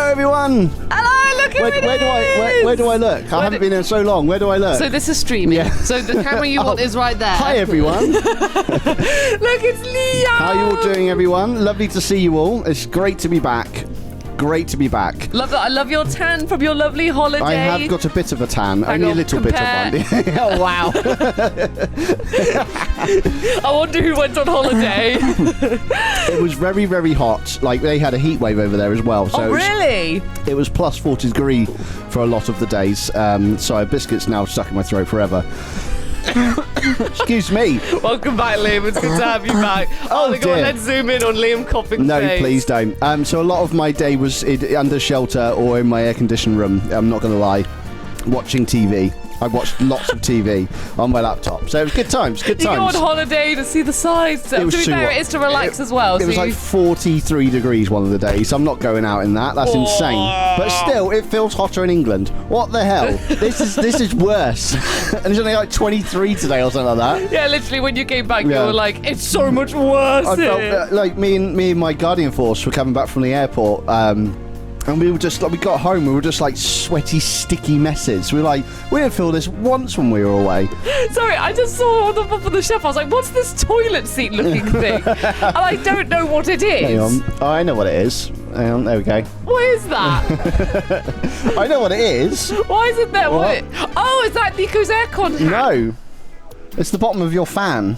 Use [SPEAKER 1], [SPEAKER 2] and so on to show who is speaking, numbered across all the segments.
[SPEAKER 1] everyone.
[SPEAKER 2] Hello, look at me.
[SPEAKER 1] Where do I look? I haven't been here so long. Where do I look?
[SPEAKER 2] So this is streaming. Yeah. So the camera you want is right there.
[SPEAKER 1] Hi, everyone.
[SPEAKER 2] Look, it's Liam.
[SPEAKER 1] How are you all doing, everyone? Lovely to see you all. It's great to be back. Great to be back.
[SPEAKER 2] Love that. I love your tan from your lovely holiday.
[SPEAKER 1] I have got a bit of a tan, only a little bit of one.
[SPEAKER 2] Oh, wow. I wonder who went on holiday.
[SPEAKER 1] It was very, very hot. Like, they had a heat wave over there as well. So
[SPEAKER 2] really?
[SPEAKER 1] It was plus 40 degrees for a lot of the days. So a biscuit's now stuck in my throat forever. Excuse me.
[SPEAKER 2] Welcome back, Liam. It's good to have you back.
[SPEAKER 1] Oh,
[SPEAKER 2] dear. God, let's zoom in on Liam coughing.
[SPEAKER 1] No, please don't. So a lot of my day was under shelter or in my air-conditioned room. I'm not going to lie. Watching TV. I watched lots of TV on my laptop. So it was good times, good times.
[SPEAKER 2] You go on holiday to see the sights. To be fair, it is to relax as well.
[SPEAKER 1] It was like 43 degrees one of the days. I'm not going out in that. That's insane. But still, it feels hotter in England. What the hell? This is worse. And it's only like 23 today or something like that.
[SPEAKER 2] Yeah, literally when you came back, you were like, it's so much worse.
[SPEAKER 1] I felt like me and my Guardian Force were coming back from the airport. And we were just like, we got home, we were just like sweaty, sticky messes. We were like, we didn't feel this once when we were away.
[SPEAKER 2] Sorry, I just saw on the top of the shelf, I was like, what's this toilet seat looking thing? And I don't know what it is.
[SPEAKER 1] Hang on. Oh, I know what it is. Hang on, there we go.
[SPEAKER 2] What is that?
[SPEAKER 1] I know what it is.
[SPEAKER 2] Why isn't there? What? Oh, is that Nico's aircon hat?
[SPEAKER 1] No. It's the bottom of your fan.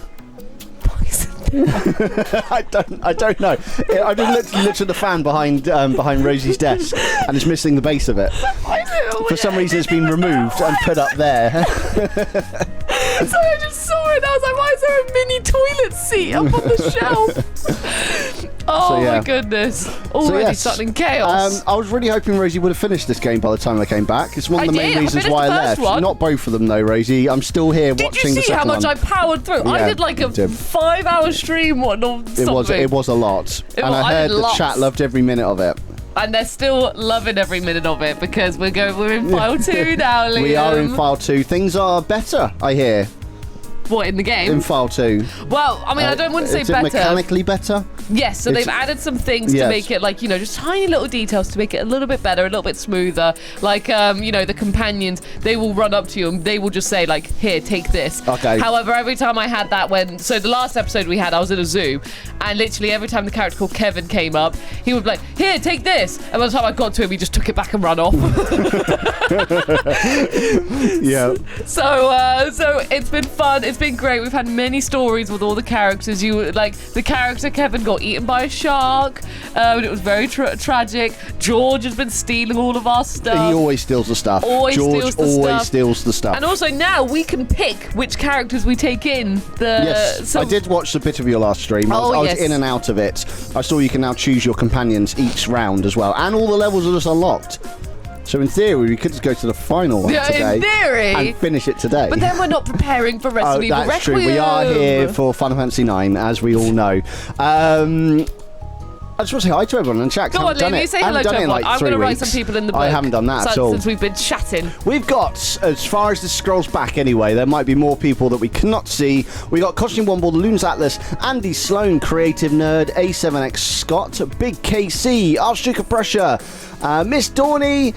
[SPEAKER 1] I don't know. I just looked at the fan behind Rosie's desk, and it's missing the base of it. For some reason, it's been removed and put up there.
[SPEAKER 2] So I just saw it. I was like, why is there a mini toilet seat up on the shelf? Oh, my goodness. Already starting chaos.
[SPEAKER 1] I was really hoping Rosie would have finished this game by the time I came back. It's one of the main reasons why I left. Not both of them, though, Rosie. I'm still here watching the second one. Did you see how much
[SPEAKER 2] I powered through? Yeah, I did like a 5-hour stream or something.
[SPEAKER 1] It was a lot. And I heard the chat loved every minute of it.
[SPEAKER 2] And they're still loving every minute of it because we're in file 2 now, Liam.
[SPEAKER 1] We are in file 2. Things are better, I hear.
[SPEAKER 2] What, in the game?
[SPEAKER 1] In file 2.
[SPEAKER 2] Well, I mean, I don't want to say better.
[SPEAKER 1] Is it mechanically better?
[SPEAKER 2] Yes, so they've added some things to make it, like, just tiny little details to make it a little bit better, a little bit smoother. Like, the companions, they will run up to you and they will just say, like, here, take this.
[SPEAKER 1] Okay.
[SPEAKER 2] However, every time I had that so the last episode we had, I was in a zoo, and literally every time the character called Kevin came up, he would be like, here, take this. And by the time I got to him, he just took it back and ran off.
[SPEAKER 1] Yeah.
[SPEAKER 2] So it's been fun. It's been great. We've had many stories with all the characters. The character Kevin got eaten by a shark. It was very tragic. George has been stealing all of our stuff.
[SPEAKER 1] He always steals the stuff.
[SPEAKER 2] George always
[SPEAKER 1] steals the stuff.
[SPEAKER 2] And also now we can pick which characters we take in.
[SPEAKER 1] Yes, I did watch a bit of your last stream. I was in and out of it. I saw you can now choose your companions each round as well. And all the levels are just unlocked. So in theory, we could just go to the final one today.
[SPEAKER 2] In theory.
[SPEAKER 1] And finish it today.
[SPEAKER 2] But then we're not preparing for Resident Evil Requiem.
[SPEAKER 1] That's true. We are here for Final Fantasy 9, as we all know. I just want to say hi to everyone in the chat.
[SPEAKER 2] Go on, Liam, you say hello to everyone. I'm going to write some people in the book.
[SPEAKER 1] I haven't done that at all.
[SPEAKER 2] Since we've been chatting.
[SPEAKER 1] We've got, as far as this scrolls back anyway, there might be more people that we cannot see. We got Costume Womble, Loons Atlas, Andy Sloan, Creative Nerd, A7X Scott, Big KC, Archduke of Prussia, Miss Dawny,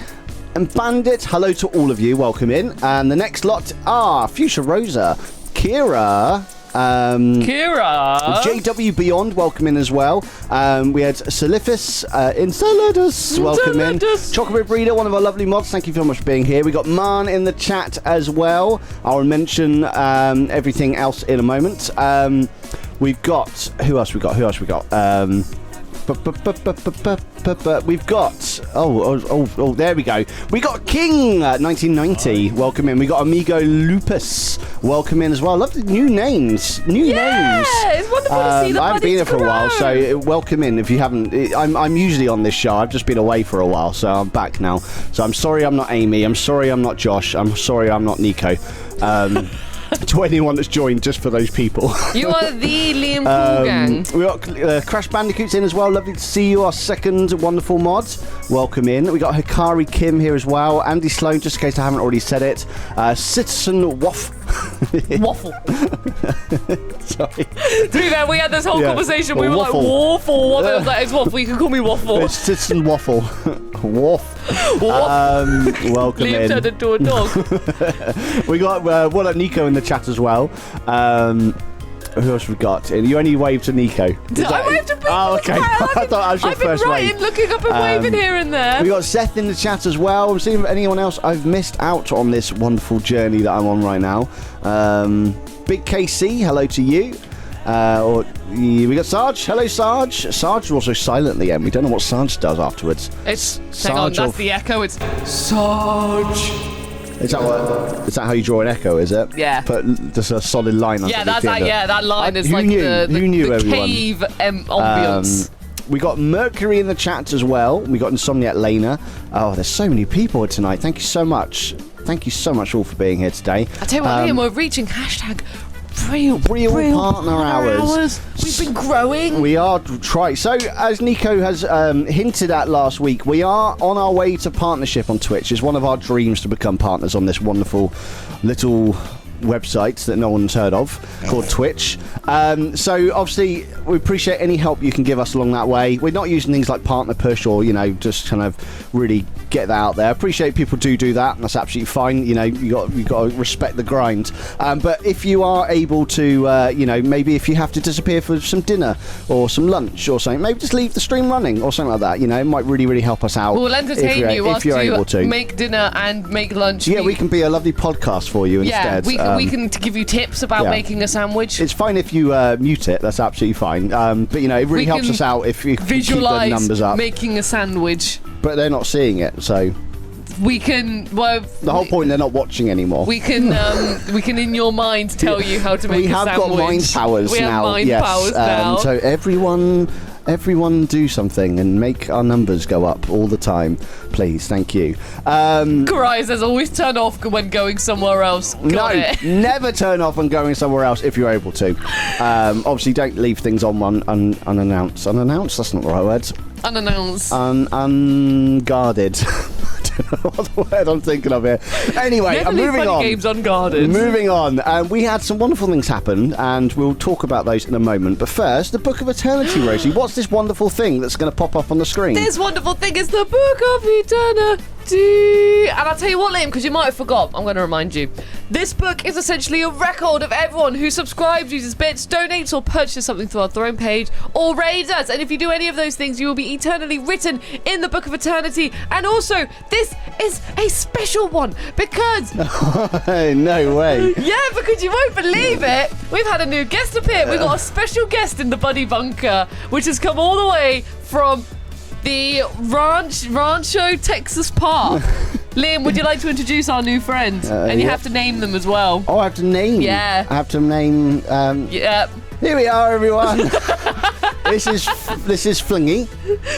[SPEAKER 1] and Bandit. Hello to all of you. Welcome in. And the next lot are Fuchsia Rosa, Kira, JW Beyond, welcome in as well. We had Salifis, Enceladus, welcome in. Chocolate Breeder, one of our lovely mods, thank you very much for being here. We got Man in the chat as well. I'll mention everything else in a moment. We've got, who else we got? We've got there we go. We got King 1990. Welcome in. We got Amigo Lupus. Welcome in as well. Love the new names.
[SPEAKER 2] It's wonderful to see the
[SPEAKER 1] I haven't been here for a while, so welcome in. If you haven't, I'm usually on this show. I've just been away for a while, so I'm back now. So I'm sorry I'm not Amy. I'm sorry I'm not Josh. I'm sorry I'm not Nico. To anyone that's joined, just for those people. You
[SPEAKER 2] are the Liam Cool gang.
[SPEAKER 1] We got Crash Bandicoots in as well. Lovely to see you, our second wonderful mod. Welcome in. We got Hikari Kim here as well. Andy Sloan, just in case I haven't already said it. Citizen Waff.
[SPEAKER 2] Waffle.
[SPEAKER 1] Sorry.
[SPEAKER 2] To be fair, we had this whole conversation. We were
[SPEAKER 1] Waffle.
[SPEAKER 2] like, waffle. I was like, it's waffle. You can call me waffle.
[SPEAKER 1] It's Tits and Waffle. Waff. Welcome
[SPEAKER 2] Liam
[SPEAKER 1] in.
[SPEAKER 2] turned into a dog.
[SPEAKER 1] We got WhaddupNico in the chat as well. Who else we got? You only waved to Nico.
[SPEAKER 2] I waved to people.
[SPEAKER 1] Oh, okay.
[SPEAKER 2] Well.
[SPEAKER 1] I thought that was your
[SPEAKER 2] I've been
[SPEAKER 1] first
[SPEAKER 2] writing,
[SPEAKER 1] wave.
[SPEAKER 2] looking up and waving here and there.
[SPEAKER 1] We got Seth in the chat as well. I'm seeing if anyone else I've missed out on this wonderful journey that I'm on right now. Big KC, hello to you. We got Sarge. Hello, Sarge. Sarge also silently end. We don't know what Sarge does afterwards.
[SPEAKER 2] Hang on, that's the echo. It's Sarge.
[SPEAKER 1] Is that how you draw an echo? Is it?
[SPEAKER 2] Yeah.
[SPEAKER 1] Put just a solid line.
[SPEAKER 2] Yeah, that line is
[SPEAKER 1] Who
[SPEAKER 2] like
[SPEAKER 1] knew?
[SPEAKER 2] the
[SPEAKER 1] Who knew, everyone?
[SPEAKER 2] cave ambience.
[SPEAKER 1] We got Mercury in the chat as well. We got Insomniac Lena. Oh, there's so many people tonight. Thank you so much. Thank you so much all for being here today.
[SPEAKER 2] I tell you what, Liam, we're reaching hashtag real
[SPEAKER 1] partner hours.
[SPEAKER 2] We've been growing.
[SPEAKER 1] We are trying. So, as Nico has hinted at last week, we are on our way to partnership on Twitch. It's one of our dreams to become partners on this wonderful little website that no one's heard of called Twitch. So obviously we appreciate any help you can give us along that way. We're not using things like partner push or just kind of really get that out there. I appreciate people do that, and that's absolutely fine. You got to respect the grind. But if you are able to maybe if you have to disappear for some dinner or some lunch or something, maybe just leave the stream running or something like that. It might really help us out.
[SPEAKER 2] We'll entertain you
[SPEAKER 1] if you're able to
[SPEAKER 2] make dinner and make lunch.
[SPEAKER 1] Yeah, we can be a lovely podcast for you instead.
[SPEAKER 2] We can give you tips about making a sandwich.
[SPEAKER 1] It's fine if you mute it. That's absolutely fine. But it really helps us out if you
[SPEAKER 2] visualize
[SPEAKER 1] keep the numbers up.
[SPEAKER 2] Making a sandwich.
[SPEAKER 1] But they're not seeing it, so
[SPEAKER 2] we can. Well,
[SPEAKER 1] the whole point, they're not watching anymore.
[SPEAKER 2] We can in your mind tell you how to make a sandwich.
[SPEAKER 1] We have got mind powers now.
[SPEAKER 2] We have mind powers now.
[SPEAKER 1] So everyone do something and make our numbers go up all the time, please. Thank you.
[SPEAKER 2] Karai says always turn off when going somewhere else.
[SPEAKER 1] Never turn off when going somewhere else if you're able to. Obviously, don't leave things on unannounced. Unannounced? That's not the right word.
[SPEAKER 2] Unannounced.
[SPEAKER 1] Unguarded. I don't know what the word I'm thinking of here. Anyway, I'm moving on.
[SPEAKER 2] Games unguarded.
[SPEAKER 1] Moving on. We had some wonderful things happen, and we'll talk about those in a moment. But first, the Book of Eternityyy, Rosie. What's this wonderful thing that's going to pop up on the screen?
[SPEAKER 2] This wonderful thing is the Book of Eternityyy. And I'll tell you what, Liam, because you might have forgot, I'm going to remind you. This book is essentially a record of everyone who subscribes, uses bits, donates, or purchases something through our throne page, or raids us. And if you do any of those things, you will be eternally written in the Book of Eternityyy. And also, this is a special one because...
[SPEAKER 1] No way.
[SPEAKER 2] Yeah, because you won't believe it. We've had a new guest appear. We've got a special guest in the Buddy Bunker, which has come all the way from the Rancho, Texas Park. Liam, would you like to introduce our new friend? And you have to name them as well.
[SPEAKER 1] Oh, I have to name?
[SPEAKER 2] Yeah.
[SPEAKER 1] I have to name...
[SPEAKER 2] Yeah.
[SPEAKER 1] Here we are, everyone. This is Flingy.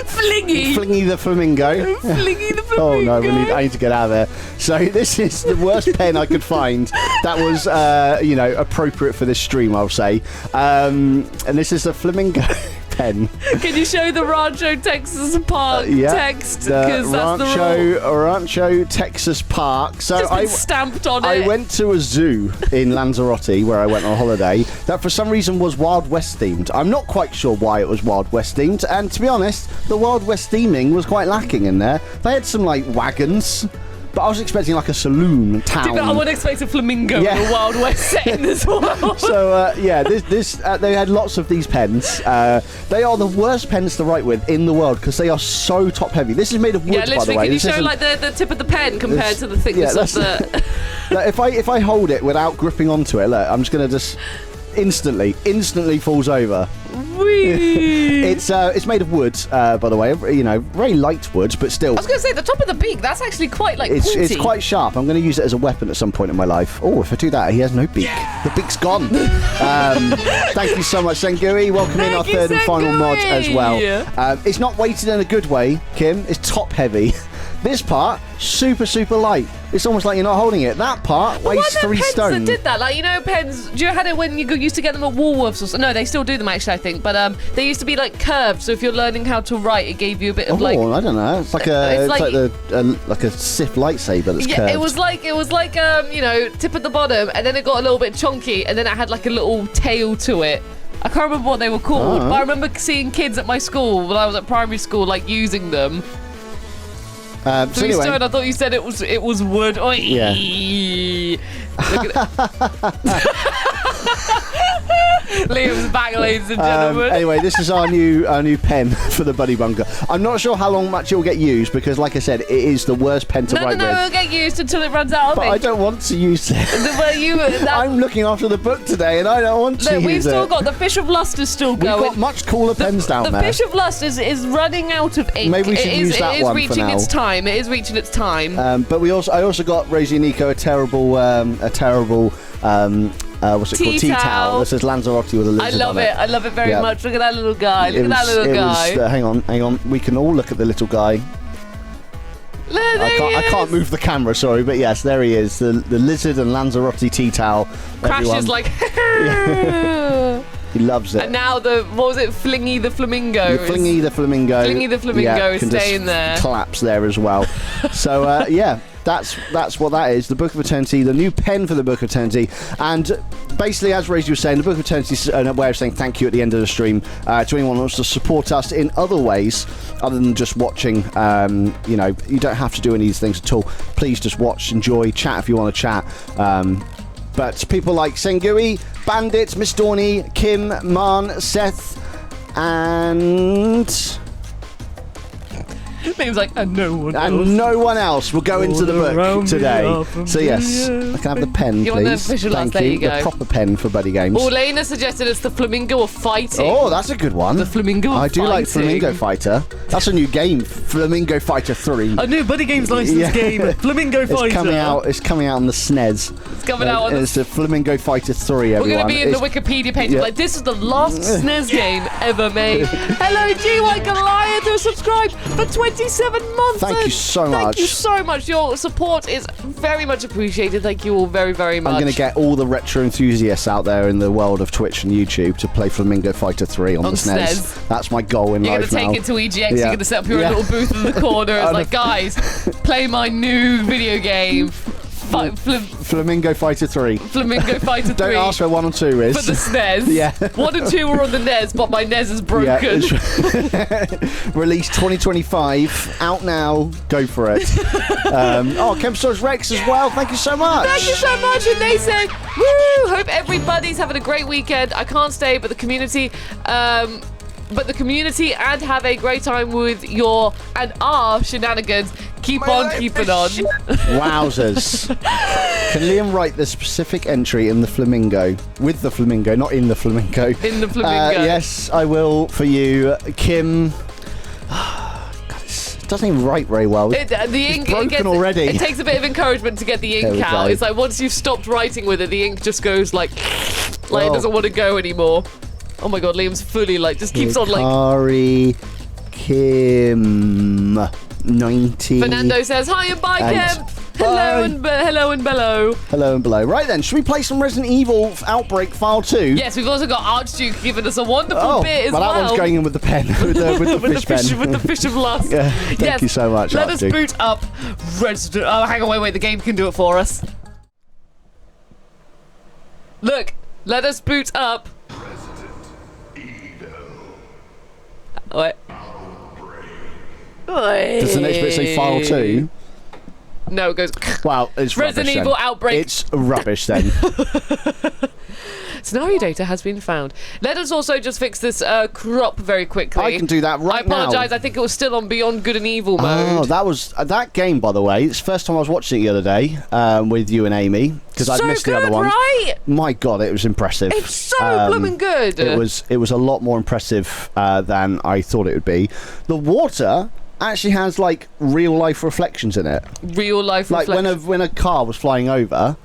[SPEAKER 2] Flingy
[SPEAKER 1] the Flamingo.
[SPEAKER 2] Flingy the Flamingo.
[SPEAKER 1] Oh no, I need to get out of there. So this is the worst pen I could find that was, appropriate for this stream, I'll say. And this is the Flamingo pen.
[SPEAKER 2] Can you show the Rancho, Texas Park text?
[SPEAKER 1] Because that's the Rancho, Texas Park. So
[SPEAKER 2] just been stamped on it.
[SPEAKER 1] I went to a zoo in Lanzarote where I went on holiday that for some reason was Wild West themed. I'm not quite sure why it was Wild West themed, and to be honest, the Wild West theming was quite lacking in there. They had some wagons, but I was expecting a saloon town.
[SPEAKER 2] I would expect a flamingo in a Wild West setting as well.
[SPEAKER 1] So they had lots of these pens. They are the worst pens to write with in the world because they are so top heavy. This is made of wood, by the way.
[SPEAKER 2] Can you show the tip of the pen compared to the thickness of the?
[SPEAKER 1] If I hold it without gripping onto it, look, I'm just gonna instantly falls over. It's made of wood, by the way. Very light wood, but still.
[SPEAKER 2] I was going to say the top of the beak. That's actually quite pointy.
[SPEAKER 1] It's quite sharp. I'm going to use it as a weapon at some point in my life. Oh, if I do that, he has no beak. Yeah. The beak's gone. Thank you so much, Sengui. Welcome in our third and final mod as well. It's not weighted in a good way, Kim. It's top heavy. This part, super, super light. It's almost like you're not holding it. That part weighs 3
[SPEAKER 2] pens
[SPEAKER 1] stone.
[SPEAKER 2] that did that, like, you know, pens. Do you had it when you used to get them at Woolworths or something? No, they still do them actually, I think. But they used to be like curved, so if you're learning how to write, it gave you a bit of like.
[SPEAKER 1] Oh, I don't know. It's like like a Sith lightsaber that's curved.
[SPEAKER 2] It was like you know, tip at the bottom, and then it got a little bit chunky, and then it had like a little tail to it. I can't remember what they were called, but I remember seeing kids at my school when I was at primary school like using them.
[SPEAKER 1] So anyway,
[SPEAKER 2] Stone, I thought you said it was wood. Oi.
[SPEAKER 1] Yeah.
[SPEAKER 2] Look at Liam's back, ladies and gentlemen.
[SPEAKER 1] Anyway, this is our new pen for the Buddy Bunker. I'm not sure how much it will get used because, like I said, it is the worst pen to write with.
[SPEAKER 2] No, it'll get used until it runs out of
[SPEAKER 1] But
[SPEAKER 2] ink.
[SPEAKER 1] I don't want to use it.
[SPEAKER 2] Well,
[SPEAKER 1] I'm looking after the book today, and I don't want to use it.
[SPEAKER 2] We've still got the Fish of Lust is still going.
[SPEAKER 1] We've got much cooler pens down there.
[SPEAKER 2] The Fish of Lust is running out of ink.
[SPEAKER 1] Maybe we should use that one for now.
[SPEAKER 2] It is reaching its time. It is reaching its time.
[SPEAKER 1] But I also got WhaddupNico a terrible what's it called? Tea towel that says Lanzarote with a lizard on it.
[SPEAKER 2] I love it very much. Look at that little guy.
[SPEAKER 1] Hang on. We can all look at the little guy. I can't move the camera, sorry, but yes, there he is. The lizard and Lanzarote tea towel.
[SPEAKER 2] Crashes like.
[SPEAKER 1] He loves it.
[SPEAKER 2] And now what was it? Flingy the Flamingo.
[SPEAKER 1] Flingy the Flamingo
[SPEAKER 2] is staying there.
[SPEAKER 1] Collapse there as well. So yeah. That's what that is. The Book of Eternity, the new pen for the Book of Eternity, and basically, as Razor was saying, the Book of Eternity is a way of saying thank you at the end of the stream to anyone who wants to support us in other ways other than just watching. You know, you don't have to do any of these things at all. Please just watch, enjoy, chat if you want to chat. But people like Sengui, Bandit, Miss Dorney, Kim, Man, Seth, and.
[SPEAKER 2] Names like no
[SPEAKER 1] one else will go into the book today. So yes, I can have the pen, please.
[SPEAKER 2] You want the official last? There you go.
[SPEAKER 1] The proper pen for BuddyGames.
[SPEAKER 2] Oh, Lena suggested it's the Flamingo of Fighting.
[SPEAKER 1] Oh, that's a good one.
[SPEAKER 2] The Flamingo of Fighting.
[SPEAKER 1] I do like Flamingo Fighter. That's a new game, Flamingo Fighter 3.
[SPEAKER 2] A new BuddyGames licensed game, Flamingo Fighter.
[SPEAKER 1] It's coming out on the SNES.
[SPEAKER 2] It's coming out on
[SPEAKER 1] It's the Flamingo Fighter 3, everyone.
[SPEAKER 2] We're going to be in the Wikipedia page like, this is the last SNES game ever made. Hello, GY Goliath, who subscribed for 27 months.
[SPEAKER 1] Thank you so much.
[SPEAKER 2] Thank you so much. Your support is very much appreciated. Thank you all very, very much.
[SPEAKER 1] I'm going to get all the retro enthusiasts out there in the world of Twitch and YouTube to play Flamingo Fighter 3 on the SNES. That's my goal in life now.
[SPEAKER 2] You're going to take it to EGX. You're going to set up your own little booth in the corner. It's like, guys, play my new video game.
[SPEAKER 1] Flamingo Fighter 3.
[SPEAKER 2] Flamingo Fighter 3.
[SPEAKER 1] Don't ask where 1 or 2 is.
[SPEAKER 2] For the SNES.
[SPEAKER 1] Yeah.
[SPEAKER 2] 1 and 2 were on the NES, but my NES is broken.
[SPEAKER 1] Yeah, Release 2025. Out now. Go for it. Kempstars Rex as well. Thank you so much.
[SPEAKER 2] Thank you so much. And they said, woo! Hope everybody's having a great weekend. I can't stay, but the community... and have a great time with your and our shenanigans. Keep on keeping on.
[SPEAKER 1] Wowzers. Can Liam write the specific entry in the Flamingo? With the Flamingo, not in the Flamingo.
[SPEAKER 2] In the Flamingo.
[SPEAKER 1] Yes, I will for you. Kim. God, it doesn't even write very well.
[SPEAKER 2] The ink
[SPEAKER 1] broken already.
[SPEAKER 2] It takes a bit of encouragement to get the ink out. It's like once you've stopped writing with it, the ink just goes like it doesn't want to go anymore. Oh my god, Liam's fully just keeps on
[SPEAKER 1] Hikari Kim 90.
[SPEAKER 2] Fernando says hi and bye, Kim. Hello and bello.
[SPEAKER 1] Hello and below. Right then, should we play some Resident Evil Outbreak File 2?
[SPEAKER 2] Yes, we've also got Archduke giving us a wonderful bit as well.
[SPEAKER 1] That one's going in with the pen, with the fish pen.
[SPEAKER 2] With the Fish of Lust.
[SPEAKER 1] Yeah, thank you so much,
[SPEAKER 2] Let
[SPEAKER 1] Archduke.
[SPEAKER 2] us boot up Resident... Oh, hang on, wait, the game can do it for us. Look, let us boot up... Wait.
[SPEAKER 1] Does the next bit say File 2?
[SPEAKER 2] No, it goes...
[SPEAKER 1] Wow, it's
[SPEAKER 2] Resident
[SPEAKER 1] rubbish
[SPEAKER 2] Evil
[SPEAKER 1] then.
[SPEAKER 2] Outbreak.
[SPEAKER 1] It's rubbish then.
[SPEAKER 2] Scenario data has been found. Let us also just fix this crop very quickly.
[SPEAKER 1] I can do that right now.
[SPEAKER 2] I apologise, I think it was still on Beyond Good and Evil mode.
[SPEAKER 1] Oh, that was... that game, by the way, it's the first time I was watching it the other day with you and Amy, because I'd missed the other one.
[SPEAKER 2] Right?
[SPEAKER 1] My God, it was impressive.
[SPEAKER 2] It's so blooming good.
[SPEAKER 1] It was a lot more impressive than I thought it would be. The water... actually has real life reflections in it.
[SPEAKER 2] Real life reflections.
[SPEAKER 1] When a car was flying over,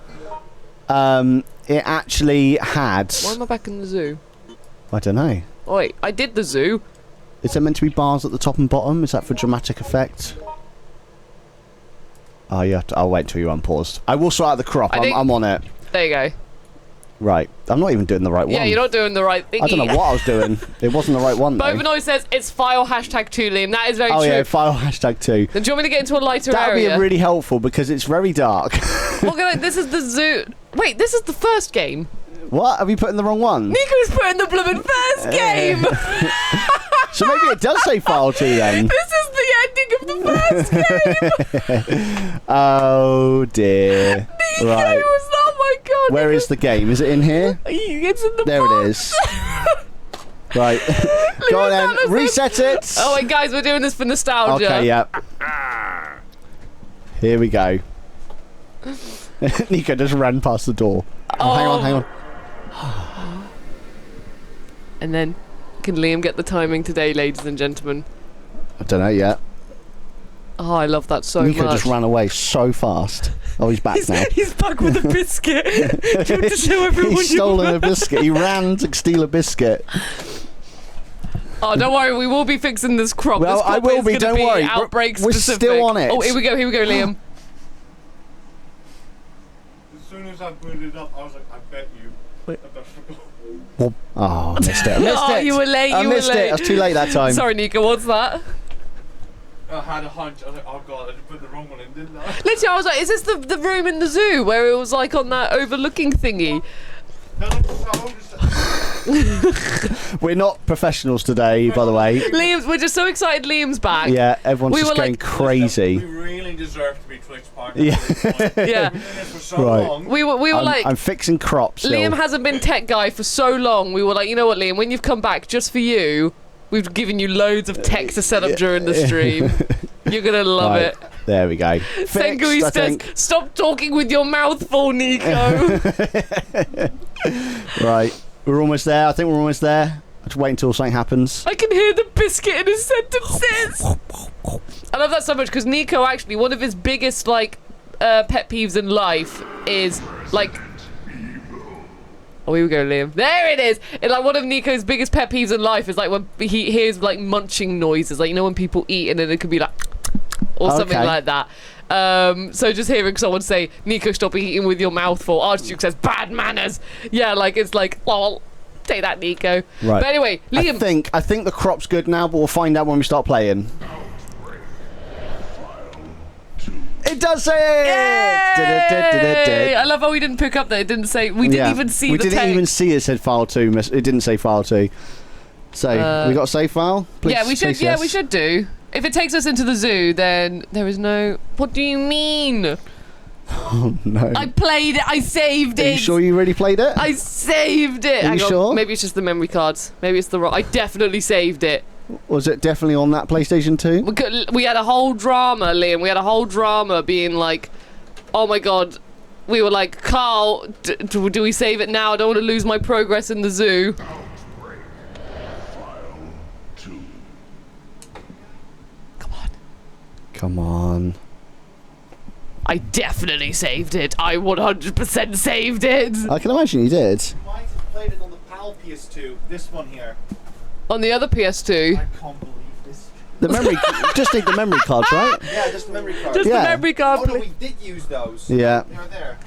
[SPEAKER 1] it actually had...
[SPEAKER 2] Why am I back in the zoo?
[SPEAKER 1] I don't know.
[SPEAKER 2] Wait, I did the zoo.
[SPEAKER 1] Is there meant to be bars at the top and bottom? Is that for dramatic effect? Oh, yeah. I'll wait till you're unpaused. I will sort out the crop. I'm on it.
[SPEAKER 2] There you go.
[SPEAKER 1] Right. I'm not even doing the right one.
[SPEAKER 2] Yeah, you're not doing the right thing.
[SPEAKER 1] I don't know what I was doing. It wasn't the right one, though.
[SPEAKER 2] Bovanoy says it's file #2, Liam. That is very true.
[SPEAKER 1] Oh, yeah, file #2.
[SPEAKER 2] Then do you want me to get into a lighter
[SPEAKER 1] That would
[SPEAKER 2] area?
[SPEAKER 1] be really helpful because it's very dark.
[SPEAKER 2] This is the zoo. Wait, this is the first game.
[SPEAKER 1] What? Have you put in the wrong one?
[SPEAKER 2] Nico's put in the blooming first game.
[SPEAKER 1] So maybe it does say file 2 then.
[SPEAKER 2] This is the ending of the first game.
[SPEAKER 1] Oh, dear.
[SPEAKER 2] Nico
[SPEAKER 1] Right.
[SPEAKER 2] was not, my God.
[SPEAKER 1] Where is the game? Is it in here?
[SPEAKER 2] It's in the
[SPEAKER 1] There
[SPEAKER 2] box.
[SPEAKER 1] it is. Right. Go on then. Reset it.
[SPEAKER 2] Oh, wait, guys, we're doing this for nostalgia.
[SPEAKER 1] Okay, yeah. Here we go. Nico just ran past the door. Oh, hang on.
[SPEAKER 2] And then, can Liam get the timing today, ladies and gentlemen?
[SPEAKER 1] I don't know yet.
[SPEAKER 2] Oh, I love that so
[SPEAKER 1] Nico
[SPEAKER 2] much.
[SPEAKER 1] just ran away so fast. Oh, he's back now.
[SPEAKER 2] He's back with a biscuit. Do you want to show everyone?
[SPEAKER 1] He's stolen a biscuit. He ran to steal a biscuit.
[SPEAKER 2] Oh, don't worry, we will be fixing this crop.
[SPEAKER 1] Well,
[SPEAKER 2] this crop
[SPEAKER 1] I will
[SPEAKER 2] is
[SPEAKER 1] be,
[SPEAKER 2] gonna
[SPEAKER 1] don't
[SPEAKER 2] be
[SPEAKER 1] worry.
[SPEAKER 2] Outbreak
[SPEAKER 1] We're
[SPEAKER 2] specific.
[SPEAKER 1] still on it.
[SPEAKER 2] Oh, here we go, Liam.
[SPEAKER 3] As soon as I booted it up, I was like, I bet you.
[SPEAKER 2] Wait.
[SPEAKER 1] Oh, I missed it. I missed
[SPEAKER 2] Oh,
[SPEAKER 1] it.
[SPEAKER 2] you were late,
[SPEAKER 1] I
[SPEAKER 2] you were
[SPEAKER 1] missed it.
[SPEAKER 2] late.
[SPEAKER 1] I was too late that time.
[SPEAKER 2] Sorry, Nico, what's that?
[SPEAKER 3] I had a hunch. I was like, oh god, I just put the wrong one in, didn't I?
[SPEAKER 2] Literally, I was like, is this the room in the zoo where it was like on that overlooking thingy?
[SPEAKER 1] We're not professionals today, by the way.
[SPEAKER 2] We're just so excited Liam's back.
[SPEAKER 1] Yeah, everyone's
[SPEAKER 2] We
[SPEAKER 1] just
[SPEAKER 2] were
[SPEAKER 1] going
[SPEAKER 2] like-
[SPEAKER 1] crazy.
[SPEAKER 3] We really deserve to be Twitch partners.
[SPEAKER 1] Yeah.
[SPEAKER 2] Yeah.
[SPEAKER 3] We've been doing this for so
[SPEAKER 1] Right.
[SPEAKER 3] long.
[SPEAKER 2] We were like,
[SPEAKER 1] I'm fixing crops still.
[SPEAKER 2] Liam hasn't been tech guy for so long. We were like, you know what, Liam, when you've come back just for you, we've given you loads of tech to set up during the stream. You're gonna love
[SPEAKER 1] Right.
[SPEAKER 2] it.
[SPEAKER 1] There we go.
[SPEAKER 2] Sengui
[SPEAKER 1] Fixed, I
[SPEAKER 2] says,
[SPEAKER 1] think.
[SPEAKER 2] stop talking with your mouth full, Nico.
[SPEAKER 1] Right. We're almost there. I think we're almost there. Just wait until something happens.
[SPEAKER 2] I can hear the biscuit in his sentences. I love that so much because Nico, actually, one of his biggest pet peeves in life is like. Oh, here we go, Liam. There it is. It's like one of Nico's biggest pet peeves in life is like when he hears like munching noises, like you know when people eat and then it could be like or something
[SPEAKER 1] Okay.
[SPEAKER 2] like that. So just hearing someone say, "Nico, stop eating with your mouth full." Archduke says, "Bad manners." Yeah, like it's like, "Oh, take that, Nico."
[SPEAKER 1] Right.
[SPEAKER 2] But anyway, Liam.
[SPEAKER 1] I think the crop's good now, but we'll find out when we start playing. It does say
[SPEAKER 2] Yay!
[SPEAKER 1] it!
[SPEAKER 2] I love how we didn't pick up that it didn't say. We didn't even see
[SPEAKER 1] we
[SPEAKER 2] the
[SPEAKER 1] didn't
[SPEAKER 2] text.
[SPEAKER 1] even see it said file 2. It didn't say file 2. So we got a save file. Please,
[SPEAKER 2] Yeah, we should.
[SPEAKER 1] please,
[SPEAKER 2] Yeah,
[SPEAKER 1] yes.
[SPEAKER 2] we should do. If it takes us into the zoo, then there is no. What do you mean?
[SPEAKER 1] Oh no.
[SPEAKER 2] I played it. I saved
[SPEAKER 1] Are
[SPEAKER 2] it.
[SPEAKER 1] you sure you really played it?
[SPEAKER 2] I saved it.
[SPEAKER 1] Are
[SPEAKER 2] Hang
[SPEAKER 1] you
[SPEAKER 2] on,
[SPEAKER 1] sure?
[SPEAKER 2] Maybe it's just the memory cards. Maybe it's the wrong. I definitely saved it.
[SPEAKER 1] Was it definitely on that PlayStation 2?
[SPEAKER 2] We had a whole drama, Liam. We had a whole drama being like, oh my god. We were like, Carl, do we save it now? I don't want to lose my progress in the zoo.
[SPEAKER 1] Come on.
[SPEAKER 2] I definitely saved it. I 100% saved it.
[SPEAKER 1] I can imagine you did.
[SPEAKER 3] You might have played it on the PAL PS2. This one here.
[SPEAKER 2] On the other PS2.
[SPEAKER 3] I can't believe this.
[SPEAKER 1] The memory, just need the memory cards, right?
[SPEAKER 3] Yeah, just the memory card.
[SPEAKER 2] Just
[SPEAKER 1] Yeah.
[SPEAKER 2] the memory card.
[SPEAKER 3] Oh no, we did use those.
[SPEAKER 1] Yeah.
[SPEAKER 3] They were there.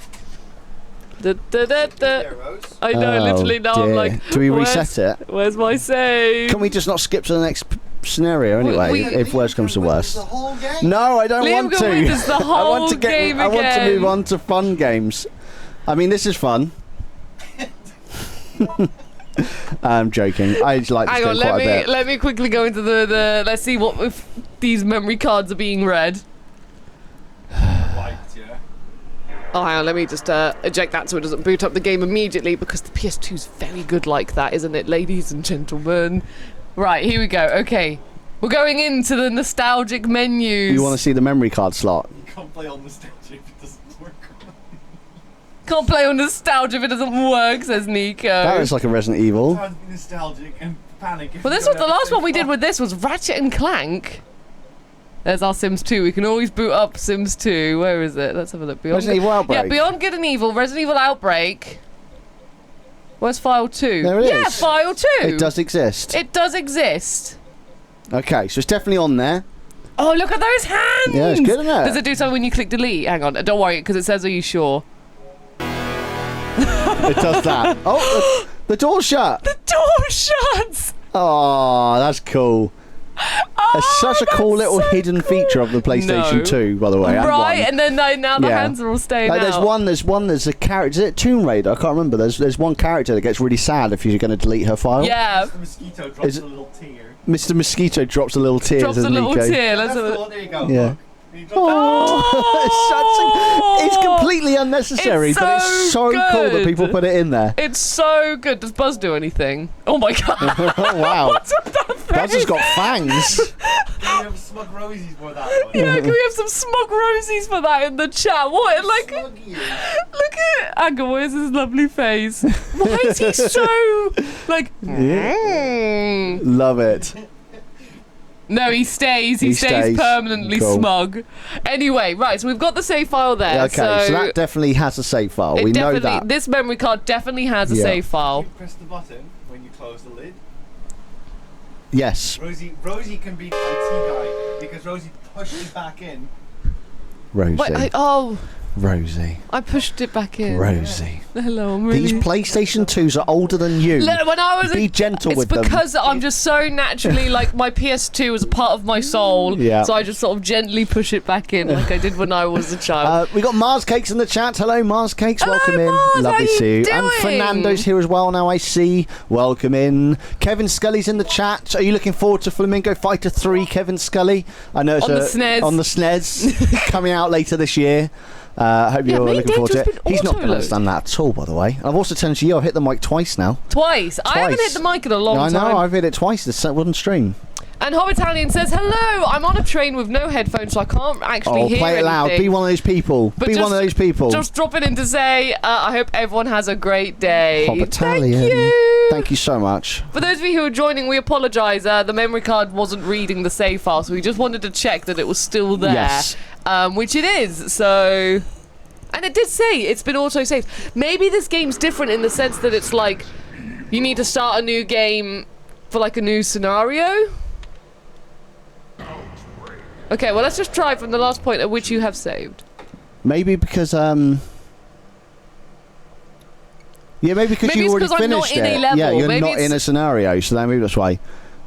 [SPEAKER 2] Da.
[SPEAKER 3] There, Rose.
[SPEAKER 2] I know,
[SPEAKER 1] Oh,
[SPEAKER 2] literally now I'm
[SPEAKER 1] dear.
[SPEAKER 2] like,
[SPEAKER 1] Do we
[SPEAKER 2] where's-
[SPEAKER 1] reset it?
[SPEAKER 2] Where's my save?
[SPEAKER 1] Can we just not skip to the next scenario anyway,
[SPEAKER 2] we-
[SPEAKER 1] if worse comes to worse?
[SPEAKER 3] The whole game?
[SPEAKER 1] No, I don't
[SPEAKER 2] Liam
[SPEAKER 1] want
[SPEAKER 2] can win
[SPEAKER 1] to.
[SPEAKER 2] us the
[SPEAKER 1] I
[SPEAKER 2] whole
[SPEAKER 1] want to get.
[SPEAKER 2] game
[SPEAKER 1] I want to
[SPEAKER 2] again.
[SPEAKER 1] move on to fun games. I mean, this is fun. I'm joking. I like this
[SPEAKER 2] Hang
[SPEAKER 1] game
[SPEAKER 2] on,
[SPEAKER 1] quite a bit.
[SPEAKER 2] let me quickly go into the let's see what if these memory cards are being read.
[SPEAKER 3] Right, yeah.
[SPEAKER 2] Oh, hang on, let me just eject that so it doesn't boot up the game immediately because the PS2 is very good like that, isn't it, ladies and gentlemen? Right, here we go. Okay, we're going into the nostalgic menus.
[SPEAKER 1] You want to see the memory card slot?
[SPEAKER 3] You can't play on nostalgia if it doesn't work.
[SPEAKER 2] Can't play on nostalgia if it doesn't work, says Nico.
[SPEAKER 1] That looks like a Resident Evil.
[SPEAKER 3] Trying to be nostalgic and panic. if
[SPEAKER 2] Well,
[SPEAKER 3] you
[SPEAKER 2] this
[SPEAKER 3] don't
[SPEAKER 2] was the
[SPEAKER 3] have
[SPEAKER 2] last
[SPEAKER 3] save
[SPEAKER 2] one we did
[SPEAKER 3] file.
[SPEAKER 2] with this was Ratchet and Clank. There's our Sims 2. We can always boot up Sims 2. Where is it? Let's have a look. Beyond
[SPEAKER 1] Resident Evil Outbreak.
[SPEAKER 2] Yeah, Beyond Good and Evil, Resident Evil Outbreak. Where's file 2?
[SPEAKER 1] There it
[SPEAKER 2] Yeah,
[SPEAKER 1] is.
[SPEAKER 2] file 2.
[SPEAKER 1] It does exist.
[SPEAKER 2] It does exist.
[SPEAKER 1] Okay, so it's definitely on there.
[SPEAKER 2] Oh, look at those hands!
[SPEAKER 1] Yeah, it's good, isn't it?
[SPEAKER 2] Does it do something when you click delete? Hang on, don't worry, because it says, "Are you sure?"
[SPEAKER 1] It does that. Oh, the door's shut.
[SPEAKER 2] The door shuts.
[SPEAKER 1] Oh, that's cool. It's such a cool little hidden feature of the PlayStation 2, by the way. and
[SPEAKER 2] Right,
[SPEAKER 1] one.
[SPEAKER 2] and then now the hands are all staying
[SPEAKER 1] Like,
[SPEAKER 2] out.
[SPEAKER 1] there's a character. Is it Tomb Raider? I can't remember. There's one character that gets really sad if you're going to delete her file.
[SPEAKER 2] Yeah.
[SPEAKER 3] The mosquito drops a little tear.
[SPEAKER 1] Mr. Mosquito drops a little tear.
[SPEAKER 2] Drops a little tear. Let's have a...
[SPEAKER 3] There you go.
[SPEAKER 1] Yeah.
[SPEAKER 3] Look.
[SPEAKER 1] Oh, it's completely unnecessary,
[SPEAKER 2] It's
[SPEAKER 1] but it's so
[SPEAKER 2] so
[SPEAKER 1] cool that
[SPEAKER 2] good.
[SPEAKER 1] people put it in there.
[SPEAKER 2] It's so good. Does Buzz do anything? Oh my god.
[SPEAKER 1] Oh, wow.
[SPEAKER 2] What's with that face?
[SPEAKER 1] Buzz has got fangs.
[SPEAKER 3] Can we have smug rosies for that one?
[SPEAKER 2] Yeah, can we have some smug rosies for that in the chat? What? Like,
[SPEAKER 3] Smug you.
[SPEAKER 2] look at Aga. Where's his lovely face? Why is he so like?
[SPEAKER 1] Love it.
[SPEAKER 2] No, he stays. He stays permanently
[SPEAKER 1] Cool.
[SPEAKER 2] smug. Anyway, right. So we've got the save file there.
[SPEAKER 1] Yeah, okay, so that definitely has a save file. We know that.
[SPEAKER 2] This memory card definitely has a save file.
[SPEAKER 3] You press the button when you close the lid.
[SPEAKER 1] Yes.
[SPEAKER 3] Rosie can be the IT guy because Rosie pushed it back in.
[SPEAKER 1] Rosie.
[SPEAKER 2] Wait,
[SPEAKER 1] Rosie.
[SPEAKER 2] I pushed it back in.
[SPEAKER 1] Rosie.
[SPEAKER 2] Hello, I'm really...
[SPEAKER 1] These PlayStation 2s are older than you.
[SPEAKER 2] Look, when I was
[SPEAKER 1] Be gentle with them.
[SPEAKER 2] It's because I'm just so naturally like my PS2 is a part of my soul.
[SPEAKER 1] Yeah.
[SPEAKER 2] So I just sort of gently push it back in like I did when I was a child.
[SPEAKER 1] We got Mars Cakes in the chat. Hello, Mars Cakes.
[SPEAKER 2] Hello,
[SPEAKER 1] Welcome in.
[SPEAKER 2] Mars,
[SPEAKER 1] Lovely
[SPEAKER 2] how
[SPEAKER 1] to see
[SPEAKER 2] you
[SPEAKER 1] you. And
[SPEAKER 2] doing?
[SPEAKER 1] Fernando's here as well. Now I see. Welcome in. Kevin Scully's in the chat. Are you looking forward to Flamingo Fighter 3, Kevin Scully? I know it's
[SPEAKER 2] On the SNES.
[SPEAKER 1] on the SNES coming out later this year. Hope you're
[SPEAKER 2] me and
[SPEAKER 1] looking forward to
[SPEAKER 2] Dave's
[SPEAKER 1] it.
[SPEAKER 2] just been
[SPEAKER 1] He's not going to
[SPEAKER 2] auto-load.
[SPEAKER 1] understand that at all, by the way. I've also turned to you. I've hit the mic twice now.
[SPEAKER 2] Twice. I haven't hit the mic in a long
[SPEAKER 1] I know.
[SPEAKER 2] time.
[SPEAKER 1] I've hit it twice this one stream.
[SPEAKER 2] And Hobbitalian says, hello, I'm on a train with no headphones, so I can't actually hear
[SPEAKER 1] Play it loud.
[SPEAKER 2] anything.
[SPEAKER 1] Be one of those people.
[SPEAKER 2] But
[SPEAKER 1] Be one of those people.
[SPEAKER 2] Just dropping in to say, I hope everyone has a great day.
[SPEAKER 1] Hobbitalian.
[SPEAKER 2] Thank you.
[SPEAKER 1] Thank you so much.
[SPEAKER 2] For those of you who are joining, we apologise. The memory card wasn't reading the save file, so we just wanted to check that it was still there.
[SPEAKER 1] Yes.
[SPEAKER 2] Which it is, so... And it did say it's been auto-saved. Maybe this game's different in the sense that it's like, you need to start a new game for like a new scenario? Okay, well let's just try from the last point at which you have saved.
[SPEAKER 1] Maybe because Yeah, maybe because
[SPEAKER 2] Maybe
[SPEAKER 1] you
[SPEAKER 2] it's
[SPEAKER 1] already
[SPEAKER 2] 'cause I'm not
[SPEAKER 1] finished
[SPEAKER 2] in
[SPEAKER 1] it.
[SPEAKER 2] a level.
[SPEAKER 1] Yeah, you're
[SPEAKER 2] Maybe
[SPEAKER 1] not
[SPEAKER 2] it's-
[SPEAKER 1] in a scenario, so then maybe that's why.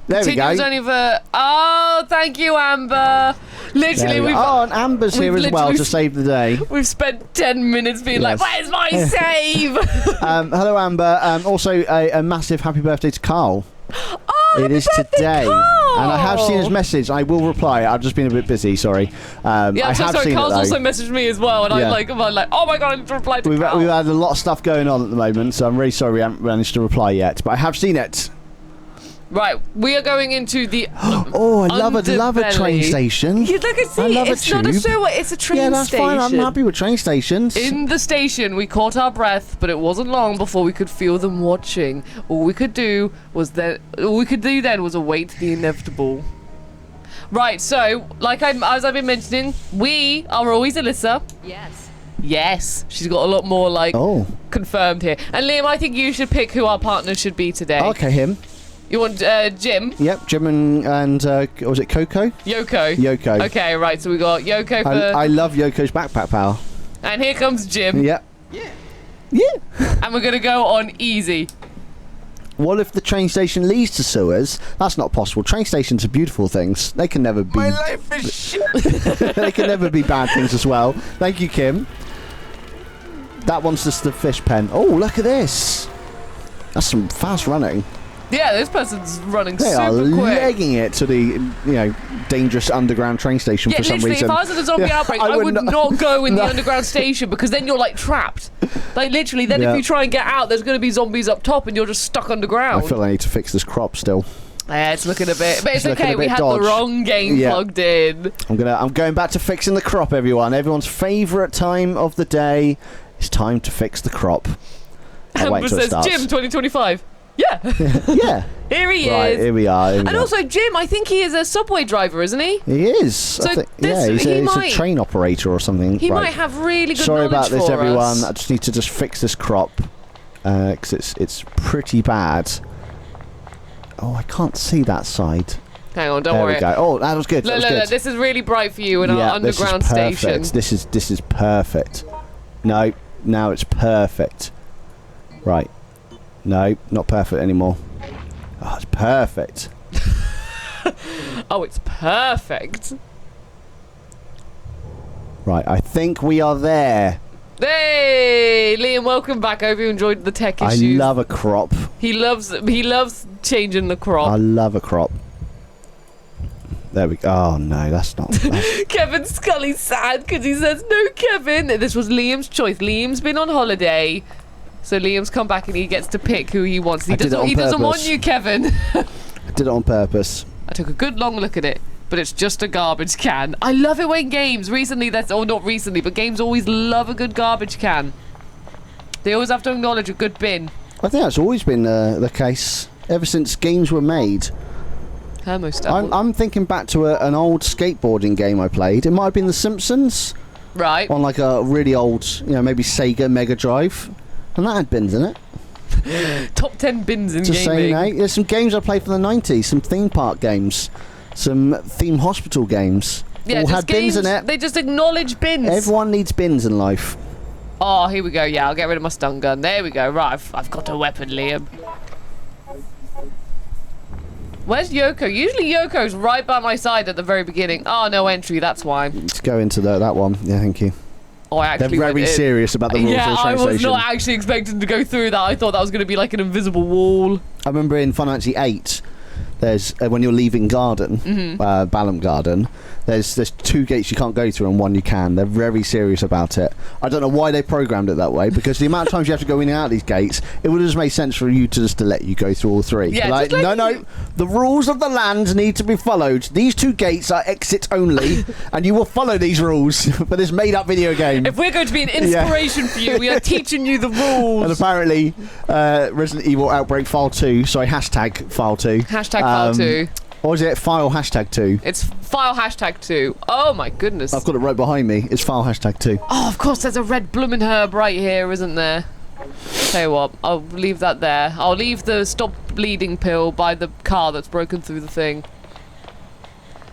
[SPEAKER 1] There we
[SPEAKER 2] Continues
[SPEAKER 1] go.
[SPEAKER 2] only for... Oh, thank you, Amber. Literally,
[SPEAKER 1] There we
[SPEAKER 2] we've...
[SPEAKER 1] go. Oh, and Amber's here
[SPEAKER 2] we've
[SPEAKER 1] as well
[SPEAKER 2] literally-
[SPEAKER 1] to save the day.
[SPEAKER 2] We've spent 10 minutes being like,
[SPEAKER 1] Yes.
[SPEAKER 2] where's my save?
[SPEAKER 1] Hello, Amber. Also, a massive happy birthday to Carl.
[SPEAKER 2] Oh,
[SPEAKER 1] It is
[SPEAKER 2] happy birthday,
[SPEAKER 1] today.
[SPEAKER 2] Carl!
[SPEAKER 1] And I have seen his message. I will reply. I've just been a bit busy, sorry.
[SPEAKER 2] Yeah,
[SPEAKER 1] I
[SPEAKER 2] I'm so
[SPEAKER 1] have
[SPEAKER 2] sorry.
[SPEAKER 1] seen
[SPEAKER 2] Carl's
[SPEAKER 1] it, though.
[SPEAKER 2] also messaged me as well, and
[SPEAKER 1] Yeah.
[SPEAKER 2] I'm like, oh my god, I need to reply to
[SPEAKER 1] We've
[SPEAKER 2] Carl.
[SPEAKER 1] had a lot of stuff going on at the moment, so I'm really sorry we haven't managed to reply yet. But I have seen it.
[SPEAKER 2] Right, we are going into the
[SPEAKER 1] Oh, I love a train
[SPEAKER 2] underbelly.
[SPEAKER 1] station.
[SPEAKER 2] You look and see,
[SPEAKER 1] I love a
[SPEAKER 2] it's not a
[SPEAKER 1] tube.
[SPEAKER 2] sewer, it's a train
[SPEAKER 1] Yeah, that's
[SPEAKER 2] station.
[SPEAKER 1] fine. I'm happy with train stations.
[SPEAKER 2] In the station, we caught our breath, but it wasn't long before we could feel them watching. All we could do then was await the inevitable. Right, so as I've been mentioning, we are always Alyssa.
[SPEAKER 4] Yes.
[SPEAKER 2] Yes, she's got a lot more
[SPEAKER 1] Oh,
[SPEAKER 2] confirmed here. And Liam, I think you should pick who our partner should be today.
[SPEAKER 1] okay, him.
[SPEAKER 2] You want Jim?
[SPEAKER 1] Yep, Jim and was it Coco?
[SPEAKER 2] Yoko.
[SPEAKER 1] Yoko.
[SPEAKER 2] Okay, right. So we got Yoko for,
[SPEAKER 1] I love Yoko's backpack power.
[SPEAKER 2] and here comes Jim.
[SPEAKER 1] Yep. Yeah.
[SPEAKER 2] And we're gonna go on easy.
[SPEAKER 1] What if the train station leads to sewers? That's not possible. Train stations are beautiful things. They can never be.
[SPEAKER 3] My life is shit.
[SPEAKER 1] They can never be bad things as well. Thank you, Kim. That one's just the fish pen. Oh, look at this. That's some fast running.
[SPEAKER 2] Yeah, this person's running
[SPEAKER 1] They
[SPEAKER 2] super
[SPEAKER 1] are
[SPEAKER 2] quick.
[SPEAKER 1] legging it to the dangerous underground train station
[SPEAKER 2] Yeah,
[SPEAKER 1] for some
[SPEAKER 2] literally,
[SPEAKER 1] reason.
[SPEAKER 2] if I was in a zombie
[SPEAKER 1] Yeah,
[SPEAKER 2] outbreak, I would not go in
[SPEAKER 1] No.
[SPEAKER 2] the underground station because then you're like trapped. Like literally, then
[SPEAKER 1] Yeah.
[SPEAKER 2] if you try and get out, there's going to be zombies up top and you're just stuck
[SPEAKER 1] I
[SPEAKER 2] underground.
[SPEAKER 1] feel I need to fix this crop still.
[SPEAKER 2] Yeah, it's looking a bit, but it's
[SPEAKER 1] looking
[SPEAKER 2] okay.
[SPEAKER 1] a
[SPEAKER 2] We
[SPEAKER 1] bit
[SPEAKER 2] had
[SPEAKER 1] dodge.
[SPEAKER 2] the wrong game
[SPEAKER 1] Yeah.
[SPEAKER 2] plugged in.
[SPEAKER 1] I'm going back to fixing the crop, everyone. Everyone's favourite time of the day. It's time to fix the crop. I'll wait
[SPEAKER 2] Amber
[SPEAKER 1] till it
[SPEAKER 2] says,
[SPEAKER 1] starts.
[SPEAKER 2] Jim, 2025. Yeah,
[SPEAKER 1] Yeah.
[SPEAKER 2] here he
[SPEAKER 1] Right,
[SPEAKER 2] is.
[SPEAKER 1] here we are.
[SPEAKER 2] And also, Jim, I think he is a subway driver, isn't he?
[SPEAKER 1] He is.
[SPEAKER 2] So
[SPEAKER 1] I think,
[SPEAKER 2] this-
[SPEAKER 1] he's
[SPEAKER 2] he
[SPEAKER 1] a
[SPEAKER 2] might-
[SPEAKER 1] train operator or something.
[SPEAKER 2] He
[SPEAKER 1] Right.
[SPEAKER 2] might have really good
[SPEAKER 1] Sorry
[SPEAKER 2] knowledge
[SPEAKER 1] about this,
[SPEAKER 2] for
[SPEAKER 1] everyone.
[SPEAKER 2] us.
[SPEAKER 1] I just need to fix this crop because it's pretty bad. Oh, I can't see that side.
[SPEAKER 2] Hang on, don't
[SPEAKER 1] There
[SPEAKER 2] worry.
[SPEAKER 1] we go. Oh, that was good.
[SPEAKER 2] Look,
[SPEAKER 1] That was
[SPEAKER 2] look,
[SPEAKER 1] good.
[SPEAKER 2] look, this is really bright for you in our underground station.
[SPEAKER 1] This is perfect. No, now it's perfect. Right. No, not perfect anymore. Oh, it's perfect.
[SPEAKER 2] Oh, it's perfect.
[SPEAKER 1] Right, I think we are there.
[SPEAKER 2] Hey, Liam, welcome back. I hope you enjoyed the tech
[SPEAKER 1] I
[SPEAKER 2] issues.
[SPEAKER 1] love a crop.
[SPEAKER 2] He loves changing the crop.
[SPEAKER 1] I love a crop. There we go. Oh no, that's not.
[SPEAKER 2] Kevin Scully's sad because he says no, Kevin. This was Liam's choice. Liam's been on holiday, so Liam's come back and he gets to pick who he wants. He doesn't want you, Kevin.
[SPEAKER 1] I did it on purpose.
[SPEAKER 2] I took a good long look at it, but it's just a garbage can. I love it when games not recently, but games always love a good garbage can. They always have to acknowledge a good bin.
[SPEAKER 1] I think that's always been the case ever since games were made. I'm thinking back to an old skateboarding game I played. It might have been The Simpsons.
[SPEAKER 2] Right.
[SPEAKER 1] On like a really old, maybe Sega Mega Drive. And that had bins in it.
[SPEAKER 2] Top 10 bins in
[SPEAKER 1] Just
[SPEAKER 2] gaming.
[SPEAKER 1] saying, there's some games I played from the 90s, some theme park games, some theme hospital games.
[SPEAKER 2] Yeah,
[SPEAKER 1] all had
[SPEAKER 2] games,
[SPEAKER 1] bins in it.
[SPEAKER 2] They just acknowledge bins.
[SPEAKER 1] Everyone needs bins in life.
[SPEAKER 2] Oh, here we go. Yeah, I'll get rid of my stun gun. There we go. Right, I've got a weapon, Liam. Where's Yoko? Usually Yoko's right by my side at the very beginning. Oh, no entry. That's why.
[SPEAKER 1] Let's go into that one. Yeah, thank you.
[SPEAKER 2] Oh, I actually
[SPEAKER 1] They're very serious about the rules of the train
[SPEAKER 2] I was
[SPEAKER 1] station.
[SPEAKER 2] not actually expecting to go through that. I thought that was going to be like an invisible wall.
[SPEAKER 1] I remember in Final Fantasy 8, there's when you're leaving Garden, Balam Garden, there's 2 gates you can't go through and 1 you can. They're very serious about it. I don't know why they programmed it that way, because the amount of times you have to go in and out of these gates, it would have just made sense for you to let you go through all 3.
[SPEAKER 2] Yeah,
[SPEAKER 1] like, no, the rules of the land need to be followed. These 2 gates are exit only, and you will follow these rules for this made-up video game.
[SPEAKER 2] If we're going to be an inspiration for you, we are teaching you the rules.
[SPEAKER 1] And apparently, Resident Evil Outbreak File 2, sorry, hashtag File 2.
[SPEAKER 2] Hashtag File 2.
[SPEAKER 1] Or is it File hashtag 2?
[SPEAKER 2] It's File hashtag 2. Oh my goodness.
[SPEAKER 1] I've got it right behind me. It's File hashtag 2.
[SPEAKER 2] Oh, of course, there's a red bloomin' herb right here, isn't there? Tell you what, I'll leave that there. I'll leave the stop bleeding pill by the car that's broken through the thing.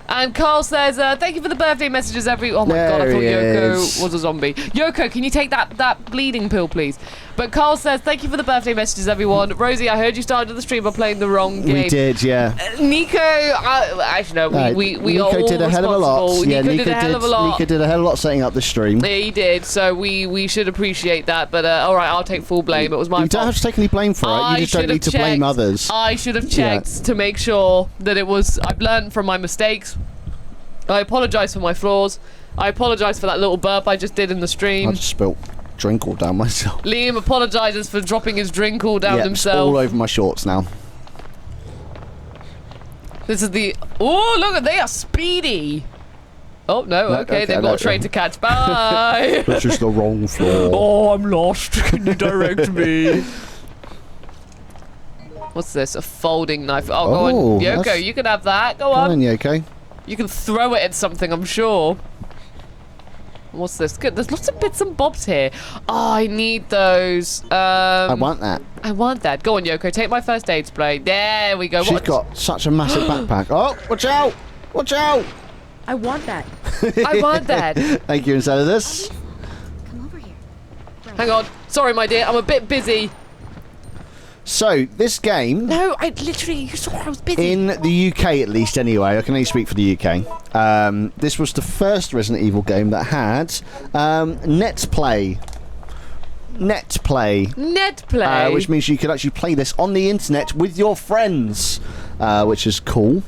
[SPEAKER 2] And Carl says, thank you for the birthday messages, Oh my god, I thought Yoko was a zombie. Yoko, can you take that bleeding pill, please? But Carl says, thank you for the birthday messages, everyone. Rosie, I heard you started the stream by playing the wrong game.
[SPEAKER 1] We did, yeah.
[SPEAKER 2] Nico, actually no, we
[SPEAKER 1] Nico
[SPEAKER 2] are all
[SPEAKER 1] did a hell of a lot. Yeah,
[SPEAKER 2] Nico did a hell of a lot.
[SPEAKER 1] Nico did a hell of a lot setting up the stream.
[SPEAKER 2] Yeah, he did, so we should appreciate that. But alright, I'll take full blame. It was my fault.
[SPEAKER 1] You don't have to take any blame for it. You just don't need to blame others.
[SPEAKER 2] I should have checked to make sure that I've learned from my mistakes. I apologise for my flaws. I apologise for that little burp I just did in the stream.
[SPEAKER 1] I just spilt drink all down myself.
[SPEAKER 2] Liam apologises for dropping his drink all down himself.
[SPEAKER 1] It's all over my shorts now.
[SPEAKER 2] This is the... Oh, look, they are speedy. Oh, no, okay, they've got a train to catch. Bye.
[SPEAKER 1] That's just the wrong floor.
[SPEAKER 2] Oh, I'm lost. Can you direct me? What's this? A folding knife. Oh, go on. Yoko, you can have that. Go on.
[SPEAKER 1] Come on, Yoko.
[SPEAKER 2] You can throw it at something, I'm sure. What's this? Good. There's lots of bits and bobs here. Oh, I need those.
[SPEAKER 1] I want that.
[SPEAKER 2] I want that. Go on, Yoko. Take my first aid spray. There we go.
[SPEAKER 1] She's got such a massive backpack. Oh, watch out! Watch out!
[SPEAKER 4] I want that.
[SPEAKER 2] I want that.
[SPEAKER 1] Thank you, instead of this.
[SPEAKER 4] Come over here.
[SPEAKER 2] Hang on. Sorry, my dear. I'm a bit busy.
[SPEAKER 1] So, this game...
[SPEAKER 2] No, you saw I was busy.
[SPEAKER 1] In the UK, at least, anyway. I can only speak for the UK. This was the first Resident Evil game that had NetPlay. NetPlay. Which means you could actually play this on the internet with your friends, which is cool.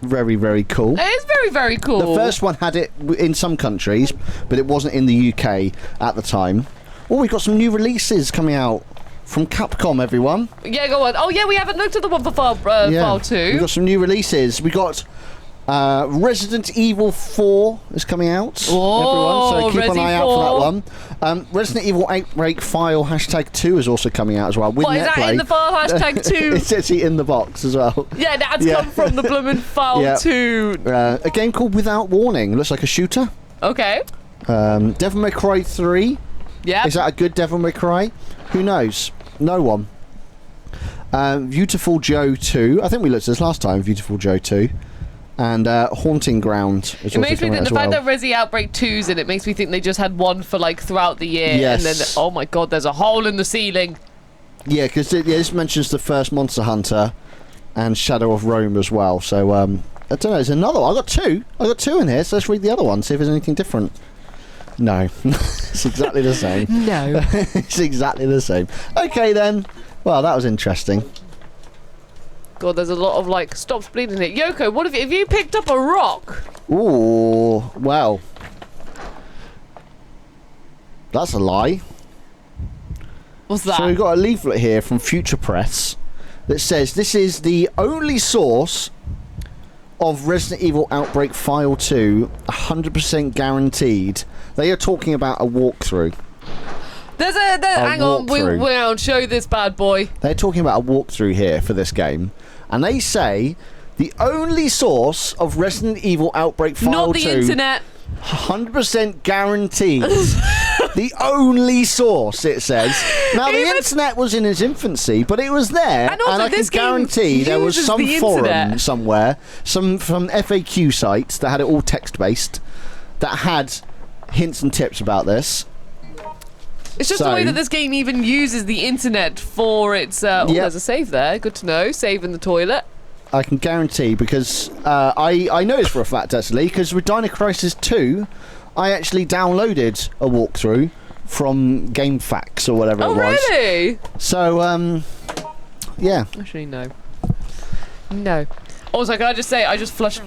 [SPEAKER 1] Very, very cool.
[SPEAKER 2] It is very, very cool.
[SPEAKER 1] The first one had it in some countries, but it wasn't in the UK at the time. Oh, we've got some new releases coming out. From Capcom, everyone.
[SPEAKER 2] Yeah, go on. Oh, yeah, we haven't looked at the one for File 2.
[SPEAKER 1] We've got some new releases. We got Resident Evil 4 is coming out,
[SPEAKER 2] oh,
[SPEAKER 1] everyone, so keep an eye out
[SPEAKER 2] 4.
[SPEAKER 1] for that one. Resident Evil Outbreak File hashtag 2 is also coming out as well. With
[SPEAKER 2] what, is that in the file hashtag 2?
[SPEAKER 1] It's actually in the box as well.
[SPEAKER 2] Yeah, that's come from the bloomin' File 2.
[SPEAKER 1] A game called Without Warning. Looks like a shooter.
[SPEAKER 2] Okay.
[SPEAKER 1] Devil May Cry 3.
[SPEAKER 2] Yeah.
[SPEAKER 1] Is that a good Devil May Cry? Who knows? No one. Beautiful Joe 2. I think we looked at this last time. Beautiful Joe 2. And Haunting Ground.
[SPEAKER 2] It makes me think the fact that Resi Outbreak 2's in it makes me think they just had one for like throughout the year.
[SPEAKER 1] Yes.
[SPEAKER 2] And then, oh my god, there's a hole in the ceiling.
[SPEAKER 1] Yeah, because this mentions the first Monster Hunter and Shadow of Rome as well. So, I don't know, there's another one. I got two in here, so let's read the other one, see if there's anything different. No. It's exactly the same.
[SPEAKER 2] No.
[SPEAKER 1] It's exactly the same. Okay, then. Well, that was interesting.
[SPEAKER 2] God, there's a lot of like stops bleeding here. Yoko, what have you picked up a rock?
[SPEAKER 1] Ooh, well. That's a lie.
[SPEAKER 2] What's that?
[SPEAKER 1] So we've got a leaflet here from Future Press that says this is the only source of Resident Evil Outbreak File 2, 100% guaranteed. They are talking about a walkthrough.
[SPEAKER 2] Hang on, we'll show this bad boy.
[SPEAKER 1] They're talking about a walkthrough here for this game, and they say the only source of Resident Evil Outbreak File 2,
[SPEAKER 2] not the internet,
[SPEAKER 1] 100% guaranteed. The only source, it says. Now, the internet was in its infancy, but it was there,
[SPEAKER 2] and also
[SPEAKER 1] I can guarantee there was some forum somewhere, some from FAQ sites that had it all text-based, that had hints and tips about this.
[SPEAKER 2] It's just the way that this game even uses the internet for its... there's a save there. Good to know. Save in the toilet.
[SPEAKER 1] I can guarantee, because I know this for a fact, actually, because with Dino Crisis 2, I actually downloaded a walkthrough from GameFAQs or whatever it was.
[SPEAKER 2] Oh, really?
[SPEAKER 1] So, yeah.
[SPEAKER 2] Actually, no. No. Also, can I just say, I just flushed...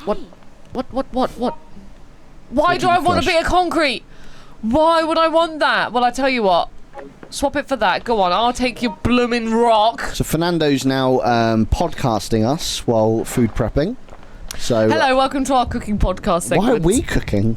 [SPEAKER 2] What? Why do I want a bit of concrete? Why would I want that? Well, I tell you what. Swap it for that. Go on, I'll take your bloomin' rock.
[SPEAKER 1] So Fernando's now podcasting us while food prepping. So
[SPEAKER 2] hello, welcome to our cooking podcast segment.
[SPEAKER 1] Why are we cooking?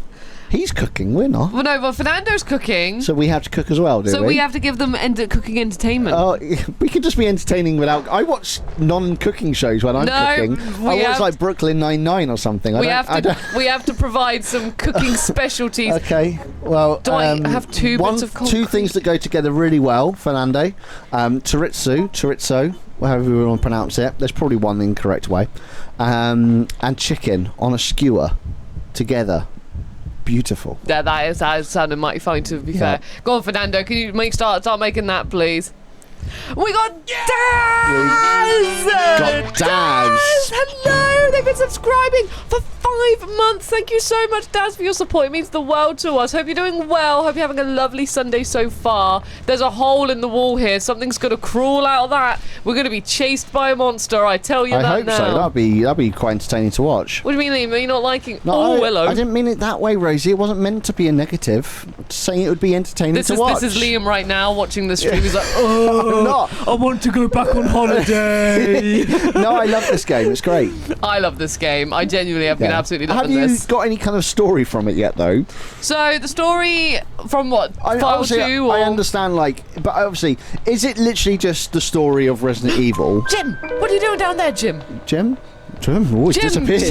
[SPEAKER 1] He's cooking, we're not.
[SPEAKER 2] Well, no, well, Fernando's cooking.
[SPEAKER 1] So we have to cook as well, do we?
[SPEAKER 2] So we have to give them cooking entertainment.
[SPEAKER 1] Oh, we could just be entertaining without... I watch non-cooking shows when I'm cooking. I watch like Brooklyn Nine-Nine or something.
[SPEAKER 2] We have to provide some cooking specialties.
[SPEAKER 1] Okay, well...
[SPEAKER 2] Do I have two bits of concrete?
[SPEAKER 1] Two things that go together really well, Fernando. Chorizo, however you want to pronounce it. There's probably one incorrect way. And chicken on a skewer together. Beautiful.
[SPEAKER 2] Yeah, that sounded mighty fine, to be fair. Go on, Fernando. Can you start making that, please? We got Daz!
[SPEAKER 1] Got Daz!
[SPEAKER 2] Hello! They've been subscribing for 5 months. Thank you so much, Daz, for your support. It means the world to us. Hope you're doing well. Hope you're having a lovely Sunday so far. There's a hole in the wall here. Something's going to crawl out of that. We're going to be chased by a monster. I tell you that now.
[SPEAKER 1] I hope so. That'd be quite entertaining to watch.
[SPEAKER 2] What do you mean, Liam? Are you not liking...
[SPEAKER 1] No,
[SPEAKER 2] hello.
[SPEAKER 1] I didn't mean it that way, Rosie. It wasn't meant to be a negative. Just saying it would be entertaining to watch.
[SPEAKER 2] This is Liam right now watching the stream. He's like, oh...
[SPEAKER 1] I'm not.
[SPEAKER 2] I want to go back on holiday.
[SPEAKER 1] No, I love this game. It's great.
[SPEAKER 2] I love this game. I genuinely have been absolutely loving this.
[SPEAKER 1] Have you got any kind of story from it yet, though?
[SPEAKER 2] So the story from what? File 2?
[SPEAKER 1] I understand, but obviously, is it literally just the story of Resident Evil?
[SPEAKER 2] Jim, what are you doing down there, Jim?
[SPEAKER 1] Jim? Oh, he's disappeared.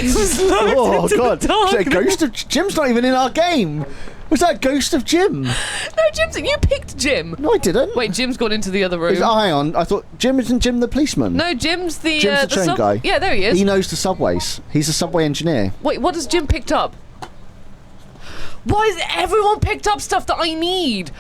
[SPEAKER 1] Oh, God. A ghost of Jim's not even in our game. Was that Ghost of Jim?
[SPEAKER 2] No, you picked Jim.
[SPEAKER 1] No, I didn't.
[SPEAKER 2] Wait, Jim's gone into the other room.
[SPEAKER 1] Hang on. I thought isn't Jim the policeman?
[SPEAKER 2] No, Jim's the
[SPEAKER 1] train guy.
[SPEAKER 2] Yeah, there he is.
[SPEAKER 1] He knows the subways. He's a subway engineer.
[SPEAKER 2] Wait, what has Jim picked up? Why has everyone picked up stuff that I need?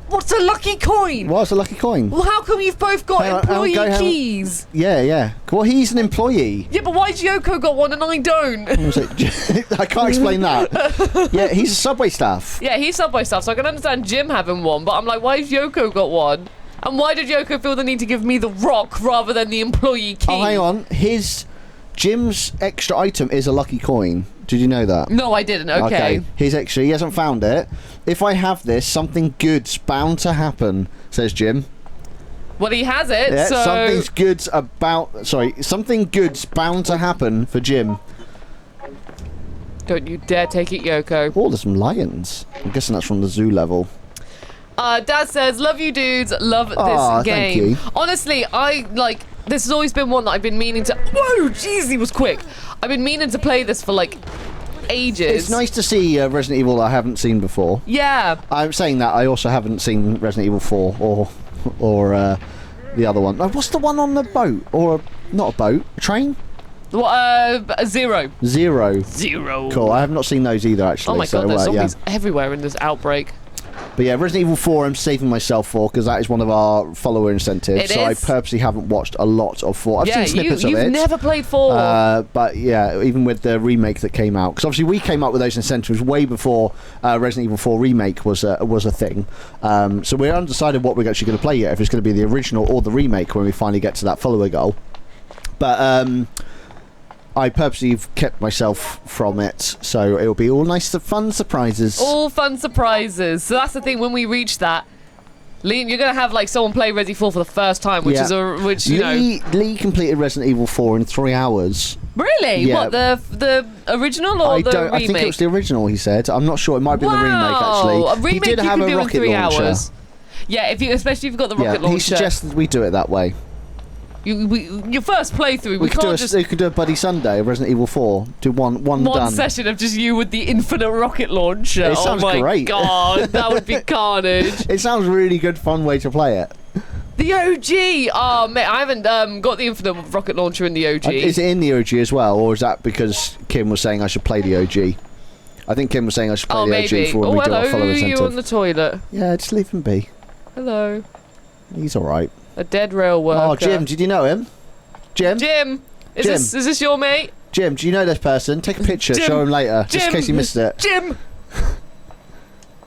[SPEAKER 2] What's a lucky coin?
[SPEAKER 1] What's a lucky coin?
[SPEAKER 2] Well, how come you've both got employee keys?
[SPEAKER 1] Yeah. Well, he's an employee.
[SPEAKER 2] Yeah, but why's Yoko got one and I don't?
[SPEAKER 1] I can't explain that. Yeah, he's a subway staff.
[SPEAKER 2] Yeah, he's subway staff, so I can understand Jim having one, but I'm like, why's Yoko got one? And why did Yoko feel the need to give me the rock rather than the employee key?
[SPEAKER 1] Oh, hang on. Jim's extra item is a lucky coin. Did you know that?
[SPEAKER 2] No, I didn't. Okay.
[SPEAKER 1] His extra, he hasn't found it. If I have this, something good's bound to happen, says Jim.
[SPEAKER 2] Well, he has it,
[SPEAKER 1] yeah,
[SPEAKER 2] so...
[SPEAKER 1] something good's bound to happen for Jim.
[SPEAKER 2] Don't you dare take it, Yoko.
[SPEAKER 1] Oh, there's some lions. I'm guessing that's from the zoo level.
[SPEAKER 2] Dad says, love you dudes, love this game.
[SPEAKER 1] Thank you.
[SPEAKER 2] Honestly, this has always been one that I've been meaning to... Whoa, jeez, he was quick. I've been meaning to play this for, ages.
[SPEAKER 1] It's nice to see Resident Evil I haven't seen before.
[SPEAKER 2] Yeah.
[SPEAKER 1] I'm saying that I also haven't seen Resident Evil 4 or The other one. What's the one on the boat? Or not a boat? A train?
[SPEAKER 2] Zero.
[SPEAKER 1] Zero. Cool. I have not seen those either, actually.
[SPEAKER 2] Oh my god, there's zombies everywhere in this Outbreak.
[SPEAKER 1] But yeah, Resident Evil 4 I'm saving myself for because that is one of our follower incentives. So I purposely haven't watched a lot of 4. I've seen snippets of it.
[SPEAKER 2] You've never played 4.
[SPEAKER 1] But yeah, even with the remake that came out, because obviously we came up with those incentives way before Resident Evil 4 remake was a thing. So we're undecided what we're actually going to play yet, if it's going to be the original or the remake when we finally get to that follower goal. But I purposely have kept myself from it, so it'll be all nice, fun surprises.
[SPEAKER 2] All fun surprises. So that's the thing. When we reach that, Liam, you're gonna have like someone play Resi 4 for the first time, which is
[SPEAKER 1] Lee completed Resident Evil 4 in 3 hours.
[SPEAKER 2] Really?
[SPEAKER 1] Yeah.
[SPEAKER 2] What, the original or the remake?
[SPEAKER 1] I think it was the original. He said. I'm not sure. It might be the remake actually.
[SPEAKER 2] A remake
[SPEAKER 1] he did
[SPEAKER 2] you
[SPEAKER 1] have
[SPEAKER 2] can
[SPEAKER 1] a
[SPEAKER 2] do
[SPEAKER 1] rocket
[SPEAKER 2] in 3
[SPEAKER 1] launcher.
[SPEAKER 2] hours. Yeah, especially if you've got the rocket launcher.
[SPEAKER 1] He suggested we do it that way.
[SPEAKER 2] Your first playthrough, we can't just...
[SPEAKER 1] We could do a Buddy Sunday of Resident Evil 4. Do one done.
[SPEAKER 2] Session of just you with the infinite rocket launcher.
[SPEAKER 1] It sounds great.
[SPEAKER 2] Oh my god, that would be carnage.
[SPEAKER 1] It sounds really good, fun way to play it.
[SPEAKER 2] The OG! Oh, mate, I haven't got the infinite rocket launcher in the OG.
[SPEAKER 1] Is it in the OG as well, or is that because Kim was saying I should play the OG? I think Kim was saying I should play the OG for when we do our follower incentive.
[SPEAKER 2] You on the toilet?
[SPEAKER 1] Yeah, just leave him be.
[SPEAKER 2] Hello.
[SPEAKER 1] He's alright.
[SPEAKER 2] A dead rail worker.
[SPEAKER 1] Oh, Jim, did you know him? Jim?
[SPEAKER 2] Is this your mate?
[SPEAKER 1] Jim, do you know this person? Take a picture, show him later, just in case you missed it.
[SPEAKER 2] Jim!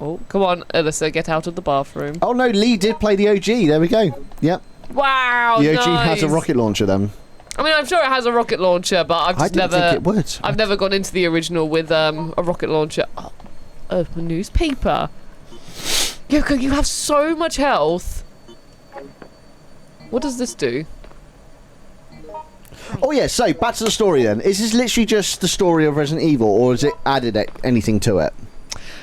[SPEAKER 2] Oh, come on, Alyssa, get out of the bathroom.
[SPEAKER 1] Oh no, Lee did play the OG, there we go. Yep.
[SPEAKER 2] Wow,
[SPEAKER 1] the OG has a rocket launcher then.
[SPEAKER 2] I mean, I'm sure it has a rocket launcher, but I've just
[SPEAKER 1] never... I didn't think it would.
[SPEAKER 2] I've never gone into the original with a rocket launcher. Oh, a newspaper. You have so much health. What does this do?
[SPEAKER 1] Oh yeah, so back to the story then. Is this literally just the story of Resident Evil, or has it added anything to it?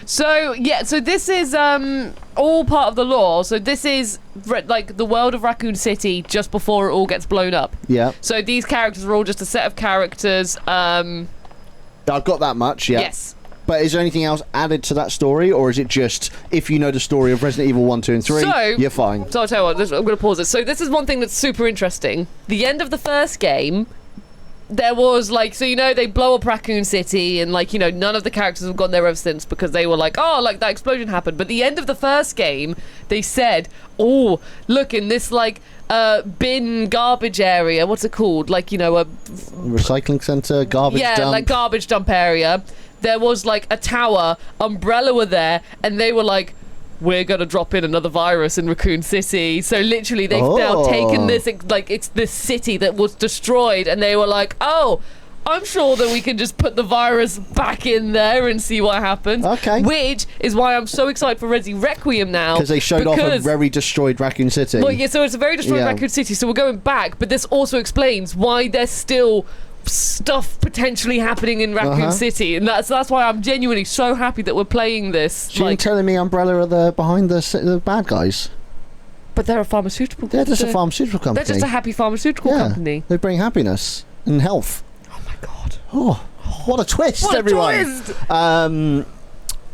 [SPEAKER 2] So yeah, so this is all part of the lore. So this is like the world of Raccoon City just before it all gets blown up.
[SPEAKER 1] Yeah.
[SPEAKER 2] So these characters are all just a set of characters.
[SPEAKER 1] I've got that much. Yeah.
[SPEAKER 2] Yes.
[SPEAKER 1] But is there anything else added to that story, or is it just if you know the story of Resident Evil 1, 2, and 3, you're fine?
[SPEAKER 2] So I'll tell you what, I'm going to pause it. So this is one thing that's super interesting. The end of the first game, there was like, so they blow up Raccoon City, and like, none of the characters have gone there ever since because they were like, oh, like that explosion happened. But the end of the first game, they said, oh, look, in this like bin garbage area, what's it called? Like, a
[SPEAKER 1] recycling center, garbage dump.
[SPEAKER 2] Yeah, like garbage dump area. There was like a tower, Umbrella were there, and they were like, we're going to drop in another virus in Raccoon City. So literally they've now taken this, like it's this city that was destroyed, and they were like, oh, I'm sure that we can just put the virus back in there and see what happens.
[SPEAKER 1] Okay.
[SPEAKER 2] Which is why I'm so excited for Resi Requiem now.
[SPEAKER 1] Because they showed off a very destroyed Raccoon City.
[SPEAKER 2] Well, yeah, so it's a very destroyed Raccoon City, so we're going back, but this also explains why there's still stuff potentially happening in Raccoon City, and that's why I'm genuinely so happy that we're playing this.
[SPEAKER 1] So you're telling me Umbrella are behind the bad guys?
[SPEAKER 2] But they're a pharmaceutical company.
[SPEAKER 1] They're just a pharmaceutical company.
[SPEAKER 2] They're just a happy pharmaceutical company.
[SPEAKER 1] They bring happiness and health.
[SPEAKER 2] Oh my god.
[SPEAKER 1] Oh, what a twist,
[SPEAKER 2] what
[SPEAKER 1] everyone.
[SPEAKER 2] A twist!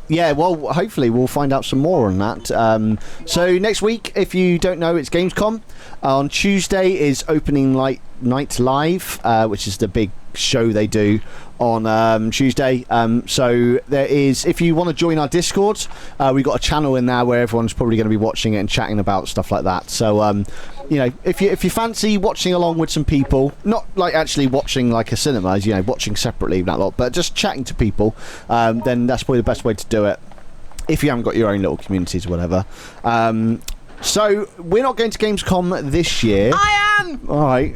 [SPEAKER 1] Yeah, well, hopefully we'll find out some more on that. So next week, if you don't know, it's Gamescom. On Tuesday is Opening Night Live, which is the big show they do on Tuesday. So there is, if you want to join our Discord, we've got a channel in there where everyone's probably going to be watching it and chatting about stuff like that. So if you fancy watching along with some people, not like actually watching like a cinema, watching separately that lot, but just chatting to people, then that's probably the best way to do it if you haven't got your own little communities or whatever. So we're not going to Gamescom this year.
[SPEAKER 2] I am.
[SPEAKER 1] All right.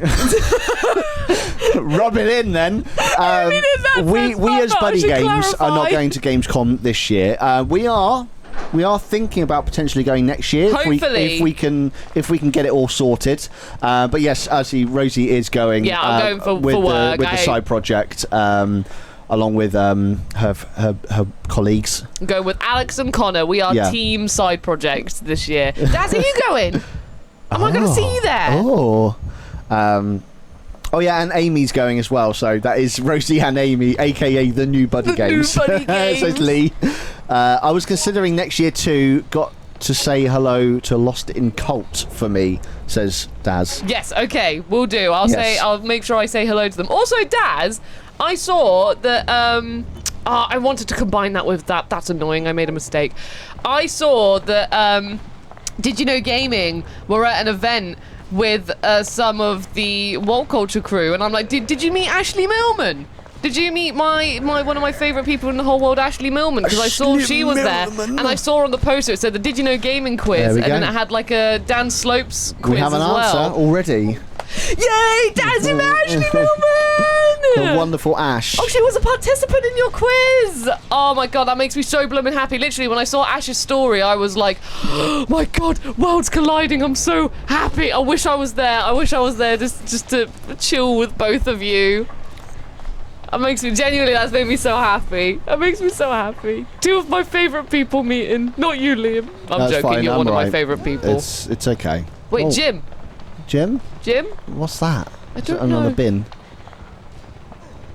[SPEAKER 1] Rub it in then. We as BuddyGames are not going to Gamescom this year. We are thinking about potentially going next year.
[SPEAKER 2] Hopefully,
[SPEAKER 1] if we can get it all sorted. But yes, actually, Rosie is going.
[SPEAKER 2] Yeah, I'm going for work.
[SPEAKER 1] With the side project. Along with her colleagues.
[SPEAKER 2] I'm going with Alex and Connor. We are team side projects this year. Daz, are you going? Am I going to see you there?
[SPEAKER 1] Oh. Oh yeah, and Amy's going as well. So that is Rosie and Amy, aka the new BuddyGames.
[SPEAKER 2] New BuddyGames.
[SPEAKER 1] Says Lee. I was considering next year too. Got to say hello to Lost in Cult for me, says Daz.
[SPEAKER 2] Yes, okay, we'll do. I'll make sure I say hello to them. Also, Daz, I saw that I wanted to combine that with that. That's annoying. I made a mistake. I saw that Did You Know Gaming were at an event with some of the Walt Culture crew, and I'm like, did you meet Ashley Millman? Did you meet my one of my favourite people in the whole world, Ashley Millman? Because I saw she was there, and I saw on the poster it said the Did You Know Gaming quiz, and then it had like a Dan Slopes quiz
[SPEAKER 1] We have an
[SPEAKER 2] as well.
[SPEAKER 1] answer already.
[SPEAKER 2] Yay! Daz, you met Ashley Millman!
[SPEAKER 1] The wonderful Ash.
[SPEAKER 2] Oh, she was a participant in your quiz! Oh my god, that makes me so blooming happy. Literally, when I saw Ash's story, I was like, oh my god, worlds colliding. I'm so happy. I wish I was there. I wish I was there just to chill with both of you. That makes me, genuinely, that's made me so happy. That makes me so happy. Two of my favourite people meeting. Not you, Liam. I'm
[SPEAKER 1] That's
[SPEAKER 2] joking,
[SPEAKER 1] fine,
[SPEAKER 2] you're
[SPEAKER 1] I'm
[SPEAKER 2] one of my
[SPEAKER 1] right.
[SPEAKER 2] favourite people.
[SPEAKER 1] It's okay.
[SPEAKER 2] Wait,
[SPEAKER 1] Oh,
[SPEAKER 2] Jim?
[SPEAKER 1] Jim?
[SPEAKER 2] Jim?
[SPEAKER 1] What's that?
[SPEAKER 2] I don't
[SPEAKER 1] On
[SPEAKER 2] know.
[SPEAKER 1] the bin.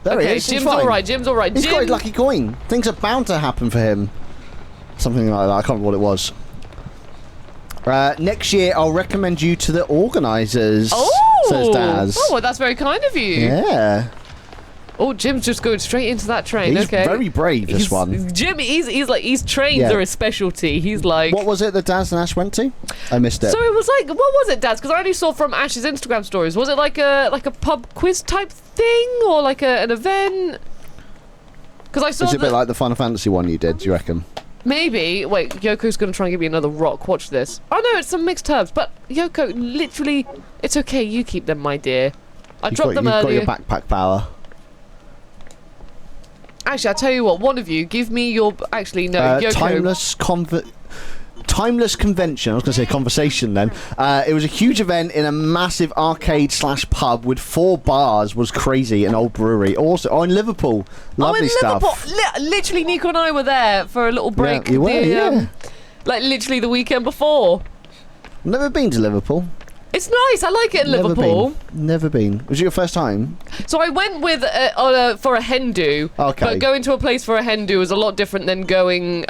[SPEAKER 1] There he
[SPEAKER 2] Okay,
[SPEAKER 1] is.
[SPEAKER 2] Jim's
[SPEAKER 1] He's fine.
[SPEAKER 2] alright, Jim's alright.
[SPEAKER 1] He's
[SPEAKER 2] Jim,
[SPEAKER 1] got his lucky coin. Things are bound to happen for him. Something like that. I can't remember what it was. Next year, I'll recommend you to the organisers, says Daz.
[SPEAKER 2] Oh, well, that's very kind of you.
[SPEAKER 1] Yeah.
[SPEAKER 2] Oh, Jim's just going straight into that train.
[SPEAKER 1] He's
[SPEAKER 2] okay.
[SPEAKER 1] very brave, this one.
[SPEAKER 2] Jim, he's trains
[SPEAKER 1] Yeah.
[SPEAKER 2] are his specialty. He's like.
[SPEAKER 1] What was it that Daz and Ash went to? I missed it.
[SPEAKER 2] So it was like, what was it, Daz? Because I only saw from Ash's Instagram stories. Was it like a pub quiz type thing, or like an event? Because I saw.
[SPEAKER 1] Is it a bit like the Final Fantasy one you did, do you reckon?
[SPEAKER 2] Maybe. Wait, Yoko's going to try and give me another rock. Watch this. Oh, no, it's some mixed herbs. But, Yoko, literally, it's okay. You keep them, my dear. I dropped them earlier.
[SPEAKER 1] You've got your backpack power.
[SPEAKER 2] Actually, I'll tell you what. One of you, give me your... Actually, no, Yoko.
[SPEAKER 1] Timeless Convention. I was going to say conversation then. It was a huge event in a massive arcade/pub with 4 bars. Was crazy. An old brewery. Also, in Liverpool. Lovely stuff.
[SPEAKER 2] Liverpool. Literally, Nico and I were there for a little break.
[SPEAKER 1] Yeah, you were, yeah.
[SPEAKER 2] Like, literally the weekend before.
[SPEAKER 1] Never been to Liverpool.
[SPEAKER 2] It's nice. I like it in Liverpool.
[SPEAKER 1] Never been. Was it your first time?
[SPEAKER 2] So I went with for a hen do.
[SPEAKER 1] Okay.
[SPEAKER 2] But going to a place for a hen do is a lot different than going...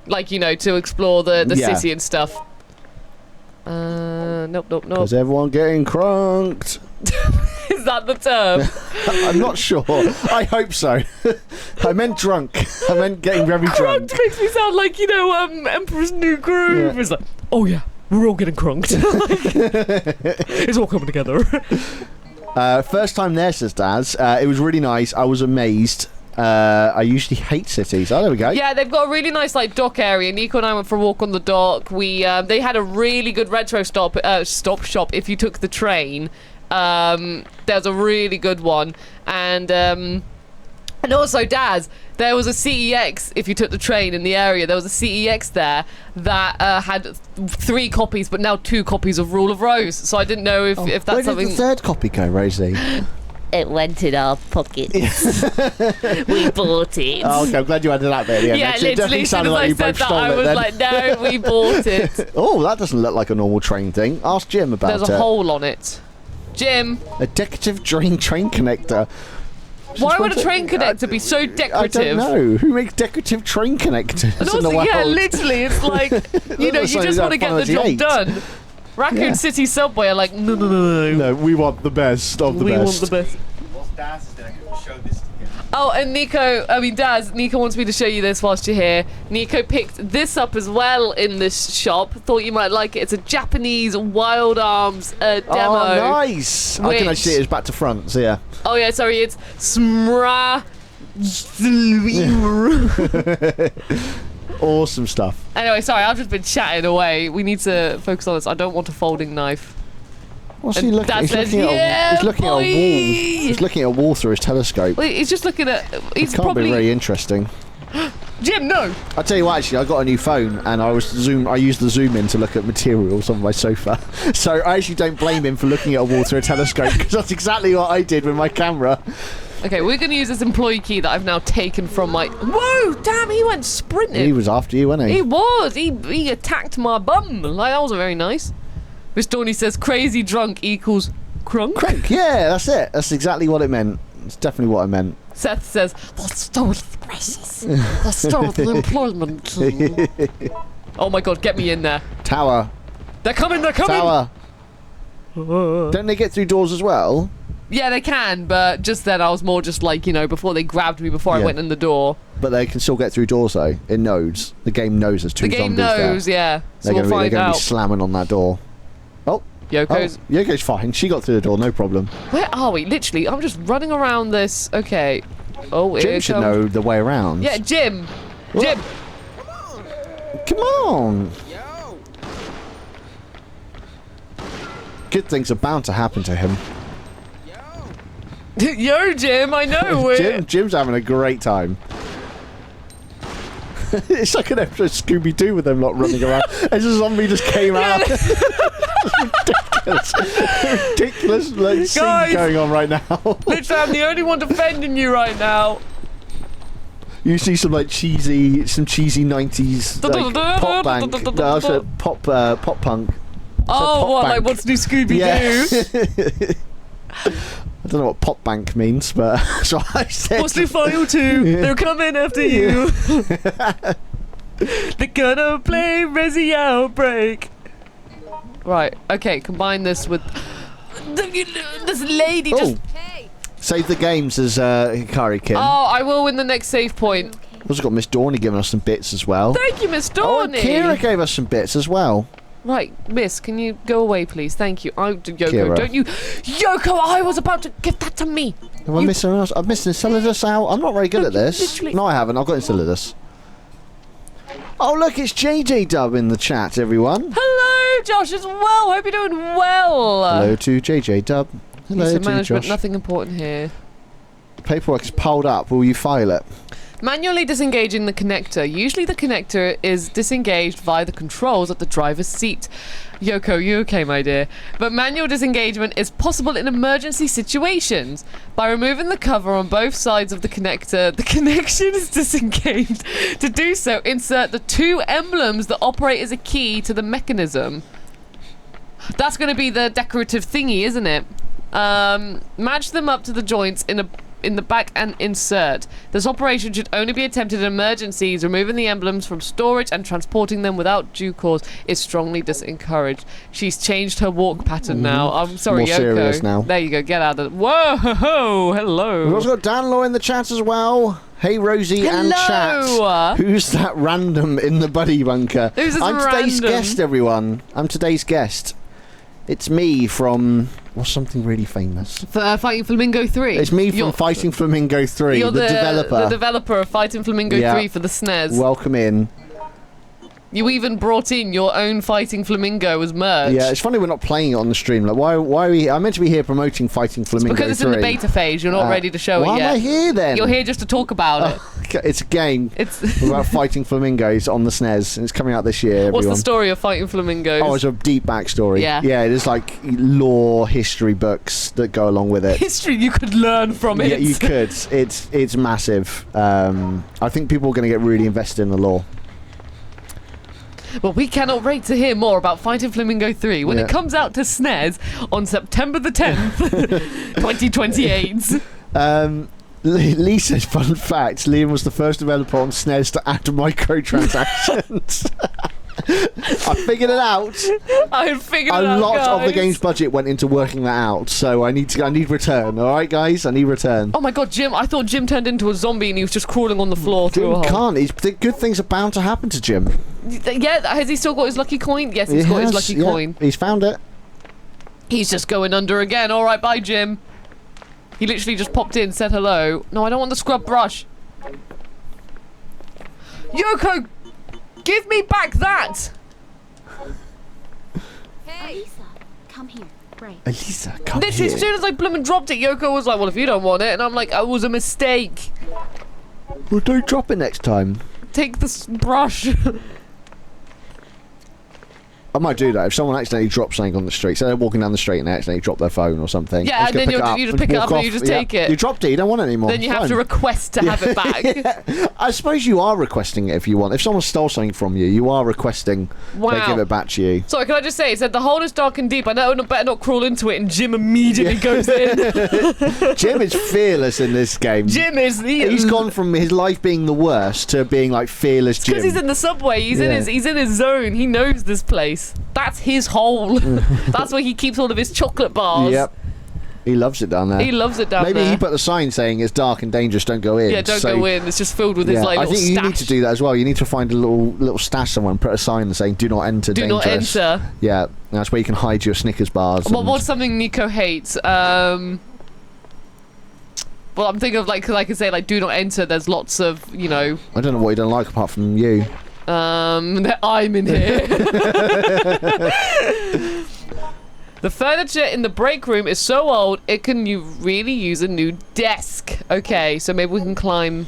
[SPEAKER 2] like, you know, to explore the city and stuff. Nope.
[SPEAKER 1] Is everyone getting crunked?
[SPEAKER 2] Is that the term?
[SPEAKER 1] I'm not sure. I hope so. I meant drunk. I meant getting very drunk.
[SPEAKER 2] Crunked makes me sound like, you know, Emperor's New Groove.
[SPEAKER 1] Yeah.
[SPEAKER 2] It's like, oh yeah, we're all getting crunked. It's all coming together.
[SPEAKER 1] First time there, says Daz. It was really nice. I was amazed. I usually hate cities. Oh, there we go.
[SPEAKER 2] Yeah, they've got a really nice like dock area. Nico and I went for a walk on the dock. We they had a really good retro stop shop if you took the train. There's a really good one, and also Daz, there was a CEX if you took the train in the area. There was a CEX there that had 3 copies, but now 2 copies of Rule of Rose. So I didn't know if that's
[SPEAKER 1] Where
[SPEAKER 2] something.
[SPEAKER 1] did the 3rd copy go, Rosie?
[SPEAKER 4] It went in our pockets. We bought it.
[SPEAKER 1] Oh, okay, I'm glad you added that bit at the end.
[SPEAKER 2] Yeah,
[SPEAKER 1] Actually, it
[SPEAKER 2] literally,
[SPEAKER 1] definitely
[SPEAKER 2] as soon
[SPEAKER 1] sounded
[SPEAKER 2] as
[SPEAKER 1] like
[SPEAKER 2] I
[SPEAKER 1] you
[SPEAKER 2] said
[SPEAKER 1] both
[SPEAKER 2] that,
[SPEAKER 1] stole
[SPEAKER 2] I
[SPEAKER 1] it
[SPEAKER 2] was
[SPEAKER 1] then.
[SPEAKER 2] like, no, we bought it.
[SPEAKER 1] Oh, that doesn't look like a normal train thing. Ask Jim about
[SPEAKER 2] There's
[SPEAKER 1] it.
[SPEAKER 2] a hole on it. Jim,
[SPEAKER 1] A decorative train connector.
[SPEAKER 2] why would a train connector be so
[SPEAKER 1] I
[SPEAKER 2] decorative?
[SPEAKER 1] don't know. Who makes decorative train connectors
[SPEAKER 2] And
[SPEAKER 1] in the
[SPEAKER 2] also,
[SPEAKER 1] world?
[SPEAKER 2] yeah, literally, it's like, you know,
[SPEAKER 1] Looks
[SPEAKER 2] you
[SPEAKER 1] like
[SPEAKER 2] just
[SPEAKER 1] that
[SPEAKER 2] want to get the job
[SPEAKER 1] 508.
[SPEAKER 2] done. Raccoon
[SPEAKER 1] Yeah.
[SPEAKER 2] City Subway are like, no.
[SPEAKER 1] No, we want the best of the
[SPEAKER 2] We
[SPEAKER 1] best.
[SPEAKER 2] want the best.
[SPEAKER 3] What's Daz is then I can show this to him.
[SPEAKER 2] Oh, and Daz, Nico wants me to show you this whilst you're here. Nico picked this up as well in this shop. Thought you might like it. It's a Japanese Wild Arms demo.
[SPEAKER 1] Oh, nice. I can
[SPEAKER 2] which-
[SPEAKER 1] actually see it as back to front, so yeah.
[SPEAKER 2] Oh, yeah, sorry, it's Smra...
[SPEAKER 1] Awesome stuff.
[SPEAKER 2] Anyway, sorry, I've just been chatting away. We need to focus on this. I don't want a folding knife.
[SPEAKER 1] What's
[SPEAKER 2] And
[SPEAKER 1] he looking
[SPEAKER 2] Dad
[SPEAKER 1] He's
[SPEAKER 2] says,
[SPEAKER 1] looking at
[SPEAKER 2] "Yeah,
[SPEAKER 1] he's looking at a wall.
[SPEAKER 2] boy."
[SPEAKER 1] He's looking at a wall through his telescope.
[SPEAKER 2] Well, he's just looking at... He's
[SPEAKER 1] It can't
[SPEAKER 2] probably...
[SPEAKER 1] be very interesting.
[SPEAKER 2] Jim, no!
[SPEAKER 1] I'll tell you what, actually, I got a new phone and I used the zoom in to look at materials on my sofa. So I actually don't blame him for looking at a wall through a telescope because that's exactly what I did with my camera.
[SPEAKER 2] Okay, we're going to use this employee key that I've now taken from my... Whoa! Damn, he went sprinting.
[SPEAKER 1] He was after you, wasn't he?
[SPEAKER 2] He was. He attacked my bum. Like, that was very nice. Miss Dorney says crazy drunk equals crunk.
[SPEAKER 1] Crank, yeah, that's it. That's exactly what it meant. It's definitely what I meant.
[SPEAKER 2] Seth says, that's stole the precious. That's stole the employment key. Oh my god, get me in there.
[SPEAKER 1] Tower.
[SPEAKER 2] They're coming, they're coming!
[SPEAKER 1] Tower. Don't they get through doors as well?
[SPEAKER 2] Yeah, they can, but just then I was more just like, you know, before they grabbed me before I
[SPEAKER 1] Yeah.
[SPEAKER 2] went in the door.
[SPEAKER 1] But they can still get through doors though. It knows. The game knows there's two
[SPEAKER 2] The game
[SPEAKER 1] zombies there.
[SPEAKER 2] knows, yeah. So
[SPEAKER 1] They're
[SPEAKER 2] we'll
[SPEAKER 1] going
[SPEAKER 2] find
[SPEAKER 1] to be
[SPEAKER 2] out.
[SPEAKER 1] slamming on that door. Oh.
[SPEAKER 2] Yoko's...
[SPEAKER 1] Oh, Yoko's fine. She got through the door, no problem.
[SPEAKER 2] Where are we? Literally, I'm just running around this. Okay. Oh, here
[SPEAKER 1] Jim should
[SPEAKER 2] comes-
[SPEAKER 1] know the way around.
[SPEAKER 2] Yeah, Jim.
[SPEAKER 1] What?
[SPEAKER 2] Jim.
[SPEAKER 1] Come on. Good things are bound to happen to him.
[SPEAKER 2] Yo, Jim, I know. we're-
[SPEAKER 1] Jim's having a great time. It's like an episode of Scooby-Doo with them lot running around. As a zombie just came out. ridiculous like, scene
[SPEAKER 2] Guys.
[SPEAKER 1] going on right now.
[SPEAKER 2] Literally, I'm the only one defending you right now.
[SPEAKER 1] You see some like cheesy 90s like, pop bank, pop punk.
[SPEAKER 2] Oh,
[SPEAKER 1] pop
[SPEAKER 2] what?
[SPEAKER 1] bank.
[SPEAKER 2] Like, what's new Scooby-Doo?
[SPEAKER 1] Yeah. I don't know what pop bank means, but that's what I said.
[SPEAKER 2] What's new File 2? They're coming after you. They're gonna play Resi Outbreak. Right, okay, combine this with... This lady just...
[SPEAKER 1] Save the games as Hikari Kim.
[SPEAKER 2] Oh, I will win the next save point.
[SPEAKER 1] Also got Miss Dorney giving us some bits as well.
[SPEAKER 2] Thank you, Miss
[SPEAKER 1] Oh, and
[SPEAKER 2] Dorney.
[SPEAKER 1] Kira gave us some bits as well.
[SPEAKER 2] Right, Miss, can you go away, please? Thank you. Yoko,
[SPEAKER 1] Kira.
[SPEAKER 2] don't you... Yoko, I was about to give that to me.
[SPEAKER 1] Am I missing else? I'm missing Enceladus out. I'm not very good at this.
[SPEAKER 2] literally-
[SPEAKER 1] No, I haven't. I've got Enceladus. Oh, look, it's JJ Dub in the chat, everyone.
[SPEAKER 2] Hello, Josh, as well. Hope you're doing well.
[SPEAKER 1] Hello to JJ Dub. Hello
[SPEAKER 2] Piece
[SPEAKER 1] to
[SPEAKER 2] of management,
[SPEAKER 1] Josh.
[SPEAKER 2] nothing important here.
[SPEAKER 1] Paperwork is piled up. Will you file it?
[SPEAKER 2] Manually disengaging the connector. Usually the connector is disengaged via the controls at the driver's seat. Yoko, you okay, my dear? But manual disengagement is possible in emergency situations. By removing the cover on both sides of the connector, the connection is disengaged. To do so, insert the two emblems that operate as a key to the mechanism. That's going to be the decorative thingy, isn't it? Match them up to the joints in the back and insert. This operation should only be attempted in emergencies. Removing the emblems from storage and transporting them without due cause is strongly disencouraged. She's changed her walk pattern now. I'm sorry,
[SPEAKER 1] More
[SPEAKER 2] Yoko.
[SPEAKER 1] serious now.
[SPEAKER 2] There you go. Get out of it. Whoa! Hello.
[SPEAKER 1] We've also got Dan Law in the chat as well. Hey, Rosie and
[SPEAKER 2] Hello.
[SPEAKER 1] chat. Who's that random in the buddy bunker?
[SPEAKER 2] Who's this
[SPEAKER 1] I'm today's
[SPEAKER 2] random?
[SPEAKER 1] guest, everyone. I'm today's guest. It's me from... What's something really famous?
[SPEAKER 2] Fighting Flamingo 3.
[SPEAKER 1] It's me from
[SPEAKER 2] You're-
[SPEAKER 1] Fighting Flamingo 3,
[SPEAKER 2] You're
[SPEAKER 1] the developer.
[SPEAKER 2] The developer of Fighting Flamingo
[SPEAKER 1] Yeah.
[SPEAKER 2] 3 for the SNES.
[SPEAKER 1] Welcome in.
[SPEAKER 2] You even brought in your own Fighting Flamingo as merch.
[SPEAKER 1] Yeah, it's funny we're not playing it on the stream. Like, why are we... I'm meant to be here promoting Fighting Flamingo 3.
[SPEAKER 2] Because it's in the beta phase, you're not ready to show
[SPEAKER 1] why
[SPEAKER 2] it yet.
[SPEAKER 1] am I here then?
[SPEAKER 2] You're here just to talk about it.
[SPEAKER 1] Okay, it's a game
[SPEAKER 2] It's
[SPEAKER 1] about fighting flamingos on the SNES, and it's coming out this year, everyone.
[SPEAKER 2] what's the story of Fighting Flamingos?
[SPEAKER 1] Oh, it's a deep backstory.
[SPEAKER 2] Yeah.
[SPEAKER 1] Yeah, there's like lore, history books that go along with it.
[SPEAKER 2] History you could learn from it.
[SPEAKER 1] Yeah, you could. It's massive. I think people are going to get really invested in the lore.
[SPEAKER 2] Well, we cannot wait to hear more about Fighting Flamingo 3 when
[SPEAKER 1] Yeah.
[SPEAKER 2] it comes out to SNES on September the 10th, 2028.
[SPEAKER 1] Lee says, fun fact, Liam was the first developer on SNES to add microtransactions. I figured it out.
[SPEAKER 2] I figured
[SPEAKER 1] A
[SPEAKER 2] it out,
[SPEAKER 1] lot of the
[SPEAKER 2] guys.
[SPEAKER 1] game's budget went into working that out, so I need return. All right, guys, I need return.
[SPEAKER 2] Oh my god, Jim! I thought Jim turned into a zombie and he was just crawling on the floor through a
[SPEAKER 1] Jim
[SPEAKER 2] hole.
[SPEAKER 1] can't. Good things are bound to happen to Jim.
[SPEAKER 2] Yeah, has he still got his lucky coin? Yes, he's got his lucky
[SPEAKER 1] yeah.
[SPEAKER 2] coin.
[SPEAKER 1] He's found it.
[SPEAKER 2] He's just going under again. All right, bye, Jim. He literally just popped in, said hello. No, I don't want the scrub brush. Yoko, give me back that.
[SPEAKER 5] Hey! Elisa, come here. Right.
[SPEAKER 1] Elisa, come
[SPEAKER 2] Literally,
[SPEAKER 1] here.
[SPEAKER 2] as soon as I bloomin' dropped it, Yoko was like, well, if you don't want it. And I'm like, it was a mistake.
[SPEAKER 1] Well, don't drop it next time.
[SPEAKER 2] Take this brush.
[SPEAKER 1] I might do that if someone accidentally drops something on the street. So they're walking down the street and they accidentally drop their phone or something.
[SPEAKER 2] Yeah, and then you just pick it up and you just take it.
[SPEAKER 1] You dropped it, you don't want it anymore.
[SPEAKER 2] Then you have to request to have it back.
[SPEAKER 1] Yeah. I suppose you are requesting it if you want. If someone stole something from you, you are requesting they give it back to you.
[SPEAKER 2] Sorry, can I just say, it said the hole is dark and deep. I know I better not crawl into it, and Jim immediately goes in.
[SPEAKER 1] Jim is fearless in this game.
[SPEAKER 2] Jim is
[SPEAKER 1] He's gone from his life being the worst to being like fearless Jim.
[SPEAKER 2] Because he's in the subway. He's in his zone. He knows this place. That's his hole. That's where he keeps all of his chocolate bars.
[SPEAKER 1] Yep. He loves it down there.
[SPEAKER 2] He loves it down there.
[SPEAKER 1] Maybe he put the sign saying it's dark and dangerous, don't go in.
[SPEAKER 2] Yeah, don't go in. It's just filled with his like
[SPEAKER 1] I
[SPEAKER 2] little
[SPEAKER 1] think you
[SPEAKER 2] stash.
[SPEAKER 1] need to do that as well. You need to find a little stash somewhere and put a sign saying "Do not enter."
[SPEAKER 2] Do
[SPEAKER 1] dangerous.
[SPEAKER 2] not enter.
[SPEAKER 1] Yeah, that's where you can hide your Snickers bars.
[SPEAKER 2] Well, what's something Nico hates? Well, I'm thinking of like I say, like do not enter. There's lots of
[SPEAKER 1] I don't know what he don't like apart from you.
[SPEAKER 2] That I'm in here. The furniture in the break room is so old it can really use a new desk. Okay, so maybe we can climb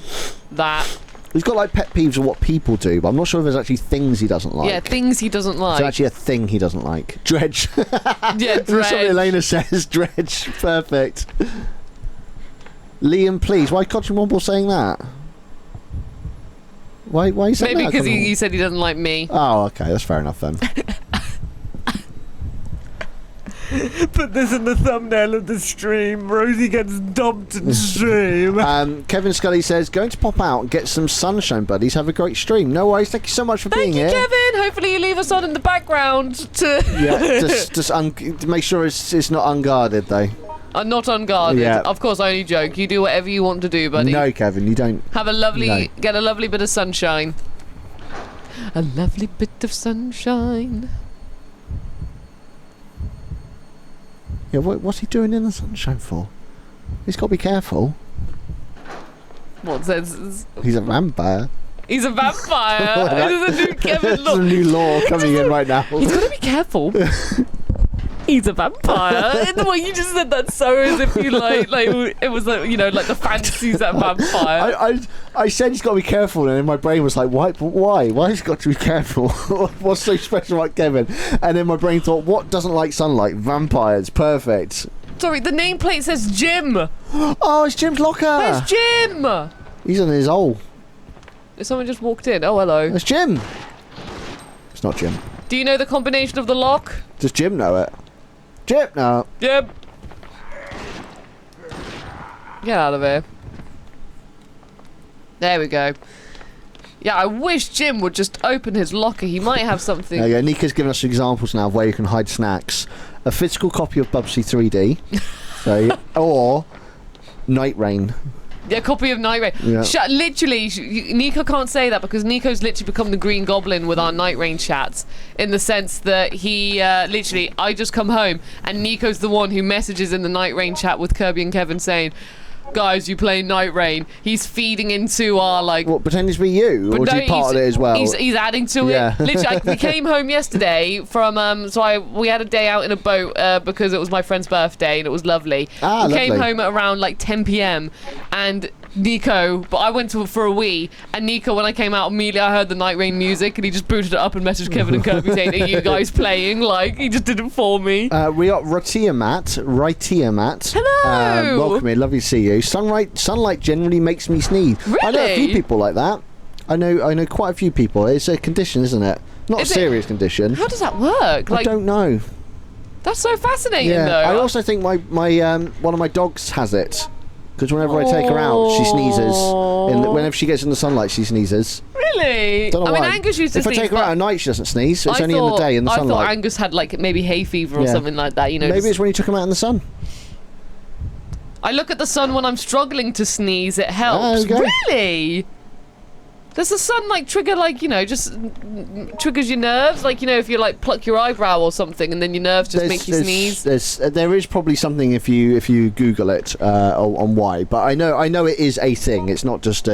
[SPEAKER 2] that.
[SPEAKER 1] He's got like pet peeves of what people do, but I'm not sure if there's actually things he doesn't like.
[SPEAKER 2] Yeah, things he doesn't like.
[SPEAKER 1] It's actually a thing he doesn't like. Dredge.
[SPEAKER 2] Yeah,
[SPEAKER 1] That's what
[SPEAKER 2] dredge.
[SPEAKER 1] Elena says. Dredge. Perfect. Liam, please. Why Cotton Womble saying that? Why are you saying
[SPEAKER 2] Maybe
[SPEAKER 1] that?
[SPEAKER 2] because he said he doesn't like me.
[SPEAKER 1] Oh, okay. That's fair enough then.
[SPEAKER 6] Put this in the thumbnail of the stream. Rosie gets dumped in stream.
[SPEAKER 1] Kevin Scully says, going to pop out and get some sunshine, buddies. Have a great stream. No worries. Thank you so much for being
[SPEAKER 2] Thank you,
[SPEAKER 1] here.
[SPEAKER 2] Kevin. Hopefully you leave us on in the background to...
[SPEAKER 1] Yeah, just make sure it's not unguarded, though.
[SPEAKER 2] not unguarded.
[SPEAKER 1] Yeah.
[SPEAKER 2] Of course, I only joke. You do whatever you want to do, buddy.
[SPEAKER 1] No, Kevin, you don't.
[SPEAKER 2] Have a lovely...
[SPEAKER 1] No.
[SPEAKER 2] Get a lovely bit of sunshine. A lovely bit of sunshine.
[SPEAKER 1] Yeah, what's he doing in the sunshine for? He's got to be careful.
[SPEAKER 2] What says?
[SPEAKER 1] He's a vampire.
[SPEAKER 2] He's a vampire. This is a new Kevin
[SPEAKER 1] There's
[SPEAKER 2] look.
[SPEAKER 1] a new law coming in right now.
[SPEAKER 2] He's got to be careful. He's a vampire. In the way you just said that, so as if you like it was like like the fantasies that vampire.
[SPEAKER 1] I said he's got to be careful, and then my brain was like, why? Why has he got to be careful? What's so special about Kevin? And then my brain thought, what doesn't like sunlight? Vampires. Perfect.
[SPEAKER 2] Sorry, the nameplate says Jim.
[SPEAKER 1] Oh, it's Jim's locker.
[SPEAKER 2] Where's Jim?
[SPEAKER 1] He's in his hole.
[SPEAKER 2] Someone just walked in. Oh, hello.
[SPEAKER 1] It's Jim. It's not Jim.
[SPEAKER 2] Do you know the combination of the lock?
[SPEAKER 1] Does Jim know it? Jim, no.
[SPEAKER 2] Jim. Get out of here. There we go. Yeah, I wish Jim would just open his locker. He might have something.
[SPEAKER 1] There you go. Nika's given us examples now of where you can hide snacks. A physical copy of Bubsy 3D. So, or Night Rain.
[SPEAKER 2] Yeah, copy of Night Rain.
[SPEAKER 1] Yeah.
[SPEAKER 2] Literally, Nico can't say that because Nico's literally become the Green Goblin with our Night Rain chats. In the sense that he, literally, I just come home and Nico's the one who messages in the Night Rain chat with Kirby and Kevin saying, guys, you play Night Rain. He's feeding into our, like...
[SPEAKER 1] What, pretending to be you? Or is he part of it as well?
[SPEAKER 2] He's adding to it. Literally, we came home yesterday from... we had a day out in a boat because it was my friend's birthday and it was lovely. We came home at around, like, 10 p.m. and... Nico, but I went for a wee, and Nico, when I came out, immediately I heard the Night Rain music, and he just booted it up and messaged Kevin and Kirby saying, are you guys playing? Like, he just did it for me.
[SPEAKER 1] We got Ratia Matt.
[SPEAKER 2] Hello!
[SPEAKER 1] Welcome in, lovely to see you. Sunlight generally makes me sneeze.
[SPEAKER 2] Really?
[SPEAKER 1] I know a few people like that. I know quite a few people. It's a condition, isn't it? Not a serious condition.
[SPEAKER 2] How does that work?
[SPEAKER 1] I don't know.
[SPEAKER 2] That's so fascinating, though.
[SPEAKER 1] I also think my one of my dogs has it. Because whenever I take her out, she sneezes. Whenever she gets in the sunlight, she sneezes.
[SPEAKER 2] Really?
[SPEAKER 1] Don't know why.
[SPEAKER 2] Angus used to
[SPEAKER 1] if
[SPEAKER 2] sneeze.
[SPEAKER 1] I take her out at night, she doesn't sneeze. It's only in the day in the sunlight.
[SPEAKER 2] I thought Angus had like maybe hay fever or something like that.
[SPEAKER 1] Maybe it's when you took him out in the sun.
[SPEAKER 2] I look at the sun when I'm struggling to sneeze. It helps. Really? Does the sun like trigger just triggers your nerves? Like if you like pluck your eyebrow or something, and then your nerves just make you sneeze.
[SPEAKER 1] There is probably something if you Google it on why, but I know it is a thing. It's not just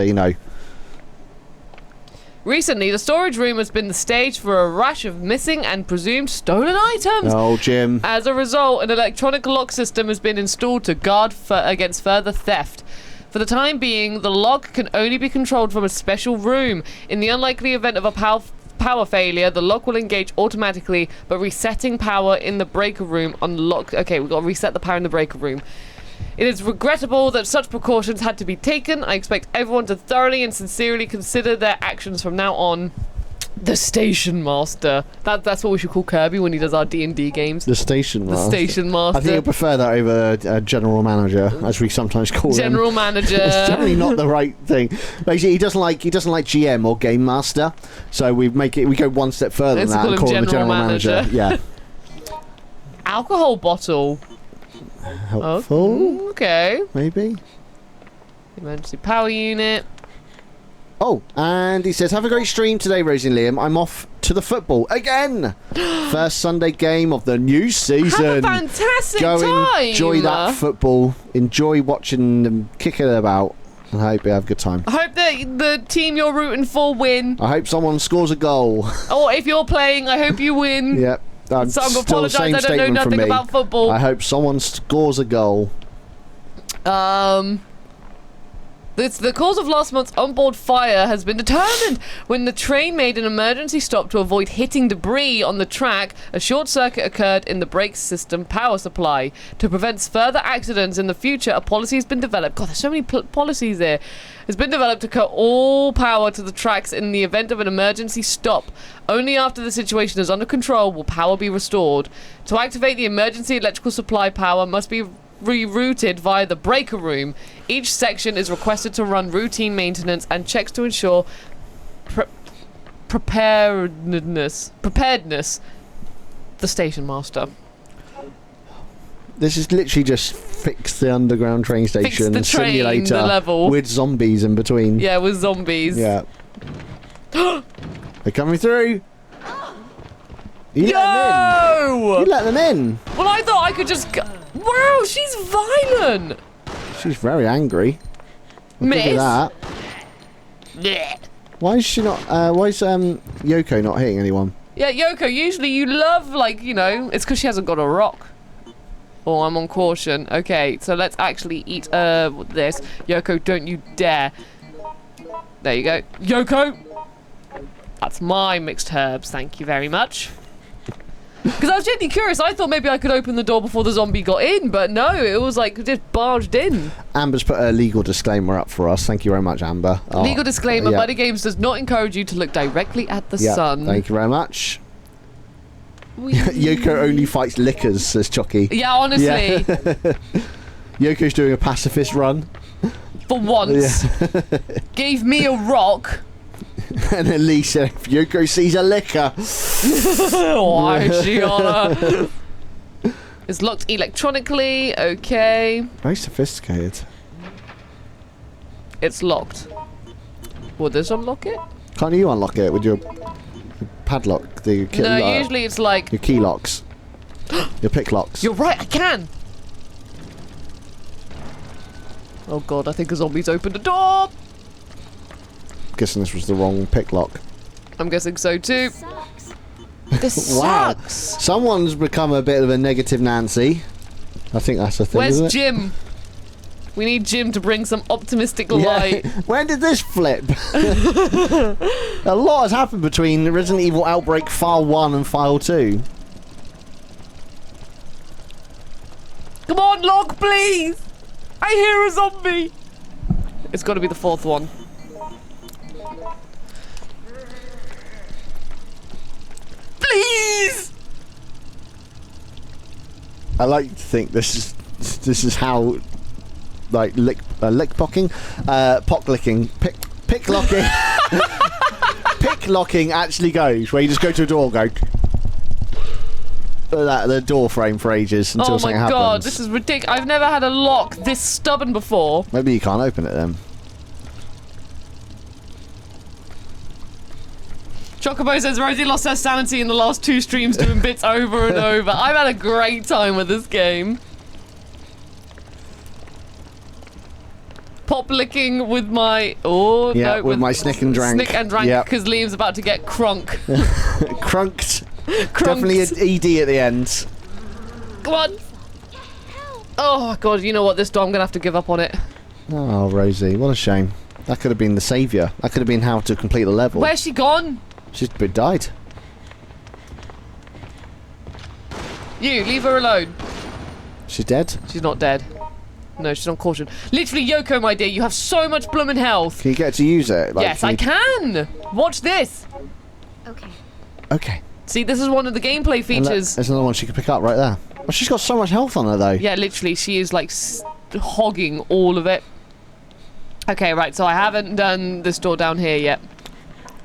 [SPEAKER 2] Recently, the storage room has been the stage for a rash of missing and presumed stolen items.
[SPEAKER 1] Oh, Jim.
[SPEAKER 2] As a result, an electronic lock system has been installed to guard against further theft. For the time being, the lock can only be controlled from a special room. In the unlikely event of a power failure, the lock will engage automatically, but resetting power in the breaker room unlock. Okay, we've got to reset the power in the breaker room. It is regrettable that such precautions had to be taken. I expect everyone to thoroughly and sincerely consider their actions from now on. The Station Master. That's what we should call Kirby when he does our D&D games.
[SPEAKER 1] The Station Master.
[SPEAKER 2] The Station Master.
[SPEAKER 1] I think I prefer that over General Manager, as we sometimes call him.
[SPEAKER 2] General Manager.
[SPEAKER 1] It's definitely not the right thing. Basically, he doesn't like GM or Game Master, so we go one step further than that and call him the General Manager. Yeah.
[SPEAKER 2] Alcohol bottle.
[SPEAKER 1] Helpful.
[SPEAKER 2] Okay.
[SPEAKER 1] Maybe.
[SPEAKER 2] Emergency power unit.
[SPEAKER 1] Oh, and he says, have a great stream today, Rosie and Liam. I'm off to the football again. First Sunday game of the new season.
[SPEAKER 2] Have a fantastic
[SPEAKER 1] Go
[SPEAKER 2] time.
[SPEAKER 1] Enjoy that football. Enjoy watching them kick it about. I hope you have a good time.
[SPEAKER 2] I hope that the team you're rooting for win.
[SPEAKER 1] I hope someone scores a goal.
[SPEAKER 2] Or if you're playing, I hope you win.
[SPEAKER 1] Yep.
[SPEAKER 2] So I'm apologise, I don't know nothing about football.
[SPEAKER 1] I hope someone scores a goal.
[SPEAKER 2] The cause of last month's onboard fire has been determined. When the train made an emergency stop to avoid hitting debris on the track, a short circuit occurred in the brake system power supply. To prevent further accidents in the future, a policy has been developed. God, there's so many policies there. Has been developed to cut all power to the tracks in the event of an emergency stop. Only after the situation is under control will power be restored. To activate the emergency electrical supply, power must be rerouted via the breaker room. Each section is requested to run routine maintenance and checks to ensure preparedness. The Station Master.
[SPEAKER 1] This is literally just fix the underground train station
[SPEAKER 2] the train,
[SPEAKER 1] simulator
[SPEAKER 2] the level.
[SPEAKER 1] with zombies in between.
[SPEAKER 2] Yeah, with zombies.
[SPEAKER 1] Yeah. They're coming through. You
[SPEAKER 2] No!
[SPEAKER 1] let them in.
[SPEAKER 2] Well, I thought I could just go. Wow, she's violent.
[SPEAKER 1] She's very angry. I'll give you
[SPEAKER 2] Miss.
[SPEAKER 1] that.
[SPEAKER 2] Yeah.
[SPEAKER 1] Why is she not? Why is Yoko not hitting anyone?
[SPEAKER 2] Yeah, Yoko, usually you love, like, you know, it's because she hasn't got a rock. Oh, I'm on caution. Okay, so let's actually eat this. Yoko, don't you dare. There you go. Yoko! That's my mixed herbs, thank you very much. Because I was genuinely curious. I thought maybe I could open the door before the zombie got in, but no, it was like just barged in.
[SPEAKER 1] Amber's put a legal disclaimer up for us. Thank you very much, Amber. Oh,
[SPEAKER 2] Legal disclaimer,
[SPEAKER 1] yeah.
[SPEAKER 2] BuddyGames does not encourage you to look directly at the
[SPEAKER 1] Yeah,
[SPEAKER 2] sun.
[SPEAKER 1] thank you very much. Yoko only fights lickers, says Chucky.
[SPEAKER 2] Yeah, honestly.
[SPEAKER 1] Yeah. Yoko's doing a pacifist run.
[SPEAKER 2] For once.
[SPEAKER 1] Yeah.
[SPEAKER 2] Gave me a rock.
[SPEAKER 1] And then Lee said, if Yoko sees a licker.
[SPEAKER 2] Why is she on her? It's locked electronically. Okay.
[SPEAKER 1] Very sophisticated.
[SPEAKER 2] It's locked. Will this unlock it?
[SPEAKER 1] Can't you unlock it with your padlock?
[SPEAKER 2] No, usually it's like...
[SPEAKER 1] Your key locks. Your pick locks.
[SPEAKER 2] You're right, I can! Oh god, I think a zombie's opened the door!
[SPEAKER 1] Guessing this was the wrong pick lock.
[SPEAKER 2] I'm guessing so too.
[SPEAKER 5] Sucks.
[SPEAKER 2] This
[SPEAKER 1] Wow.
[SPEAKER 2] sucks!
[SPEAKER 1] Someone's become a bit of a negative Nancy. I think that's a thing,
[SPEAKER 2] Where's
[SPEAKER 1] isn't it?
[SPEAKER 2] Jim? We need Jim to bring some optimistic light.
[SPEAKER 1] Yeah. When did this flip? A lot has happened between Resident Evil Outbreak File 1 and File 2.
[SPEAKER 2] Come on, lock, please! I hear a zombie! It's got to be the fourth one. Please!
[SPEAKER 1] I like to think this is how, like, pick locking, pick locking actually goes, where you just go to a door and go the door frame for ages until
[SPEAKER 2] Oh my
[SPEAKER 1] something happens.
[SPEAKER 2] god, this is ridiculous. I've never had a lock this stubborn before.
[SPEAKER 1] Maybe you can't open it then.
[SPEAKER 2] Chocobo says Rosie lost her sanity in the last 2 streams doing bits over and over. I've had a great time with this game. Pop licking with my... Oh,
[SPEAKER 1] Yeah,
[SPEAKER 2] no.
[SPEAKER 1] with my snick and drank.
[SPEAKER 2] Snick and drank
[SPEAKER 1] Yep.
[SPEAKER 2] because Liam's about to get crunk.
[SPEAKER 1] Crunked.
[SPEAKER 2] Crunked.
[SPEAKER 1] Definitely an ED at the end.
[SPEAKER 2] Come on. Oh, God, you know what? This door, I'm going to have to give up on it.
[SPEAKER 1] Oh, Rosie, what a shame. That could have been the saviour. That could have been how to complete the level.
[SPEAKER 2] Where's she gone?
[SPEAKER 1] She's died.
[SPEAKER 2] You, leave her alone.
[SPEAKER 1] She's dead.
[SPEAKER 2] She's not dead. No, she's on caution. Literally, Yoko, my dear, you have so much bloomin' health.
[SPEAKER 1] Can you get to use it? Like,
[SPEAKER 2] Yes, I can. Watch this.
[SPEAKER 5] Okay.
[SPEAKER 1] Okay.
[SPEAKER 2] See, this is one of the gameplay features.
[SPEAKER 1] There's another one she could pick up right there. Well, she's got so much health on her, though.
[SPEAKER 2] Yeah, literally, she is like hogging all of it. Okay, right, so I haven't done this door down here yet.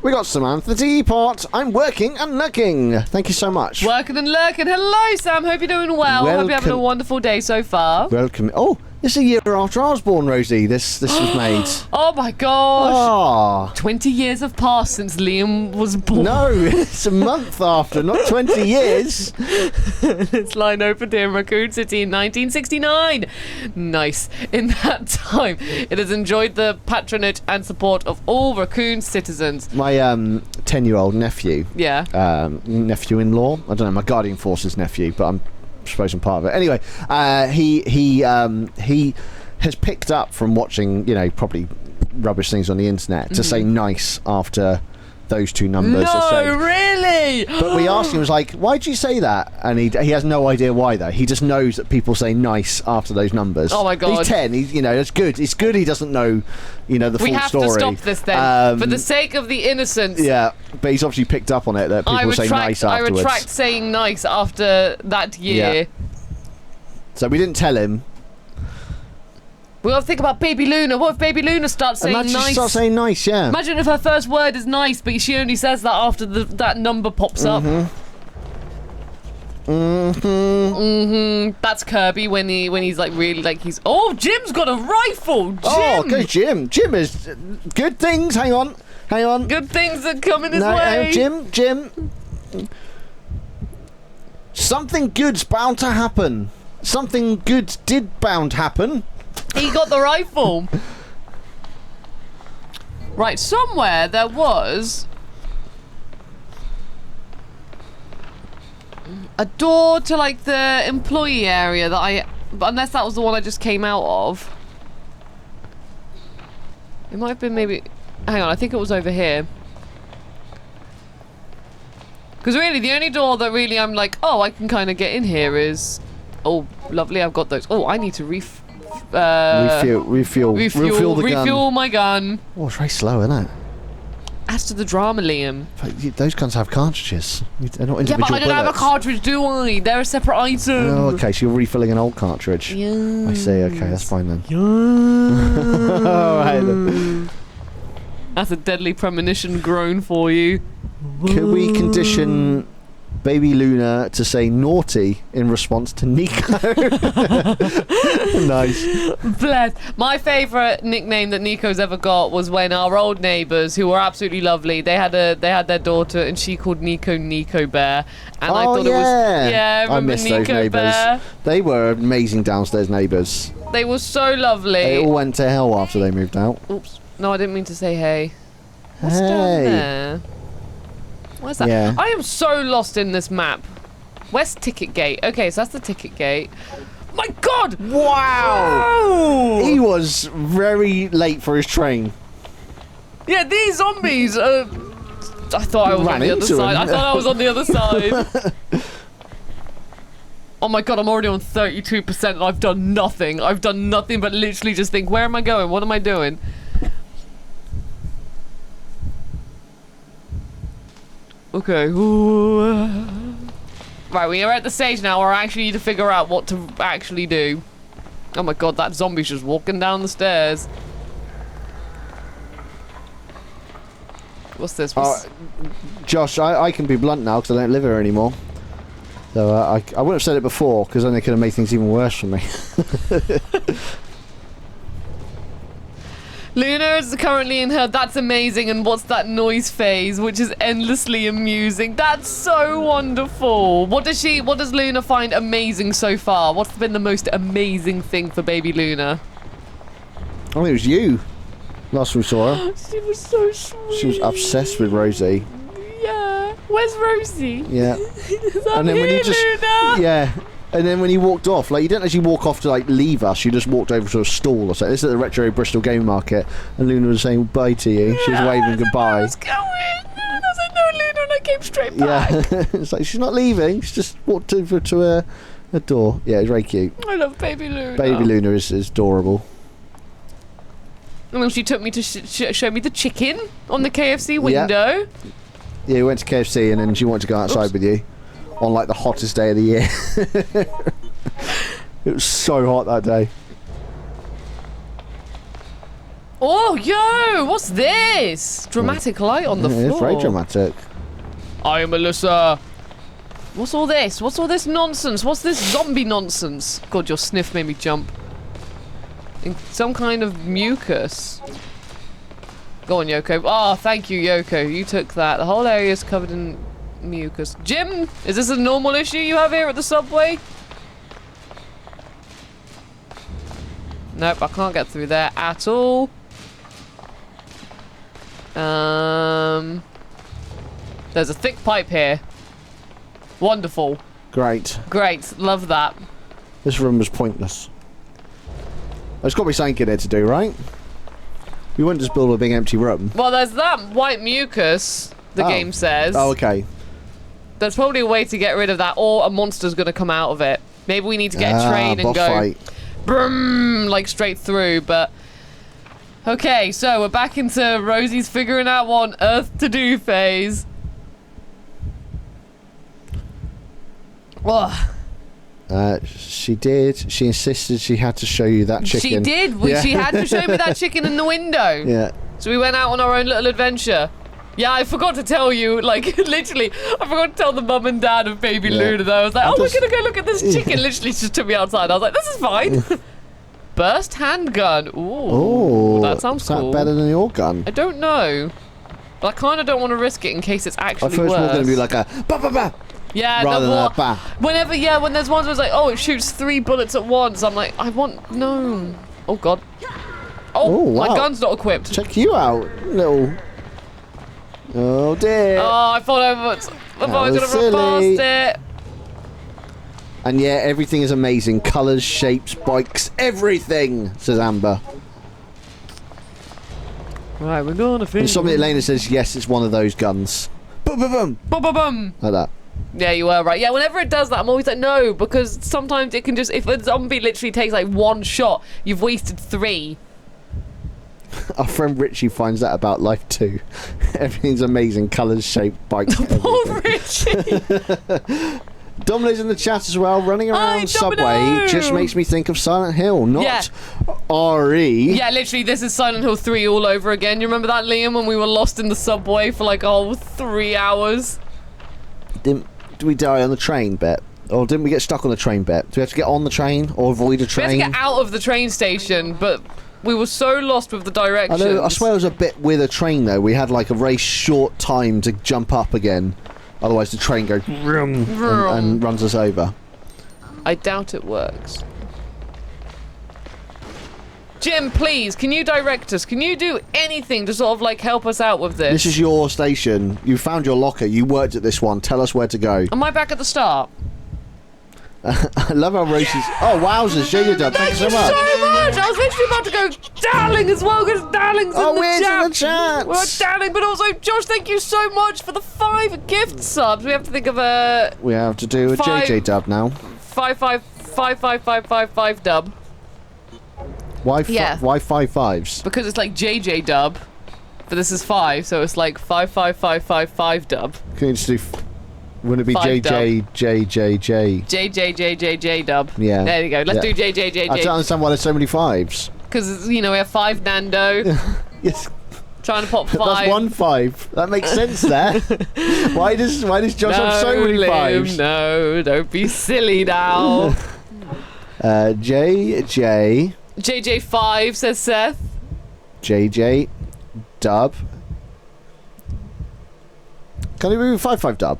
[SPEAKER 1] We got Samantha Teapot. I'm working and looking. Thank you so much.
[SPEAKER 2] Working and lurking. Hello, Sam. Hope you're doing well. Hope you're having a
[SPEAKER 1] Welcome.
[SPEAKER 2] wonderful day so far.
[SPEAKER 1] Welcome. Oh, this is a year after I was born, Rosie. This was made.
[SPEAKER 2] Oh my gosh.
[SPEAKER 1] Ah.
[SPEAKER 2] 20 years have passed since Liam was born.
[SPEAKER 1] No, it's a month after, not 20 years.
[SPEAKER 2] This line opened here in Raccoon City in 1969. Nice. In that time, it has enjoyed the patronage and support of all Raccoon citizens.
[SPEAKER 1] My 10-year-old nephew,
[SPEAKER 2] Yeah.
[SPEAKER 1] nephew-in-law, I don't know, my guardian force's nephew, but I'm suppose I'm part of it. Anyway, he has picked up from watching, probably rubbish things on the internet to say nice after those two numbers are said.
[SPEAKER 2] No, really?
[SPEAKER 1] But we asked him, was like, why'd you say that? And he has no idea why, though. He just knows that people say nice after those numbers.
[SPEAKER 2] Oh my God.
[SPEAKER 1] He's 10. He's, it's good. It's good he doesn't know, the full story.
[SPEAKER 2] We have to stop this then. For the sake of the innocence.
[SPEAKER 1] Yeah, but he's obviously picked up on it that people say nice
[SPEAKER 2] I
[SPEAKER 1] afterwards.
[SPEAKER 2] retract saying nice after that year.
[SPEAKER 1] Yeah. So we didn't tell him.
[SPEAKER 2] We got to think about Baby Luna. What if Baby Luna starts saying
[SPEAKER 1] Imagine
[SPEAKER 2] nice?
[SPEAKER 1] she starts saying nice, yeah.
[SPEAKER 2] Imagine if her first word is nice, but she only says that after that number pops up. That's Kirby when he's like really like he's. Oh, Jim's got a rifle. Jim.
[SPEAKER 1] Oh, go Jim. Jim is good things. Hang on.
[SPEAKER 2] Good things are coming his way.
[SPEAKER 1] Jim. Something good's bound to happen. Something good did bound happen.
[SPEAKER 2] He got the rifle. Right, somewhere there was a door to like the employee area that unless that was the one I just came out of. It might have been maybe. Hang on, I think it was over here. Because really, the only door that really I'm like, oh, I can kind of get in here is. Oh, lovely, I've got those. Oh, I need to refuel the gun. My gun.
[SPEAKER 1] Oh, it's very slow, isn't it?
[SPEAKER 2] As to the drama, Liam.
[SPEAKER 1] But those guns have cartridges. They're not individual
[SPEAKER 2] Yeah, but I don't have a
[SPEAKER 1] bullets.
[SPEAKER 2] cartridge, do I? They're a separate item.
[SPEAKER 1] Oh, okay, so you're refilling an old cartridge.
[SPEAKER 2] Yeah.
[SPEAKER 1] I see, okay, that's fine then. Alright then.
[SPEAKER 2] That's a deadly premonition groan for you.
[SPEAKER 1] Can we condition Baby Luna to say naughty in response to Nico? Nice.
[SPEAKER 2] Bless. My favourite nickname that Nico's ever got was when our old neighbours, who were absolutely lovely, they had their daughter and she called Nico Bear. And I thought it was
[SPEAKER 1] I
[SPEAKER 2] remember
[SPEAKER 1] miss
[SPEAKER 2] Nico
[SPEAKER 1] those neighbours.
[SPEAKER 2] Bear?
[SPEAKER 1] They were amazing downstairs neighbours.
[SPEAKER 2] They were so lovely.
[SPEAKER 1] They all went to hell after they moved out.
[SPEAKER 2] Oops. No, I didn't mean to say hey. What's
[SPEAKER 1] Hey.
[SPEAKER 2] down there? Where's that?
[SPEAKER 1] Yeah.
[SPEAKER 2] I am so lost in this map. Where's Ticket Gate? Okay, so that's the Ticket Gate. My God!
[SPEAKER 1] Wow! He was very late for his train.
[SPEAKER 2] Yeah, these zombies. I thought I was on the other side. I thought I was on the other side. Oh my God! I'm already on 32%, and I've done nothing. I've done nothing but literally just think, where am I going? What am I doing? Okay. Right, we are at the stage now where I actually need to figure out what to actually do. Oh my God, that zombie's just walking down the stairs. What's this?
[SPEAKER 1] Josh, I can be blunt now because I don't live here anymore. So I wouldn't have said it before because then it could have made things even worse for me.
[SPEAKER 2] Luna is currently in her "that's amazing" and "what's that noise" phase, which is endlessly amusing. That's so wonderful. What does Luna find amazing so far? What's been the most amazing thing for baby Luna?
[SPEAKER 1] I think it was you. Last we saw her.
[SPEAKER 2] She was so sweet.
[SPEAKER 1] She was obsessed with Rosie.
[SPEAKER 2] Yeah. Where's Rosie?
[SPEAKER 1] Yeah.
[SPEAKER 2] And then when you just Luna.
[SPEAKER 1] Yeah. And then when he walked off, like, you didn't actually walk off to, like, leave us. You just walked over to a stall or something. This is at the Retro Bristol Game Market. And Luna was saying bye to you. She was waving goodbye.
[SPEAKER 2] I was going. And I was like, no, came straight back.
[SPEAKER 1] Yeah, it's like she's not leaving. She's just walked over to a door. Yeah, it's very cute.
[SPEAKER 2] I love Baby Luna.
[SPEAKER 1] Baby Luna is adorable.
[SPEAKER 2] And then she took me to show me the chicken on the KFC window.
[SPEAKER 1] Yeah, we went to KFC and then she wanted to go outside with you on like the hottest day of the year. It was so hot that day.
[SPEAKER 2] Oh, yo, what's this? Dramatic light on the floor.
[SPEAKER 1] It's very dramatic.
[SPEAKER 2] I'm Melissa. What's all this? What's all this nonsense? What's this zombie nonsense? God, your sniff made me jump. In some kind of mucus. Go on, Yoko. Oh, thank you, Yoko. You took that. The whole area is covered in mucus. Jim, is this a normal issue you have here at the subway? Nope, I can't get through there at all. There's a thick pipe here. Wonderful.
[SPEAKER 1] Great.
[SPEAKER 2] Great. Love that.
[SPEAKER 1] This room was pointless. There's got to be something in there to do, right? We wouldn't just build a big empty room.
[SPEAKER 2] Well, there's that white mucus, the game says.
[SPEAKER 1] Oh, okay.
[SPEAKER 2] There's probably a way to get rid of that, or a monster's going to come out of it. Maybe we need to get a train and
[SPEAKER 1] boss
[SPEAKER 2] go
[SPEAKER 1] fight.
[SPEAKER 2] brum, like straight through, but... Okay, so we're back into Rosie's figuring out what on earth to do phase. Ugh.
[SPEAKER 1] She did. She insisted she had to show you that chicken.
[SPEAKER 2] She did. She had to show me that chicken in the window.
[SPEAKER 1] Yeah.
[SPEAKER 2] So we went out on our own little adventure. Yeah, I forgot to tell you, like, literally, I forgot to tell the mum and dad of Baby Luna, though. I was like, we're going to go look at this chicken. Literally just took me outside. I was like, this is fine. Burst handgun. Ooh. That sounds cool.
[SPEAKER 1] Is that better than your gun?
[SPEAKER 2] I don't know. But I kind of don't want to risk it in case it's actually
[SPEAKER 1] I thought it was more going to be like a ba-ba-ba.
[SPEAKER 2] Yeah,
[SPEAKER 1] rather than a bah.
[SPEAKER 2] Whenever, when there's ones where it's like, oh, it shoots 3 bullets at once, I'm like, no. Oh, God. Oh,
[SPEAKER 1] wow.
[SPEAKER 2] My gun's not equipped.
[SPEAKER 1] Check you out, little... Oh, dear.
[SPEAKER 2] Oh, I thought I was going to run past it.
[SPEAKER 1] And yeah, everything is amazing. Colours, shapes, bikes, everything, says Amber.
[SPEAKER 2] Right, we're going to finish.
[SPEAKER 1] And somebody Elena says, yes, it's one of those guns. Boom, boom, boom.
[SPEAKER 2] Boom, boom, boom.
[SPEAKER 1] Like that.
[SPEAKER 2] Yeah, you were right. Yeah, whenever it does that, I'm always like, no, because sometimes it can just, if a zombie literally takes like 1 shot, you've wasted 3.
[SPEAKER 1] Our friend Richie finds that about life too. Everything's amazing. Colours, shape, bikes,
[SPEAKER 2] Poor
[SPEAKER 1] everything.
[SPEAKER 2] Richie.
[SPEAKER 1] Domino's in the chat as well. Running around Subway just makes me think of Silent Hill, not RE.
[SPEAKER 2] Yeah, literally, this is Silent Hill 3 all over again. You remember that, Liam, when we were lost in the subway for like, 3 hours?
[SPEAKER 1] Did we die on the train bit? Or didn't we get stuck on the train bit? Do we have to get on the train or avoid a train?
[SPEAKER 2] We had to get out of the train station, but we were so lost with the directions.
[SPEAKER 1] I swear it was a bit with a train though. We had like a very short time to jump up again. Otherwise the train goes vroom, and runs us over.
[SPEAKER 2] I doubt it works. Jim, please, can you direct us? Can you do anything to sort of like help us out with this?
[SPEAKER 1] This is your station. You found your locker. You worked at this one. Tell us where to go.
[SPEAKER 2] Am I back at the start?
[SPEAKER 1] I love how Rosie's... Oh, wowzers. Jada Dub, thank you so much.
[SPEAKER 2] Thank you so much. I was literally about to go darling as well, because darling's in the chat. Well, darling, but also, Josh, thank you so much for the 5 gift subs. We have to think of a...
[SPEAKER 1] We have to do a JJ Dub now.
[SPEAKER 2] 5 dub.
[SPEAKER 1] Why 5 fives?
[SPEAKER 2] Because it's like JJ dub, but this is 5, so it's like 5 dub.
[SPEAKER 1] Can you just do... Wouldn't it be
[SPEAKER 2] JJ dub?
[SPEAKER 1] Yeah.
[SPEAKER 2] There you go. Let's do JJ.
[SPEAKER 1] I don't understand why there's so many 5s.
[SPEAKER 2] Because, we have 5 Nando.
[SPEAKER 1] Yes.
[SPEAKER 2] Trying to pop 5.
[SPEAKER 1] That's 1 5. That makes sense there. Why does Josh have so many 5s?
[SPEAKER 2] No, don't be silly now. JJ5, says Seth.
[SPEAKER 1] JJ Dub. Can you move 5 dub?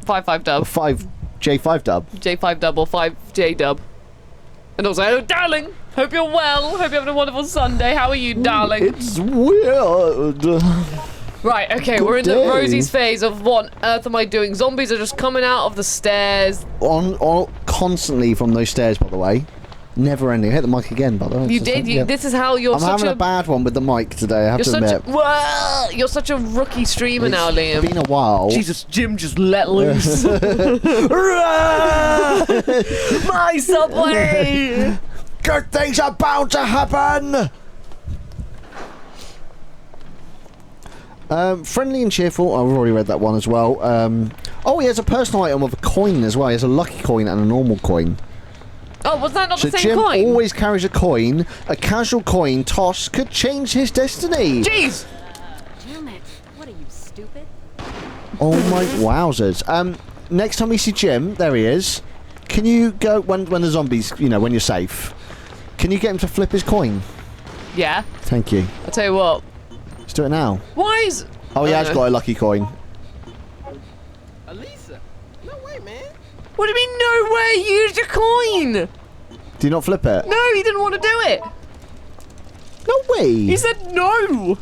[SPEAKER 2] 5 dub.
[SPEAKER 1] Or 5J5 dub?
[SPEAKER 2] J5 dub or 5J dub. And also, hello, darling. Hope you're well. Hope you're having a wonderful Sunday. How are you, darling?
[SPEAKER 1] It's weird.
[SPEAKER 2] Right, okay, we're in the Rosie's phase of what on earth am I doing? Zombies are just coming out of the stairs.
[SPEAKER 1] On constantly from those stairs, by the way. Never ending. I hit the mic again, by the way.
[SPEAKER 2] You did.
[SPEAKER 1] Yeah.
[SPEAKER 2] This is how you're
[SPEAKER 1] I'm
[SPEAKER 2] such
[SPEAKER 1] having
[SPEAKER 2] a
[SPEAKER 1] a bad one with the mic today, I have to admit.
[SPEAKER 2] You're such a rookie streamer now, Liam.
[SPEAKER 1] It's been a while.
[SPEAKER 2] Jesus, Jim just let loose. My subway.
[SPEAKER 1] Good things are bound to happen! Friendly and cheerful. I've already read that one as well. Oh, he has a personal item of a coin as well. He has a lucky coin and a normal coin.
[SPEAKER 2] Oh, was that not
[SPEAKER 1] So
[SPEAKER 2] the same
[SPEAKER 1] Jim
[SPEAKER 2] coin?
[SPEAKER 1] always carries a coin. A casual coin toss could change his destiny.
[SPEAKER 2] Jeez.
[SPEAKER 5] Damn it. What are you, stupid?
[SPEAKER 1] Oh my wowzers. Next time we see Jim, there he is. Can you go when the zombies, you know, when you're safe? Can you get him to flip his coin?
[SPEAKER 2] Yeah.
[SPEAKER 1] Thank you.
[SPEAKER 2] I'll tell you what.
[SPEAKER 1] Let's do it now.
[SPEAKER 2] Why is...
[SPEAKER 1] Oh, he has got a lucky coin.
[SPEAKER 3] Elisa, no way, man.
[SPEAKER 2] What do you mean, no way? You used your coin.
[SPEAKER 1] Do you not flip it?
[SPEAKER 2] No, he didn't want to do it.
[SPEAKER 1] No way.
[SPEAKER 2] He said no.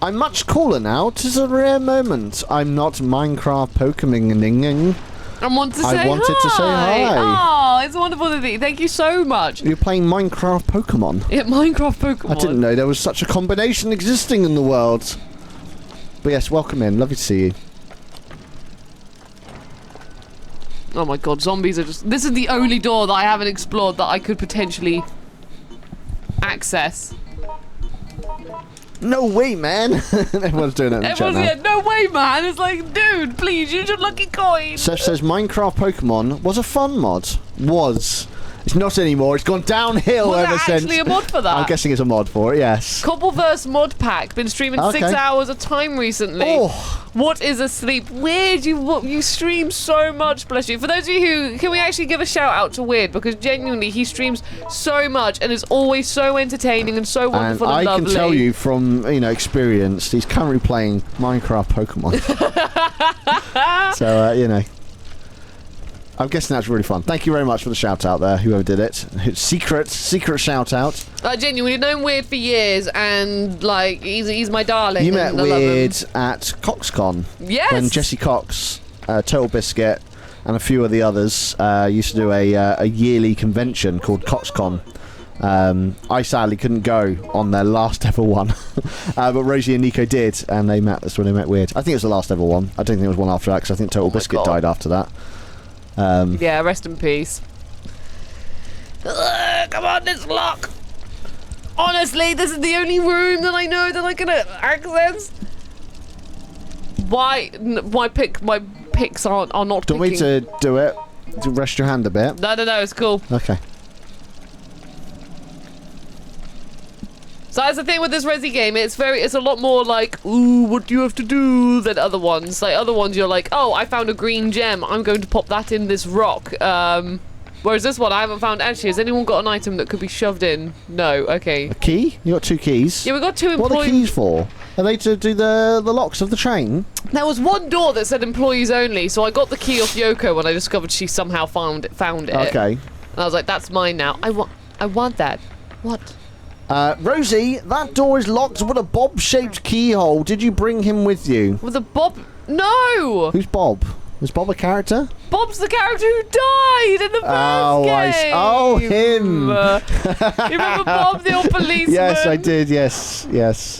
[SPEAKER 1] I'm much cooler now. 'Tis a rare moment. I'm not Minecraft Pokemon.
[SPEAKER 2] I wanted to say hi. Oh, it's wonderful to see. Thank you so much.
[SPEAKER 1] You're playing Minecraft Pokemon.
[SPEAKER 2] Yeah, Minecraft Pokemon.
[SPEAKER 1] I didn't know there was such a combination existing in the world. But yes, welcome in. Lovely to see you.
[SPEAKER 2] Oh my god, zombies are just... This is the only door that I haven't explored that I could potentially access.
[SPEAKER 1] No way, man. Everyone's doing it in the chat now.
[SPEAKER 2] No way, man. It's like, dude, please, use your lucky coin.
[SPEAKER 1] Seth says Minecraft Pokemon was a fun mod. Was. It's not anymore. It's gone downhill
[SPEAKER 2] Was
[SPEAKER 1] ever
[SPEAKER 2] there
[SPEAKER 1] since.
[SPEAKER 2] actually a mod for that?
[SPEAKER 1] I'm guessing it's a mod for it, yes.
[SPEAKER 2] Cobbleverse mod pack. Been streaming 6 hours a time recently.
[SPEAKER 1] Oh.
[SPEAKER 2] What is asleep? Weird, you stream so much, bless you. For those of you who... Can we actually give a shout out to Weird? Because genuinely, he streams so much and is always so entertaining and so wonderful and,
[SPEAKER 1] I
[SPEAKER 2] lovely.
[SPEAKER 1] can tell you from, experience, he's currently playing Minecraft Pokemon. So, I'm guessing that's really fun. Thank you very much for the shout out there, whoever did it. Secret shout out.
[SPEAKER 2] Genuinely, I've known Weird for years, and like he's my darling.
[SPEAKER 1] You met
[SPEAKER 2] and I love him.
[SPEAKER 1] Weird at CoxCon.
[SPEAKER 2] Yes.
[SPEAKER 1] When Jesse Cox, Total Biscuit, and a few of the others used to do a yearly convention called CoxCon. I sadly couldn't go on their last ever one, but Rosie and Nico did, and they met. That's when they met Weird. I think it was the last ever one. I don't think it was one after that, because I think Total Biscuit died after that.
[SPEAKER 2] Yeah, rest in peace. Come on, this lock. Honestly, this is the only room that I know that I can access. Why my picks are not
[SPEAKER 1] Do you want me
[SPEAKER 2] picking?
[SPEAKER 1] to do it? To rest your hand a bit?
[SPEAKER 2] No, it's cool.
[SPEAKER 1] Okay.
[SPEAKER 2] So that's the thing with this Resi game. It's a lot more like, ooh, what do you have to do than other ones. Like other ones, you're like, oh, I found a green gem. I'm going to pop that in this rock. Whereas this one, I haven't found. Actually, has anyone got an item that could be shoved in? No. Okay.
[SPEAKER 1] A key? You got 2 keys?
[SPEAKER 2] Yeah, we got 2 employees.
[SPEAKER 1] What are the keys for? Are they to do the locks of the train?
[SPEAKER 2] There was one door that said employees only, so I got the key off Yoko when I discovered she somehow found it.
[SPEAKER 1] Okay.
[SPEAKER 2] And I was like, that's mine now. I want that. What?
[SPEAKER 1] Rosie, that door is locked with a bob-shaped keyhole. Did you bring him with you?
[SPEAKER 2] With a Bob? No!
[SPEAKER 1] Who's Bob? Was Bob a character?
[SPEAKER 2] Bob's the character who died in the first game!
[SPEAKER 1] Oh, him!
[SPEAKER 2] You remember Bob, the old policeman?
[SPEAKER 1] Yes, I did, yes.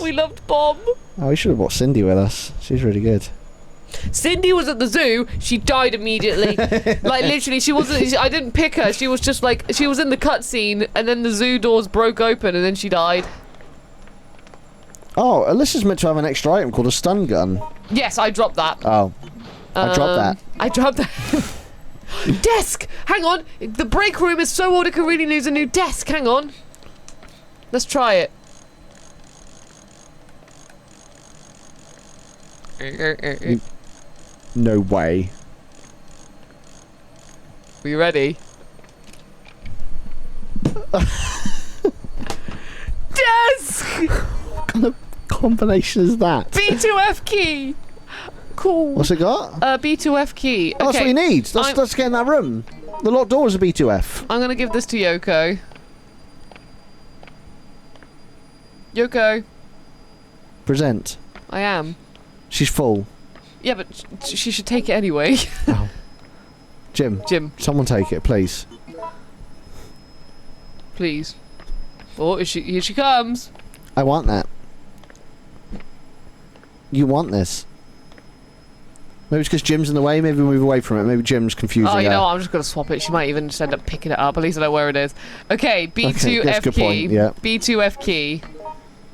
[SPEAKER 2] We loved Bob.
[SPEAKER 1] Oh, we should have brought Cindy with us. She's really good.
[SPEAKER 2] Cindy was at the zoo. She died immediately. Like literally, she wasn't. I didn't pick her. She was just like she was in the cutscene, and then the zoo doors broke open, and then she died.
[SPEAKER 1] Oh, Alyssa's meant to have an extra item called a stun gun.
[SPEAKER 2] Yes, I dropped that.
[SPEAKER 1] Oh, I dropped that.
[SPEAKER 2] I dropped that. Desk. Hang on. The break room is so old it could really use a new desk. Hang on. Let's try it.
[SPEAKER 1] No way.
[SPEAKER 2] Are you ready? Desk!
[SPEAKER 1] What kind of combination is that?
[SPEAKER 2] B2F key. Cool.
[SPEAKER 1] What's it got?
[SPEAKER 2] B2F key.
[SPEAKER 1] Oh, that's what you need. Let's get in that room. The locked door is a B2F.
[SPEAKER 2] I'm gonna give this to Yoko. Yoko.
[SPEAKER 1] Present.
[SPEAKER 2] I am.
[SPEAKER 1] She's full.
[SPEAKER 2] Yeah, but she should take it anyway.
[SPEAKER 1] Oh. Jim.
[SPEAKER 2] Jim.
[SPEAKER 1] Someone take it, please.
[SPEAKER 2] Please. Oh, here she comes.
[SPEAKER 1] I want that. You want this. Maybe it's because Jim's in the way. Maybe move away from it. Maybe Jim's confusing
[SPEAKER 2] Oh, you
[SPEAKER 1] her.
[SPEAKER 2] know what? I'm just going to swap it. She might even just end up picking it up. At least I know where it is. Okay, B2F
[SPEAKER 1] that's a good
[SPEAKER 2] key.
[SPEAKER 1] point, yeah.
[SPEAKER 2] B2F key.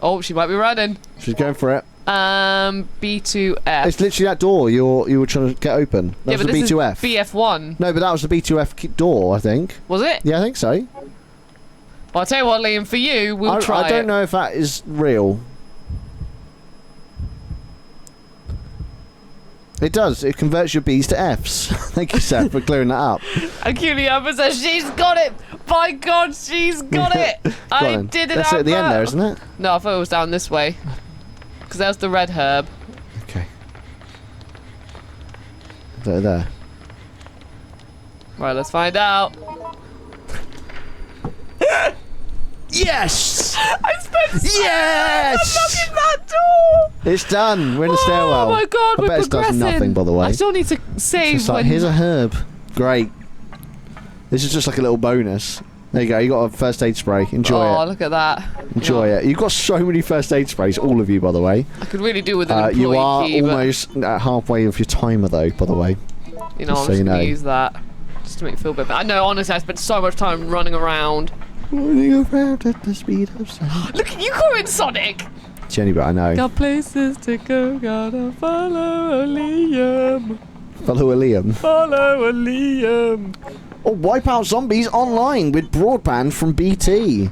[SPEAKER 2] Oh, she might be running.
[SPEAKER 1] She's going for it.
[SPEAKER 2] B2F.
[SPEAKER 1] It's literally that door you were trying to get open. That
[SPEAKER 2] Yeah,
[SPEAKER 1] was
[SPEAKER 2] but
[SPEAKER 1] the
[SPEAKER 2] this
[SPEAKER 1] B2F.
[SPEAKER 2] is BF1.
[SPEAKER 1] No, but that was the B2F door, I think.
[SPEAKER 2] Was it?
[SPEAKER 1] Yeah, I think so.
[SPEAKER 2] Well, I'll tell you what, Liam, for you, we'll try
[SPEAKER 1] I don't know if that is real. It does. It converts your B's to F's. Thank you, Seth, for clearing that up.
[SPEAKER 2] And Culiampa says, she's got it! By God, she's got it! I
[SPEAKER 1] on.
[SPEAKER 2] did it.
[SPEAKER 1] That's at the end there, isn't it?
[SPEAKER 2] No, I thought it was down this way. Because there's the red herb.
[SPEAKER 1] Okay. There.
[SPEAKER 2] Right, let's find out.
[SPEAKER 1] Yes!
[SPEAKER 2] I spent so
[SPEAKER 1] Yes!
[SPEAKER 2] unlocking that door!
[SPEAKER 1] It's done. We're in the stairwell.
[SPEAKER 2] Oh my God,
[SPEAKER 1] I
[SPEAKER 2] we're
[SPEAKER 1] bet it does
[SPEAKER 2] progressing.
[SPEAKER 1] nothing, by the way.
[SPEAKER 2] I still need to save
[SPEAKER 1] It's like,
[SPEAKER 2] when...
[SPEAKER 1] here's a herb. Great. This is just like a little bonus. There you go. You got a first aid spray. Enjoy
[SPEAKER 2] Oh,
[SPEAKER 1] it.
[SPEAKER 2] look at that.
[SPEAKER 1] Enjoy it. You've got so many first aid sprays, all of you, by the way.
[SPEAKER 2] I could really do with an employee
[SPEAKER 1] You are
[SPEAKER 2] key, but,
[SPEAKER 1] almost at halfway of your timer, though, by the way.
[SPEAKER 2] you know,
[SPEAKER 1] just
[SPEAKER 2] I'm
[SPEAKER 1] so
[SPEAKER 2] just
[SPEAKER 1] you
[SPEAKER 2] going
[SPEAKER 1] know.
[SPEAKER 2] to use that. Just to make me feel a bit better. I know, honestly, I spent so much time running around.
[SPEAKER 1] Running around at the speed of sound.
[SPEAKER 2] Look at you calling Sonic!
[SPEAKER 1] It's the only bit I know.
[SPEAKER 2] Got places to go, gotta follow a Liam.
[SPEAKER 1] Follow a Liam.
[SPEAKER 2] Follow a Liam.
[SPEAKER 1] Or wipe out zombies online with broadband from BT.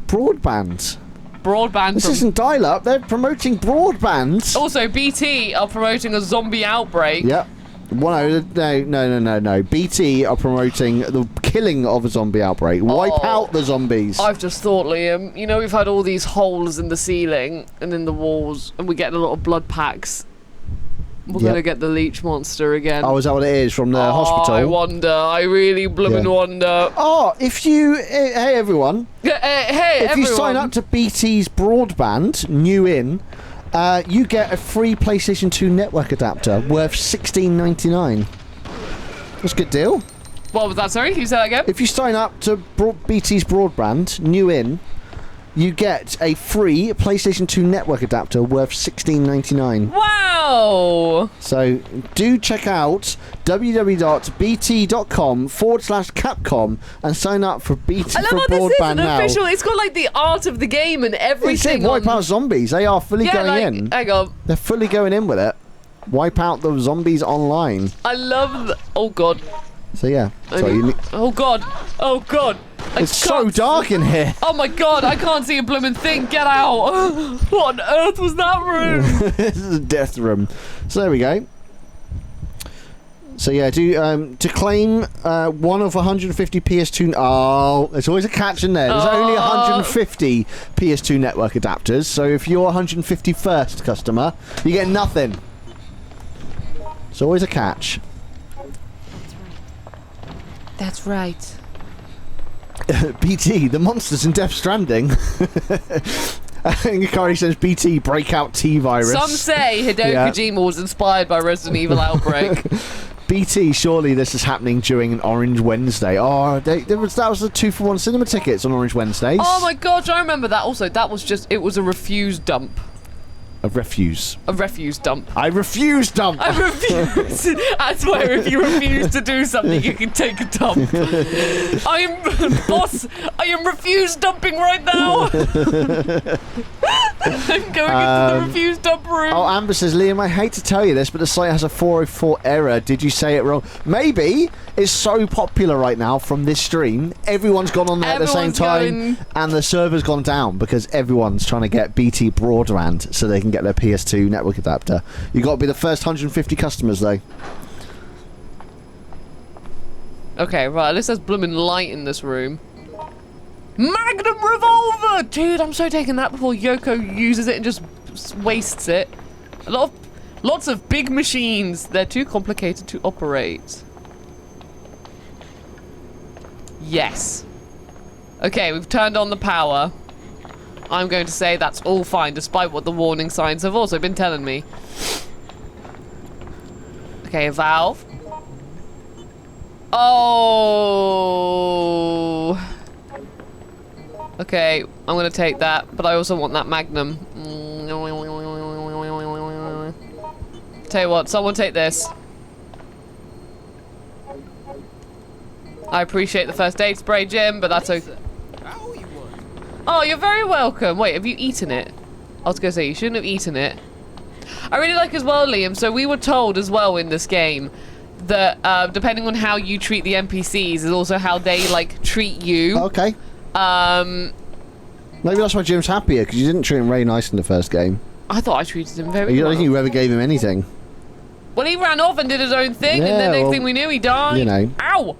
[SPEAKER 1] Broadband.
[SPEAKER 2] Broadband
[SPEAKER 1] This
[SPEAKER 2] from...
[SPEAKER 1] isn't dial-up. They're promoting broadband.
[SPEAKER 2] Also, BT are promoting a zombie outbreak.
[SPEAKER 1] Yep. Well, no. BT are promoting the killing of a zombie outbreak. Wipe
[SPEAKER 2] Oh.
[SPEAKER 1] out the zombies.
[SPEAKER 2] I've just thought, Liam, you know we've had all these holes in the ceiling and in the walls, and we're getting a lot of blood packs. We're
[SPEAKER 1] Yep.
[SPEAKER 2] gonna get the leech monster again.
[SPEAKER 1] Oh, is that what it is from the hospital?
[SPEAKER 2] I wonder. I really bloomin'
[SPEAKER 1] Yeah.
[SPEAKER 2] wonder.
[SPEAKER 1] Oh, if you... Hey, everyone.
[SPEAKER 2] Hey,
[SPEAKER 1] If
[SPEAKER 2] everyone.
[SPEAKER 1] you sign up to BT's broadband, new in, you get a free PlayStation 2 network adapter worth $16.99. That's a good deal.
[SPEAKER 2] What was that? Sorry, can you say that again?
[SPEAKER 1] If you sign up to BT's broadband, new in, you get a free PlayStation 2 network adapter worth $16.99.
[SPEAKER 2] Wow!
[SPEAKER 1] So do check out www.bt.com/Capcom and sign up for BT
[SPEAKER 2] I love
[SPEAKER 1] for
[SPEAKER 2] what this is,
[SPEAKER 1] broadband
[SPEAKER 2] an
[SPEAKER 1] now.
[SPEAKER 2] official. It's got like the art of the game and
[SPEAKER 1] It's
[SPEAKER 2] everything.
[SPEAKER 1] it, wipe
[SPEAKER 2] on-
[SPEAKER 1] out zombies. They are fully
[SPEAKER 2] yeah,
[SPEAKER 1] going
[SPEAKER 2] like,
[SPEAKER 1] in.
[SPEAKER 2] hang on.
[SPEAKER 1] They're fully going in with it. Wipe out the zombies online.
[SPEAKER 2] I love. Oh God.
[SPEAKER 1] So yeah. So
[SPEAKER 2] Oh God. Oh God. I
[SPEAKER 1] it's so
[SPEAKER 2] can't-
[SPEAKER 1] dark in here.
[SPEAKER 2] Oh my God! I can't see a blooming thing. Get out! What on earth was that room?
[SPEAKER 1] This is a death room. So there we go. So yeah, to claim one of 150 PS2. Oh, there's always a catch in there. There's only 150 PS2 network adapters. So if you're 151st customer, you get nothing. It's always a catch.
[SPEAKER 2] That's right.
[SPEAKER 1] BT, the monsters in Death Stranding. Hikari says BT breakout T virus.
[SPEAKER 2] Some say Hideo
[SPEAKER 1] Yeah.
[SPEAKER 2] Kojima was inspired by Resident Evil Outbreak.
[SPEAKER 1] BT, surely this is happening during an Orange Wednesday. Oh, that was the 2-for-1 cinema tickets on Orange Wednesdays.
[SPEAKER 2] Oh my gosh, I remember that. Also, that was just, it was a refuse dump.
[SPEAKER 1] A refuse.
[SPEAKER 2] A refuse dump.
[SPEAKER 1] I refuse dump.
[SPEAKER 2] I refuse. I swear, if you refuse to do something, you can take a dump. I am, boss, I am refuse dumping right now. I'm going into the refuse dump room.
[SPEAKER 1] Oh, Amber says, Liam, I hate to tell you this, but the site has a 404 error. Did you say it wrong? Maybe. It's so popular right now from this stream. Everyone's gone on there at the same time, and the server's gone down because everyone's trying to get BT broadband so they can get their PS2 network adapter. You got to be the first 150 customers, though.
[SPEAKER 2] Okay, right, at least there's blooming light in this room. Magnum revolver! Dude, I'm so taking that before Yoko uses it and just wastes it. Lots of big machines. They're too complicated to operate. Yes. Okay, we've turned on the power. I'm going to say that's all fine, despite what the warning signs have also been telling me. Okay, a valve. Oh. Okay, I'm gonna take that, but I also want that Magnum. Tell you what, someone take this. I appreciate the first aid spray, Jim, but that's okay. Oh, you're very welcome. Wait, have you eaten it? I was gonna say, you shouldn't have eaten it. I really like as well, Liam, so we were told as well in this game that depending on how you treat the NPCs is also how they, like, treat you.
[SPEAKER 1] Okay. Maybe that's why Jim's happier, because you didn't treat him very nice in the first game.
[SPEAKER 2] I thought I treated him very
[SPEAKER 1] I
[SPEAKER 2] well.
[SPEAKER 1] don't think you ever gave him anything.
[SPEAKER 2] Well, he ran off and did his own thing, and then next thing we knew, he died.
[SPEAKER 1] You know.
[SPEAKER 2] Ow!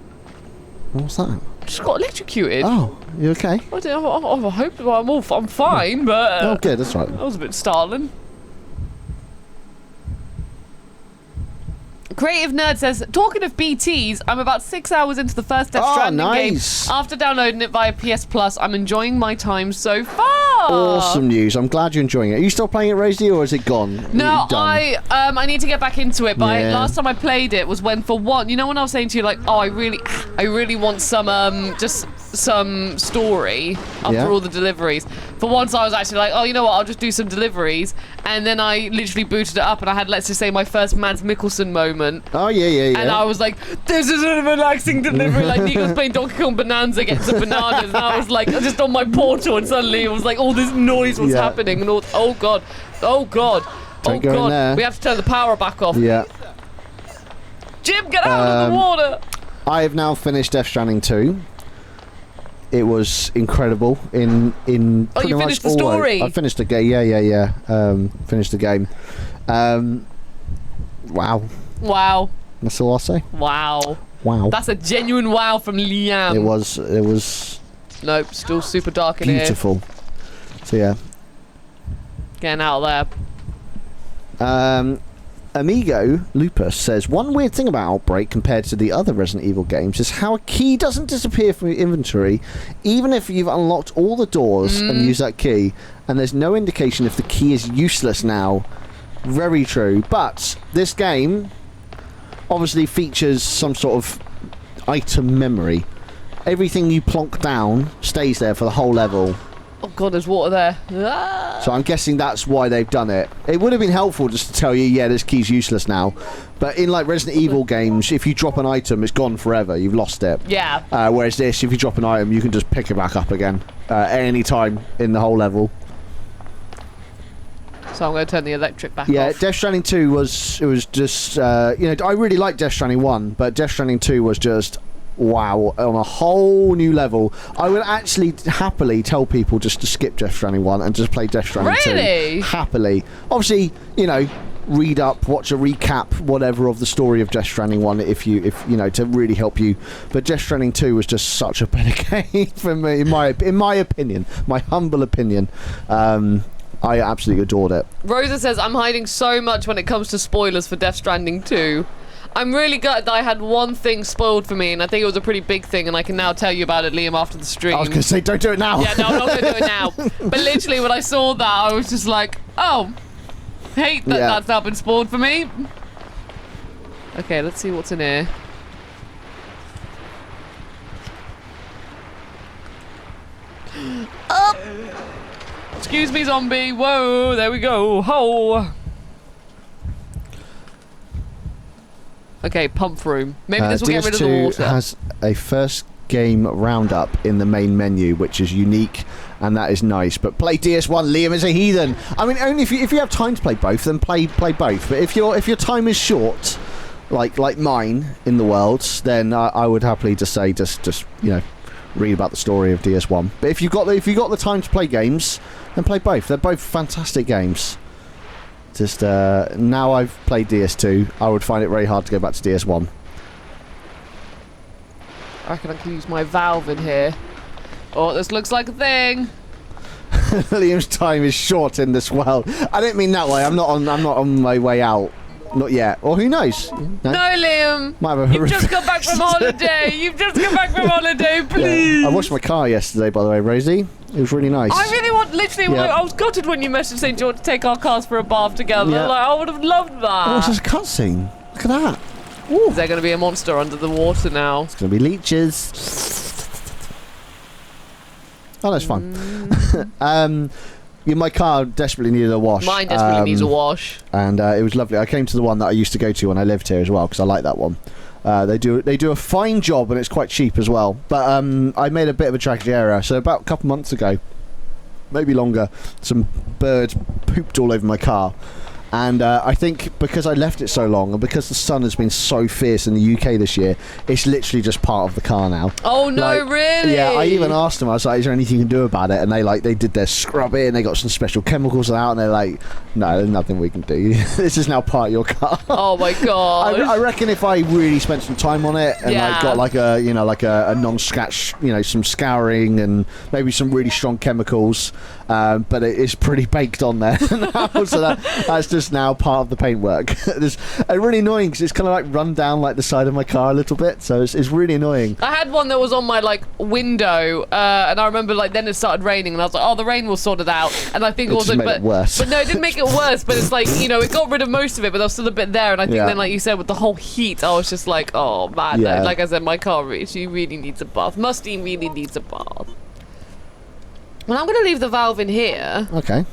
[SPEAKER 1] What's that?
[SPEAKER 2] Just got electrocuted.
[SPEAKER 1] Oh, you okay?
[SPEAKER 2] I hope I'm fine, but...
[SPEAKER 1] Oh, good, that's right.
[SPEAKER 2] That was a bit startling. Creative Nerd says, talking of BTs, I'm about 6 hours into the first Death Stranding game. After downloading it via PS Plus, I'm enjoying my time so far.
[SPEAKER 1] Awesome news. I'm glad you're enjoying it. Are you still playing it, Rosie, or is it gone?
[SPEAKER 2] No, I need to get back into it, but last time I played it was when, for one, you know when I was saying to you, like, oh, I really want some, just some story after all the deliveries. For once, I was actually like, oh, you know what, I'll just do some deliveries. And then I literally booted it up and I had, let's just say, my first Mads Mikkelsen moment.
[SPEAKER 1] Oh, yeah.
[SPEAKER 2] And I was like, this is a relaxing delivery. Like, Nico's playing Donkey Kong Bonanza, getting some bananas. And I was like, just on my portal, and suddenly it was like, all this noise was happening. And all, oh, God.
[SPEAKER 1] Don't go in there.
[SPEAKER 2] We have to turn the power back off.
[SPEAKER 1] Yeah.
[SPEAKER 2] Jim, get out of the water.
[SPEAKER 1] I have now finished Death Stranding 2. It was incredible in pretty
[SPEAKER 2] you
[SPEAKER 1] much
[SPEAKER 2] finished the
[SPEAKER 1] all
[SPEAKER 2] story?
[SPEAKER 1] I finished the game. Yeah. Finished the game. Wow. That's all I'll say.
[SPEAKER 2] Wow.
[SPEAKER 1] That's
[SPEAKER 2] a genuine wow from Liam.
[SPEAKER 1] It was.
[SPEAKER 2] Nope, still super dark in
[SPEAKER 1] beautiful. So yeah.
[SPEAKER 2] Getting out of there.
[SPEAKER 1] Amigo Lupus says, one weird thing about Outbreak compared to the other Resident Evil games is how a key doesn't disappear from your inventory even if you've unlocked all the doors and used that key, and there's no indication if the key is useless now. Very true. But this game obviously features some sort of item memory. Everything you plonk down stays there for the whole level.
[SPEAKER 2] Oh God, there's water there. Ah.
[SPEAKER 1] So I'm guessing that's why they've done it. It would have been helpful just to tell you, yeah, this key's useless now. But in like Resident Evil games, if you drop an item, it's gone forever. You've lost it.
[SPEAKER 2] Yeah.
[SPEAKER 1] Whereas this, if you drop an item, you can just pick it back up again at any time in the whole level.
[SPEAKER 2] So I'm going to turn the electric back off.
[SPEAKER 1] Yeah, Death Stranding 2 was just, I really liked Death Stranding 1, but Death Stranding 2 was just, wow, on a whole new level. I would actually happily tell people just to skip Death Stranding 1 and just play Death Stranding 2.
[SPEAKER 2] Really?
[SPEAKER 1] Happily. Obviously, read up, watch a recap, whatever, of the story of Death Stranding 1 if to really help you. But Death Stranding 2 was just such a better game for me, in my opinion, my humble opinion. I absolutely adored it.
[SPEAKER 2] Rosa says, I'm hiding so much when it comes to spoilers for Death Stranding 2. I'm really glad that I had one thing spoiled for me, and I think it was a pretty big thing, and I can now tell you about it, Liam, after the stream.
[SPEAKER 1] I was going to say, don't do it now.
[SPEAKER 2] Yeah, no, I'm not going to do it now. But literally, when I saw that, I was just like, oh, hate that that's now been spoiled for me. Okay, let's see what's in here. Up! Excuse me, zombie. Whoa, there we go. Ho! Okay, pump room. Maybe this will get rid of the water.
[SPEAKER 1] DS2 has a first game roundup in the main menu, which is unique, and that is nice. But play DS1. Liam is a heathen. I mean, only if you have time to play both, then play both. But if your time is short, like mine in the world, then I would happily just say just read about the story of DS1. But if you've got the time to play games, then play both. They're both fantastic games. Just now I've played DS2, I would find it very hard to go back to DS1.
[SPEAKER 2] I reckon I can use my valve in here. Oh, this looks like a thing.
[SPEAKER 1] Liam's time is short in this world. I don't mean that way. I'm not on my way out. Not yet. Or who knows?
[SPEAKER 2] No, Liam.
[SPEAKER 1] Might have
[SPEAKER 2] You've just come back from holiday. You've just come back from holiday, please.
[SPEAKER 1] Yeah. I washed my car yesterday, by the way, Rosie. It was really nice.
[SPEAKER 2] I really want, literally, I was gutted when you messaged saying, do you want to take our cars for a bath together?
[SPEAKER 1] Yeah.
[SPEAKER 2] Like, I would have loved that.
[SPEAKER 1] Oh, it's just a cutscene. Look at that.
[SPEAKER 2] Ooh. Is there going to be a monster under the water now?
[SPEAKER 1] It's going to be leeches. Oh, that's fun. Yeah, my car desperately needed a wash.
[SPEAKER 2] Mine desperately needs a wash.
[SPEAKER 1] And it was lovely. I came to the one that I used to go to when I lived here as well, because I like that one. They do a fine job, and it's quite cheap as well. But I made a bit of a tragic error. So about a couple months ago, maybe longer, some birds pooped all over my car. And I think because I left it so long, and because the sun has been so fierce in the UK this year, it's literally just part of the car now.
[SPEAKER 2] Oh no, really?
[SPEAKER 1] Yeah, I even asked them. I was like, "Is there anything you can do about it?" And they did their scrubbing, and they got some special chemicals out, and they're like, "No, there's nothing we can do. This is now part of your car."
[SPEAKER 2] Oh my god!
[SPEAKER 1] I reckon if I really spent some time on it and like got like a non-scratch, some scouring and maybe some really strong chemicals, but it is pretty baked on there now, so that's just now part of the paintwork. It's really annoying because it's kind of like run down like the side of my car a little bit, so it's really annoying.
[SPEAKER 2] I had one that was on my window, and I remember then it started raining, and I was like, "Oh, the rain will sort it out." And I think
[SPEAKER 1] It
[SPEAKER 2] also,
[SPEAKER 1] just made it worse.
[SPEAKER 2] But no, it didn't make it worse. But it's like it got rid of most of it, but there was still a bit there. And I think then, like you said, with the whole heat, I was just like, "Oh man!"
[SPEAKER 1] Yeah.
[SPEAKER 2] Like I said, my car really needs a bath. Musty really needs a bath. Well, I'm gonna leave the valve in here.
[SPEAKER 1] Okay.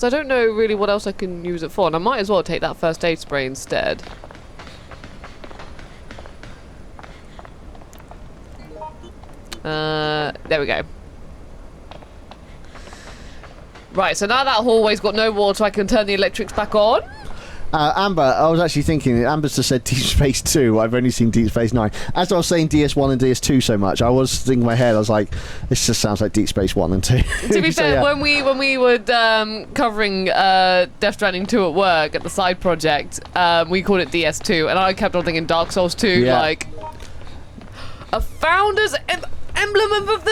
[SPEAKER 2] I don't know really what else I can use it for, and I might as well take that first aid spray instead. There we go. Right, so now that hallway's got no water, I can turn the electrics back on.
[SPEAKER 1] Amber, I was actually thinking, Amber's just said Deep Space 2. I've only seen Deep Space 9. As I was saying DS1 and DS2 so much, I was thinking in my head, I was like, this just sounds like Deep Space 1 and 2.
[SPEAKER 2] To be fair, when we were covering Death Stranding 2 at work at the side project, we called it DS2, and I kept on thinking Dark Souls 2, like a founder's emblem of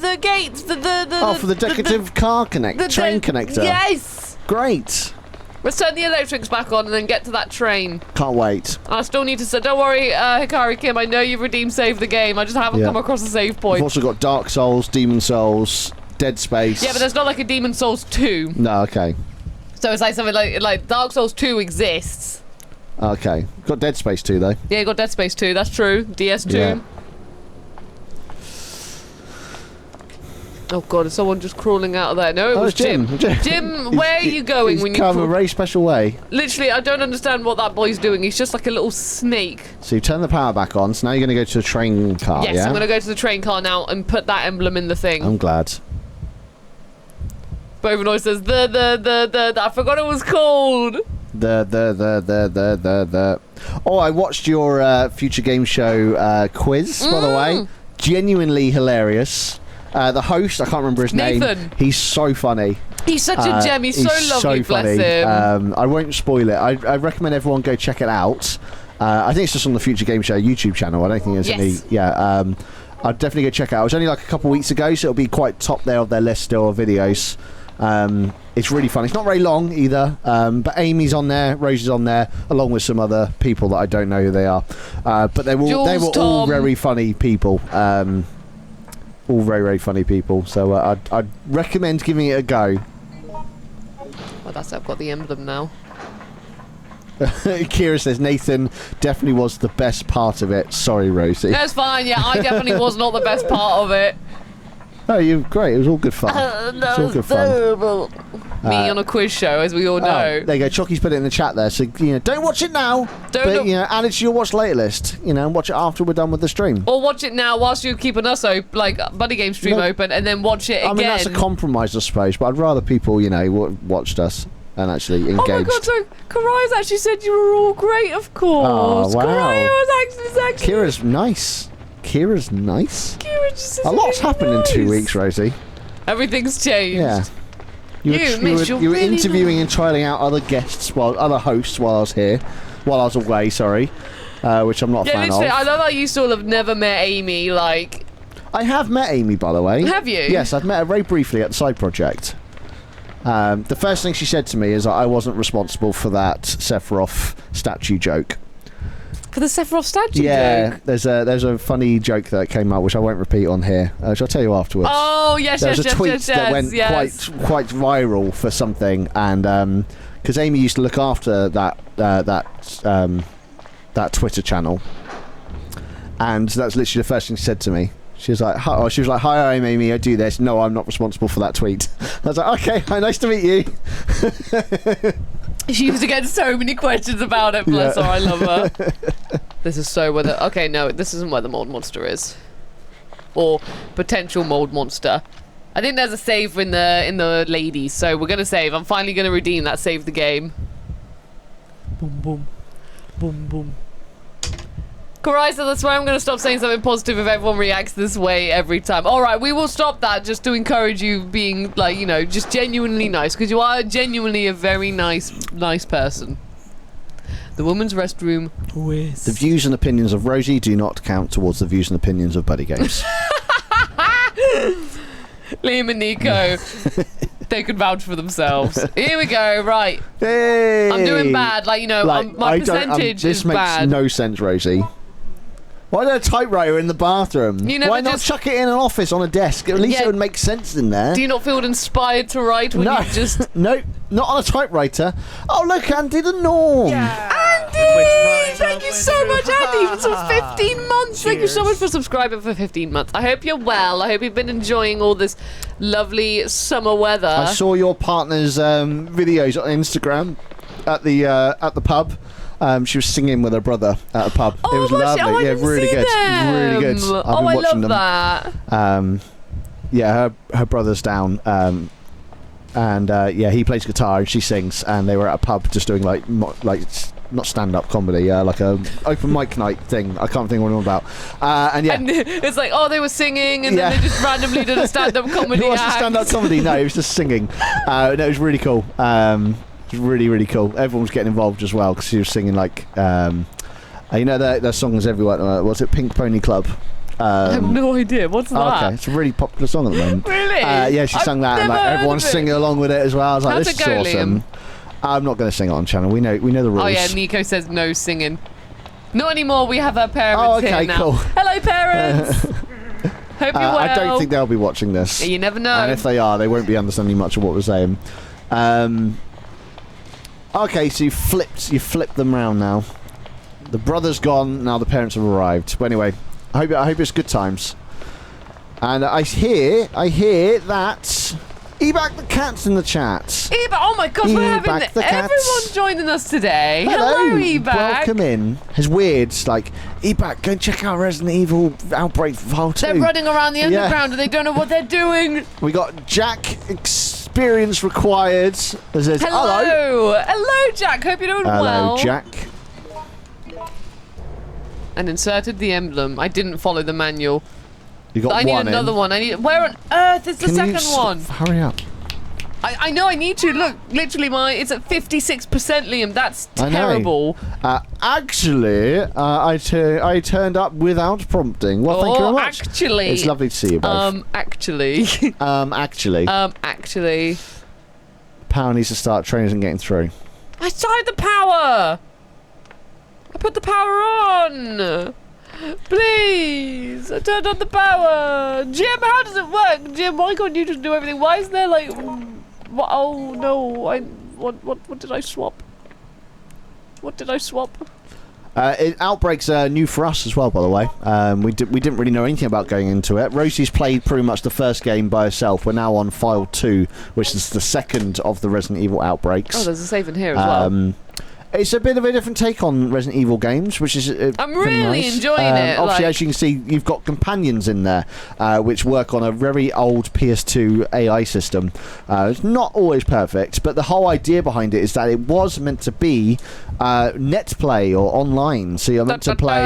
[SPEAKER 2] the gates,
[SPEAKER 1] for the decorative car connector, train connector.
[SPEAKER 2] Yes.
[SPEAKER 1] Great.
[SPEAKER 2] Let's turn the electrics back on and then get to that train.
[SPEAKER 1] Can't wait.
[SPEAKER 2] I still need to say, don't worry, Hikari Kim, I know you've redeemed saved the game. I just haven't come across a save point.
[SPEAKER 1] We've also got Dark Souls, Demon Souls, Dead Space.
[SPEAKER 2] Yeah, but there's not like a Demon Souls 2.
[SPEAKER 1] No, okay.
[SPEAKER 2] So it's like something like Dark Souls 2 exists.
[SPEAKER 1] Okay. Got Dead Space 2 though.
[SPEAKER 2] Yeah, you got Dead Space 2, that's true. DS2.
[SPEAKER 1] Yeah.
[SPEAKER 2] Oh god, is someone just crawling out of there? No, it was Jim. Jim, where are you going when you
[SPEAKER 1] come a very special way.
[SPEAKER 2] Literally, I don't understand what that boy's doing. He's just like a little snake.
[SPEAKER 1] So you turn the power back on, so now you're going to go to the train car,
[SPEAKER 2] Yes,
[SPEAKER 1] yeah?
[SPEAKER 2] I'm going to go to the train car now and put that emblem in the thing.
[SPEAKER 1] I'm glad.
[SPEAKER 2] Bovinoy says, I forgot it was called.
[SPEAKER 1] Oh, I watched your Future Game Show quiz, by the way. Genuinely hilarious. The host, I can't remember his name.
[SPEAKER 2] Nathan.
[SPEAKER 1] He's so funny.
[SPEAKER 2] He's such a gem. He's so lovely,
[SPEAKER 1] so funny.
[SPEAKER 2] bless him.
[SPEAKER 1] I won't spoil it. I recommend everyone go check it out. I think it's just on the Future Game Show YouTube channel. I don't think there's any... Yeah, I'd definitely go check it out. It was only like a couple of weeks ago, so it'll be quite top there of their list still of videos. It's really fun. It's not very long either, but Amy's on there, Rosie's on there, along with some other people that I don't know who they are. But they were all very funny people. All very, very funny people. So I'd recommend giving it a go.
[SPEAKER 2] Well, that's it. I've got the emblem now.
[SPEAKER 1] Kira says Nathan definitely was the best part of it. Sorry, Rosie.
[SPEAKER 2] That's fine. Yeah, I definitely was not the best part of it.
[SPEAKER 1] Oh, you're great. It was all good fun. It's all good fun.
[SPEAKER 2] Me on a quiz show, as we all know.
[SPEAKER 1] There you go. Chucky's put it in the chat there. So don't watch it now. But add it to your watch later list. And watch it after we're done with the stream.
[SPEAKER 2] Or watch it now whilst you're keeping us open, like BuddyGames stream open, and then watch it again.
[SPEAKER 1] I mean, that's a compromise, I suppose. But I'd rather people, watched us and actually engaged.
[SPEAKER 2] Oh my god! So Karaya's actually said you were all great, of course.
[SPEAKER 1] Oh, wow.
[SPEAKER 2] Karaya was actually.
[SPEAKER 1] Kira's nice. Kira's nice.
[SPEAKER 2] Kira just
[SPEAKER 1] a lot's happened in 2 weeks, Rosie.
[SPEAKER 2] Everything's changed.
[SPEAKER 1] Yeah. You were interviewing and trialing out other guests, other hosts while I was here, while I was away. Sorry, which I'm not a fan of.
[SPEAKER 2] I love how you still have never met Amy. Like,
[SPEAKER 1] I have met Amy, by the way.
[SPEAKER 2] Have you?
[SPEAKER 1] Yes, I've met her very briefly at the side project. The first thing she said to me is that I wasn't responsible for that Sephiroth statue joke.
[SPEAKER 2] For the Sephiroth statue
[SPEAKER 1] joke?
[SPEAKER 2] Yeah,
[SPEAKER 1] there's a funny joke that came out, which I won't repeat on here, which I'll tell you afterwards.
[SPEAKER 2] Oh, yes,
[SPEAKER 1] There was a tweet that went quite viral for something, and because Amy used to look after that Twitter channel, and that's literally the first thing she said to me. She was like, hi, hi, I'm Amy, I do this. No, I'm not responsible for that tweet. I was like, okay, hi, nice to meet you.
[SPEAKER 2] She used to get so many questions about it. Bless her, I love her. This is so where the... Okay, no, this isn't where the mold monster is. Or potential mold monster. I think there's a save in the ladies, so we're going to save. I'm finally going to redeem that save the game. Boom, boom. Boom, boom. Carissa, that's why I'm going to stop saying something positive if everyone reacts this way every time. Alright, we will stop that just to encourage you being, like, you know, just genuinely nice. Because you are genuinely a very nice person. The women's restroom. Whiz.
[SPEAKER 1] The views and opinions of Rosie do not count towards the views and opinions of BuddyGames.
[SPEAKER 2] Liam and Nico. They could vouch for themselves. Here we go, right.
[SPEAKER 1] Hey.
[SPEAKER 2] I'm doing bad, like, you know, my percentage
[SPEAKER 1] this
[SPEAKER 2] is
[SPEAKER 1] makes
[SPEAKER 2] bad.
[SPEAKER 1] no sense, Rosie. Why do a typewriter in the bathroom? Why not chuck it in an office on a desk? At least it would make sense in there.
[SPEAKER 2] Do you not feel inspired to write when you just...
[SPEAKER 1] No, not on a typewriter. Oh, look, Andy the Norm.
[SPEAKER 2] Yeah. Andy! Thank you so much, Andy, for 15 months. Thank you so much for subscribing for 15 months. I hope you're well. I hope you've been enjoying all this lovely summer weather.
[SPEAKER 1] I saw your partner's videos on Instagram at the pub. She was singing with her brother at a pub.
[SPEAKER 2] Oh,
[SPEAKER 1] it was lovely.
[SPEAKER 2] I
[SPEAKER 1] yeah, really good.
[SPEAKER 2] them.
[SPEAKER 1] Really good. I've been
[SPEAKER 2] I
[SPEAKER 1] watching
[SPEAKER 2] love
[SPEAKER 1] them.
[SPEAKER 2] that.
[SPEAKER 1] Yeah, her brother's down. Yeah, he plays guitar and she sings, and they were at a pub just doing like not stand-up comedy, like a open mic night thing. I can't think what I'm about. And yeah, and
[SPEAKER 2] it's like, oh, they were singing, and then they just randomly did a stand-up comedy.
[SPEAKER 1] It wasn't stand-up comedy. No, it was just singing. No, it was really cool. It was really, really cool. Everyone was getting involved as well because she was singing like, you know, their songs everywhere. Was it Pink Pony Club?
[SPEAKER 2] I have no idea. What's that?
[SPEAKER 1] Okay, it's a really popular song at the moment.
[SPEAKER 2] Really?
[SPEAKER 1] Yeah, she sang that, and like everyone's singing along with it as well. I was like, this is awesome. I'm not going to sing it on channel. We know the rules.
[SPEAKER 2] Oh yeah, Nico says no singing. Not anymore. We have our parents here now.
[SPEAKER 1] Cool.
[SPEAKER 2] Hello, parents. Hope you're well.
[SPEAKER 1] I don't think they'll be watching this.
[SPEAKER 2] You never know.
[SPEAKER 1] And if they are, they won't be understanding much of what we're saying. Okay, so you flipped them round now. The brother's gone. Now the parents have arrived. But anyway, I hope it's good times. And I hear that Ebak the cat's in the chat.
[SPEAKER 2] Ebak, oh my God, we're having everyone joining us today. Hello, Ebak.
[SPEAKER 1] Welcome in. It's weird. It's like, Ebak, go and check out Resident Evil Outbreak File 2.
[SPEAKER 2] They're running around the underground and they don't know what they're doing.
[SPEAKER 1] We got Jack experience required. Says,
[SPEAKER 2] hello. Hello, Jack. Hope you're doing well.
[SPEAKER 1] Hello, Jack.
[SPEAKER 2] And inserted the emblem. I didn't follow the manual.
[SPEAKER 1] You got
[SPEAKER 2] I need another one. Where on earth is the second one?
[SPEAKER 1] Hurry up.
[SPEAKER 2] I know I need to. Look, literally it's at 56%, Liam. That's terrible.
[SPEAKER 1] Actually, I turned up without prompting. Well, thank you very much.
[SPEAKER 2] Actually.
[SPEAKER 1] It's lovely to see you both.
[SPEAKER 2] Actually.
[SPEAKER 1] Actually. Power needs to start. Train isn't getting through.
[SPEAKER 2] I started the power. I put the power on. Please, I turned on the power. Jim, how does it work? Jim, why can't you just do everything? Why is there like... Oh no, what did I swap? What did I swap?
[SPEAKER 1] Outbreak's new for us as well, by the way. We didn't really know anything about going into it. Rosie's played pretty much the first game by herself. We're now on file 2, which is the second of the Resident Evil Outbreaks.
[SPEAKER 2] Oh, there's a save in here as well.
[SPEAKER 1] It's a bit of a different take on Resident Evil games, which is
[SPEAKER 2] I'm really
[SPEAKER 1] nice.
[SPEAKER 2] enjoying it.
[SPEAKER 1] Obviously, as you can see, you've got companions in there, which work on a very old PS2 AI system. It's not always perfect, but the whole idea behind it is that it was meant to be net play or online. So you're meant to play.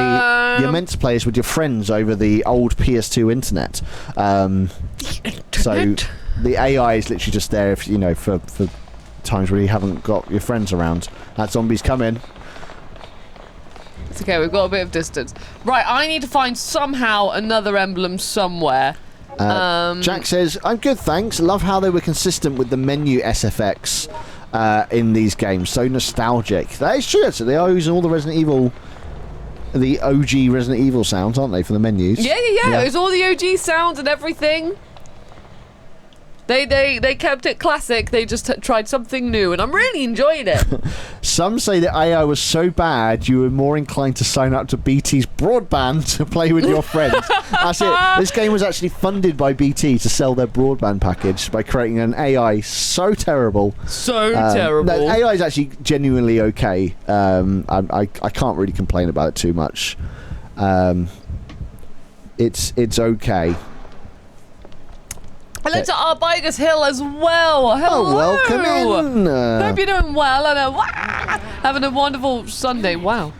[SPEAKER 1] You're meant to play this with your friends over the old PS2 internet. So the AI is literally just there, if you know, for times where you haven't got your friends around. Zombies come in.
[SPEAKER 2] It's okay, we've got a bit of distance. Right, I need to find somehow another emblem somewhere.
[SPEAKER 1] Jack says, I'm good, thanks. Love how they were consistent with the menu SFX in these games. So nostalgic. That is true. So they are using all the Resident Evil, the OG Resident Evil sounds, aren't they, for the menus?
[SPEAKER 2] Yeah. It was all the OG sounds and everything. They kept it classic. They just tried something new, and I'm really enjoying it.
[SPEAKER 1] Some say that AI was so bad you were more inclined to sign up to BT's broadband to play with your friends. That's it. This game was actually funded by BT to sell their broadband package by creating an AI so terrible.
[SPEAKER 2] So terrible.
[SPEAKER 1] No, AI is actually genuinely okay. I can't really complain about it too much. It's okay.
[SPEAKER 2] Hello to Arbigus Hill as well. Hello.
[SPEAKER 1] Oh, welcome in.
[SPEAKER 2] Hope you're doing well and having a wonderful Sunday. Wow.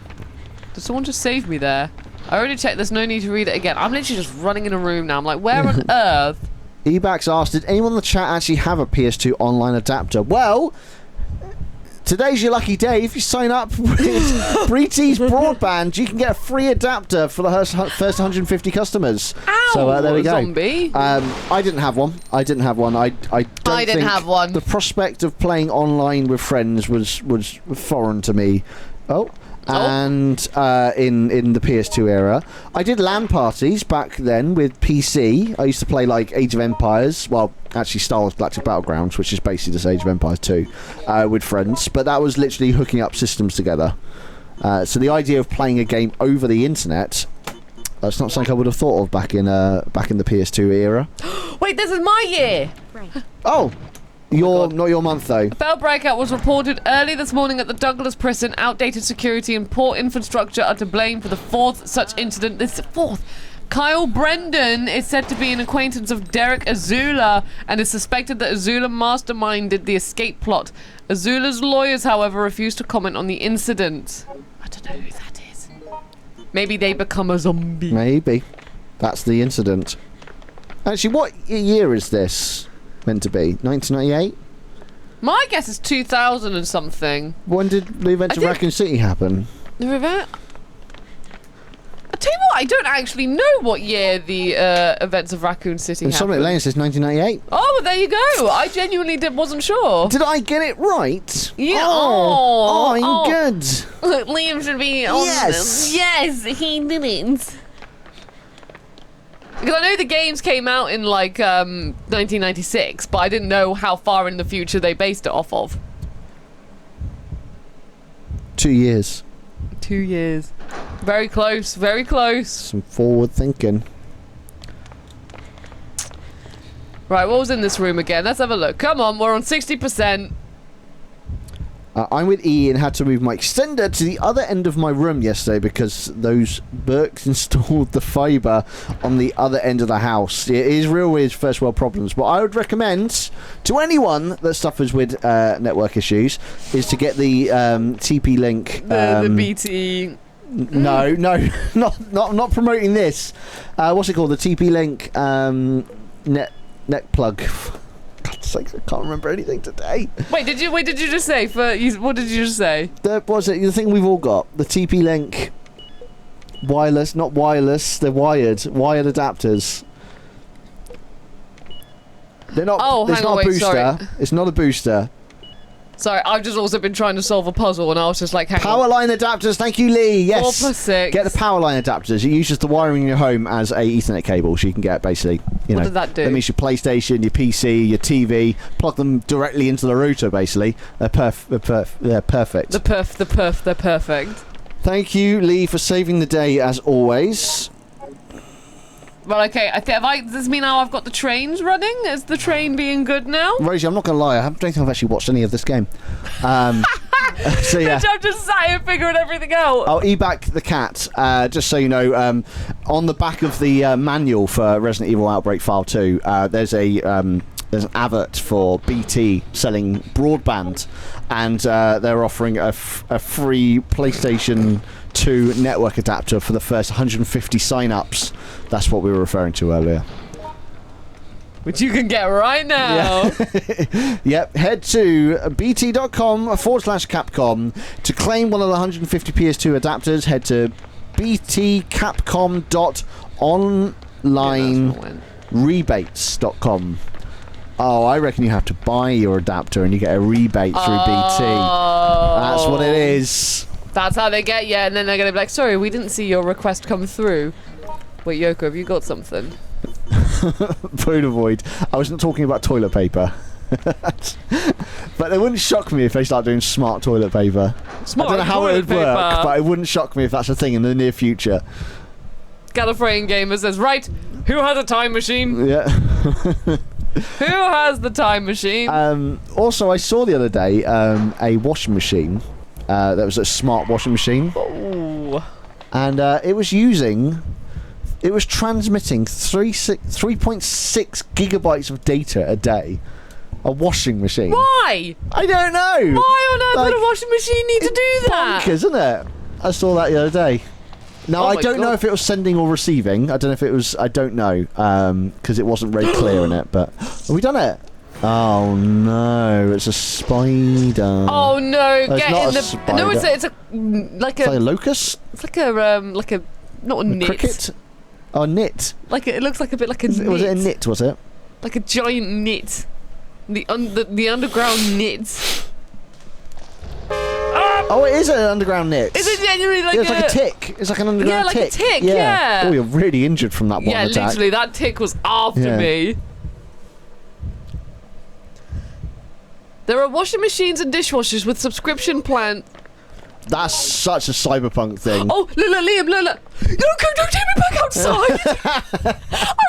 [SPEAKER 2] Did someone just save me there? I already checked. There's no need to read it again. I'm literally just running in a room now. I'm like, where on earth?
[SPEAKER 1] Ebax asked, did anyone in the chat actually have a PS2 online adapter? Well, today's your lucky day. If you sign up with BT's broadband, you can get a free adapter for the first 150 customers.
[SPEAKER 2] Ow,
[SPEAKER 1] so there we go.
[SPEAKER 2] Zombie.
[SPEAKER 1] I didn't have one. I didn't have one. I didn't
[SPEAKER 2] have one.
[SPEAKER 1] The prospect of playing online with friends was foreign to me. And in the PS2 era, I did LAN parties back then with PC. I used to play like Age of Empires. Well, actually, Star Wars Galactic Battlegrounds, which is basically just Age of Empires 2, with friends. But that was literally hooking up systems together. So the idea of playing a game over the internet, that's not something I would have thought of back in the PS2 era.
[SPEAKER 2] Wait, this is my year.
[SPEAKER 1] Oh. Not your month though.
[SPEAKER 2] A bell breakout was reported early this morning at the Douglas prison. Outdated security and poor infrastructure are to blame for the fourth such incident. This fourth. Kyle Brendan is said to be an acquaintance of Derek Azula and is suspected that Azula masterminded the escape plot. Azula's lawyers, however, refused to comment on the incident. I don't know who that is. Maybe they become a zombie.
[SPEAKER 1] Maybe. That's the incident. Actually, what year is this meant to be? 1998?
[SPEAKER 2] My guess is 2000 and something.
[SPEAKER 1] When did the events of Raccoon City happen?
[SPEAKER 2] The event? I tell you what, I don't actually know what year the events of Raccoon City
[SPEAKER 1] And
[SPEAKER 2] happened.
[SPEAKER 1] Sonic Lane says 1998.
[SPEAKER 2] Oh, well, there you go. I genuinely wasn't sure.
[SPEAKER 1] Did I get it right?
[SPEAKER 2] Yeah.
[SPEAKER 1] Oh, I'm good.
[SPEAKER 4] Look, Liam should be on
[SPEAKER 1] Yes.
[SPEAKER 4] Yes, he didn't.
[SPEAKER 2] Because I know the games came out in like 1996, but I didn't know how far in the future they based it off of.
[SPEAKER 1] 2 years.
[SPEAKER 2] 2 years. Very close, very close.
[SPEAKER 1] Some forward thinking.
[SPEAKER 2] Right, what was in this room again? Let's have a look. Come on, we're on 60%.
[SPEAKER 1] I'm with E and had to move my extender to the other end of my room yesterday because those Burks installed the fibre on the other end of the house. It is real weird first world problems, but I would recommend to anyone that suffers with network issues is to get the TP-Link.
[SPEAKER 2] The BT.
[SPEAKER 1] No, not promoting this. What's it called? The TP-Link net plug. God's sake, I can't remember anything today.
[SPEAKER 2] Wait, did you just say? What did you just say?
[SPEAKER 1] Was it the thing we've all got? The TP-Link wireless, not wireless. They're wired adapters. They're not.
[SPEAKER 2] Oh,
[SPEAKER 1] it's
[SPEAKER 2] hang on,
[SPEAKER 1] not a
[SPEAKER 2] wait,
[SPEAKER 1] booster.
[SPEAKER 2] sorry.
[SPEAKER 1] It's not a booster.
[SPEAKER 2] Sorry, I've just also been trying to solve a puzzle, and I was just like, hang
[SPEAKER 1] Power
[SPEAKER 2] on.
[SPEAKER 1] line adapters. Thank you, Lee. Yes.
[SPEAKER 2] 4 + 6.
[SPEAKER 1] Get the power line adapters. It uses the wiring in your home as a Ethernet cable, so you can get basically.
[SPEAKER 2] What did that do?
[SPEAKER 1] That means your PlayStation, your PC, your TV. Plug them directly into the router. Basically, they're perfect.
[SPEAKER 2] They're perfect.
[SPEAKER 1] Thank you, Lee, for saving the day as always.
[SPEAKER 2] Well, okay. Does this mean now I've got the trains running? Is the train being good now?
[SPEAKER 1] Rosie, I'm not going to lie. I don't think I've actually watched any of this game. So yeah.
[SPEAKER 2] I'm just sat here figuring everything out.
[SPEAKER 1] I'll e-back the cat. Just so you know, on the back of the manual for Resident Evil Outbreak File 2, there's an advert for BT selling broadband, and they're offering a free PlayStation 2 network adapter for the first 150 sign-ups. That's what we were referring to earlier.
[SPEAKER 2] Which you can get right now.
[SPEAKER 1] Yeah. Yep. Head to bt.com/Capcom to claim one of the 150 PS2 adapters. Head to btcapcom.onlinerebates.com. Oh, I reckon you have to buy your adapter and you get a rebate through BT. That's what it is.
[SPEAKER 2] That's how they get you, and then they're going to be like, sorry, we didn't see your request come through. Wait, Yoko, have you got something?
[SPEAKER 1] Void. I wasn't talking about toilet paper. But it wouldn't shock me if they start doing smart toilet paper.
[SPEAKER 2] Smart
[SPEAKER 1] I don't know how it would
[SPEAKER 2] toilet
[SPEAKER 1] work,
[SPEAKER 2] paper.
[SPEAKER 1] but it wouldn't shock me if that's a thing in the near future.
[SPEAKER 2] Gallifreyan Gamer says, right, who has a time machine?
[SPEAKER 1] Yeah.
[SPEAKER 2] Who has the time machine?
[SPEAKER 1] Also, I saw the other day a washing machine. That was a smart washing machine.
[SPEAKER 2] Ooh.
[SPEAKER 1] And it was transmitting 3.6 gigabytes of data a day. A washing machine.
[SPEAKER 2] Why?
[SPEAKER 1] I don't know.
[SPEAKER 2] Why on earth would
[SPEAKER 1] Like,
[SPEAKER 2] a washing machine need to do that?
[SPEAKER 1] Bonkers, isn't it? I saw that the other day. Now,
[SPEAKER 2] Oh
[SPEAKER 1] I
[SPEAKER 2] my
[SPEAKER 1] don't know
[SPEAKER 2] God.
[SPEAKER 1] if it was sending or receiving. I don't know if it was... I don't know. Because it wasn't very clear in it. But... Have we done it? Oh, no. It's a spider.
[SPEAKER 2] Oh no!
[SPEAKER 1] It's
[SPEAKER 2] Get
[SPEAKER 1] not
[SPEAKER 2] in
[SPEAKER 1] a
[SPEAKER 2] the.
[SPEAKER 1] spider.
[SPEAKER 2] No, it's a
[SPEAKER 1] It's like a locust?
[SPEAKER 2] It's like a not a knit.
[SPEAKER 1] Cricket? Oh, a knit.
[SPEAKER 2] It looks like a bit like a knit.
[SPEAKER 1] Was it a knit, was it?
[SPEAKER 2] Like a giant knit. The underground knits.
[SPEAKER 1] Oh, it is an underground knit.
[SPEAKER 2] Is it genuinely like
[SPEAKER 1] Yeah, it's like a tick. It's like an underground
[SPEAKER 2] like a
[SPEAKER 1] tick.
[SPEAKER 2] tick, yeah.
[SPEAKER 1] Oh, you're really injured from that one
[SPEAKER 2] Yeah,
[SPEAKER 1] attack.
[SPEAKER 2] literally, that tick was after
[SPEAKER 1] Yeah.
[SPEAKER 2] me. There are washing machines and dishwashers with subscription plan.
[SPEAKER 1] That's such a cyberpunk thing.
[SPEAKER 2] Oh, look, Liam, look. Yoko, don't take me back outside. I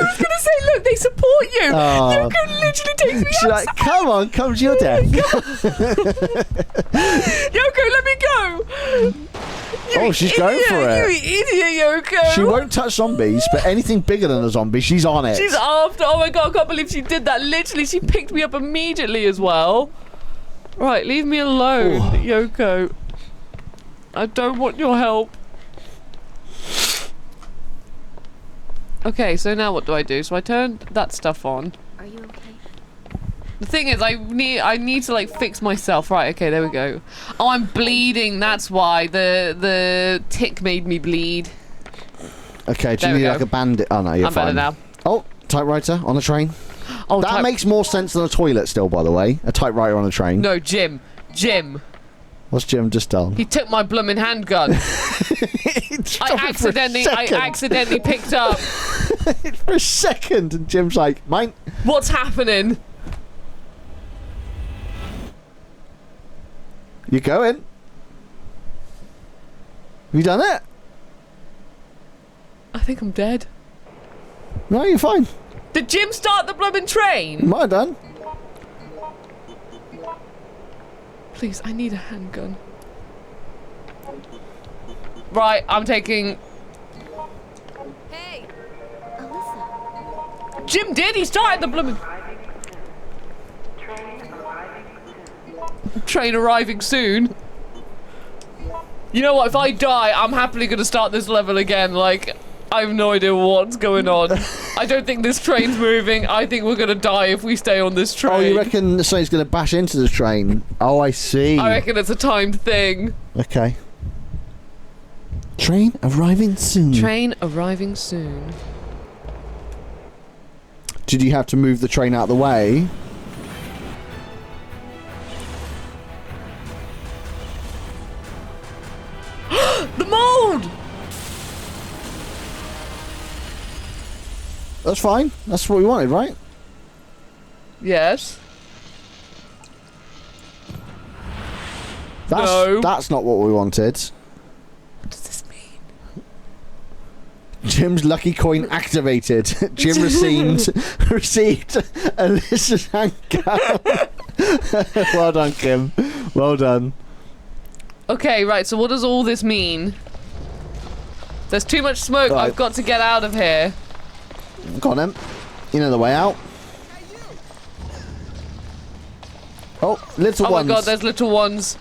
[SPEAKER 2] was going to say, look, they support you.
[SPEAKER 1] Oh.
[SPEAKER 2] Yoko literally takes me
[SPEAKER 1] She's
[SPEAKER 2] outside.
[SPEAKER 1] like, come on, come to your death.
[SPEAKER 2] Yoko, let me go.
[SPEAKER 1] Oh, she's going for
[SPEAKER 2] You
[SPEAKER 1] it.
[SPEAKER 2] idiot, Yoko.
[SPEAKER 1] She won't touch zombies, but anything bigger than a zombie, she's on it.
[SPEAKER 2] She's after. Oh my god, I can't believe she did that. Literally, she picked me up immediately as well. Right, leave me alone, Yoko. I don't want your help. Okay, so now what do I do? So I turned that stuff on.
[SPEAKER 5] Are you okay?
[SPEAKER 2] The thing is, I need to like fix myself. Right, okay, there we go. Oh, I'm bleeding. That's why the tick made me bleed.
[SPEAKER 1] Okay, do
[SPEAKER 2] There
[SPEAKER 1] you
[SPEAKER 2] we
[SPEAKER 1] need
[SPEAKER 2] go.
[SPEAKER 1] like a bandit? Oh, no, you're
[SPEAKER 2] I'm
[SPEAKER 1] fine.
[SPEAKER 2] better now.
[SPEAKER 1] Oh, typewriter on a train.
[SPEAKER 2] Oh,
[SPEAKER 1] That makes more sense than a toilet still, by the way. A typewriter on a train.
[SPEAKER 2] no, Jim.
[SPEAKER 1] What's Jim just done?
[SPEAKER 2] He took my blooming handgun. I accidentally picked up.
[SPEAKER 1] For a second, and Jim's like, mine.
[SPEAKER 2] What's happening?
[SPEAKER 1] You going? Have you done it?
[SPEAKER 2] I think I'm dead.
[SPEAKER 1] No, you're fine.
[SPEAKER 2] Did Jim start the blooming train?
[SPEAKER 1] Might have done.
[SPEAKER 2] Please, I need a handgun. Right, I'm taking...
[SPEAKER 5] Hey, Alyssa.
[SPEAKER 2] Jim did, he started the blooming... Train arriving soon. You know what, if I die, I'm happily gonna start this level again, like... I have no idea what's going on. I don't think this train's moving. I think we're gonna die if we stay on this train.
[SPEAKER 1] Oh, you reckon something's going to bash into the train? Oh, I see.
[SPEAKER 2] I reckon it's a timed thing.
[SPEAKER 1] Okay. Train arriving soon.
[SPEAKER 2] Train arriving soon.
[SPEAKER 1] Did you have to move the train out of the way?
[SPEAKER 2] The mold!
[SPEAKER 1] That's fine. That's what we wanted, right?
[SPEAKER 2] Yes.
[SPEAKER 1] That's,
[SPEAKER 2] No.
[SPEAKER 1] That's not what we wanted.
[SPEAKER 2] What does this mean?
[SPEAKER 1] Jim's lucky coin activated. Jim received Alyssa's handgun. Well done, Kim. Well done.
[SPEAKER 2] Okay, right, so what does all this mean? There's too much smoke.
[SPEAKER 1] Right.
[SPEAKER 2] I've got to get out of here.
[SPEAKER 1] Go on, then. You know the way out. Oh, little
[SPEAKER 2] Oh
[SPEAKER 1] ones.
[SPEAKER 2] my god, there's little ones.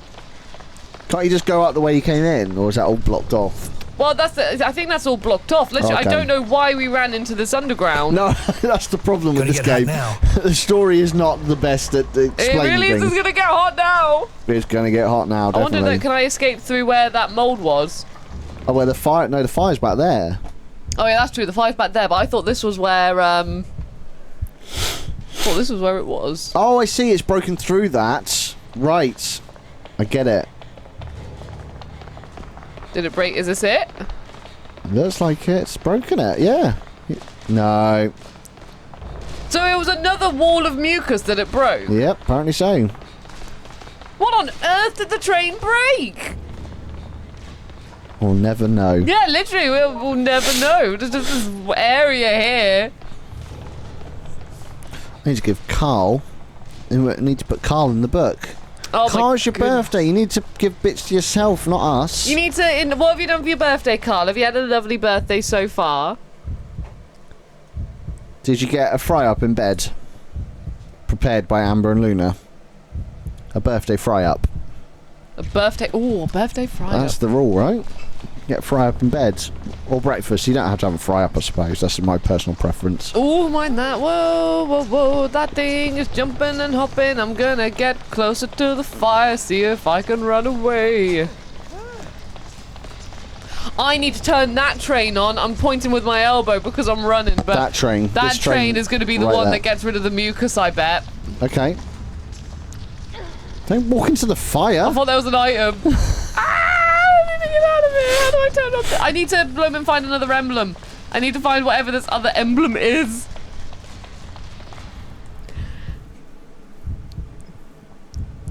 [SPEAKER 1] Can't you just go out the way you came in, or is that all blocked off?
[SPEAKER 2] Well, I think that's all blocked off. Literally,
[SPEAKER 1] Okay.
[SPEAKER 2] I don't know why we ran into this underground.
[SPEAKER 1] No, that's the problem with
[SPEAKER 7] Gonna
[SPEAKER 1] this
[SPEAKER 7] get
[SPEAKER 1] game.
[SPEAKER 7] hot now.
[SPEAKER 1] The story is not the best at
[SPEAKER 2] It
[SPEAKER 1] explaining
[SPEAKER 2] really is
[SPEAKER 1] things.
[SPEAKER 2] going to get hot now.
[SPEAKER 1] It's going to get hot now,
[SPEAKER 2] I
[SPEAKER 1] definitely.
[SPEAKER 2] wonder, can I escape through where that mold was?
[SPEAKER 1] Oh, where the fire? No, the fire's back there.
[SPEAKER 2] Oh yeah, that's true. The fire's back there, but I thought this was where it was.
[SPEAKER 1] Oh, I see. It's broken through that. Right. I get it.
[SPEAKER 2] Did it break? Is this it?
[SPEAKER 1] Looks like it's broken it. Yeah. No.
[SPEAKER 2] So it was another wall of mucus that it broke.
[SPEAKER 1] Yep, apparently so.
[SPEAKER 2] What on earth did the train break?
[SPEAKER 1] We'll never know.
[SPEAKER 2] Yeah, literally, we'll never know. There's just this area here.
[SPEAKER 1] I need to give Carl. I need to put Carl in the book.
[SPEAKER 2] Oh
[SPEAKER 1] Carl, it's your
[SPEAKER 2] goodness.
[SPEAKER 1] birthday. You need to give bits to yourself, not us.
[SPEAKER 2] You need to. What have you done for your birthday, Carl? Have you had a lovely birthday so far?
[SPEAKER 1] Did you get a fry up in bed? Prepared by Amber and Luna. A birthday fry up.
[SPEAKER 2] A birthday. Oh, a birthday fry
[SPEAKER 1] That's
[SPEAKER 2] up.
[SPEAKER 1] the rule, right? Get a fry up in bed. Or breakfast. You don't have to have a fry up, I suppose. That's my personal preference.
[SPEAKER 2] Oh, mind that. Whoa, whoa, whoa. That thing is jumping and hopping. I'm gonna get closer to the fire, see if I can run away. I need to turn that train on. I'm pointing with my elbow because I'm running, but
[SPEAKER 1] That train.
[SPEAKER 2] that
[SPEAKER 1] This
[SPEAKER 2] train is going to be the
[SPEAKER 1] right
[SPEAKER 2] one
[SPEAKER 1] there.
[SPEAKER 2] that gets rid of the mucus, I bet.
[SPEAKER 1] Okay. Don't walk into the fire.
[SPEAKER 2] I thought that was an item. I need to get out of here. How do I turn off? I need to bloom and find another emblem. I need to find whatever this other emblem is.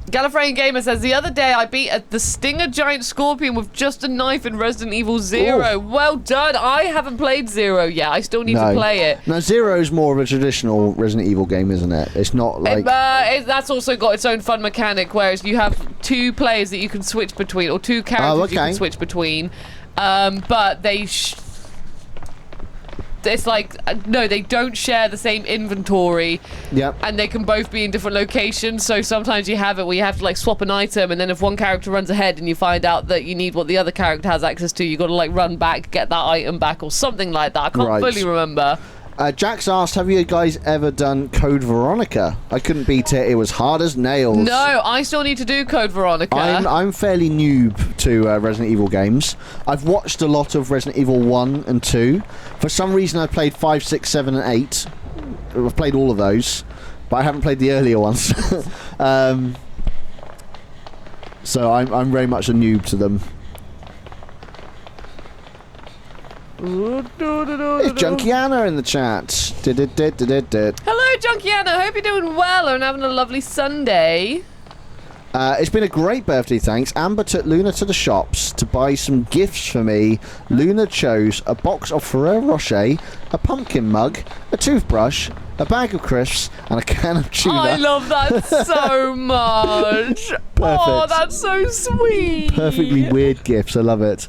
[SPEAKER 2] Gallifreyan Gamer says, the other day I beat the Stinger Giant Scorpion with just a knife in Resident Evil 0.
[SPEAKER 1] Ooh.
[SPEAKER 2] Well done. I haven't played 0 yet. I still need to play it.
[SPEAKER 1] No, Zero is more of a traditional Resident Evil game, isn't it? It's not like...
[SPEAKER 2] That's also got its own fun mechanic, whereas you have 2 players that you can switch between, or 2 characters you can switch between, but they... it's like, no, they don't share the same inventory.
[SPEAKER 1] Yep.
[SPEAKER 2] And they can both be in different locations, so sometimes you have it where you have to like swap an item, and then if one character runs ahead and you find out that you need what the other character has access to, you got to like run back, get that item back, or something like that. I can't fully remember.
[SPEAKER 1] Jax asked, have you guys ever done Code Veronica? I couldn't beat it. It was hard as nails.
[SPEAKER 2] No, I still need to do Code Veronica.
[SPEAKER 1] I'm fairly noob to Resident Evil games. I've watched a lot of Resident Evil 1 and 2. For some reason, I played 5, 6, 7, and 8. I've played all of those, but I haven't played the earlier ones. So I'm very much a noob to them. It's Junkie Anna in the chat.
[SPEAKER 2] Hello, Junkie Anna. Hope you're doing well and having a lovely Sunday.
[SPEAKER 1] It's been a great birthday, thanks. Amber took Luna to the shops to buy some gifts for me. Luna chose a box of Ferrero Rocher, a pumpkin mug, a toothbrush, a bag of crisps, and a can of tuna.
[SPEAKER 2] I love that so much. Oh, that's so sweet.
[SPEAKER 1] Perfectly weird gifts. I love it.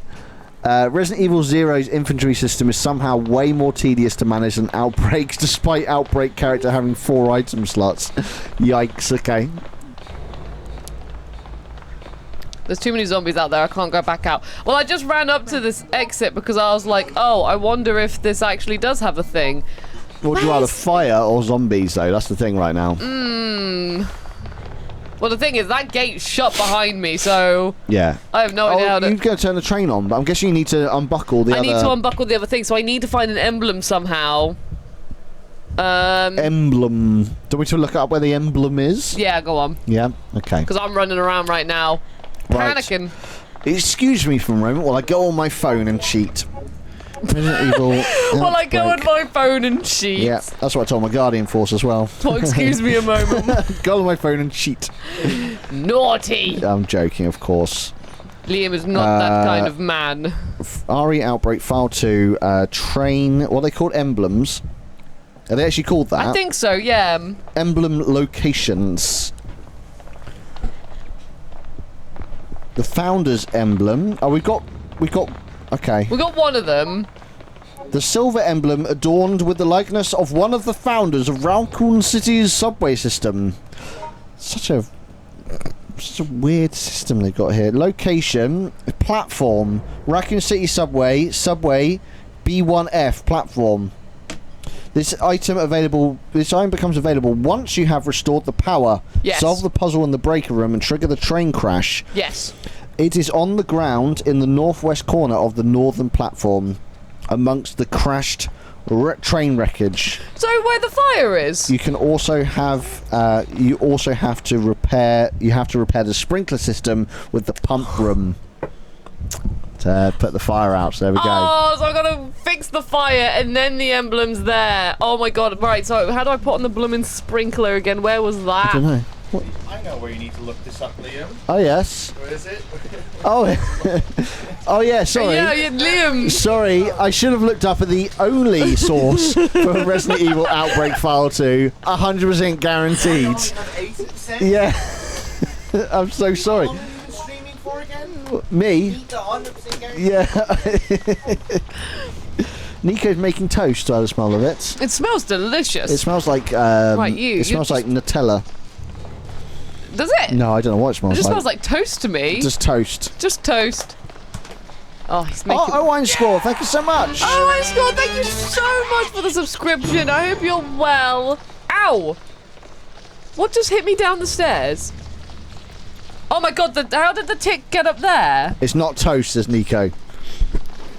[SPEAKER 1] Resident Evil Zero's infantry system is somehow way more tedious to manage than Outbreak's, despite Outbreak character having 4 item slots. Yikes, okay.
[SPEAKER 2] There's too many zombies out there. I can't go back out. Well, I just ran up to this exit because I was like, oh, I wonder if this actually does have a thing.
[SPEAKER 1] Would you rather fire or zombies, though? That's the thing right now.
[SPEAKER 2] Well, the thing is, that gate's shut behind me, so...
[SPEAKER 1] Yeah.
[SPEAKER 2] I have no idea how to...
[SPEAKER 1] You're going to turn the train on, but I'm guessing you need to unbuckle the other...
[SPEAKER 2] I need to unbuckle the other thing, so I need to find an emblem somehow.
[SPEAKER 1] Emblem. Do we need to look up where the emblem is?
[SPEAKER 2] Yeah, go on.
[SPEAKER 1] Yeah? Okay.
[SPEAKER 2] Because I'm running around right now.
[SPEAKER 1] Right.
[SPEAKER 2] Panicking.
[SPEAKER 1] Excuse me for a moment while I go on my phone and cheat. Resident Evil.
[SPEAKER 2] Well, I go on
[SPEAKER 1] Outbreak.
[SPEAKER 2] my phone and cheat.
[SPEAKER 1] Yeah, that's what I told my Guardian Force as well.
[SPEAKER 2] Well, excuse me a moment.
[SPEAKER 1] Go on my phone and cheat.
[SPEAKER 2] Naughty.
[SPEAKER 1] I'm joking, of course.
[SPEAKER 2] Liam is not that kind of man.
[SPEAKER 1] RE Outbreak File 2, train, what are they called? Emblems. Are they actually called that?
[SPEAKER 2] I think so, yeah.
[SPEAKER 1] Emblem locations. The Founder's emblem. Oh, we got, okay.
[SPEAKER 2] We got one of them.
[SPEAKER 1] The silver emblem adorned with the likeness of one of the founders of Raccoon City's subway system. Such a weird system they've got here. Location, platform, Raccoon City subway, B1F platform. This item becomes available once you have restored the power, solve the puzzle in the breaker room, and trigger the train crash.
[SPEAKER 2] Yes.
[SPEAKER 1] It is on the ground in the northwest corner of the northern platform, amongst the crashed train wreckage.
[SPEAKER 2] So where the fire is?
[SPEAKER 1] You can also have to repair the sprinkler system with the pump room. to put the fire out. So there we go.
[SPEAKER 2] Oh, so I gotta fix the fire and then the emblem's there. Oh my god. Right, so how do I put on the blooming sprinkler again? Where was that?
[SPEAKER 1] I don't know.
[SPEAKER 3] I know where you need to look this up, Liam.
[SPEAKER 1] Oh yes.
[SPEAKER 3] Where is it?
[SPEAKER 1] Oh, oh yeah. Sorry.
[SPEAKER 2] Yeah, Liam.
[SPEAKER 1] Sorry, I should have looked up at the only source for Resident Evil Outbreak File 2. 100% guaranteed. Yeah. I'm so sorry.
[SPEAKER 3] Streaming for again?
[SPEAKER 1] Me? Yeah. Nico's making toast by the smell of it.
[SPEAKER 2] It smells delicious.
[SPEAKER 1] It smells like
[SPEAKER 2] Right,
[SPEAKER 1] it smells like Nutella.
[SPEAKER 2] Does it?
[SPEAKER 1] No, I don't know what it
[SPEAKER 2] It
[SPEAKER 1] smells
[SPEAKER 2] just
[SPEAKER 1] like.
[SPEAKER 2] smells like toast to me.
[SPEAKER 1] Just toast.
[SPEAKER 2] Just toast. Oh, he's making...
[SPEAKER 1] Oh, Wine Score, thank you so much.
[SPEAKER 2] Oh my god, thank you so much for the subscription. I hope you're well. Ow! What just hit me down the stairs? Oh my god, how did the tick get up there?
[SPEAKER 1] It's not toast, says Nico.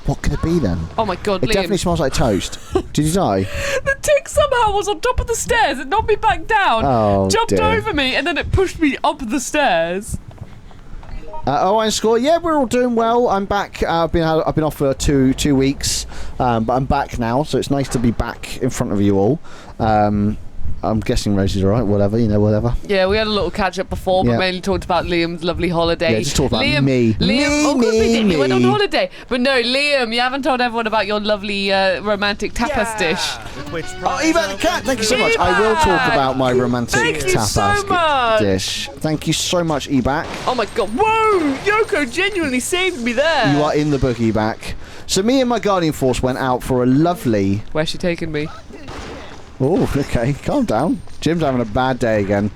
[SPEAKER 1] What could it be then?
[SPEAKER 2] Oh my god,
[SPEAKER 1] It
[SPEAKER 2] Liam.
[SPEAKER 1] definitely smells like toast. Did you die?
[SPEAKER 2] The tick somehow was on top of the stairs. It knocked me back down.
[SPEAKER 1] Oh,
[SPEAKER 2] jumped
[SPEAKER 1] dear.
[SPEAKER 2] over me, and then it pushed me up the stairs.
[SPEAKER 1] Wine Score, yeah, we're all doing well. I'm back. I've been off for two weeks, but I'm back now, so it's nice to be back in front of you all. I'm guessing Rosie's alright, whatever, whatever.
[SPEAKER 2] Yeah, we had a little catch up before, but
[SPEAKER 1] Yeah.
[SPEAKER 2] mainly talked about Liam's lovely holiday.
[SPEAKER 1] Yeah, just talk about
[SPEAKER 2] Liam,
[SPEAKER 1] me.
[SPEAKER 2] Liam, of course we did.
[SPEAKER 1] Me.
[SPEAKER 2] You went on holiday. But no, Liam, you haven't told everyone about your lovely romantic tapas dish.
[SPEAKER 1] Oh, Eva the cat, thank you so much. I will talk about my romantic
[SPEAKER 2] Thank you so
[SPEAKER 1] tapas
[SPEAKER 2] much.
[SPEAKER 1] dish. Thank you so much, Ebac.
[SPEAKER 2] Oh my god. Whoa! Yoko genuinely saved me there.
[SPEAKER 1] You are in the book, Ebac. So me and my Guardian Force went out for a lovely...
[SPEAKER 2] Where's she taking me?
[SPEAKER 1] Oh, okay, calm down. Jim's having a bad day again.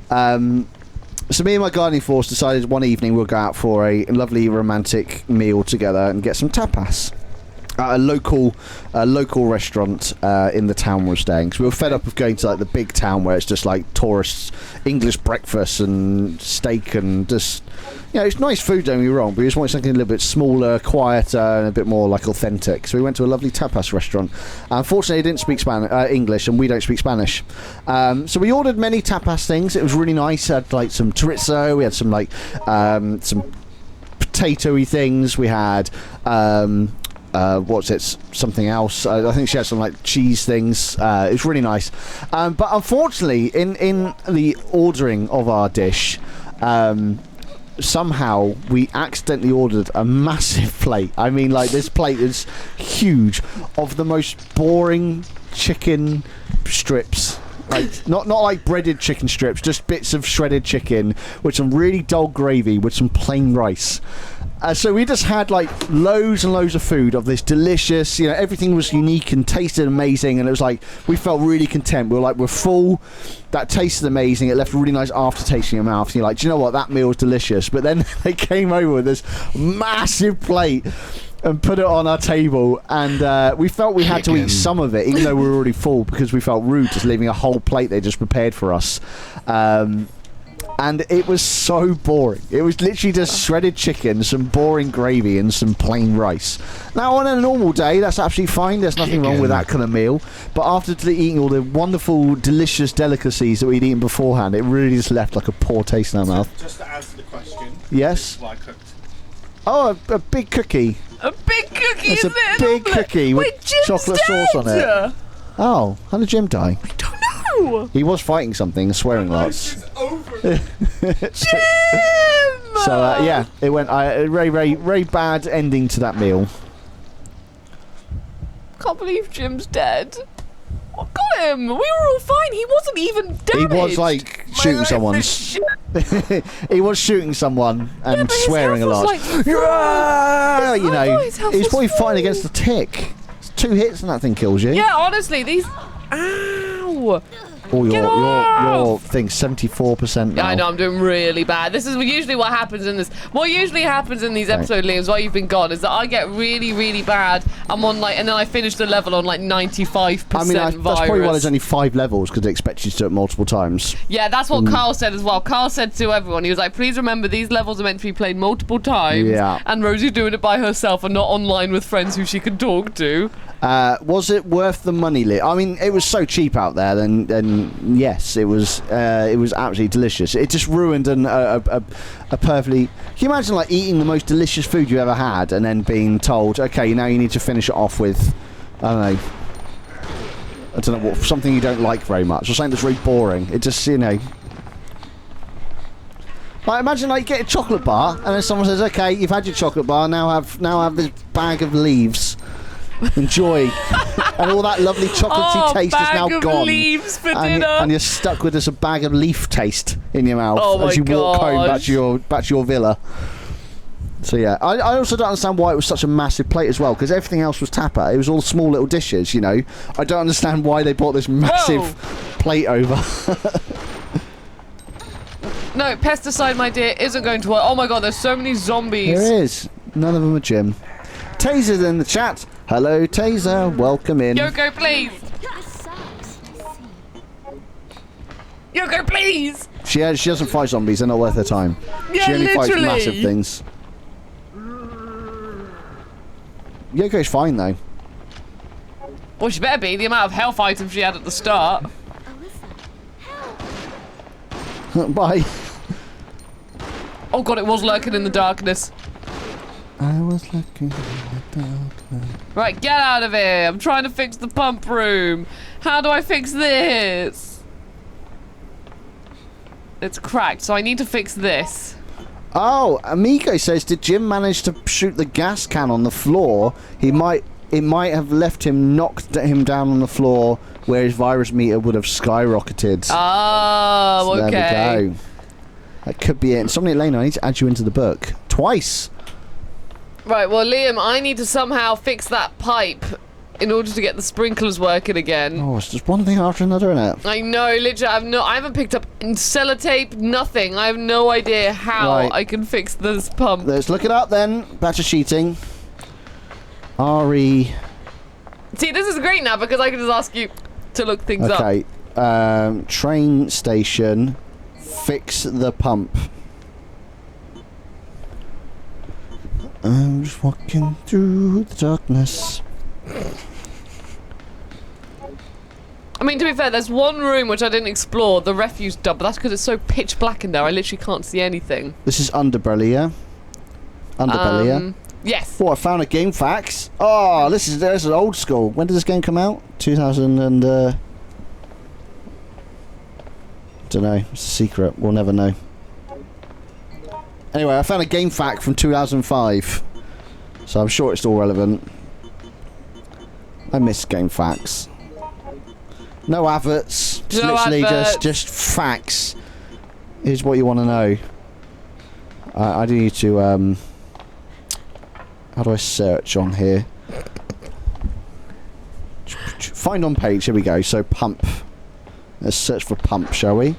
[SPEAKER 1] So me and my Guardian Force decided one evening we'll go out for a lovely romantic meal together and get some tapas at a local restaurant in the town we're staying. So we were fed up of going to like the big town where it's just like tourists, English breakfast and steak and just, it's nice food, don't get me wrong, but we just wanted something a little bit smaller, quieter, and a bit more like authentic. So we went to a lovely tapas restaurant. Unfortunately, they didn't speak English, and we don't speak Spanish. So we ordered many tapas things. It was really nice. We had like some chorizo. We had some like some potato-y things. We had something else. I think she had some like cheese things. It was really nice. But unfortunately, in the ordering of our dish, somehow we accidentally ordered a massive plate. I mean, like, this plate is huge of the most boring chicken strips. Like, not like breaded chicken strips, just bits of shredded chicken with some really dull gravy with some plain rice. So we just had like loads and loads of food of this delicious, everything was unique and tasted amazing, and it was like we felt really content. We were like, we're full, that tasted amazing, it left a really nice aftertaste in your mouth, and you're like, do you know what, that meal was delicious. But then they came over with this massive plate and put it on our table, and we felt we had to eat some of it, even though we were already full, because we felt rude just leaving a whole plate they just prepared for us. And it was so boring. It was literally just shredded chicken, some boring gravy, and some plain rice. Now, on a normal day, that's absolutely fine. There's nothing wrong with that kind of meal. But after eating all the wonderful, delicious delicacies that we'd eaten beforehand, it really just left like a poor taste in our mouth.
[SPEAKER 3] Just to answer the question.
[SPEAKER 1] Yes?
[SPEAKER 3] What I cooked.
[SPEAKER 1] Oh, a big cookie.
[SPEAKER 2] A big cookie,
[SPEAKER 1] It's
[SPEAKER 2] is
[SPEAKER 1] a
[SPEAKER 2] it?
[SPEAKER 1] big cookie with
[SPEAKER 2] Wait, Jim's
[SPEAKER 1] chocolate
[SPEAKER 2] dead.
[SPEAKER 1] sauce on it. Oh, how did Jim die?
[SPEAKER 2] I don't know.
[SPEAKER 1] He was fighting something, swearing lots.
[SPEAKER 3] It's over.
[SPEAKER 2] Jim!
[SPEAKER 1] So yeah, it went a very, very, very bad ending to that meal.
[SPEAKER 2] Can't believe Jim's dead. What got him? We were all fine. He wasn't even damaged.
[SPEAKER 1] He was like shooting someone. He was shooting someone and
[SPEAKER 2] but his
[SPEAKER 1] swearing a
[SPEAKER 2] health
[SPEAKER 1] lot.
[SPEAKER 2] was like
[SPEAKER 1] Yeah,
[SPEAKER 2] I thought his health
[SPEAKER 1] he's
[SPEAKER 2] was
[SPEAKER 1] probably
[SPEAKER 2] full.
[SPEAKER 1] fighting against the tick. It's 2 hits and that thing kills you.
[SPEAKER 2] Yeah, honestly, these. Ow!
[SPEAKER 1] Oh,
[SPEAKER 2] Get
[SPEAKER 1] your
[SPEAKER 2] off!
[SPEAKER 1] thing's 74% now.
[SPEAKER 2] Yeah, I know, I'm doing really bad. This is usually what happens in this. What usually happens in these episodes, Liam, while you've been gone, is that I get really, really bad. I'm on like, and then I finish the level on like 95%
[SPEAKER 1] I mean, that's
[SPEAKER 2] virus.
[SPEAKER 1] probably why there's only 5 levels, because they expect you to do it multiple times.
[SPEAKER 2] Yeah, that's what Carl said as well. Carl said to everyone, he was like, please remember these levels are meant to be played multiple times.
[SPEAKER 1] Yeah.
[SPEAKER 2] And Rosie's doing it by herself and not online with friends who she can talk to.
[SPEAKER 1] Was it worth the money, Lee? I mean, it was so cheap out there, and yes, it was absolutely delicious. It just ruined a perfectly. Can you imagine like eating the most delicious food you ever had and then being told, okay, now you need to finish it off with, I don't know what, something you don't like very much or something that's very boring. It just, you know. Like imagine like you get a chocolate bar and then someone says, okay, you've had your chocolate bar, now have this bag of leaves. Enjoy. And all that lovely chocolatey taste is now gone.
[SPEAKER 2] Leaves for
[SPEAKER 1] and,
[SPEAKER 2] dinner.
[SPEAKER 1] and you're stuck with just a bag of leaf taste in your mouth as you walk home back to your villa. So yeah, I also don't understand why it was such a massive plate as well, because everything else was tapa. It was all small little dishes, you know. I don't understand why they brought this massive plate over.
[SPEAKER 2] No, pesticide, my dear, isn't going to work. Oh my god, there's so many zombies.
[SPEAKER 1] There is. None of them are Jim. Taser's in the chat. Hello, Taser. Welcome in.
[SPEAKER 2] Yoko, please.
[SPEAKER 5] This sucks.
[SPEAKER 2] Yoko, please.
[SPEAKER 1] She doesn't fight zombies. They're not worth her time.
[SPEAKER 2] Yeah,
[SPEAKER 1] She only fights
[SPEAKER 2] literally.
[SPEAKER 1] massive things. Yoko's fine though.
[SPEAKER 2] Well, she better be. The amount of health items she had at the start.
[SPEAKER 1] Bye.
[SPEAKER 2] Oh god, it was lurking in the darkness.
[SPEAKER 1] I was looking at the darkness.
[SPEAKER 2] Right, get out of here. I'm trying to fix the pump room. How do I fix this? It's cracked, so I need to fix this.
[SPEAKER 1] Oh, Amigo says, did Jim manage to shoot the gas can on the floor? It might have left him, knocked him down on the floor where his virus meter would have skyrocketed.
[SPEAKER 2] Oh,
[SPEAKER 1] So
[SPEAKER 2] okay.
[SPEAKER 1] there we go. That could be it. Insomnia Elena, I need to add you into the book. Twice.
[SPEAKER 2] Right, well, Liam, I need to somehow fix that pipe in order to get the sprinklers working again.
[SPEAKER 1] Oh, it's just one thing after another, isn't it?
[SPEAKER 2] I know, literally, I haven't picked up sellotape, nothing. I have no idea how
[SPEAKER 1] Right.
[SPEAKER 2] I can fix this pump.
[SPEAKER 1] Let's look it up then. Back to sheeting. RE.
[SPEAKER 2] See, this is great now because I can just ask you to look things up.
[SPEAKER 1] Okay. Train station. Fix the pump. I'm just walking through the darkness.
[SPEAKER 2] I mean, to be fair, there's one room which I didn't explore, the refuse dump, but that's because it's so pitch black in there, I literally can't see anything.
[SPEAKER 1] This is Underbelly, yeah? Underbelly, yeah?
[SPEAKER 2] Yes.
[SPEAKER 1] Oh, I found a game facts. Oh, this is old school. When did this game come out? 2000 and... don't know. It's a secret. We'll never know. Anyway, I found a game fact from 2005. So I'm sure it's still relevant. I miss game facts. No adverts. Just
[SPEAKER 2] No
[SPEAKER 1] literally
[SPEAKER 2] adverts.
[SPEAKER 1] just facts. Here's what you want to know. I do need to how do I search on here? Find on page, here we go. So pump. Let's search for pump, shall we?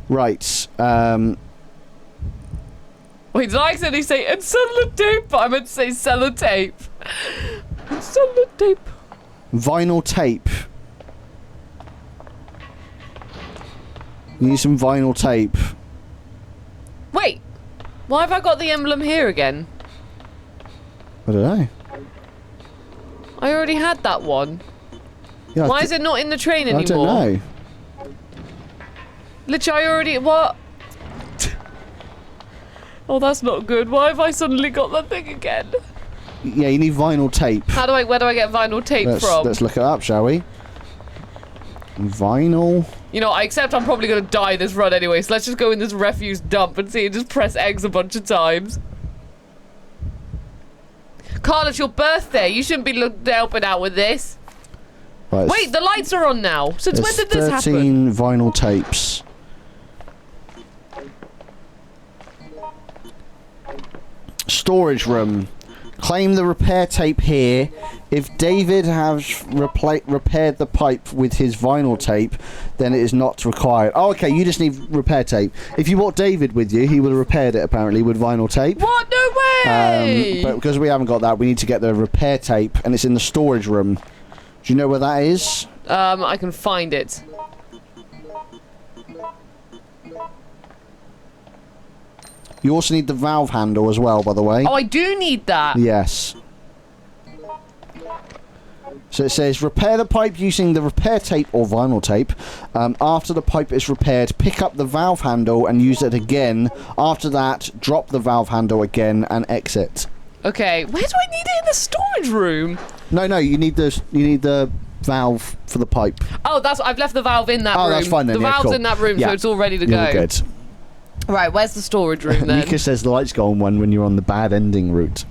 [SPEAKER 1] Right.
[SPEAKER 2] Wait, did I accidentally say sellotape? But I meant to say sellotape. Sellotape.
[SPEAKER 1] Vinyl tape. You need some vinyl tape.
[SPEAKER 2] Wait, why have I got the emblem here again?
[SPEAKER 1] I don't know.
[SPEAKER 2] I already had that one.
[SPEAKER 1] Yeah,
[SPEAKER 2] Why is it not in the train anymore?
[SPEAKER 1] I don't know.
[SPEAKER 2] Literally, I already... What? Oh, that's not good. Why have I suddenly got that thing again?
[SPEAKER 1] Yeah, you need vinyl tape.
[SPEAKER 2] Where do I get vinyl tape from?
[SPEAKER 1] Let's look it up, shall we? Vinyl.
[SPEAKER 2] You know, I accept I'm probably going to die this run anyway, so let's just go in this refuse dump and see and just press X a bunch of times. Carl, it's your birthday. You shouldn't be helping out with this.
[SPEAKER 1] Right,
[SPEAKER 2] Wait, the lights are on now. Since when did this happen?
[SPEAKER 1] 13 vinyl tapes. Storage room. Claim the repair tape here. If David has repaired the pipe with his vinyl tape, then it is not required. Oh, okay, you just need repair tape. If you brought David with you, he would have repaired it, apparently, with vinyl tape.
[SPEAKER 2] What? No way!
[SPEAKER 1] But because we haven't got that, we need to get the repair tape, and it's in the storage room. Do you know where that is?
[SPEAKER 2] I can find it.
[SPEAKER 1] You also need the valve handle as well, by the way.
[SPEAKER 2] Oh, I do need that.
[SPEAKER 1] Yes. So it says repair the pipe using the repair tape or vinyl tape. After the pipe is repaired, pick up the valve handle and use it again. After that, drop the valve handle again and exit.
[SPEAKER 2] Okay, where do I need it in the storage room?
[SPEAKER 1] No, you need the valve for the pipe.
[SPEAKER 2] Oh, I've left the valve in that room.
[SPEAKER 1] Oh, that's fine then.
[SPEAKER 2] The
[SPEAKER 1] yeah,
[SPEAKER 2] valve's
[SPEAKER 1] cool.
[SPEAKER 2] in that room,
[SPEAKER 1] Yeah.
[SPEAKER 2] so it's all ready to
[SPEAKER 1] You're
[SPEAKER 2] go.
[SPEAKER 1] good.
[SPEAKER 2] Right, where's the storage room then?
[SPEAKER 1] Nika says the lights go on when you're on the bad ending route.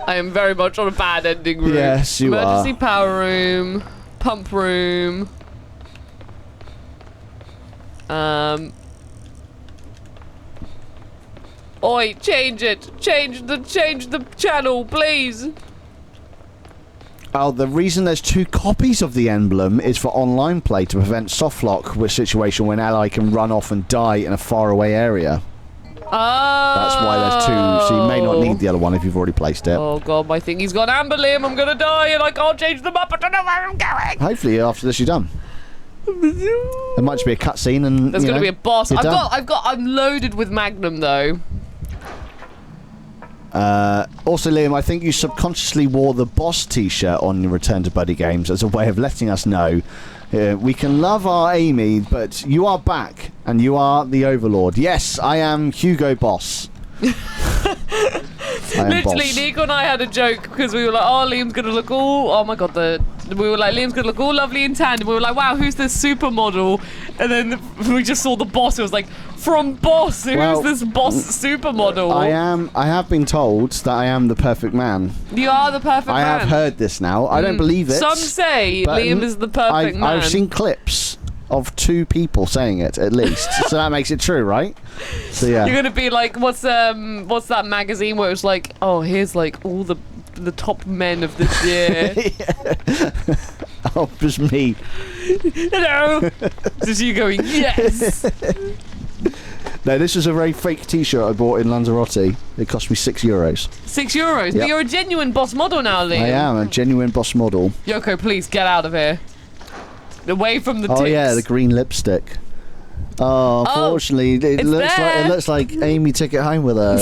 [SPEAKER 2] I am very much on a bad ending route.
[SPEAKER 1] Yes, you
[SPEAKER 2] Emergency power room, pump room. Oi, change it. Change the channel, please.
[SPEAKER 1] Oh, the reason there's 2 copies of the emblem is for online play to prevent softlock, which situation when ally can run off and die in a faraway area.
[SPEAKER 2] Oh.
[SPEAKER 1] That's why there's 2, so you may not need the other one if you've already placed it.
[SPEAKER 2] Oh god, my thingy's gone amber, Liam. I'm gonna die and I can't change them up. I don't know where I'm going.
[SPEAKER 1] Hopefully after this you're done. There might just be a cutscene and
[SPEAKER 2] There's gonna be a boss.
[SPEAKER 1] you're done.
[SPEAKER 2] I'm loaded with Magnum though.
[SPEAKER 1] Also, Liam, I think you subconsciously wore the boss t-shirt on Return to BuddyGames as a way of letting us know we can love our Amy, but you are back and you are the Overlord. Yes, I am Hugo Boss. I am
[SPEAKER 2] Literally,
[SPEAKER 1] boss.
[SPEAKER 2] Nico and I had a joke because we were like, oh, Liam's gonna look all. Oh my god, we were like, Liam's gonna look all lovely and tan. And we were like, wow, who's this supermodel? And then we just saw the boss. It was like, from Boss, who's this boss supermodel?
[SPEAKER 1] I have been told that I am the perfect man.
[SPEAKER 2] You are the perfect man.
[SPEAKER 1] I have heard this now. I don't believe it.
[SPEAKER 2] Some say
[SPEAKER 1] but
[SPEAKER 2] Liam is the perfect man.
[SPEAKER 1] I've seen clips of 2 people saying it at least, so that makes it true, right? So yeah.
[SPEAKER 2] You're gonna be like, what's that magazine where it's like, oh, here's like all the top men of this year.
[SPEAKER 1] Oh, just me.
[SPEAKER 2] Hello. Just you going, yes.
[SPEAKER 1] No, this is a very fake t-shirt I bought in Lanzarote. It cost me €6.
[SPEAKER 2] €6.
[SPEAKER 1] Yep.
[SPEAKER 2] But you're a genuine boss model now, Liam.
[SPEAKER 1] I am a genuine boss model.
[SPEAKER 2] Yoko, please get out of here. Away from the ticks.
[SPEAKER 1] Oh yeah, the green lipstick. Oh, unfortunately, it looks like Amy took it home with her.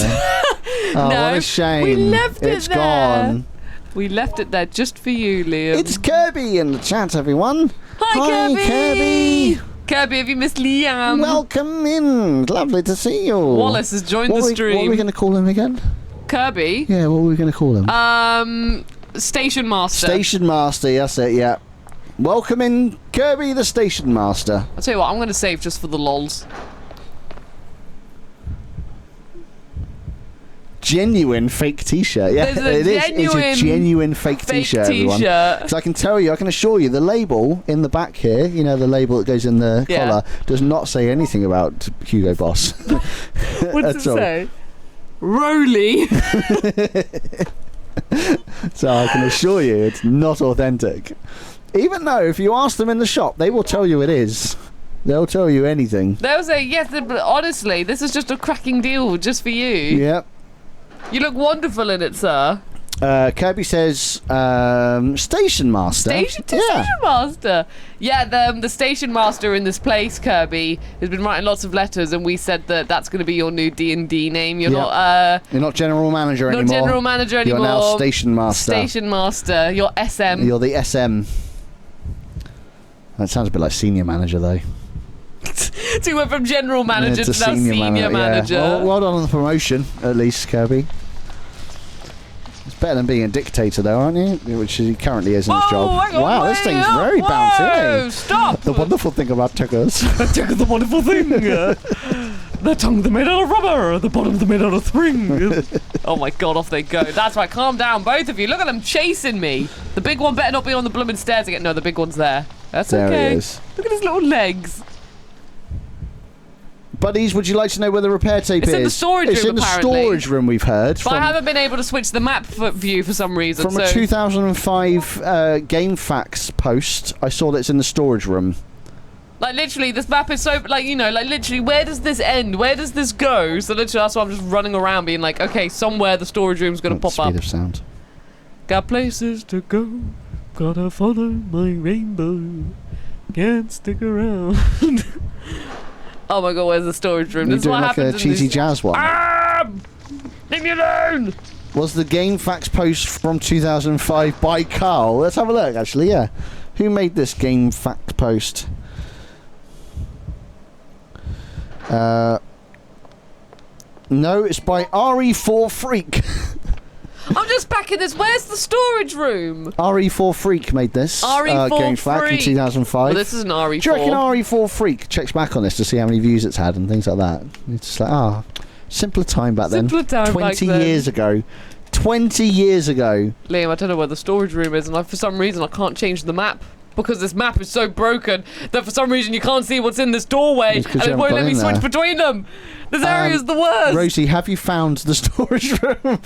[SPEAKER 1] Oh,
[SPEAKER 2] No,
[SPEAKER 1] what a shame.
[SPEAKER 2] we left it
[SPEAKER 1] It's
[SPEAKER 2] there.
[SPEAKER 1] gone.
[SPEAKER 2] We left it there just for you, Liam.
[SPEAKER 1] It's Kirby in the chat, everyone.
[SPEAKER 2] Hi, Kirby. Kirby, have you missed Liam?
[SPEAKER 1] Welcome in. Lovely to see you.
[SPEAKER 2] Wallace has joined the stream.
[SPEAKER 1] What are we going to call him again?
[SPEAKER 2] Kirby?
[SPEAKER 1] Yeah, what were we going to call him?
[SPEAKER 2] Station Master.
[SPEAKER 1] Station Master, that's it, yeah. Welcome in, Kirby the Station Master.
[SPEAKER 2] I'll tell you what, I'm going to save just for the lols.
[SPEAKER 1] Genuine fake t-shirt. Yeah,
[SPEAKER 2] There's a
[SPEAKER 1] It's a genuine fake t-shirt, everyone. Because I can tell you, I can assure you, the label in the back here, you know, the label that goes in the collar, does not say anything about Hugo Boss.
[SPEAKER 2] What does it say? Roly.
[SPEAKER 1] So I can assure you, it's not authentic. Even though, if you ask them in the shop, they will tell you it is. They'll tell you anything.
[SPEAKER 2] They'll say, yes, but honestly, this is just a cracking deal just for you.
[SPEAKER 1] Yep.
[SPEAKER 2] You look wonderful in it, sir.
[SPEAKER 1] Kirby says, Station Master.
[SPEAKER 2] Station Master. Yeah, the Station Master in this place, Kirby, has been writing lots of letters, and we said that that's going to be your new D&D name. You're not
[SPEAKER 1] General Manager anymore.
[SPEAKER 2] Not General Manager anymore.
[SPEAKER 1] You're now Station Master.
[SPEAKER 2] Station Master. You're SM.
[SPEAKER 1] You're the SM. That sounds a bit like Senior Manager, though.
[SPEAKER 2] So you went from General Manager to now Senior Manager.
[SPEAKER 1] Yeah. Well done on the promotion, at least, Kirby. It's better than being a dictator, though, aren't you? Which he currently is in his job.
[SPEAKER 2] Hang on,
[SPEAKER 1] wow, this thing's very bouncy, isn't it?
[SPEAKER 2] Stop!
[SPEAKER 1] The wonderful thing about tickers.
[SPEAKER 6] The wonderful thing. The tongue they're made out of rubber, the bottom they're made out of spring.
[SPEAKER 2] Oh my god, off they go. That's right, calm down, both of you. Look at them chasing me. The big one better not be on the blooming stairs again. No, the big one's there. That's
[SPEAKER 1] there
[SPEAKER 2] okay.
[SPEAKER 1] He is.
[SPEAKER 2] Look at his little legs.
[SPEAKER 1] Buddies, would you like to know where the repair tape
[SPEAKER 2] It's
[SPEAKER 1] is?
[SPEAKER 2] in the storage room,
[SPEAKER 1] It's in the
[SPEAKER 2] apparently.
[SPEAKER 1] storage room, we've heard.
[SPEAKER 2] But I haven't been able to switch the map view for some reason.
[SPEAKER 1] From a 2005 Game Facts post, I saw that it's in the storage room.
[SPEAKER 2] Like, literally, this map is so, like, you know, like, literally, where does this end? Where does this go? So, literally, that's why I'm just running around being like, okay, somewhere the storage room's going to pop
[SPEAKER 1] Speed
[SPEAKER 2] up.
[SPEAKER 1] of sound.
[SPEAKER 2] Got places to go.
[SPEAKER 6] Gotta follow my rainbow. Can't stick around.
[SPEAKER 2] Oh my god, where's the storage room?
[SPEAKER 1] You're
[SPEAKER 2] This is
[SPEAKER 1] doing
[SPEAKER 2] what
[SPEAKER 1] like a
[SPEAKER 2] happens in
[SPEAKER 1] cheesy
[SPEAKER 2] these...
[SPEAKER 1] jazz one.
[SPEAKER 2] Leave me alone!
[SPEAKER 1] Was the Game Facts post from 2005 by Carl? Let's have a look, actually, yeah. Who made this Game Facts post? No, it's by RE4 Freak.
[SPEAKER 2] I'm just back in this. Where's the storage room?
[SPEAKER 1] RE4 Freak made this.
[SPEAKER 2] RE4
[SPEAKER 1] Game Facts in
[SPEAKER 2] Freak.
[SPEAKER 1] 2005.
[SPEAKER 2] Well, this is an RE4.
[SPEAKER 1] Do you reckon RE4 Freak checks back on this to see how many views it's had and things like that? It's just like, simpler time back then.
[SPEAKER 2] Simpler time
[SPEAKER 1] 20
[SPEAKER 2] back then.
[SPEAKER 1] years ago. 20 years ago.
[SPEAKER 2] Liam, I don't know where the storage room is, and for some reason I can't change the map. Because this map is so broken that for some reason you can't see what's in this doorway,
[SPEAKER 1] It's 'cause
[SPEAKER 2] and
[SPEAKER 1] you
[SPEAKER 2] it won't
[SPEAKER 1] haven't
[SPEAKER 2] let me
[SPEAKER 1] gone in
[SPEAKER 2] switch
[SPEAKER 1] there.
[SPEAKER 2] between them. This area is the worst.
[SPEAKER 1] Rosie, have you found the storage room?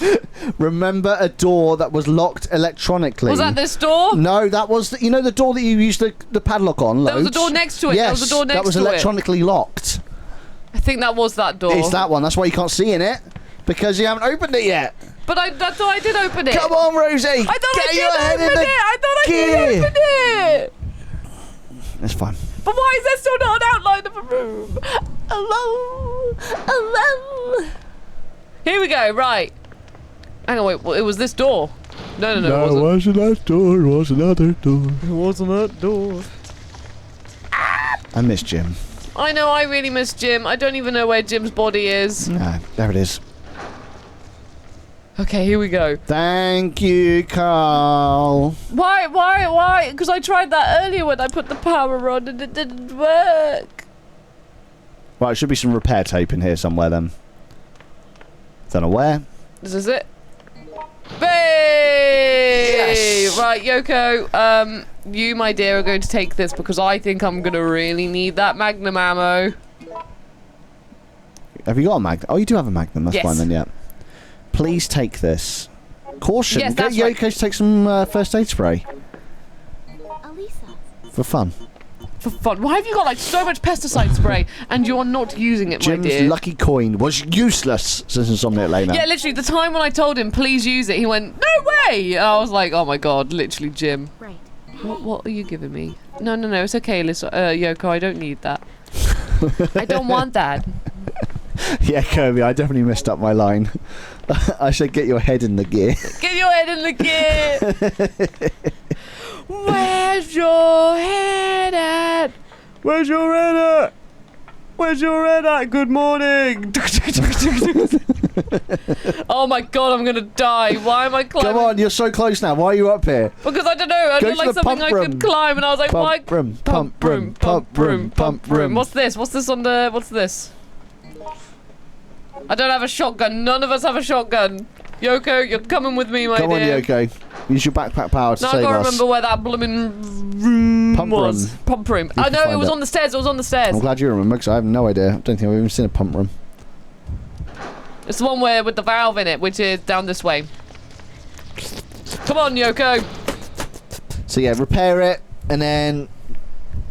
[SPEAKER 1] Remember a door that was locked electronically?
[SPEAKER 2] Was that this door?
[SPEAKER 1] No, that was the door that you used the padlock on.
[SPEAKER 2] There was a
[SPEAKER 1] loads?
[SPEAKER 2] door next to it.
[SPEAKER 1] Yes,
[SPEAKER 2] There was a door next
[SPEAKER 1] that was
[SPEAKER 2] to it.
[SPEAKER 1] electronically locked.
[SPEAKER 2] I think that was that door.
[SPEAKER 1] It's that one. That's why you can't see in it because you haven't opened it yet.
[SPEAKER 2] But I thought I did open it.
[SPEAKER 1] Come on, Rosie.
[SPEAKER 2] I thought
[SPEAKER 1] Get
[SPEAKER 2] I
[SPEAKER 1] your head
[SPEAKER 2] did
[SPEAKER 1] in
[SPEAKER 2] open
[SPEAKER 1] the
[SPEAKER 2] it. I thought I
[SPEAKER 1] gear.
[SPEAKER 2] did open it.
[SPEAKER 1] It's fine.
[SPEAKER 2] But why is there still not an outline of a room? Hello? Hello? Here we go, right. Hang on, wait, well, it was this door. No, it wasn't.
[SPEAKER 1] wasn't that door, it was another door.
[SPEAKER 2] It wasn't that door.
[SPEAKER 1] I miss Jim.
[SPEAKER 2] I know, I really miss Jim. I don't even know where Jim's body is.
[SPEAKER 1] Ah, there it is.
[SPEAKER 2] Okay, here we go.
[SPEAKER 1] Thank you, Carl.
[SPEAKER 2] Why? Because I tried that earlier when I put the power on and it didn't work.
[SPEAKER 1] Right, there should be some repair tape in here somewhere then. Don't know where.
[SPEAKER 2] This is it. Hey!
[SPEAKER 1] Yes!
[SPEAKER 2] Right, Yoko, you, my dear, are going to take this because I think I'm going to really need that Magnum ammo.
[SPEAKER 1] Have you got a Magnum? Oh, you do have a Magnum. That's
[SPEAKER 2] Yes.
[SPEAKER 1] fine then, yeah. Please take this. Caution.
[SPEAKER 2] Yes,
[SPEAKER 1] Get
[SPEAKER 2] that's
[SPEAKER 1] Yoko
[SPEAKER 2] right.
[SPEAKER 1] to take some first aid spray.
[SPEAKER 5] Elisa.
[SPEAKER 1] For fun.
[SPEAKER 2] For fun. Why have you got like so much pesticide spray and you're not using it, my
[SPEAKER 1] Jim's
[SPEAKER 2] dear?
[SPEAKER 1] lucky coin was useless since Insomniac Lane.
[SPEAKER 2] Yeah, literally, the time when I told him, please use it, he went, no way! I was like, oh my god, literally, Jim.
[SPEAKER 5] Right.
[SPEAKER 2] What are you giving me? No, it's okay, Yoko, I don't need that. I don't want that.
[SPEAKER 1] Yeah, Kirby, I definitely messed up my line. I said get your head in the gear.
[SPEAKER 2] Get your head in the gear! Where's your head at?
[SPEAKER 6] Where's your head at? Where's your head at? Good morning.
[SPEAKER 2] Oh my god, I'm gonna die. Why am I climbing?
[SPEAKER 1] Come on, you're so close now. Why are you up here?
[SPEAKER 2] Because I don't know, I
[SPEAKER 1] Go
[SPEAKER 2] looked
[SPEAKER 1] to
[SPEAKER 2] like
[SPEAKER 1] the
[SPEAKER 2] something
[SPEAKER 1] pump
[SPEAKER 2] I
[SPEAKER 1] room.
[SPEAKER 2] could climb and I was like, why?
[SPEAKER 1] Pump room, pump room, pump room, pump room.
[SPEAKER 2] What's this? What's this on the, what's this? I don't have a shotgun. None of us have a shotgun. Yoko, you're coming with me, my
[SPEAKER 1] Come on,
[SPEAKER 2] dear.
[SPEAKER 1] Yoko. Use your backpack power to
[SPEAKER 2] Now I
[SPEAKER 1] save
[SPEAKER 2] can't
[SPEAKER 1] us.
[SPEAKER 2] remember where that blooming room
[SPEAKER 1] Pump
[SPEAKER 2] was.
[SPEAKER 1] room.
[SPEAKER 2] Pump room.
[SPEAKER 1] You
[SPEAKER 2] I
[SPEAKER 1] can
[SPEAKER 2] know, it
[SPEAKER 1] find
[SPEAKER 2] was
[SPEAKER 1] it.
[SPEAKER 2] on the stairs. It was on the stairs.
[SPEAKER 1] I'm glad you remember because I have no idea. I don't think I've even seen a pump room.
[SPEAKER 2] It's the one where with the valve in it, which is down this way. Come on, Yoko.
[SPEAKER 1] So yeah, repair it and then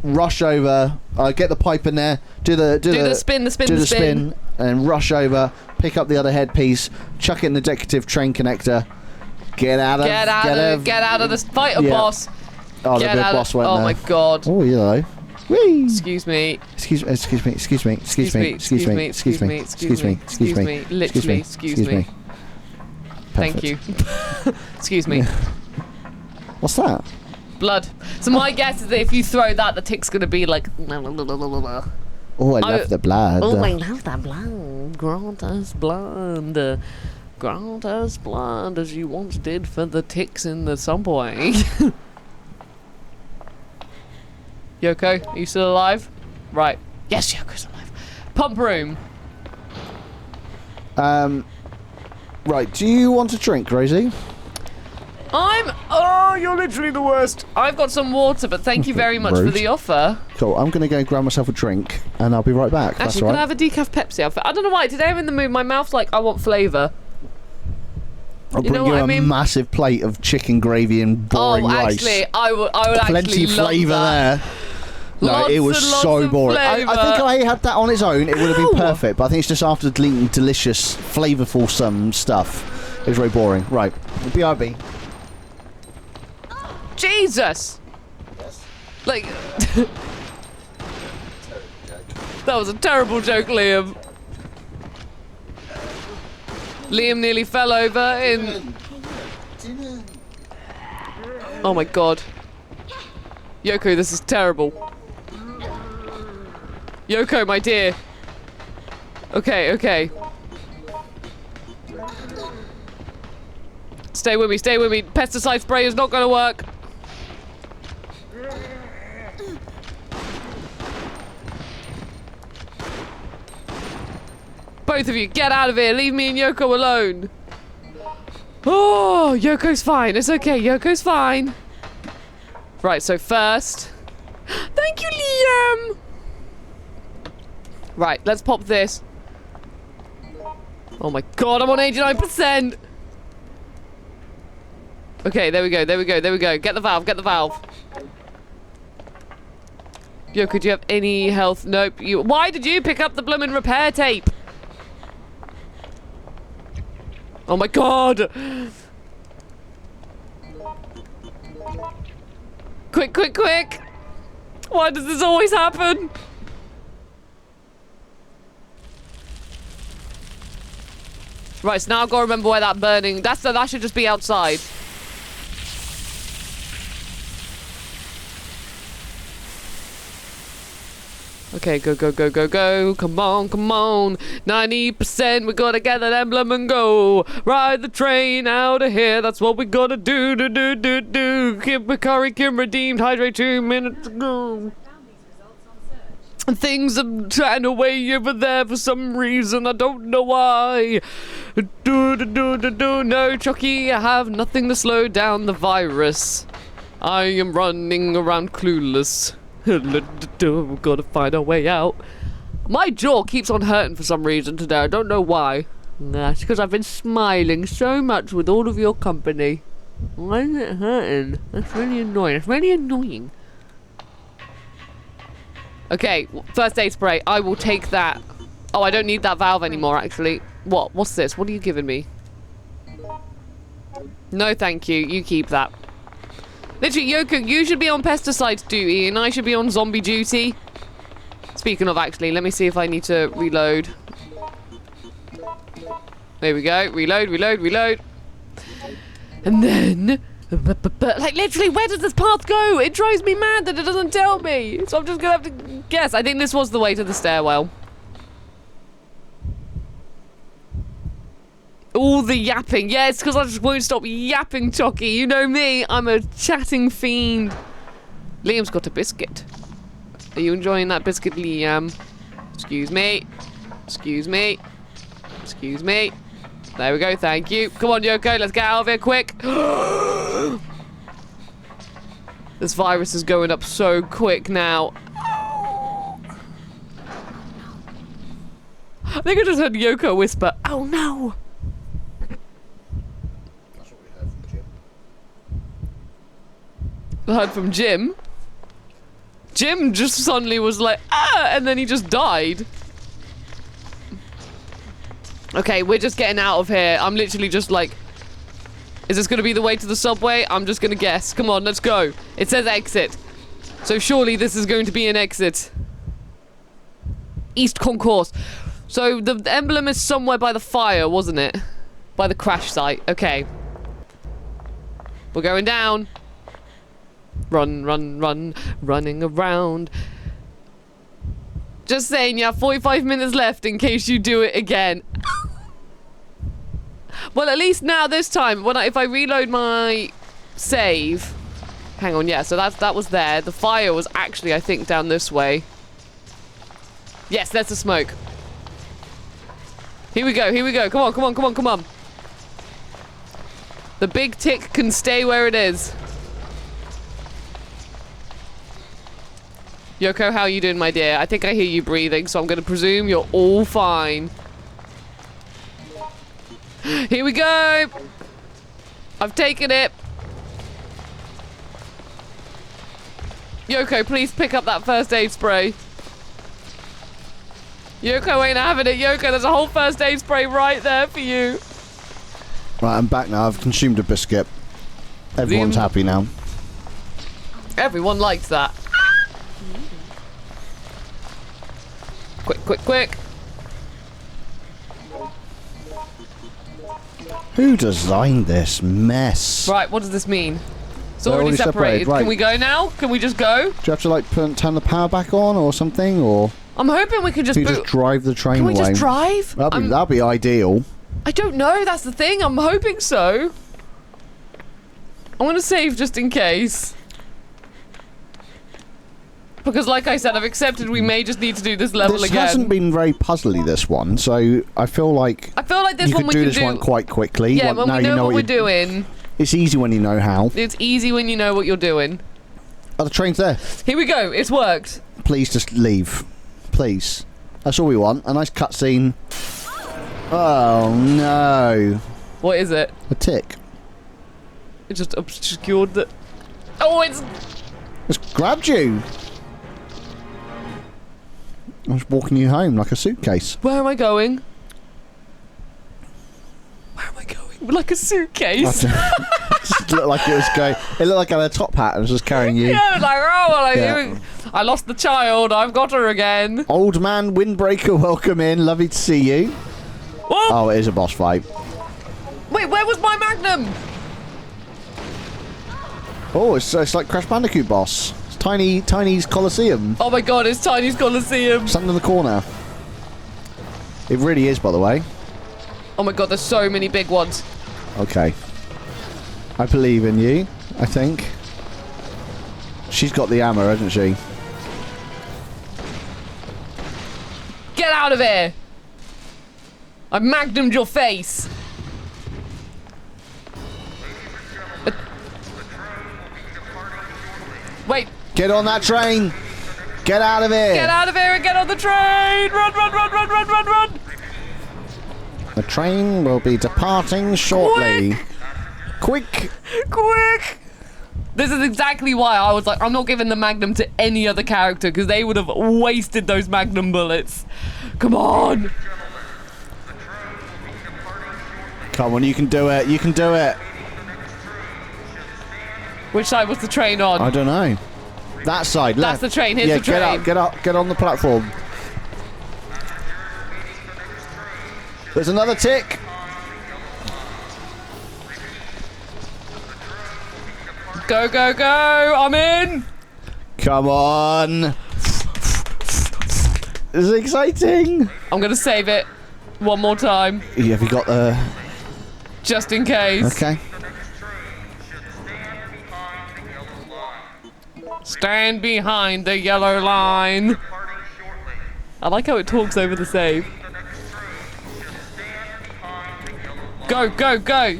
[SPEAKER 1] rush over. Get the pipe in there. Do the
[SPEAKER 2] spin, the spin,
[SPEAKER 1] do
[SPEAKER 2] the
[SPEAKER 1] the
[SPEAKER 2] spin.
[SPEAKER 1] spin and rush over. Pick up the other headpiece. Chuck it in the decorative train connector. Get out of
[SPEAKER 2] Get out of this fighter
[SPEAKER 1] Yeah.
[SPEAKER 2] boss.
[SPEAKER 1] Oh,
[SPEAKER 2] Get
[SPEAKER 1] the big
[SPEAKER 2] out
[SPEAKER 1] boss
[SPEAKER 2] of,
[SPEAKER 1] went
[SPEAKER 2] oh
[SPEAKER 1] there.
[SPEAKER 2] my god.
[SPEAKER 1] Oh, you know. Whee!
[SPEAKER 2] Excuse me.
[SPEAKER 1] Excuse me. Excuse me. Excuse me. Excuse me. Excuse me. Excuse me. Excuse me. Excuse me.
[SPEAKER 2] Literally, excuse me. Thank you. Excuse me.
[SPEAKER 1] What's that?
[SPEAKER 2] Blood. So my guess is that if you throw that, the tick's gonna be like.
[SPEAKER 1] Oh, I love the blood.
[SPEAKER 4] Oh, I love that blood.
[SPEAKER 2] Grant us blood. Grant us blood as you once did for the ticks in the subway. Yoko, are you still alive? Right. Yes, Yoko's alive. Pump room.
[SPEAKER 1] Right. Do you want a drink, Rosie?
[SPEAKER 2] Oh, you're literally the worst. I've got some water, but thank you very much for
[SPEAKER 1] Rude.
[SPEAKER 2] the offer.
[SPEAKER 1] Cool. I'm gonna go grab myself a drink, and I'll be right back. That's
[SPEAKER 2] Actually,
[SPEAKER 1] all
[SPEAKER 2] can I
[SPEAKER 1] right.
[SPEAKER 2] have a decaf Pepsi? I don't know why. Today I'm in the mood. My mouth's like, I want flavour.
[SPEAKER 1] I'll
[SPEAKER 2] you
[SPEAKER 1] bring
[SPEAKER 2] know
[SPEAKER 1] you
[SPEAKER 2] what
[SPEAKER 1] a
[SPEAKER 2] I mean?
[SPEAKER 1] massive plate of chicken gravy and boring
[SPEAKER 2] Oh,
[SPEAKER 1] rice.
[SPEAKER 2] actually, I would
[SPEAKER 1] Plenty
[SPEAKER 2] actually love
[SPEAKER 1] flavour
[SPEAKER 2] that.
[SPEAKER 1] there. No,
[SPEAKER 2] Lots
[SPEAKER 1] it was
[SPEAKER 2] and lots
[SPEAKER 1] so
[SPEAKER 2] of
[SPEAKER 1] boring. I think
[SPEAKER 2] flavour.
[SPEAKER 1] I had that on its own. It would have been
[SPEAKER 2] No.
[SPEAKER 1] perfect, but I think it's just after deleting delicious, flavourful some stuff. It was very boring. Right. BRB.
[SPEAKER 2] Jesus! Like... That was a terrible joke, Liam. Liam nearly fell over in... Oh my god. Yoko, this is terrible. Yoko, my dear. Okay, okay. Stay with me, stay with me. Pesticide spray is not gonna work. Both of you, get out of here. Leave me and Yoko alone. Oh, Yoko's fine. It's okay. Yoko's fine. Right, so first... Thank you, Liam! Right, let's pop this. Oh my god, I'm on 89%! Okay, there we go, there we go, there we go. Get the valve, get the valve. Yoko, do you have any health? Nope. Why did you pick up the bloomin' repair tape? Oh my god! Quick, quick, quick! Why does this always happen? Right, so now I've got to remember where that burning... that should just be outside. Okay, go, go, go, go, go. Come on, come on. 90%, we gotta get that emblem and go. Ride the train out of here. That's what we gotta do, do. Kim Bakari, Kim redeemed. Hydrate 2 minutes ago. Things are trying away over there for some reason. I don't know why. No, Chucky, I have nothing to slow down the virus. I am running around clueless. We've got to find our way out. My jaw keeps on hurting for some reason today. I don't know why. That's because I've been smiling so much with all of your company. Why is it hurting? That's really annoying. It's really annoying. Okay, first aid spray. I will take that. Oh, I don't need that valve anymore, actually. What? What's this? What are you giving me? No, thank you. You keep that. Literally, Yoko, you should be on pesticide duty and I should be on zombie duty. Speaking of, actually, let me see if I need to reload. There we go. Reload, reload, reload. And then... like, literally, where does this path go? It drives me mad that it doesn't tell me. So I'm just gonna have to guess. I think this was the way to the stairwell. All the yapping. Yeah, it's because I just won't stop yapping, Chucky. You know me. I'm a chatting fiend. Liam's got a biscuit. Are you enjoying that biscuit, Liam? Excuse me. Excuse me. Excuse me. There we go. Thank you. Come on, Yoko. Let's get out of here quick. This virus is going up so quick now. I think I just heard Yoko whisper, "Oh no." I heard from Jim. Jim just suddenly was like, ah, and then he just died. Okay, we're just getting out of here. I'm literally just like, is this gonna be the way to the subway? I'm just gonna guess. Come on, let's go. It says exit. So surely this is going to be an exit. East Concourse. So the emblem is somewhere by the fire, wasn't it? By the crash site. Okay. We're going down. Run, run, run, running around. Just saying, you have 45 minutes left in case you do it again. Well, at least now this time, if I reload my save, hang on, yeah. So that was there. The fire was actually, I think, down this way. Yes, there's the smoke. Here we go. Here we go. Come on, come on, come on, come on. The big tick can stay where it is. Yoko, how are you doing, my dear? I think I hear you breathing, so I'm going to presume you're all fine. Here we go! I've taken it. Yoko, please pick up that first aid spray. Yoko ain't having it. Yoko, there's a whole first aid spray right there for you.
[SPEAKER 1] Right, I'm back now. I've consumed a biscuit. Everyone's happy now.
[SPEAKER 2] Everyone likes that. Quick, quick, quick.
[SPEAKER 1] Who designed this mess?
[SPEAKER 2] Right, what does this mean? It's
[SPEAKER 1] They're
[SPEAKER 2] already
[SPEAKER 1] already separated,
[SPEAKER 2] separated.
[SPEAKER 1] right.
[SPEAKER 2] Can we go now? Can we just go?
[SPEAKER 1] Do you have to like turn the power back on or something, or
[SPEAKER 2] I'm hoping we can just
[SPEAKER 1] do you
[SPEAKER 2] boot.
[SPEAKER 1] just drive the train
[SPEAKER 2] Can we
[SPEAKER 1] away?
[SPEAKER 2] just drive?
[SPEAKER 1] That'd be ideal.
[SPEAKER 2] I don't know. That's the thing. I'm hoping so. I'm gonna save just in case. Because, like I said, I've accepted we may just need to do this level
[SPEAKER 1] This
[SPEAKER 2] again.
[SPEAKER 1] hasn't been very puzzly, this one, so I feel like
[SPEAKER 2] this
[SPEAKER 1] you
[SPEAKER 2] one
[SPEAKER 1] could
[SPEAKER 2] we
[SPEAKER 1] do
[SPEAKER 2] can
[SPEAKER 1] this one quite quickly.
[SPEAKER 2] Yeah,
[SPEAKER 1] Well,
[SPEAKER 2] when
[SPEAKER 1] now
[SPEAKER 2] we
[SPEAKER 1] you
[SPEAKER 2] know what we're
[SPEAKER 1] you're-
[SPEAKER 2] doing.
[SPEAKER 1] It's easy when you know how.
[SPEAKER 2] It's easy when you know what you're doing.
[SPEAKER 1] Oh, the train's there.
[SPEAKER 2] Here we go. It's worked.
[SPEAKER 1] Please just leave. Please. That's all we want. A nice cutscene. Oh, no.
[SPEAKER 2] What is it?
[SPEAKER 1] A tick.
[SPEAKER 2] It just obscured the... Oh, it's...
[SPEAKER 1] It's grabbed you. I was walking you home like a suitcase.
[SPEAKER 2] Where am I going? Where am I going? Like a suitcase.
[SPEAKER 1] It just looked like it was going. It looked like it had a top hat and was just carrying you.
[SPEAKER 2] Yeah, like, oh, well,
[SPEAKER 1] Yeah.
[SPEAKER 2] I lost the child. I've got her again.
[SPEAKER 1] Old man Windbreaker, welcome in. Lovely to see you.
[SPEAKER 2] Oh,
[SPEAKER 1] Oh, it is a boss fight.
[SPEAKER 2] wait, where was my magnum?
[SPEAKER 1] Oh, it's like Crash Bandicoot boss. It's Tiny's Coliseum.
[SPEAKER 2] Oh my god, it's Tiny's Coliseum.
[SPEAKER 1] Stand in the corner. It really is, by the way.
[SPEAKER 2] Oh my god, there's so many big ones.
[SPEAKER 1] Okay. I believe in you, I think. She's got the hammer, hasn't she?
[SPEAKER 2] Get out of here! I magnumed your face. Wait,
[SPEAKER 1] Get on that train! Get out of here!
[SPEAKER 2] get out of here and get on the train! Run, run, run, run, run, run, run!
[SPEAKER 1] The train will be departing shortly. Quick!
[SPEAKER 2] Quick! This is exactly why I was like, I'm not giving the magnum to any other character because they would have wasted those magnum bullets. Come on!
[SPEAKER 1] Come on, you can do it. You can do it.
[SPEAKER 2] Which side was the train on?
[SPEAKER 1] I don't know. That side.
[SPEAKER 2] That's the train. Here's
[SPEAKER 1] yeah,
[SPEAKER 2] the train.
[SPEAKER 1] Get up. Get on the platform. There's another tick.
[SPEAKER 2] Go, go, go! I'm in!
[SPEAKER 1] Come on. This is exciting.
[SPEAKER 2] I'm gonna save it one more time,
[SPEAKER 1] Have you got the...
[SPEAKER 2] just in case.
[SPEAKER 1] Okay.
[SPEAKER 2] Stand behind the yellow line. I like how it talks over the save. Go, go, go!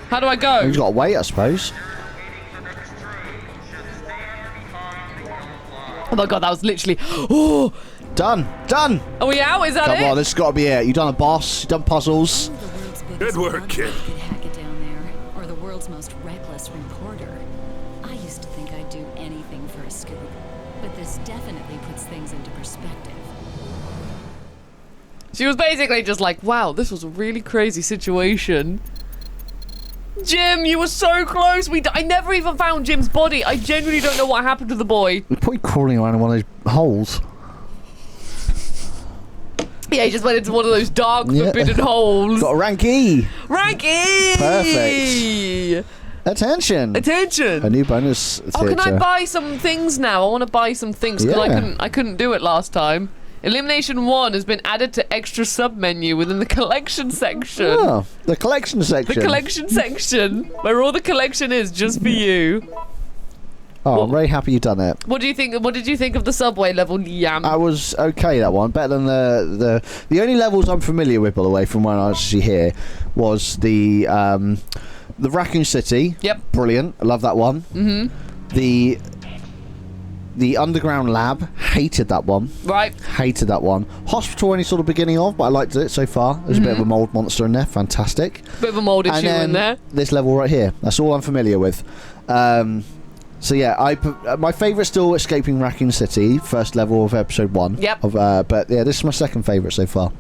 [SPEAKER 2] How do I go?
[SPEAKER 1] You've got to wait, I suppose.
[SPEAKER 2] Oh my god, that was literally... Oh!
[SPEAKER 1] Done. Done.
[SPEAKER 2] Are we out? Is that
[SPEAKER 1] Come
[SPEAKER 2] it?
[SPEAKER 1] on, this has got to be it. You've done a boss. You've done puzzles.
[SPEAKER 7] Good work, kid.
[SPEAKER 8] Could hack it down there, or the world's most reckless reporter. I used to think I'd do anything for a scoop, but this definitely puts things into perspective.
[SPEAKER 2] She was basically just like, wow, this was a really crazy situation. Jim, you were so close. I never even found Jim's body. I genuinely don't know what happened to the boy.
[SPEAKER 1] You're probably crawling around in one of those holes.
[SPEAKER 2] Yeah, he just went into one of those dark,
[SPEAKER 1] Yeah.
[SPEAKER 2] forbidden holes.
[SPEAKER 1] Got a rank E.
[SPEAKER 2] Rank E!
[SPEAKER 1] Perfect. Attention.
[SPEAKER 2] Attention.
[SPEAKER 1] A new bonus
[SPEAKER 2] Oh, can I
[SPEAKER 1] theatre.
[SPEAKER 2] buy some things now? I want to buy some things because
[SPEAKER 1] Yeah.
[SPEAKER 2] I couldn't do it last time. Elimination 1 has been added to extra sub-menu within the collection section.
[SPEAKER 1] Oh, the collection section.
[SPEAKER 2] The collection section, where all the collection is just for you.
[SPEAKER 1] Oh, I'm very happy you've done it.
[SPEAKER 2] What do you think? What did you think of the subway level, Yam?
[SPEAKER 1] I was okay, that one. Better than the only levels I'm familiar with, by the way, from when I was actually here, was the Raccoon City.
[SPEAKER 2] Yep.
[SPEAKER 1] Brilliant. I love that one.
[SPEAKER 2] Mm-hmm.
[SPEAKER 1] The Underground Lab. Hated that one.
[SPEAKER 2] Right.
[SPEAKER 1] Hated that one. Hospital only saw the beginning of, but I liked it so far. There's a bit of a mold monster in there. Fantastic.
[SPEAKER 2] Bit of a mold issue
[SPEAKER 1] And then
[SPEAKER 2] in there.
[SPEAKER 1] this level right here. That's all I'm familiar with. So yeah, my favourite still Escaping Raccoon City, first level of episode 1.
[SPEAKER 2] Yep.
[SPEAKER 1] But yeah, this is my second favourite so far.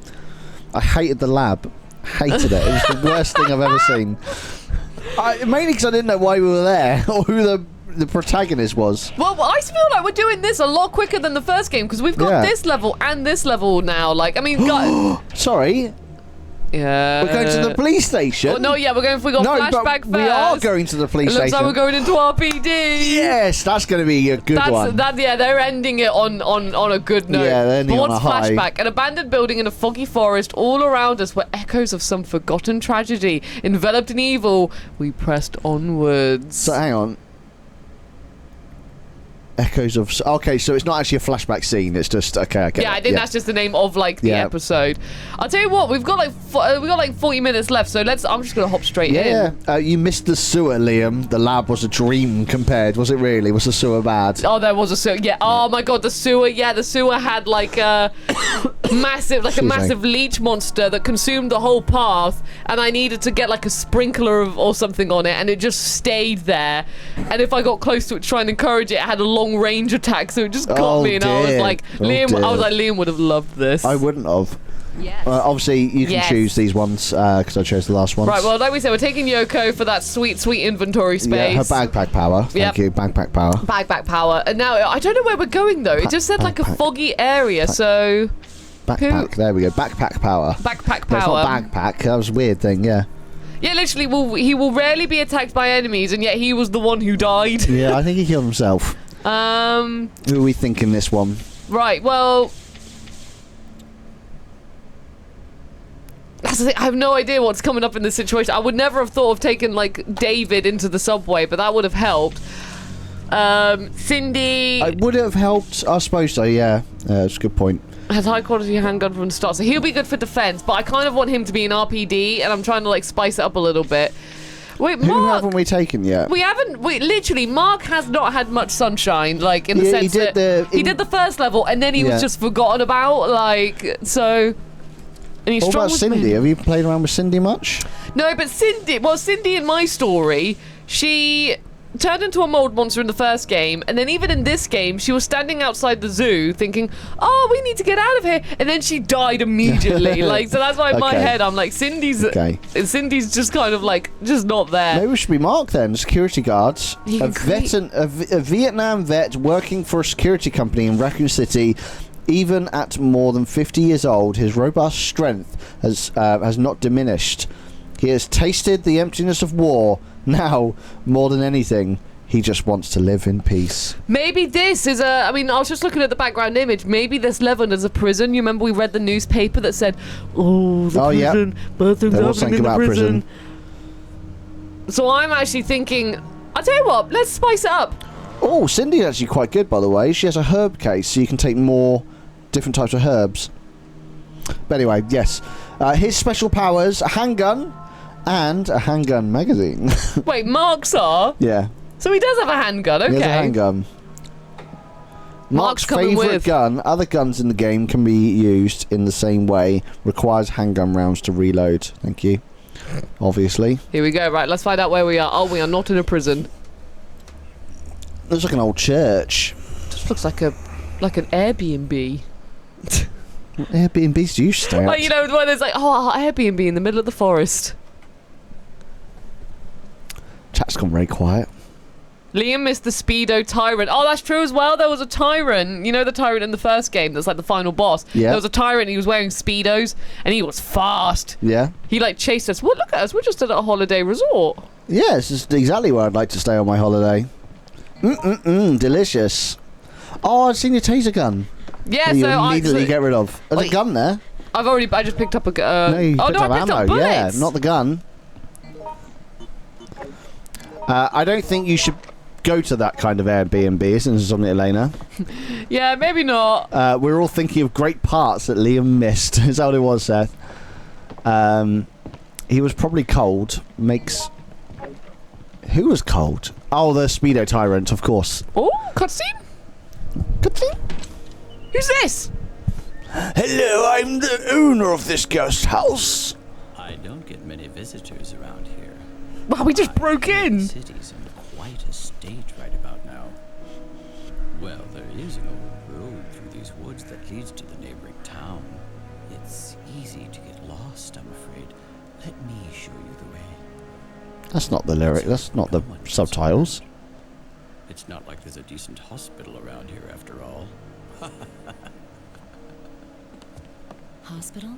[SPEAKER 1] I hated the lab. Hated it. It was the worst thing I've ever seen. Mainly because I didn't know why we were there or who the the protagonist was.
[SPEAKER 2] Well, I feel like we're doing this a lot quicker than the first game because we've got
[SPEAKER 1] Yeah.
[SPEAKER 2] this level and this level now. Like, I mean, guys.
[SPEAKER 1] Sorry,
[SPEAKER 2] Yeah.
[SPEAKER 1] we're going to the police station.
[SPEAKER 2] Oh, no, yeah, we got flashback
[SPEAKER 1] but
[SPEAKER 2] first.
[SPEAKER 1] we are going to the police
[SPEAKER 2] It looks
[SPEAKER 1] station.
[SPEAKER 2] like we're going into RPD.
[SPEAKER 1] Yes, that's going to be a good one.
[SPEAKER 2] Yeah, they're ending it on a good note.
[SPEAKER 1] Yeah, they're ending
[SPEAKER 2] But
[SPEAKER 1] on
[SPEAKER 2] what's
[SPEAKER 1] a high.
[SPEAKER 2] flashback? An abandoned building in a foggy forest. All around us were echoes of some forgotten tragedy. Enveloped in evil, we pressed onwards.
[SPEAKER 1] So hang on. Echoes of... Okay, so it's not actually a flashback scene. It's just... Okay,
[SPEAKER 2] Yeah, I think that's just the name of like the episode. I'll tell you what, we've got like 40 minutes left, so I'm just gonna hop straight in.
[SPEAKER 1] Yeah, you missed the sewer, Liam. The lab was a dream compared. Was it really? Was the sewer bad?
[SPEAKER 2] Oh, there was a sewer. Yeah. Oh my god, the sewer. Yeah, the sewer had like a massive leech monster that consumed the whole path, and I needed to get like a sprinkler or something on it, and it just stayed there. And if I got close to it to try and encourage it, it had a long range attack, so it just got me. And I was like, Liam would have loved this.
[SPEAKER 1] I wouldn't have.
[SPEAKER 8] Yes.
[SPEAKER 1] Obviously, you can choose these ones because I chose the last ones.
[SPEAKER 2] Right, well, like we said, we're taking Yoko for that sweet, sweet inventory space.
[SPEAKER 1] Yeah, her backpack power. Thank you, backpack power.
[SPEAKER 2] Backpack power. And now, I don't know where we're going, though. It just said like a foggy area, so...
[SPEAKER 1] Backpack, there we go. Backpack power.
[SPEAKER 2] Backpack
[SPEAKER 1] No, it's
[SPEAKER 2] power.
[SPEAKER 1] not backpack. That was a weird thing, yeah.
[SPEAKER 2] Yeah, literally, he will rarely be attacked by enemies, and yet he was the one who died.
[SPEAKER 1] Yeah, I think he killed himself. Who are we thinking this one?
[SPEAKER 2] Right, well... That's the thing, I have no idea what's coming up in this situation. I would never have thought of taking, like, David into the subway, but that would have helped. Cindy...
[SPEAKER 1] It would have helped, I suppose so, yeah. That's a good point.
[SPEAKER 2] Has high quality handgun from the start, so he'll be good for defense, but I kind of want him to be an RPD, and I'm trying to, like, spice it up a little bit. Wait, Mark...
[SPEAKER 1] Who haven't we taken yet?
[SPEAKER 2] Literally, Mark has not had much sunshine, like, in the sense that he did the first level, and then he was just forgotten about, like, so... And he's
[SPEAKER 1] What
[SPEAKER 2] strong
[SPEAKER 1] about
[SPEAKER 2] with
[SPEAKER 1] Cindy?
[SPEAKER 2] me.
[SPEAKER 1] Have you played around with Cindy much?
[SPEAKER 2] No, but Cindy in my story, she turned into a mold monster in the first game, and then even in this game, she was standing outside the zoo thinking, oh, we need to get out of here, and then she died immediately. Like, so that's why in my head, I'm like, Cindy's just kind of like, just not there.
[SPEAKER 1] Maybe we should be Mark then, security guards. A Vietnam vet working for a security company in Raccoon City. Even at more than 50 years old, his robust strength has not diminished. He has tasted the emptiness of war. Now, more than anything, he just wants to live in peace.
[SPEAKER 2] Maybe this is I was just looking at the background image. Maybe this level is a prison. You remember we read the newspaper that said, oh, the prison, bad things happening in the prison. So I'm actually thinking, I'll tell you what, let's spice it up.
[SPEAKER 1] Oh, Cindy's actually quite good, by the way. She has a herb case, so you can take more different types of herbs. But anyway, yes. His special powers, a handgun and a handgun magazine.
[SPEAKER 2] Wait, Mark's are?
[SPEAKER 1] Yeah.
[SPEAKER 2] So he does have a handgun, okay.
[SPEAKER 1] He has a handgun. Mark's favourite gun, other guns in the game can be used in the same way. Requires handgun rounds to reload. Thank you. Obviously.
[SPEAKER 2] Here we go, right, let's find out where we are. Oh, we are not in a prison.
[SPEAKER 1] Looks like an old church.
[SPEAKER 2] Just looks like an Airbnb.
[SPEAKER 1] What Airbnbs do you stay at?
[SPEAKER 2] Like, you know, where there's like, oh, Airbnb in the middle of the forest.
[SPEAKER 1] Chat's gone very quiet.
[SPEAKER 2] Liam missed the Speedo Tyrant. Oh, that's true as well. There was a Tyrant. You know the Tyrant in the first game that's like the final boss?
[SPEAKER 1] Yeah.
[SPEAKER 2] There was a Tyrant, he was wearing Speedos, and he was fast.
[SPEAKER 1] Yeah.
[SPEAKER 2] He, like, chased us. Well, look at us. We're just at a holiday resort.
[SPEAKER 1] Yeah, this is exactly where I'd like to stay on my holiday. Delicious. Oh, I've seen your taser gun.
[SPEAKER 2] Yeah,
[SPEAKER 1] that you
[SPEAKER 2] so
[SPEAKER 1] immediately get rid of. There's a gun there.
[SPEAKER 2] I just picked up a gun.
[SPEAKER 1] No, you picked up
[SPEAKER 2] I picked
[SPEAKER 1] ammo.
[SPEAKER 2] up bullets.
[SPEAKER 1] Yeah, not the gun. I don't think you should go to that kind of Airbnb, isn't it, Elena?
[SPEAKER 2] Yeah, maybe not.
[SPEAKER 1] We're all thinking of great parts that Liam missed. Is that what it was, Seth? He was probably cold. Who was cold? Oh, the Speedo Tyrant, of course.
[SPEAKER 2] Oh, cutscene?
[SPEAKER 1] Cutscene?
[SPEAKER 2] Who's this?
[SPEAKER 1] Hello, I'm the owner of this ghost house.
[SPEAKER 7] I don't get many visitors around here.
[SPEAKER 2] Wow, we just broke in.
[SPEAKER 7] The city's in quite a state right about now. Well, there is an old road through these woods that leads to the neighboring town. It's easy to get lost, I'm afraid. Let me show you the way.
[SPEAKER 1] That's not the lyric. That's not the subtitles.
[SPEAKER 7] It's not like there's a decent hospital around here after all.
[SPEAKER 8] Hospital?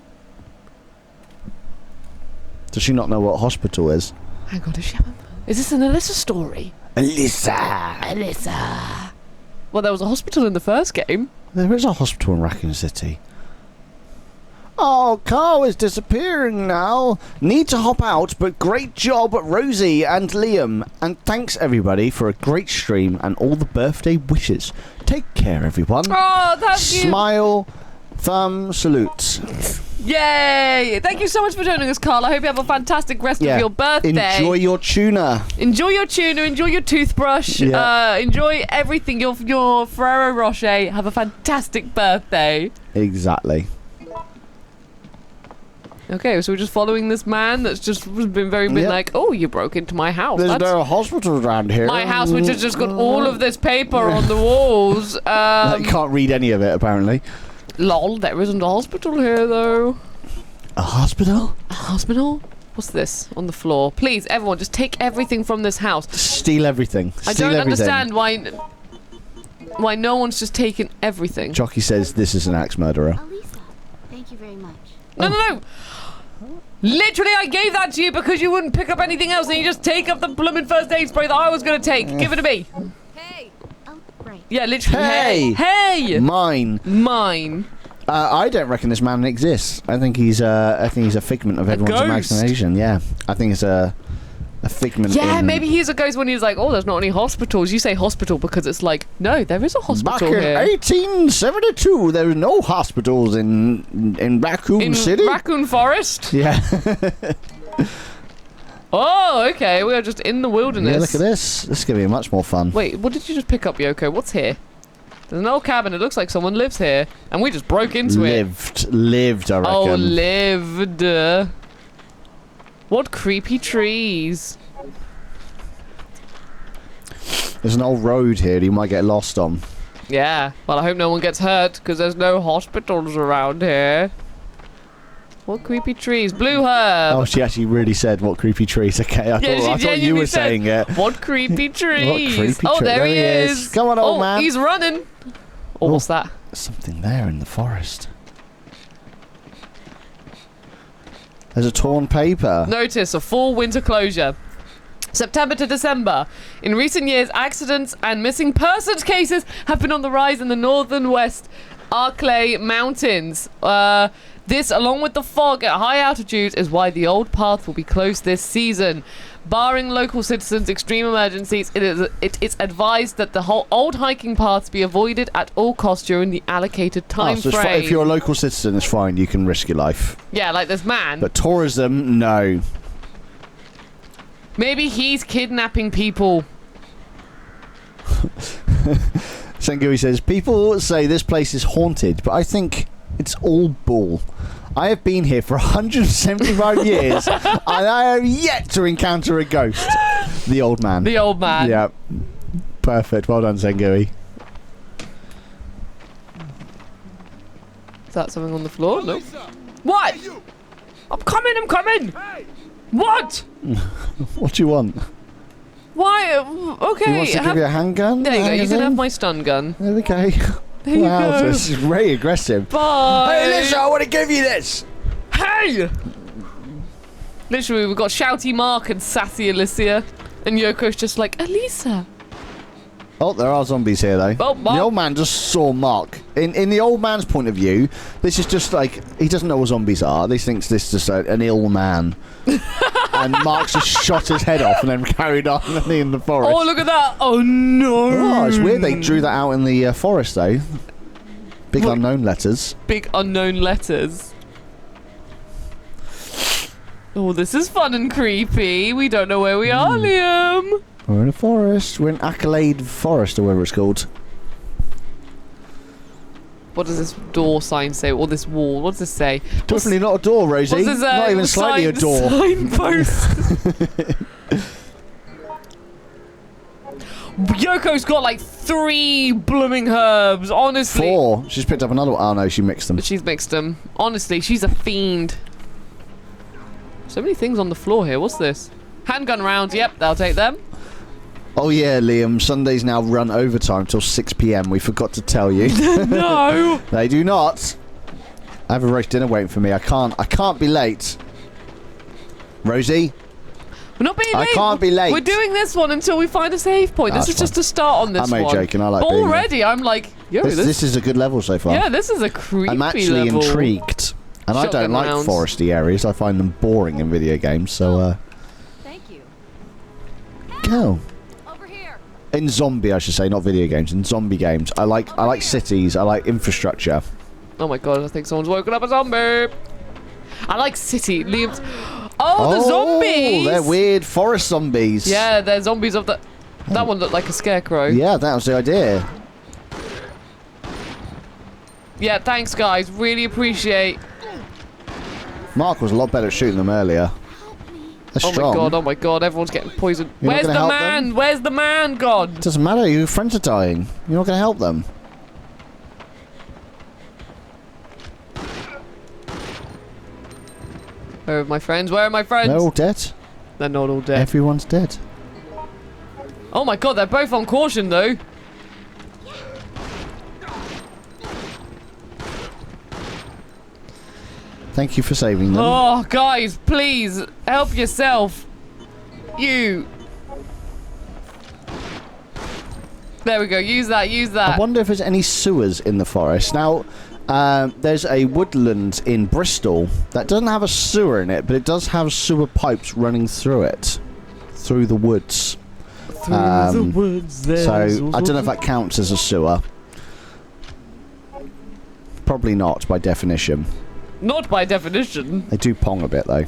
[SPEAKER 1] Does she not know what hospital is?
[SPEAKER 2] Hang on, does she have Is this an Alyssa story?
[SPEAKER 1] Alyssa!
[SPEAKER 2] Well, there was a hospital in the first game.
[SPEAKER 1] There is a hospital in Raccoon City. Oh, Carl is disappearing now. Need to hop out, but great job, Rosie and Liam. And thanks, everybody, for a great stream and all the birthday wishes. Take care, everyone.
[SPEAKER 2] Oh, thank you.
[SPEAKER 1] Smile, thumb, salute.
[SPEAKER 2] Yay! Thank you so much for joining us, Carl. I hope you have a fantastic rest of your birthday.
[SPEAKER 1] Enjoy your tuna.
[SPEAKER 2] Enjoy your tuna. Enjoy your toothbrush. Enjoy everything. Your Ferrero Rocher. Have a fantastic birthday.
[SPEAKER 1] Exactly.
[SPEAKER 2] Okay, so we're just following this man that's just been very been like, oh, you broke into my house.
[SPEAKER 1] There's no hospital around here.
[SPEAKER 2] My house, which has just got all of this paper on the walls.
[SPEAKER 1] You can't read any of it, apparently.
[SPEAKER 2] Lol, there isn't a hospital here, though.
[SPEAKER 1] A hospital?
[SPEAKER 2] A hospital? What's this on the floor? Please, everyone, just take everything from this house.
[SPEAKER 1] Steal everything.
[SPEAKER 2] I don't understand why no one's just taken everything.
[SPEAKER 1] Jockey says this is an axe murderer.
[SPEAKER 5] Alisa, thank you very much.
[SPEAKER 2] No. Literally, I gave that to you because you wouldn't pick up anything else, and you just take up the blooming first aid spray that I was going to take. Give it to me.
[SPEAKER 8] Hey!
[SPEAKER 5] Outbreak.
[SPEAKER 2] Yeah, literally.
[SPEAKER 1] Hey!
[SPEAKER 2] Hey!
[SPEAKER 1] Mine. I don't reckon this man exists. I think he's a figment of everyone's
[SPEAKER 2] ghost.
[SPEAKER 1] imagination. Yeah, I think it's a figment.
[SPEAKER 2] Yeah, maybe he's a ghost when he's like, oh, there's not any hospitals. You say hospital because it's like, no, there is a hospital
[SPEAKER 1] Back in
[SPEAKER 2] here.
[SPEAKER 1] 1872, there were no hospitals in Raccoon City.
[SPEAKER 2] In Raccoon Forest?
[SPEAKER 1] Yeah.
[SPEAKER 2] Oh, okay. We are just in the wilderness.
[SPEAKER 1] Yeah, look at this. This is going to be much more fun.
[SPEAKER 2] Wait, what did you just pick up, Yoko? What's here? There's an old cabin. It looks like someone lives here. And we just broke into it.
[SPEAKER 1] Lived, I reckon.
[SPEAKER 2] Oh, lived. What creepy trees.
[SPEAKER 1] There's an old road here that you might get lost on.
[SPEAKER 2] Yeah. Well, I hope no one gets hurt because there's no hospitals around here. What creepy trees? Blue herb.
[SPEAKER 1] Oh, she actually really said what creepy trees. Okay, I thought you were saying it.
[SPEAKER 2] What creepy trees?
[SPEAKER 1] Creepy
[SPEAKER 2] oh, there he is.
[SPEAKER 1] Come on, old man.
[SPEAKER 2] He's running. Oh, what's that?
[SPEAKER 1] There's something there in the forest. There's a torn paper.
[SPEAKER 2] Notice a fall winter closure. September to December. In recent years, accidents and missing persons cases have been on the rise in the northern west Arklay Mountains. This, along with the fog at high altitudes, is why the old path will be closed this season. Barring local citizens' extreme emergencies, it is advised that the whole old hiking paths be avoided at all costs during the allocated time frame.
[SPEAKER 1] If you're a local citizen, it's fine. You can risk your life.
[SPEAKER 2] Yeah, like this man.
[SPEAKER 1] But tourism, no.
[SPEAKER 2] Maybe he's kidnapping people.
[SPEAKER 1] Sengui says, people say this place is haunted, but I think it's all bull. I have been here for 175 years, and I have yet to encounter a ghost. The old man.
[SPEAKER 2] The old man.
[SPEAKER 1] Yeah. Perfect. Well done, Sengui.
[SPEAKER 2] Is that something on the floor? No. What? I'm coming! What?
[SPEAKER 1] What do you want?
[SPEAKER 2] Why? Okay.
[SPEAKER 1] He wants to give you a handgun?
[SPEAKER 2] There you go. You can have my stun gun.
[SPEAKER 1] There we go.
[SPEAKER 2] There you
[SPEAKER 1] Wow,
[SPEAKER 2] go.
[SPEAKER 1] this is very aggressive.
[SPEAKER 2] Bye.
[SPEAKER 1] Hey, listen, I want to give you this.
[SPEAKER 2] Hey! Literally, we've got Shouty Mark and Sassy Alicia. And Yoko's just like, Elisa.
[SPEAKER 1] Oh, there are zombies here, though.
[SPEAKER 2] Oh, Mark.
[SPEAKER 1] The old man just saw Mark. In the old man's point of view, this is just like, he doesn't know what zombies are. He thinks this is just an ill man. And Mark's just shot his head off and then carried on in the forest.
[SPEAKER 2] Oh, look at that. Oh, no.
[SPEAKER 1] Oh, it's weird they drew that out in the forest, though. Big unknown letters.
[SPEAKER 2] Big unknown letters. Oh, this is fun and creepy. We don't know where we are, Liam.
[SPEAKER 1] We're in a forest. We're in Accolade Forest, or whatever it's called.
[SPEAKER 2] What does this door sign say? Or this wall? What does this say?
[SPEAKER 1] Definitely not a door, Rosie.
[SPEAKER 2] What's this,
[SPEAKER 1] not even slightly a door.
[SPEAKER 2] Signpost. Yoko's got like 3 blooming herbs, honestly.
[SPEAKER 1] 4. She's picked up another one. Oh, no, she mixed them.
[SPEAKER 2] But she's mixed them. Honestly, she's a fiend. So many things on the floor here. What's this? Handgun rounds. Yep, I'll take them.
[SPEAKER 1] Oh yeah, Liam. Sundays now run overtime till 6 p.m. We forgot to tell you.
[SPEAKER 2] No.
[SPEAKER 1] They do not. I have a roast dinner waiting for me. I can't be late. Rosie,
[SPEAKER 2] We're not being late.
[SPEAKER 1] I can't be late.
[SPEAKER 2] We're doing this one until we find a save point. This
[SPEAKER 1] That's
[SPEAKER 2] is just a start on this
[SPEAKER 1] I'm only
[SPEAKER 2] one.
[SPEAKER 1] joking. I like
[SPEAKER 2] But
[SPEAKER 1] being there.
[SPEAKER 2] already, I'm like, yo,
[SPEAKER 1] This is a good level so far.
[SPEAKER 2] yeah, this is a creepy
[SPEAKER 1] I'm actually
[SPEAKER 2] level.
[SPEAKER 1] intrigued. And I
[SPEAKER 2] Shotgun
[SPEAKER 1] don't like
[SPEAKER 2] rounds.
[SPEAKER 1] foresty areas. I find them boring in video games. So,
[SPEAKER 8] Thank you.
[SPEAKER 1] go.
[SPEAKER 8] Over here.
[SPEAKER 1] In zombie, I should say, not video games. In zombie games, I like cities. I like infrastructure.
[SPEAKER 2] Oh my god, I think someone's woken up a zombie. I like city. Liam's. Oh, the zombies!
[SPEAKER 1] They're weird forest zombies.
[SPEAKER 2] Yeah, they're zombies of the. That one looked like a scarecrow.
[SPEAKER 1] Yeah, that was the idea.
[SPEAKER 2] Yeah, thanks, guys. Really appreciate.
[SPEAKER 1] Mark was a lot better at shooting them earlier. They're
[SPEAKER 2] Oh
[SPEAKER 1] strong.
[SPEAKER 2] my god, everyone's getting poisoned.
[SPEAKER 1] You're not
[SPEAKER 2] Where's the
[SPEAKER 1] gonna help
[SPEAKER 2] man?
[SPEAKER 1] them?
[SPEAKER 2] Where's the man gone?
[SPEAKER 1] Doesn't matter. Your friends are dying. You're not going to help them.
[SPEAKER 2] Where are my friends? Where are my friends?
[SPEAKER 1] They're all dead.
[SPEAKER 2] They're not all dead.
[SPEAKER 1] Everyone's dead.
[SPEAKER 2] Oh my god, they're both on caution though.
[SPEAKER 1] Thank you for saving them.
[SPEAKER 2] Oh, guys, please help yourself. You. There we go. Use that. Use
[SPEAKER 1] I
[SPEAKER 2] that.
[SPEAKER 1] wonder if there's any sewers in the forest. Now, there's a woodland in Bristol that doesn't have a sewer in it, but it does have sewer pipes running through it. Through the woods.
[SPEAKER 6] Through the woods, there's
[SPEAKER 1] So,
[SPEAKER 6] all
[SPEAKER 1] I don't know if
[SPEAKER 6] sorts
[SPEAKER 1] that counts as a sewer. Probably not, by definition.
[SPEAKER 2] Not by definition.
[SPEAKER 1] They do pong a bit, though.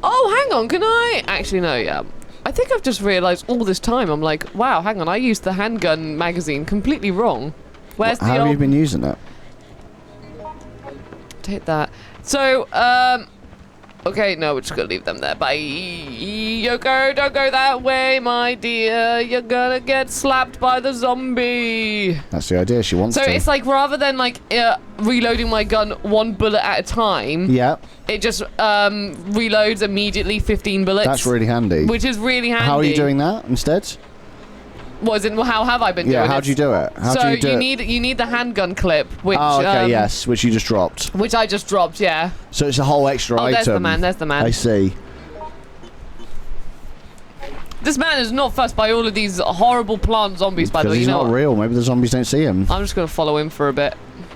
[SPEAKER 2] Oh, hang on. Can I? Actually, no, yeah. I think I've just realised all this time. I'm like, wow, hang on. I used the handgun magazine completely wrong. Where's
[SPEAKER 1] How
[SPEAKER 2] the
[SPEAKER 1] have you
[SPEAKER 2] old...
[SPEAKER 1] been using it?
[SPEAKER 2] Take that. So, okay, no, we're just gonna leave them there. Bye. Yoko, don't go that way, my dear. You're gonna get slapped by the zombie.
[SPEAKER 1] That's the idea. She wants
[SPEAKER 2] So
[SPEAKER 1] to.
[SPEAKER 2] it's like rather than like reloading my gun one bullet at a time,
[SPEAKER 1] Yeah,
[SPEAKER 2] it just reloads immediately 15 bullets.
[SPEAKER 1] that's really handy.
[SPEAKER 2] Which is really handy.
[SPEAKER 1] How are you doing that instead?
[SPEAKER 2] What is it? Well, how have I been doing
[SPEAKER 1] Yeah,
[SPEAKER 2] it?
[SPEAKER 1] how do you do it? How
[SPEAKER 2] so
[SPEAKER 1] do you do it?
[SPEAKER 2] you need the handgun clip, which
[SPEAKER 1] Oh, okay, yes, which you just dropped.
[SPEAKER 2] which I just dropped. Yeah.
[SPEAKER 1] So it's a whole extra
[SPEAKER 2] Oh,
[SPEAKER 1] item.
[SPEAKER 2] there's the man. There's the man.
[SPEAKER 1] I see.
[SPEAKER 2] This man is not fussed by all of these horrible plant zombies, by the
[SPEAKER 1] Because
[SPEAKER 2] way.
[SPEAKER 1] he's
[SPEAKER 2] You know
[SPEAKER 1] not
[SPEAKER 2] what?
[SPEAKER 1] real. Maybe the zombies don't see him.
[SPEAKER 2] I'm just going to follow him for a bit.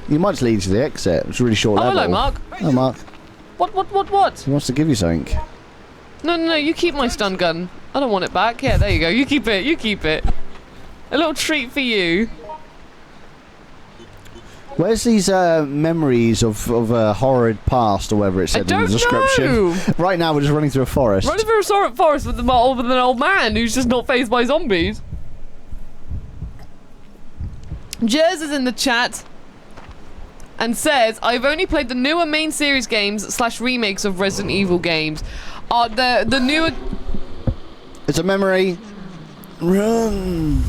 [SPEAKER 1] You might just lead to the exit. It's a really short
[SPEAKER 2] Oh,
[SPEAKER 1] level.
[SPEAKER 2] hello, Mark.
[SPEAKER 1] Oh, Mark.
[SPEAKER 2] What?
[SPEAKER 1] He wants to give you something.
[SPEAKER 2] No, you keep my stun gun. I don't want it back. Yeah, there you go. You keep it. You keep it. A little treat for you.
[SPEAKER 1] Where's these memories of a horrid past or whatever it said in the description?
[SPEAKER 2] know.
[SPEAKER 1] Right now we're just running through a forest.
[SPEAKER 2] Running through a forest with an old man who's just not fazed by zombies. Jez is in the chat and says, I've only played the newer main series games / remakes of Resident Evil games. The newer...
[SPEAKER 1] It's a memory. Run.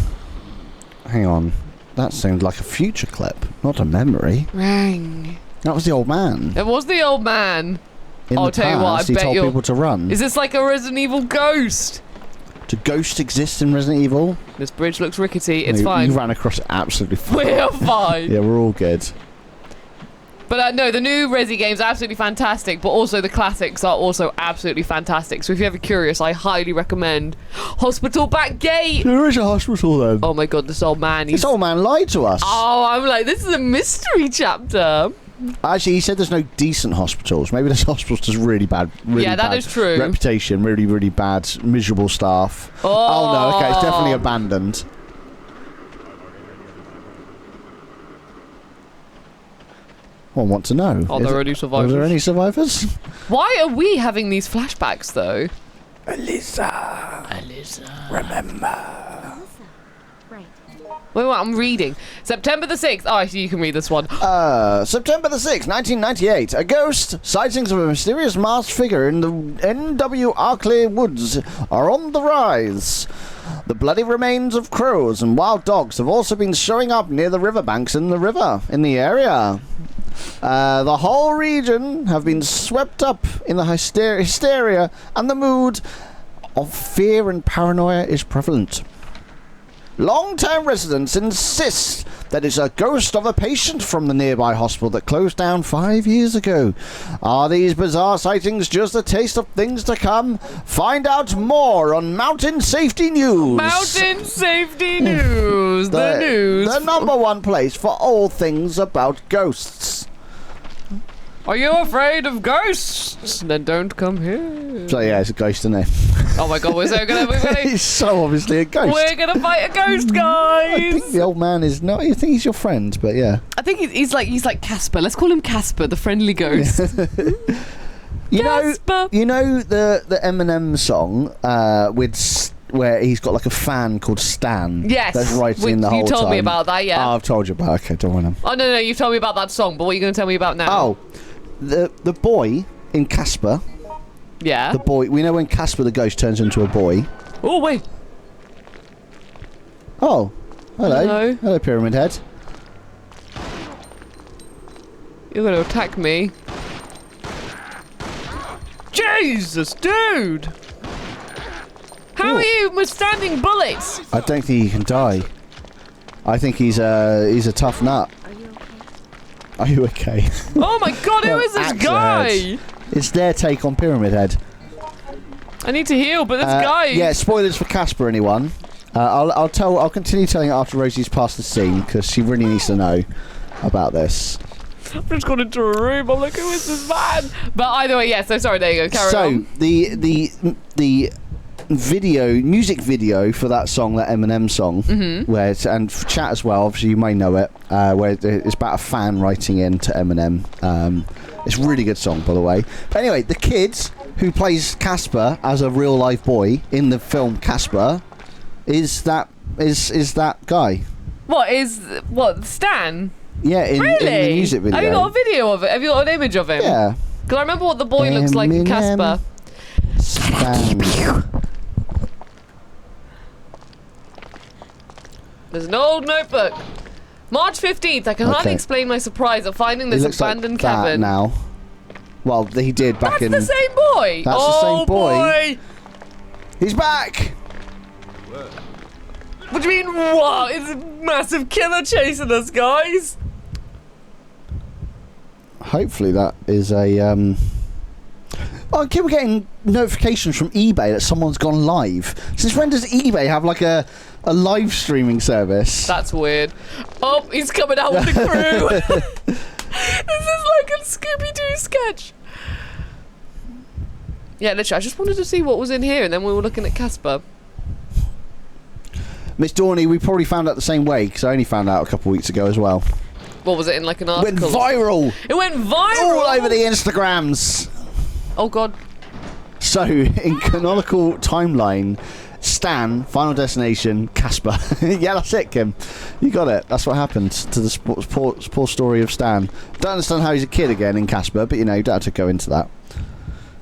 [SPEAKER 1] Hang on. That sounds like a future clip, not a memory.
[SPEAKER 2] Rang.
[SPEAKER 1] That was the old man.
[SPEAKER 2] It was the old man.
[SPEAKER 1] In
[SPEAKER 2] I'll
[SPEAKER 1] the
[SPEAKER 2] tell you what, I
[SPEAKER 1] past, he
[SPEAKER 2] bet
[SPEAKER 1] told
[SPEAKER 2] you're-
[SPEAKER 1] people to run.
[SPEAKER 2] Is this like a Resident Evil ghost?
[SPEAKER 1] Do ghosts exist in Resident Evil?
[SPEAKER 2] This bridge looks rickety. It's
[SPEAKER 1] No,
[SPEAKER 2] fine.
[SPEAKER 1] You ran across it absolutely fine.
[SPEAKER 2] We're fine.
[SPEAKER 1] Yeah, we're all good.
[SPEAKER 2] But no, the new Resi games are absolutely fantastic, but also the classics are also absolutely fantastic. So if you're ever curious, I highly recommend Hospital Back Gate.
[SPEAKER 1] There is a hospital then.
[SPEAKER 2] Oh my god, this old man.
[SPEAKER 1] This old man lied to us.
[SPEAKER 2] Oh, I'm like, this is a mystery chapter.
[SPEAKER 1] Actually, he said there's no decent hospitals. Maybe this hospital's just really bad. Really
[SPEAKER 2] Yeah, that
[SPEAKER 1] bad
[SPEAKER 2] is true.
[SPEAKER 1] Reputation, really, really bad, miserable staff. Oh no, okay, it's definitely abandoned. I want to know.
[SPEAKER 2] Are there any survivors?
[SPEAKER 1] Are there any survivors?
[SPEAKER 2] Why are we having these flashbacks though?
[SPEAKER 1] Alyssa, remember.
[SPEAKER 5] Right.
[SPEAKER 2] Wait, I'm reading. September the 6th. Oh, actually, you can read this one.
[SPEAKER 1] September the 6th, 1998. A ghost. Sightings of a mysterious masked figure in the NW Arkley Woods are on the rise. The bloody remains of crows and wild dogs have also been showing up near the riverbanks in the area. The whole region have been swept up in the hysteria, and the mood of fear and paranoia is prevalent. Long-term residents insist that it's a ghost of a patient from the nearby hospital that closed down 5 years ago. Are these bizarre sightings just a taste of things to come? Find out more on Mountain Safety News.
[SPEAKER 2] Mountain Safety News. The news.
[SPEAKER 1] The number one place for all things about ghosts.
[SPEAKER 2] Are you afraid of ghosts? Then don't come here.
[SPEAKER 1] So yeah, it's a ghost, isn't it?
[SPEAKER 2] Oh my god, we're gonna
[SPEAKER 1] He's so obviously a ghost.
[SPEAKER 2] we're gonna fight a ghost,
[SPEAKER 1] I think
[SPEAKER 2] guys.
[SPEAKER 1] the old man is not. I think he's your friend, but yeah.
[SPEAKER 2] I think he's like Casper. Let's call him Casper, the friendly ghost. Casper.
[SPEAKER 1] You know the Eminem song where he's got like a fan called Stan.
[SPEAKER 2] Yes.
[SPEAKER 1] That's writing the whole time.
[SPEAKER 2] You told me about that, yeah.
[SPEAKER 1] Oh, I've told you about. Okay, don't want to.
[SPEAKER 2] Oh no, you've told me about that song, but what are you going to tell me about now?
[SPEAKER 1] Oh, the boy in Casper.
[SPEAKER 2] Yeah.
[SPEAKER 1] The boy. We know when Casper the ghost turns into a boy.
[SPEAKER 2] Oh wait.
[SPEAKER 1] Oh, hello.
[SPEAKER 2] Hello.
[SPEAKER 1] Pyramid Head.
[SPEAKER 2] You're going to attack me. Jesus, dude! How are you withstanding bullets?
[SPEAKER 1] I don't think he can die. I think he's a tough nut.
[SPEAKER 5] Are you okay?
[SPEAKER 1] Are you okay?
[SPEAKER 2] Oh my god, who is this
[SPEAKER 1] Axe
[SPEAKER 2] guy?
[SPEAKER 1] Head. It's their take on Pyramid Head.
[SPEAKER 2] I need to heal, but this guy...
[SPEAKER 1] Yeah, spoilers for Casper, anyone. I'll continue telling it after Rosie's passed the scene, because she really needs to know about this.
[SPEAKER 2] I've just gone into a room, I'm like, who is this man? But either way, yeah, so sorry, there you go, carry on.
[SPEAKER 1] So, the music video for that song, that Eminem song, where it's, and for chat as well, obviously you may know it, where it's about a fan writing in to Eminem. It's a really good song, by the way. But anyway, the kid who plays Casper as a real life boy in the film Casper is that guy.
[SPEAKER 2] What, Stan?
[SPEAKER 1] Yeah, in the music video.
[SPEAKER 2] Have you got a video of it? Have you got an image of him?
[SPEAKER 1] Yeah.
[SPEAKER 2] Because I remember what the boy looks like in Casper.
[SPEAKER 1] Stan.
[SPEAKER 2] There's an old notebook. March 15th, I can hardly
[SPEAKER 1] Okay.
[SPEAKER 2] explain my surprise at finding
[SPEAKER 1] It
[SPEAKER 2] this
[SPEAKER 1] looks
[SPEAKER 2] abandoned
[SPEAKER 1] like that
[SPEAKER 2] cabin.
[SPEAKER 1] now. Well, he did back
[SPEAKER 2] That's
[SPEAKER 1] in.
[SPEAKER 2] the same boy!
[SPEAKER 1] That's the same boy. He's back!
[SPEAKER 2] What do you mean, what? It's a massive killer chasing us, guys!
[SPEAKER 1] Hopefully that is a Oh, I keep getting notifications from eBay that someone's gone live. Since when does eBay have like a live streaming service?
[SPEAKER 2] That's weird. Oh, he's coming out with the crew! This is like a Scooby-Doo sketch. Yeah, literally, I just wanted to see what was in here, and then we were looking at Casper.
[SPEAKER 1] Miss Dorney, we probably found out the same way, because I only found out a couple of weeks ago as well.
[SPEAKER 2] What was it in, like an
[SPEAKER 1] It went
[SPEAKER 2] article?
[SPEAKER 1] viral!
[SPEAKER 2] It went viral!
[SPEAKER 1] All over the Instagrams!
[SPEAKER 2] Oh, God.
[SPEAKER 1] So, in canonical timeline, Stan, Final Destination, Casper. Yeah, that's it, Kim. You got it. That's what happened to the poor story of Stan. Don't understand how he's a kid again in Casper, but you know, you don't have to go into that.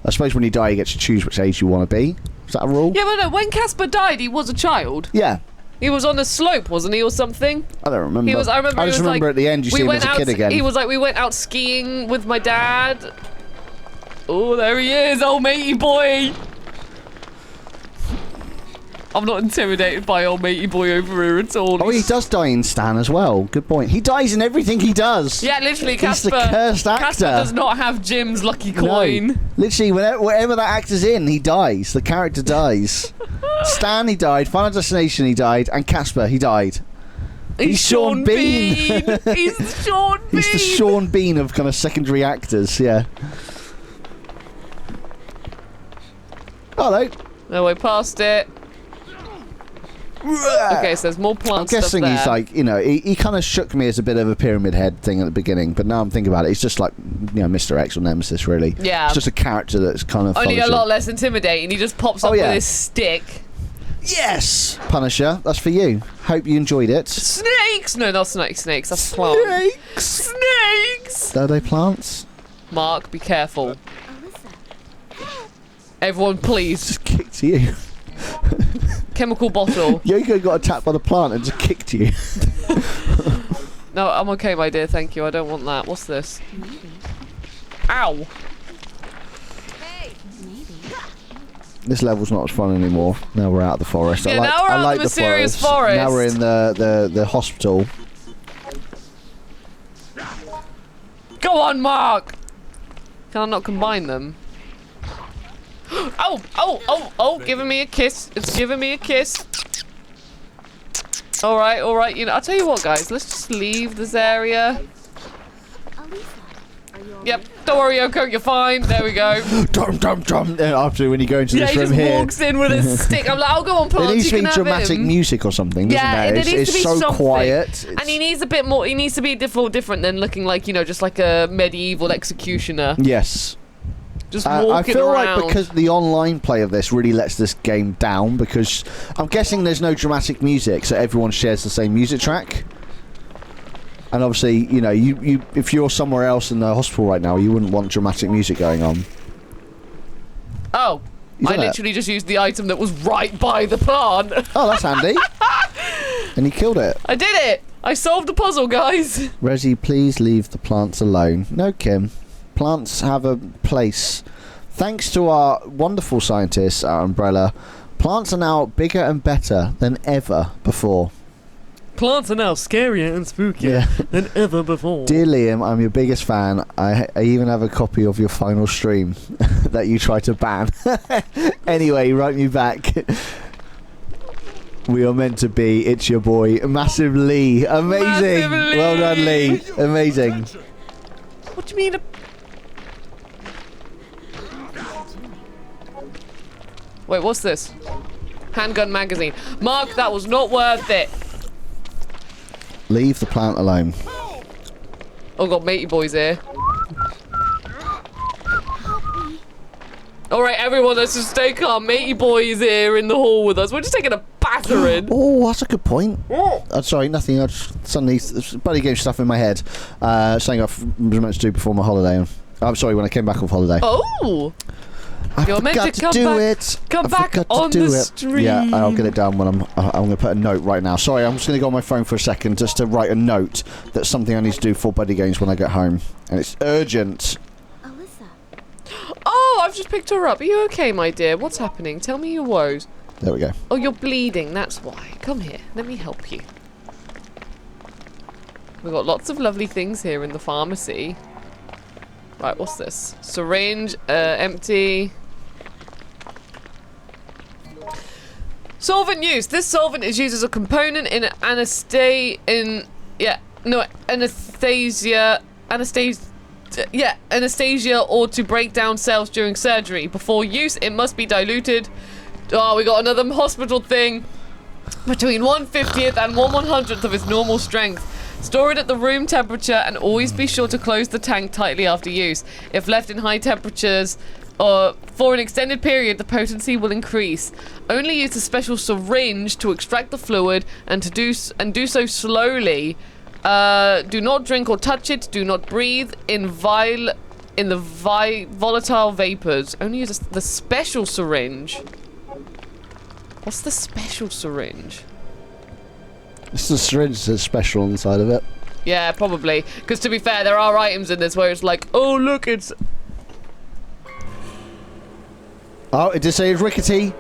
[SPEAKER 1] I suppose when you die, you get to choose which age you want to be. Is that a rule?
[SPEAKER 2] Yeah, but no, when Casper died, he was a child.
[SPEAKER 1] Yeah.
[SPEAKER 2] He was on a slope, wasn't he, or something?
[SPEAKER 1] I don't remember.
[SPEAKER 2] I remember
[SPEAKER 1] I just remember at the end you see him as a kid again.
[SPEAKER 2] He was like, we went out skiing with my dad. Oh, there he is, old matey boy. I'm not intimidated by old matey boy over here at all.
[SPEAKER 1] Oh, he does die in Stan as well. Good point. He dies in everything he does.
[SPEAKER 2] Yeah, literally,
[SPEAKER 1] He's
[SPEAKER 2] Casper.
[SPEAKER 1] the cursed actor.
[SPEAKER 2] Casper does not have Jim's lucky coin.
[SPEAKER 1] No. Literally, whatever that actor's in, he dies. The character dies. Stan, he died. Final Destination, he died. And Casper, he died. He's Sean Bean.
[SPEAKER 2] He's Sean Bean.
[SPEAKER 1] He's the Sean Bean of kind of secondary actors, yeah. Hello.
[SPEAKER 2] No, we passed it. Okay, so there's more plant
[SPEAKER 1] I'm guessing
[SPEAKER 2] stuff there.
[SPEAKER 1] he's like, you know, he kind of shook me as a bit of a Pyramid Head thing at the beginning, but now I'm thinking about it, he's just like, you know, Mr. X or Nemesis, really.
[SPEAKER 2] Yeah.
[SPEAKER 1] It's just a character that's kind of
[SPEAKER 2] Only a
[SPEAKER 1] follows
[SPEAKER 2] lot
[SPEAKER 1] you.
[SPEAKER 2] less intimidating. He just pops up
[SPEAKER 1] Oh, yeah.
[SPEAKER 2] with his stick.
[SPEAKER 1] Yes! Punisher, that's for you. Hope you enjoyed it.
[SPEAKER 2] Snakes! No, not snakes. That's plant. Snakes!
[SPEAKER 1] Are they plants?
[SPEAKER 2] Mark, be careful.
[SPEAKER 5] Alyssa.
[SPEAKER 2] Everyone, please.
[SPEAKER 1] Just kicked you.
[SPEAKER 2] Chemical bottle.
[SPEAKER 1] Yoko got attacked by the plant and just kicked you.
[SPEAKER 2] No, I'm okay, my dear. Thank you. I don't want that. What's this?
[SPEAKER 5] Maybe.
[SPEAKER 2] Ow!
[SPEAKER 5] Maybe.
[SPEAKER 1] This level's not as fun anymore. Now we're out of the forest.
[SPEAKER 2] Yeah, now we're out of the mysterious forest.
[SPEAKER 1] Now we're in the hospital.
[SPEAKER 2] Go on, Mark! Can I not combine them? Oh, giving me a kiss. It's giving me a kiss. Alright, you know, I'll tell you what, guys, let's just leave this area. Yep, don't worry, Yoko, you're fine. There we go.
[SPEAKER 1] Dum. After when you go into this room
[SPEAKER 2] he
[SPEAKER 1] here.
[SPEAKER 2] just walks in with a stick. I'm like, I'll go on, Plants.
[SPEAKER 1] There needs to
[SPEAKER 2] You
[SPEAKER 1] be
[SPEAKER 2] can have
[SPEAKER 1] dramatic
[SPEAKER 2] him.
[SPEAKER 1] music or something, doesn't
[SPEAKER 2] Yeah,
[SPEAKER 1] there?
[SPEAKER 2] there needs to be
[SPEAKER 1] so
[SPEAKER 2] something.
[SPEAKER 1] quiet.
[SPEAKER 2] And he needs a bit more. He needs to be different than looking like, you know, just like a medieval executioner.
[SPEAKER 1] Yes.
[SPEAKER 2] Just walking
[SPEAKER 1] I feel
[SPEAKER 2] around.
[SPEAKER 1] like because the online play of this really lets this game down, because I'm guessing there's no dramatic music, so everyone shares the same music track. And obviously, you know, you if you're somewhere else in the hospital right now, you wouldn't want dramatic music going on.
[SPEAKER 2] Oh, I literally just used the item that was right by the plant.
[SPEAKER 1] Oh, that's handy. And he killed it.
[SPEAKER 2] I did it. I solved the puzzle, guys.
[SPEAKER 1] Resi, please leave the plants alone. No, Kim. Plants have a place. Thanks to our wonderful scientists at Umbrella, plants are now bigger and better than ever before.
[SPEAKER 6] Plants are now scarier and spookier than ever before.
[SPEAKER 1] Dear Liam, I'm your biggest fan. I even have a copy of your final stream that you tried to ban. Anyway, write me back. We are meant to be. It's your boy, Massive Lee. Amazing.
[SPEAKER 2] Massive Lee.
[SPEAKER 1] Well done, Lee. Amazing.
[SPEAKER 2] What do you mean? Wait, what's this? Handgun magazine. Mark, that was not worth it.
[SPEAKER 1] Leave the plant alone.
[SPEAKER 2] Oh god, matey boy's here. Alright, everyone, let's just stay calm. Matey boy is here in the hall with us. We're just taking a battering.
[SPEAKER 1] Oh, that's a good point. Sorry, nothing. I just suddenly BuddyGames stuff in my head. Something I was meant to do before my holiday. I'm sorry, when I came back off holiday.
[SPEAKER 2] Oh! You're meant to come back. Come back on the stream.
[SPEAKER 1] Yeah, I'll get it done when I'm going to put a note right now. Sorry, I'm just going to go on my phone for a second just to write a note. That's something I need to do for BuddyGames when I get home, and it's urgent.
[SPEAKER 5] Alyssa.
[SPEAKER 2] Oh, I've just picked her up. Are you okay, my dear? What's happening? Tell me your woes.
[SPEAKER 1] There we go.
[SPEAKER 2] Oh, you're bleeding. That's why. Come here. Let me help you. We've got lots of lovely things here in the pharmacy. Right, what's this? Syringe, empty. Solvent use. This solvent is used as a component in anesthesia or to break down cells during surgery. Before use, it must be diluted. Oh, we got another hospital thing. Between 1/50th and 1/100th of its normal strength. Store it at the room temperature and always be sure to close the tank tightly after use. If left in high temperatures for an extended period, the potency will increase. Only use a special syringe to extract the fluid and do so slowly. Do not drink or touch it. Do not breathe in volatile vapors. Only use the special syringe. What's the special syringe?
[SPEAKER 1] It's the syringe that's special on the side of it.
[SPEAKER 2] Yeah, probably. Because to be fair, there are items in this where it's like, oh look, it's...
[SPEAKER 1] Oh, it did say it's rickety.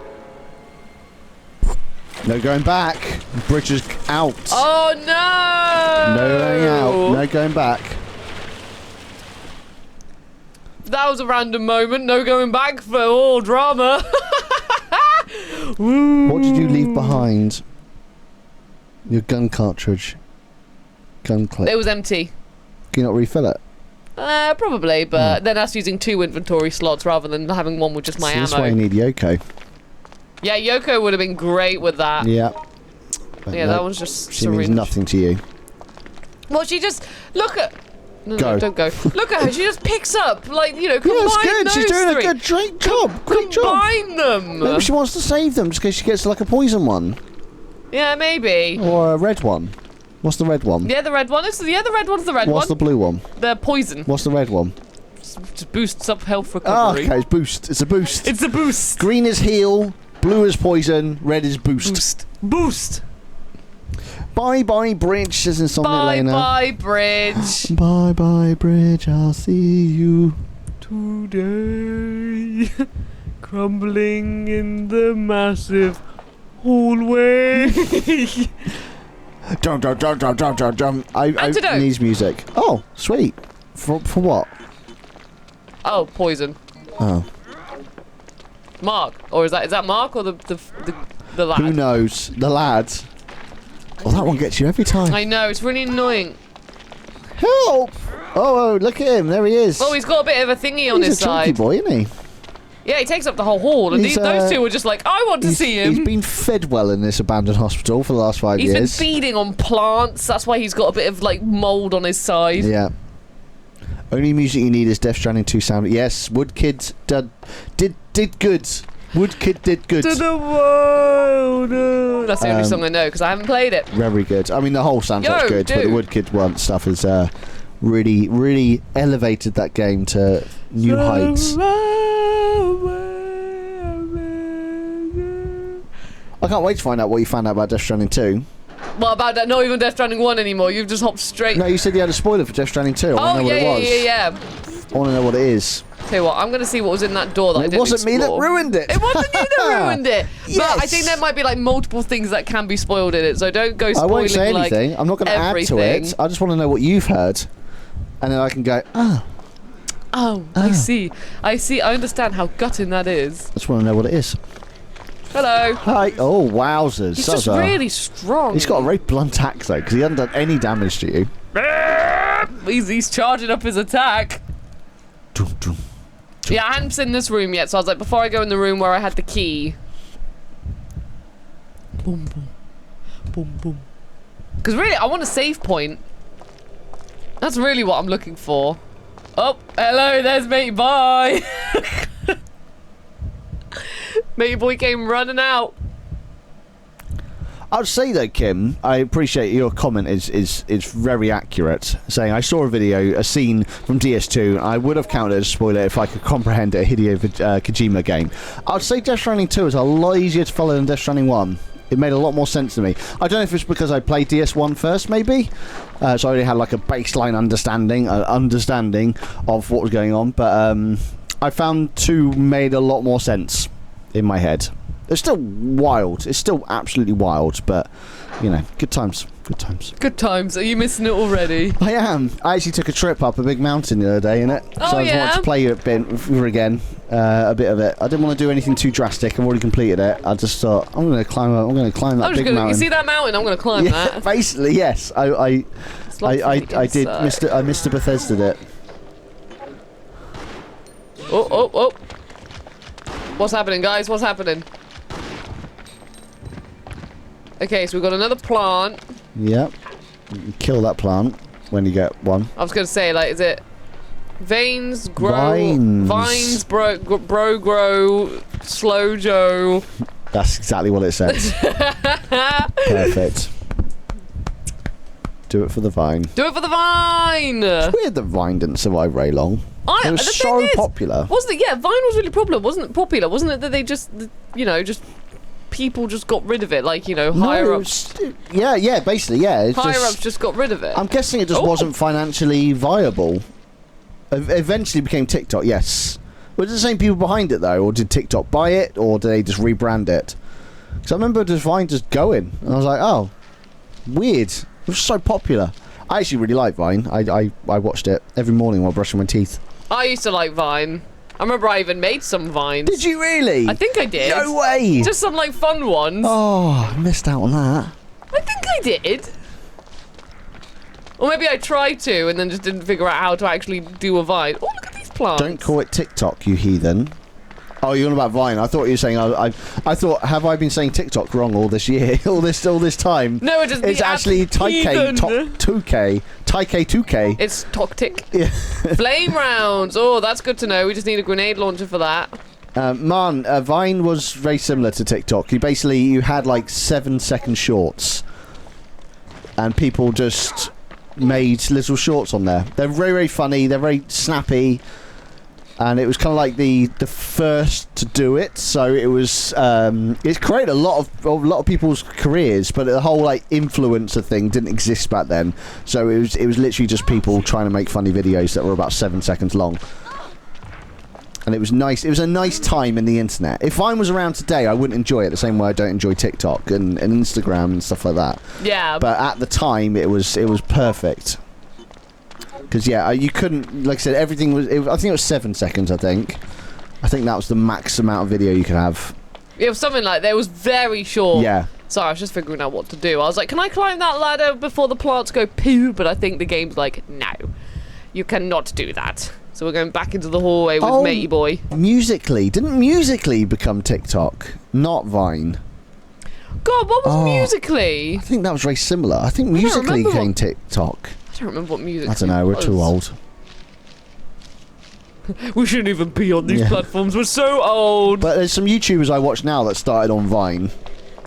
[SPEAKER 1] No going back. Bridge is out.
[SPEAKER 2] Oh no!
[SPEAKER 1] No going out. No going back.
[SPEAKER 2] That was a random moment. No going back for all drama.
[SPEAKER 1] What did you leave behind? Your gun cartridge. Gun clip.
[SPEAKER 2] It was empty.
[SPEAKER 1] Can you not refill it?
[SPEAKER 2] Probably, but then that's using 2 inventory slots rather than having one with just my ammo.
[SPEAKER 1] That's why you need Yoko.
[SPEAKER 2] Yeah, Yoko would have been great with that.
[SPEAKER 1] Yeah. But
[SPEAKER 2] Yeah,
[SPEAKER 1] no,
[SPEAKER 2] that one's just
[SPEAKER 1] she
[SPEAKER 2] syringe.
[SPEAKER 1] means nothing to you.
[SPEAKER 2] Well, she just... Look at... No,
[SPEAKER 1] Go.
[SPEAKER 2] no, don't go. Look at her. She just picks up, like, you know, combine
[SPEAKER 1] Yeah, it's good.
[SPEAKER 2] those
[SPEAKER 1] She's doing
[SPEAKER 2] three.
[SPEAKER 1] a great job. Great job.
[SPEAKER 2] Combine them.
[SPEAKER 1] Maybe she wants to save them just in case she gets like a poison one.
[SPEAKER 2] Yeah, maybe.
[SPEAKER 1] Or a red one. What's the red one?
[SPEAKER 2] Yeah, the red one. The red one's the red
[SPEAKER 1] What's the
[SPEAKER 2] one.
[SPEAKER 1] blue one?
[SPEAKER 2] The poison.
[SPEAKER 1] What's the red one?
[SPEAKER 2] Just boosts up health
[SPEAKER 1] Oh,
[SPEAKER 2] recovery.
[SPEAKER 1] okay, it's boost. It's a boost.
[SPEAKER 2] It's a boost.
[SPEAKER 1] Green is heal, blue is poison, red is boost.
[SPEAKER 2] Boost.
[SPEAKER 1] Bye bye bridge, says Insomnia
[SPEAKER 2] Bye
[SPEAKER 1] Lena.
[SPEAKER 2] bye bridge.
[SPEAKER 1] Bye bye bridge, I'll see you.
[SPEAKER 6] Today. crumbling in the massive hallway.
[SPEAKER 1] Jump. I
[SPEAKER 2] Antidote.
[SPEAKER 1] needs music. Oh, sweet. For what?
[SPEAKER 2] Oh, poison.
[SPEAKER 1] Oh.
[SPEAKER 2] Mark, or is that Mark or the lad?
[SPEAKER 1] Who knows? The lad. Oh, that one gets you every time.
[SPEAKER 2] I know, it's really annoying.
[SPEAKER 1] Help! Oh, look at him. There he is.
[SPEAKER 2] Oh, he's got a bit of a thingy on his
[SPEAKER 1] He's a chunky
[SPEAKER 2] side.
[SPEAKER 1] boy, isn't he?
[SPEAKER 2] Yeah, he takes up the whole hall, and
[SPEAKER 1] He's,
[SPEAKER 2] those two are just like, I want to see him.
[SPEAKER 1] He's been fed well in this abandoned hospital for the last 5
[SPEAKER 2] He's been
[SPEAKER 1] years.
[SPEAKER 2] feeding on plants. That's why he's got a bit of like mold on his side.
[SPEAKER 1] Yeah. Only music you need is Death Stranding 2 sound. Yes, Woodkid did good. Woodkid did good.
[SPEAKER 6] To the world.
[SPEAKER 2] That's the only song I know because I haven't played it.
[SPEAKER 1] Very good. I mean, the whole soundtrack's
[SPEAKER 2] Yo,
[SPEAKER 1] good, but the
[SPEAKER 2] dude.
[SPEAKER 1] Woodkid one stuff is really, really elevated that game to new heights. I can't wait to find out what you found out about Death Stranding 2.
[SPEAKER 2] Well, about that, not even Death Stranding 1 anymore. You've just hopped straight.
[SPEAKER 1] No, you said you had a spoiler for Death Stranding 2. I want to know what it was.
[SPEAKER 2] Yeah.
[SPEAKER 1] I want to know what it is.
[SPEAKER 2] Tell you what, I'm going to see what was in that door that I
[SPEAKER 1] It
[SPEAKER 2] didn't
[SPEAKER 1] wasn't me that
[SPEAKER 2] explore.
[SPEAKER 1] ruined it.
[SPEAKER 2] It wasn't you that ruined it. But I
[SPEAKER 1] Yes.
[SPEAKER 2] think there might be like multiple things that can be spoiled in it, so don't go
[SPEAKER 1] I
[SPEAKER 2] spoiling
[SPEAKER 1] won't say
[SPEAKER 2] like
[SPEAKER 1] anything. I'm not going to add to
[SPEAKER 2] everything.
[SPEAKER 1] it. I just want to know what you've heard. And then I can go,
[SPEAKER 2] Oh, I see. I understand how gutting that is.
[SPEAKER 1] I just want to know what it is.
[SPEAKER 2] Hello.
[SPEAKER 1] Hi. Oh, wowzers.
[SPEAKER 2] He's
[SPEAKER 1] That
[SPEAKER 2] just
[SPEAKER 1] was
[SPEAKER 2] really strong.
[SPEAKER 1] He's got a very blunt axe, though, because he hasn't done any damage to you.
[SPEAKER 2] He's charging up his attack.
[SPEAKER 1] Dum, dum.
[SPEAKER 2] Yeah, I hadn't seen this room yet, so I was like, before I go in the room where I had the key. Boom, boom. Boom, boom. Because really, I want a save point. That's really what I'm looking for. Oh, hello, there's Matey Boy. Matey Boy came running out.
[SPEAKER 1] I would say though, Kim, I appreciate your comment is very accurate. Saying I saw a scene from DS2. I would have counted as a spoiler if I could comprehend a Hideo Kojima game. I would say Death Stranding 2 is a lot easier to follow than Death Stranding 1. It made a lot more sense to me. I don't know if it's because I played DS1 first, maybe. So I already had like a baseline understanding of what was going on. But I found 2 made a lot more sense in my head. It's still wild. It's still absolutely wild, but, you know, good times. Good times.
[SPEAKER 2] Good times. Are you missing it already?
[SPEAKER 1] I am. I actually took a trip up a big mountain the other day, innit?
[SPEAKER 2] Oh,
[SPEAKER 1] so I just
[SPEAKER 2] yeah?
[SPEAKER 1] wanted to play it again, a bit of it. I didn't want to do anything too drastic. I've already completed it. I just thought, I'm going to climb that big mountain.
[SPEAKER 2] You see that mountain? I'm going to climb
[SPEAKER 1] Yeah,
[SPEAKER 2] that.
[SPEAKER 1] basically, yes. I did.
[SPEAKER 2] inside.
[SPEAKER 1] Mr. Bethesda'd it.
[SPEAKER 2] Oh. What's happening, guys? What's happening? Okay, so we've got another plant.
[SPEAKER 1] Yep. You can kill that plant when you get one.
[SPEAKER 2] I was going to say, like, is it veins grow?
[SPEAKER 1] Vines.
[SPEAKER 2] Vines grow, slow Joe.
[SPEAKER 1] That's exactly what it says. Perfect. Do it for the vine.
[SPEAKER 2] Do it for the vine!
[SPEAKER 1] It's weird that Vine didn't survive very long. It was
[SPEAKER 2] the
[SPEAKER 1] so
[SPEAKER 2] thing is,
[SPEAKER 1] popular.
[SPEAKER 2] Wasn't it? Yeah, Vine was really popular. Wasn't it that they just, just people just got rid of it? Like, higher ups.
[SPEAKER 1] Yeah, basically, yeah. It's
[SPEAKER 2] Higher ups just got rid of it.
[SPEAKER 1] I'm guessing it just wasn't financially viable. Eventually became TikTok, yes. Were the same people behind it, though? Or did TikTok buy it? Or did they just rebrand it? Because I remember Vine just going. And I was like, oh, weird. It was so popular. I actually really like Vine. I watched it every morning while brushing my teeth.
[SPEAKER 2] I used to like Vine. I remember I even made some vines.
[SPEAKER 1] Did you really?
[SPEAKER 2] I think I did.
[SPEAKER 1] No way!
[SPEAKER 2] Just some like fun ones.
[SPEAKER 1] Oh, I missed out on that.
[SPEAKER 2] I think I did. Or maybe I tried to and then just didn't figure out how to actually do a vine. Oh, look at these plants.
[SPEAKER 1] Don't call it TikTok, you heathen. Oh, you're on about Vine. I thought you were saying. I thought. Have I been saying TikTok wrong all this year? all this time?
[SPEAKER 2] No, it just
[SPEAKER 1] It's actually Taike 2K. Taike 2K.
[SPEAKER 2] It's Toctic.
[SPEAKER 1] Yeah.
[SPEAKER 2] Flame rounds. Oh, that's good to know. We just need a grenade launcher for that.
[SPEAKER 1] Vine was very similar to TikTok. You had like 7-second shorts, and people just made little shorts on there. They're very, very funny. They're very snappy. And it was kind of like the first to do it, so it was it's created a lot of people's careers, but the whole like influencer thing didn't exist back then. So it was literally just people trying to make funny videos that were about 7 seconds long. And it was nice. It was a nice time in the internet. If Vine was around today, I wouldn't enjoy it the same way I don't enjoy TikTok and Instagram and stuff like that.
[SPEAKER 2] Yeah.
[SPEAKER 1] But at the time, it was perfect. Because you couldn't, like I said, everything was. I think it was 7 seconds. I think that was the max amount of video you could have.
[SPEAKER 2] It was something like that. It was very short.
[SPEAKER 1] Yeah.
[SPEAKER 2] Sorry, I was just figuring out what to do. I was like, can I climb that ladder before the plants go poo? But I think the game's like, no, you cannot do that. So we're going back into the hallway with Matey Boy.
[SPEAKER 1] Musical.ly. Didn't Musical.ly become TikTok? Not Vine.
[SPEAKER 2] God, what was Musical.ly?
[SPEAKER 1] I think that was very similar. I think Musical.ly became TikTok.
[SPEAKER 2] I don't remember what Musical.ly
[SPEAKER 1] I don't know, we're too old.
[SPEAKER 2] We shouldn't even be on these platforms. We're so old.
[SPEAKER 1] But there's some YouTubers I watch now that started on Vine.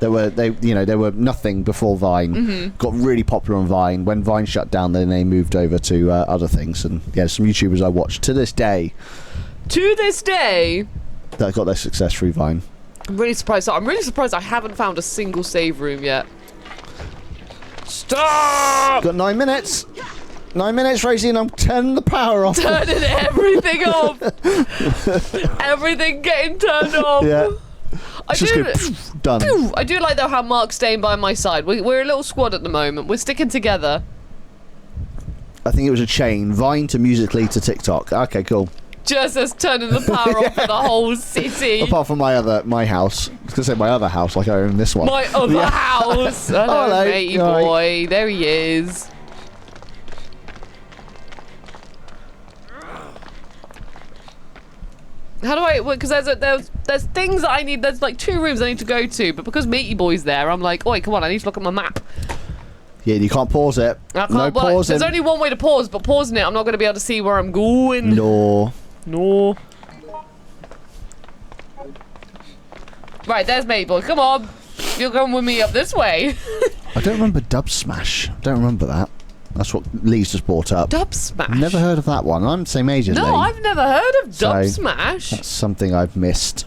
[SPEAKER 1] They were nothing before Vine. Got really popular on Vine. When Vine shut down, then they moved over to other things. And yeah, some YouTubers I watch to this day.
[SPEAKER 2] To this day,
[SPEAKER 1] That got their success through Vine.
[SPEAKER 2] I'm really surprised. I'm really surprised I haven't found a single save room yet. Stop!
[SPEAKER 1] Got 9 minutes. 9 minutes, Rosie, and I'm turning the power off.
[SPEAKER 2] Turning everything off. Everything getting turned off.
[SPEAKER 1] Yeah.
[SPEAKER 2] I
[SPEAKER 1] Just
[SPEAKER 2] do,
[SPEAKER 1] go done.
[SPEAKER 2] I do like though how Mark's staying by my side. We're a little squad at the moment. We're sticking together.
[SPEAKER 1] I think it was a chain. Vine to Musical.ly to TikTok. Okay, cool.
[SPEAKER 2] Just as turning the power off for the whole city.
[SPEAKER 1] Apart from my house. I was gonna say my other house, like I own this one.
[SPEAKER 2] My other house. Hello, matey boy. There he is. How do I? Because there's things that I need. There's like 2 rooms I need to go to, but because Matey Boy's there, I'm like, oi, come on, I need to look at my map.
[SPEAKER 1] Yeah, you can't pause it.
[SPEAKER 2] I can't,
[SPEAKER 1] no pausing.
[SPEAKER 2] There's only one way to pause, but pausing it, I'm not going to be able to see where I'm going.
[SPEAKER 1] No.
[SPEAKER 2] Right, there's Matey Boy. Come on, you're going with me up this way.
[SPEAKER 1] I don't remember Dub Smash. I don't remember that. That's what Lee's just brought up.
[SPEAKER 2] Dub Smash.
[SPEAKER 1] Never heard of that one. I'm the same age as Lee.
[SPEAKER 2] No, I've never heard of Dub Smash.
[SPEAKER 1] That's something I've missed.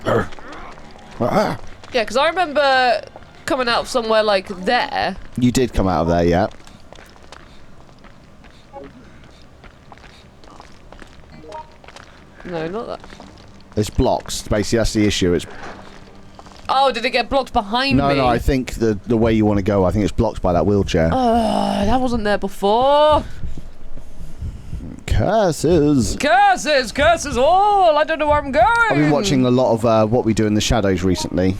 [SPEAKER 2] Yeah, because I remember coming out of somewhere like there.
[SPEAKER 1] You did come out of there, yeah.
[SPEAKER 2] No, not that.
[SPEAKER 1] It's blocks. Basically, that's the issue. It's
[SPEAKER 2] Oh, did it get blocked behind me?
[SPEAKER 1] No, I think the way you want to go, I think it's blocked by that wheelchair.
[SPEAKER 2] That wasn't there before.
[SPEAKER 1] Curses.
[SPEAKER 2] Curses all! I don't know where I'm going!
[SPEAKER 1] I've been watching a lot of What We Do in the Shadows recently.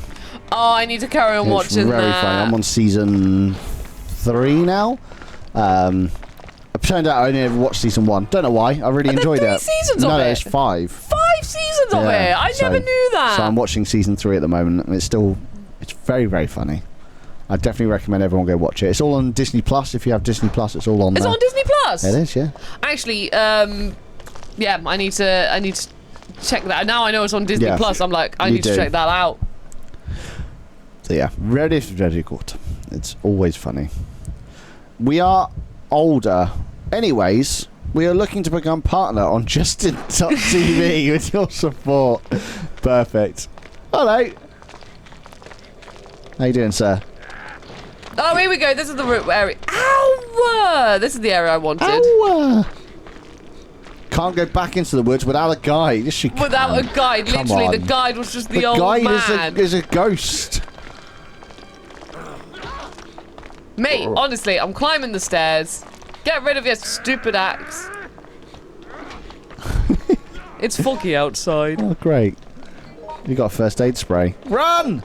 [SPEAKER 2] Oh, I need to carry on watching
[SPEAKER 1] It's very
[SPEAKER 2] that.
[SPEAKER 1] funny. I'm on season 3 now. It turned out I only ever watched season 1. Don't know why. I really enjoyed
[SPEAKER 2] there
[SPEAKER 1] it.
[SPEAKER 2] 3 seasons of
[SPEAKER 1] No,
[SPEAKER 2] it?
[SPEAKER 1] there's 5.
[SPEAKER 2] 5 seasons of it! I never knew that!
[SPEAKER 1] So I'm watching season 3 at the moment, and it's very, very funny. I definitely recommend everyone go watch it. It's all on Disney Plus. If you have Disney Plus, it's all on there.
[SPEAKER 2] It's on Disney Plus?
[SPEAKER 1] It is, yeah.
[SPEAKER 2] Actually, yeah, I need to check that. Now I know it's on Disney Plus. I'm like, I need to check that out.
[SPEAKER 1] So yeah, very, very good. It's always funny. We are older. Anyways, we are looking to become partner on Justin.tv with your support. Perfect. Hello. How you doing, sir?
[SPEAKER 2] Oh, here we go. This is the area. Ow! This is the area I wanted.
[SPEAKER 1] Ow! Can't go back into the woods without a guide. Yes, you can.
[SPEAKER 2] Without a guide.
[SPEAKER 1] Come
[SPEAKER 2] Literally,
[SPEAKER 1] on.
[SPEAKER 2] the guide was just the old
[SPEAKER 1] guide
[SPEAKER 2] man.
[SPEAKER 1] is a ghost.
[SPEAKER 2] Mate, honestly, I'm climbing the stairs. Get rid of your stupid axe. It's foggy outside.
[SPEAKER 1] Oh, great. You got a first aid spray. Run!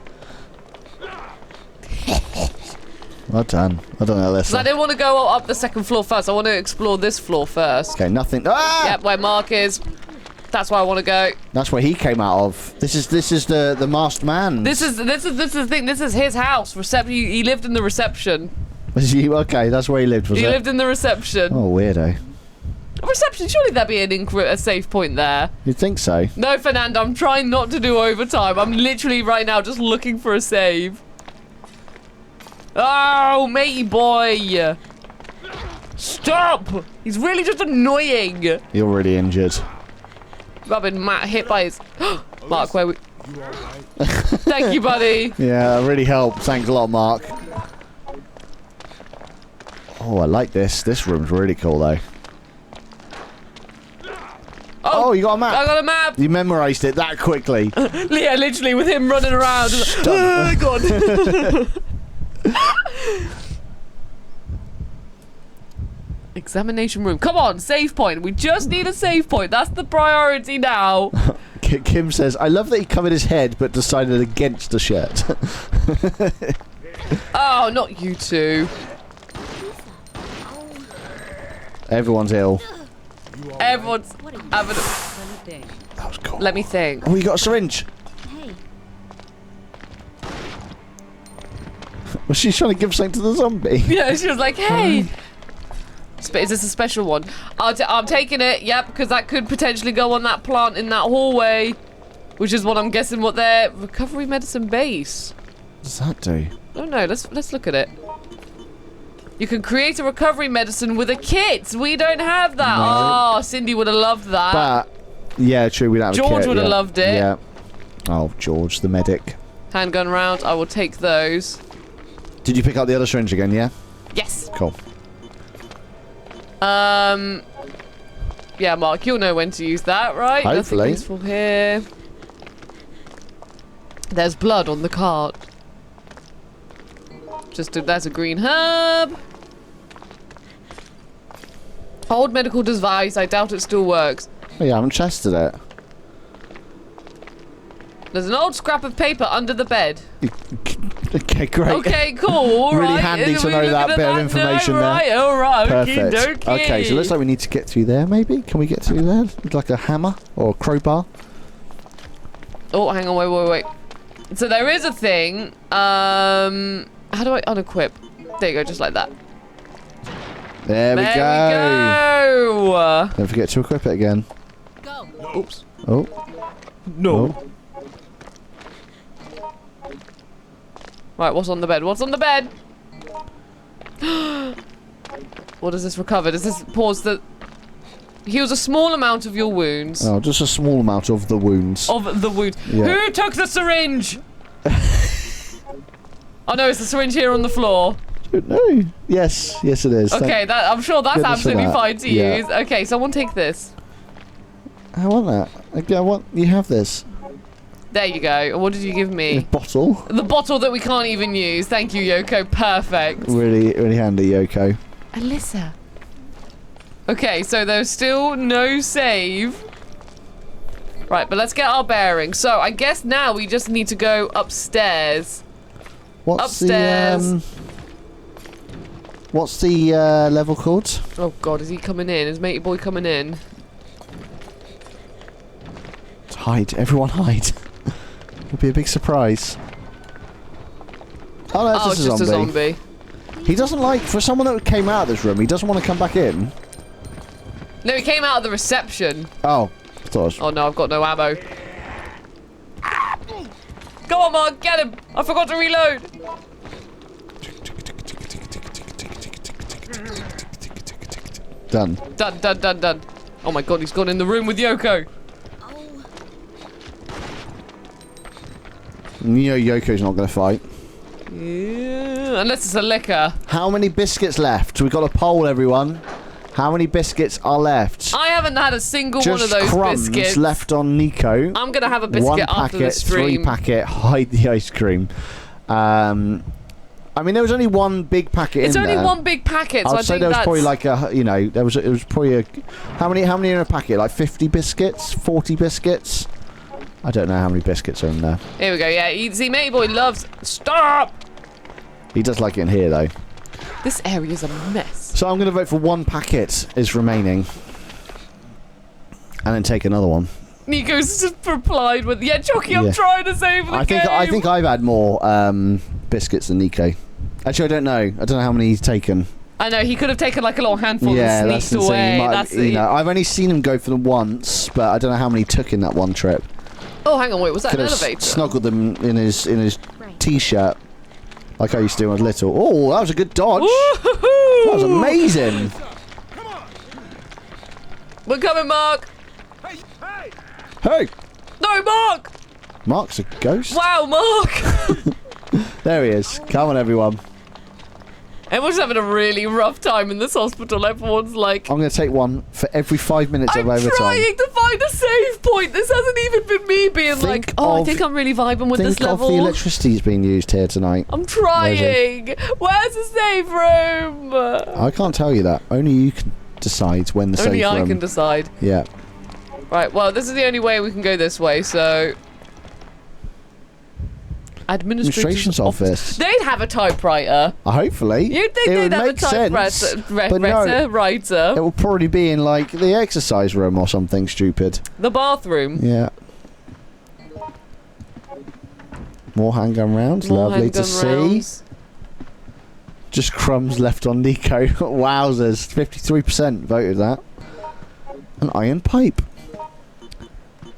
[SPEAKER 1] Well done. Well done, Alyssa.
[SPEAKER 2] I didn't want to go up the second floor first. I want to explore this floor first.
[SPEAKER 1] Okay, nothing. Ah!
[SPEAKER 2] Yep, where Mark is. That's where I want to go.
[SPEAKER 1] That's where he came out of. This is the masked man.
[SPEAKER 2] This is the thing. This is his house. He lived in the reception.
[SPEAKER 1] Was he okay? That's where he lived. Was
[SPEAKER 2] He
[SPEAKER 1] it?
[SPEAKER 2] lived in the reception.
[SPEAKER 1] Oh, weirdo.
[SPEAKER 2] Reception. Surely there'd be a safe point there.
[SPEAKER 1] You'd think so.
[SPEAKER 2] No, Fernando. I'm trying not to do overtime. I'm literally right now just looking for a save. Oh, matey boy. Stop! He's really just annoying.
[SPEAKER 1] You're already injured.
[SPEAKER 2] Rubbing Matt hit by his... Mark, where we... Thank you, buddy.
[SPEAKER 1] Yeah, that really helped. Thanks a lot, Mark. Oh, I like this. This room's really cool, though. Oh, you got a map.
[SPEAKER 2] I got a map.
[SPEAKER 1] You memorised it that quickly.
[SPEAKER 2] Yeah, literally with him running around. God. Examination room. Come on, save point. We just need a save point. That's the priority now.
[SPEAKER 1] Kim says, I love that he covered his head but decided against the shirt.
[SPEAKER 2] Oh, not you two.
[SPEAKER 1] Everyone's ill.
[SPEAKER 2] Everyone's having
[SPEAKER 1] That was cool.
[SPEAKER 2] Let me think.
[SPEAKER 1] Oh, you got a syringe.
[SPEAKER 5] Hey,
[SPEAKER 1] Was she trying to give something to the zombie?
[SPEAKER 2] Yeah, she was like, hey. Is this a special one? I'm taking it, yep, because that could potentially go on that plant in that hallway. Which is what I'm guessing what their recovery medicine base.
[SPEAKER 1] What does that do?
[SPEAKER 2] Oh no, let's look at it. You can create a recovery medicine with a kit. We don't have that.
[SPEAKER 1] No.
[SPEAKER 2] Oh, Cindy would have loved that.
[SPEAKER 1] But, yeah, true, we don't have a
[SPEAKER 2] George
[SPEAKER 1] kit,
[SPEAKER 2] would have
[SPEAKER 1] yeah.
[SPEAKER 2] loved it.
[SPEAKER 1] Yeah. Oh, George, the medic.
[SPEAKER 2] Handgun round, I will take those.
[SPEAKER 1] Did you pick up the other syringe again, yeah?
[SPEAKER 2] Yes.
[SPEAKER 1] Cool.
[SPEAKER 2] Yeah, Mark, you'll know when to use that, right?
[SPEAKER 1] Hopefully.
[SPEAKER 2] Nothing useful here. There's blood on the cart. There's a green herb. Old medical device. I doubt it still works.
[SPEAKER 1] Oh, yeah, I haven't tested it.
[SPEAKER 2] There's an old scrap of paper under the bed.
[SPEAKER 1] Okay, great.
[SPEAKER 2] Okay, cool.
[SPEAKER 1] Really
[SPEAKER 2] right.
[SPEAKER 1] handy to
[SPEAKER 2] We
[SPEAKER 1] know
[SPEAKER 2] look
[SPEAKER 1] that
[SPEAKER 2] at
[SPEAKER 1] bit of information there.
[SPEAKER 2] Right, all right.
[SPEAKER 1] Perfect.
[SPEAKER 2] Okey-dokey.
[SPEAKER 1] Okay, so it looks like we need to get through there, maybe? Can we get through there? Like a hammer or a crowbar?
[SPEAKER 2] Oh, hang on, wait. So there is a thing. How do I unequip? There you go, just like that.
[SPEAKER 1] There we go. Don't forget to equip it again.
[SPEAKER 8] Go.
[SPEAKER 2] Oops.
[SPEAKER 1] Oh.
[SPEAKER 6] No.
[SPEAKER 1] Oh.
[SPEAKER 2] Right, what's on the bed? What's on the bed? What does this recover? Does this pause the... Heals a small amount of your wounds.
[SPEAKER 1] Oh, just a small amount of the wounds.
[SPEAKER 2] Of the wounds.
[SPEAKER 1] Yeah.
[SPEAKER 2] Who took the syringe? Oh no, it's the syringe here on the floor.
[SPEAKER 1] No. Yes, it is.
[SPEAKER 2] Okay, I'm sure that's
[SPEAKER 1] goodness for
[SPEAKER 2] absolutely
[SPEAKER 1] that.
[SPEAKER 2] fine to
[SPEAKER 1] Yeah.
[SPEAKER 2] use. Okay, someone take this.
[SPEAKER 1] I want that. I want you have this.
[SPEAKER 2] There you go. And what did you give
[SPEAKER 1] A
[SPEAKER 2] me?
[SPEAKER 1] bottle.
[SPEAKER 2] The bottle that we can't even use. Thank you, Yoko. Perfect.
[SPEAKER 1] Really, really handy, Yoko.
[SPEAKER 2] Alyssa. Okay, so there's still no save. Right, but let's get our bearings. So I guess now we just need to go upstairs.
[SPEAKER 1] What's
[SPEAKER 2] Upstairs.
[SPEAKER 1] What's the level called?
[SPEAKER 2] Oh god, is he coming in? Is matey boy coming in?
[SPEAKER 1] Hide. Everyone hide. It'll be a big surprise. Oh no, it's
[SPEAKER 2] Oh,
[SPEAKER 1] just,
[SPEAKER 2] just
[SPEAKER 1] a
[SPEAKER 2] a
[SPEAKER 1] zombie.
[SPEAKER 2] zombie.
[SPEAKER 1] He doesn't like, for someone that came out of this room, he doesn't want to come back in.
[SPEAKER 2] No, he came out of the reception.
[SPEAKER 1] Oh, I thought it was...
[SPEAKER 2] Oh no, I've got no ammo. Go on, Mark, get him! I forgot to reload.
[SPEAKER 1] Done.
[SPEAKER 2] Done. Oh my god, he's gone in the room with Yoko.
[SPEAKER 1] You know Yoko's not going to fight.
[SPEAKER 2] Yeah, unless it's a liquor.
[SPEAKER 1] How many biscuits left? We've got a poll, everyone. How many biscuits are left?
[SPEAKER 2] I haven't had a single one of
[SPEAKER 1] Just
[SPEAKER 2] those
[SPEAKER 1] crumbs
[SPEAKER 2] biscuits.
[SPEAKER 1] left on Nico.
[SPEAKER 2] I'm gonna have a biscuit
[SPEAKER 1] One
[SPEAKER 2] after the
[SPEAKER 1] packet,
[SPEAKER 2] stream.
[SPEAKER 1] 3 packet, hide the ice cream. I mean, there was only one big packet
[SPEAKER 2] It's
[SPEAKER 1] in
[SPEAKER 2] only
[SPEAKER 1] there.
[SPEAKER 2] one big packet, so
[SPEAKER 1] I'd
[SPEAKER 2] I
[SPEAKER 1] say
[SPEAKER 2] think
[SPEAKER 1] there was
[SPEAKER 2] that's...
[SPEAKER 1] probably like a, you know, it was probably a... How many in a packet? Like 50 biscuits? 40 biscuits? I don't know how many biscuits are in there.
[SPEAKER 2] Here we go, yeah. See, matey boy loves... Stop!
[SPEAKER 1] He does like it in here, though.
[SPEAKER 2] This area's a mess.
[SPEAKER 1] So I'm going to vote for 1 packet is remaining. And then take another one.
[SPEAKER 2] Nico's just replied with, yeah, Jockey, I'm
[SPEAKER 1] Yeah.
[SPEAKER 2] trying to save the game.
[SPEAKER 1] I think I've had more biscuits than Nico. Actually, I don't know. I don't know how many he's taken.
[SPEAKER 2] I know, he could have taken like a little handful
[SPEAKER 1] Yeah,
[SPEAKER 2] and
[SPEAKER 1] that's
[SPEAKER 2] sneaked
[SPEAKER 1] insane.
[SPEAKER 2] away.
[SPEAKER 1] He might
[SPEAKER 2] That's
[SPEAKER 1] have, you know, I've only seen him go for them once, but I don't know how many he took in that one trip.
[SPEAKER 2] Oh, hang on, wait, was that
[SPEAKER 1] Could
[SPEAKER 2] an
[SPEAKER 1] have
[SPEAKER 2] elevator?
[SPEAKER 1] snuggled them in his t-shirt, like I used to when I was little. Oh, that was a good dodge.
[SPEAKER 2] Woo-hoo-hoo!
[SPEAKER 1] That was amazing.
[SPEAKER 2] We're coming, Mark.
[SPEAKER 1] Hey,
[SPEAKER 2] No, Mark!
[SPEAKER 1] Mark's a ghost.
[SPEAKER 2] Wow, Mark!
[SPEAKER 1] There he is. Come on, everyone.
[SPEAKER 2] Everyone's having a really rough time in this hospital. Everyone's like...
[SPEAKER 1] I'm going to take one for every 5 minutes of
[SPEAKER 2] I'm
[SPEAKER 1] overtime.
[SPEAKER 2] trying to find a save point. This hasn't even been me being like, I think I'm really vibing with this level.
[SPEAKER 1] Think of the electricity's being used here tonight.
[SPEAKER 2] I'm trying. Where's the save room?
[SPEAKER 1] I can't tell you that. Only you can decide when the save room...
[SPEAKER 2] Only I can decide.
[SPEAKER 1] Yeah.
[SPEAKER 2] Right, well, this is the only way we can go this way, so... Administration's office. They'd have a typewriter.
[SPEAKER 1] Hopefully.
[SPEAKER 2] You'd think they'd have a typewriter. Writer.
[SPEAKER 1] It will probably be in, like, the exercise room or something stupid.
[SPEAKER 2] The bathroom.
[SPEAKER 1] Yeah. More handgun rounds. Lovely to see. Just crumbs left on Nico. Wowzers. 53% voted that. An iron pipe.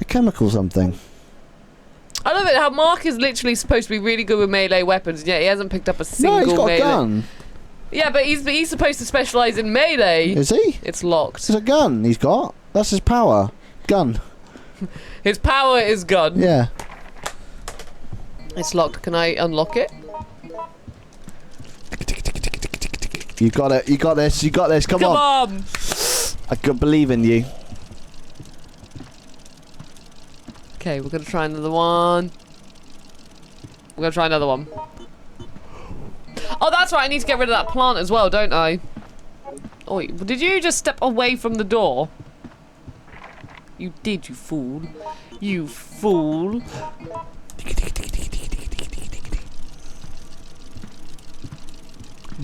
[SPEAKER 1] A chemical something.
[SPEAKER 2] I love it how Mark is literally supposed to be really good with melee weapons, and yet he hasn't picked up a single
[SPEAKER 1] No, he's got
[SPEAKER 2] melee.
[SPEAKER 1] a gun.
[SPEAKER 2] Yeah, but he's supposed to specialise in melee.
[SPEAKER 1] Is he?
[SPEAKER 2] It's locked.
[SPEAKER 1] It's a gun he's got. That's his power. Gun.
[SPEAKER 2] His power is gun.
[SPEAKER 1] Yeah.
[SPEAKER 2] It's locked. Can I unlock it?
[SPEAKER 1] You got it. You got this. You got this. Come on. I could believe in you.
[SPEAKER 2] Okay, we're gonna try another one. We're gonna try another one. Oh, that's right. I need to get rid of that plant as well, don't I? Oh, did you just step away from the door? You did, you fool. You fool.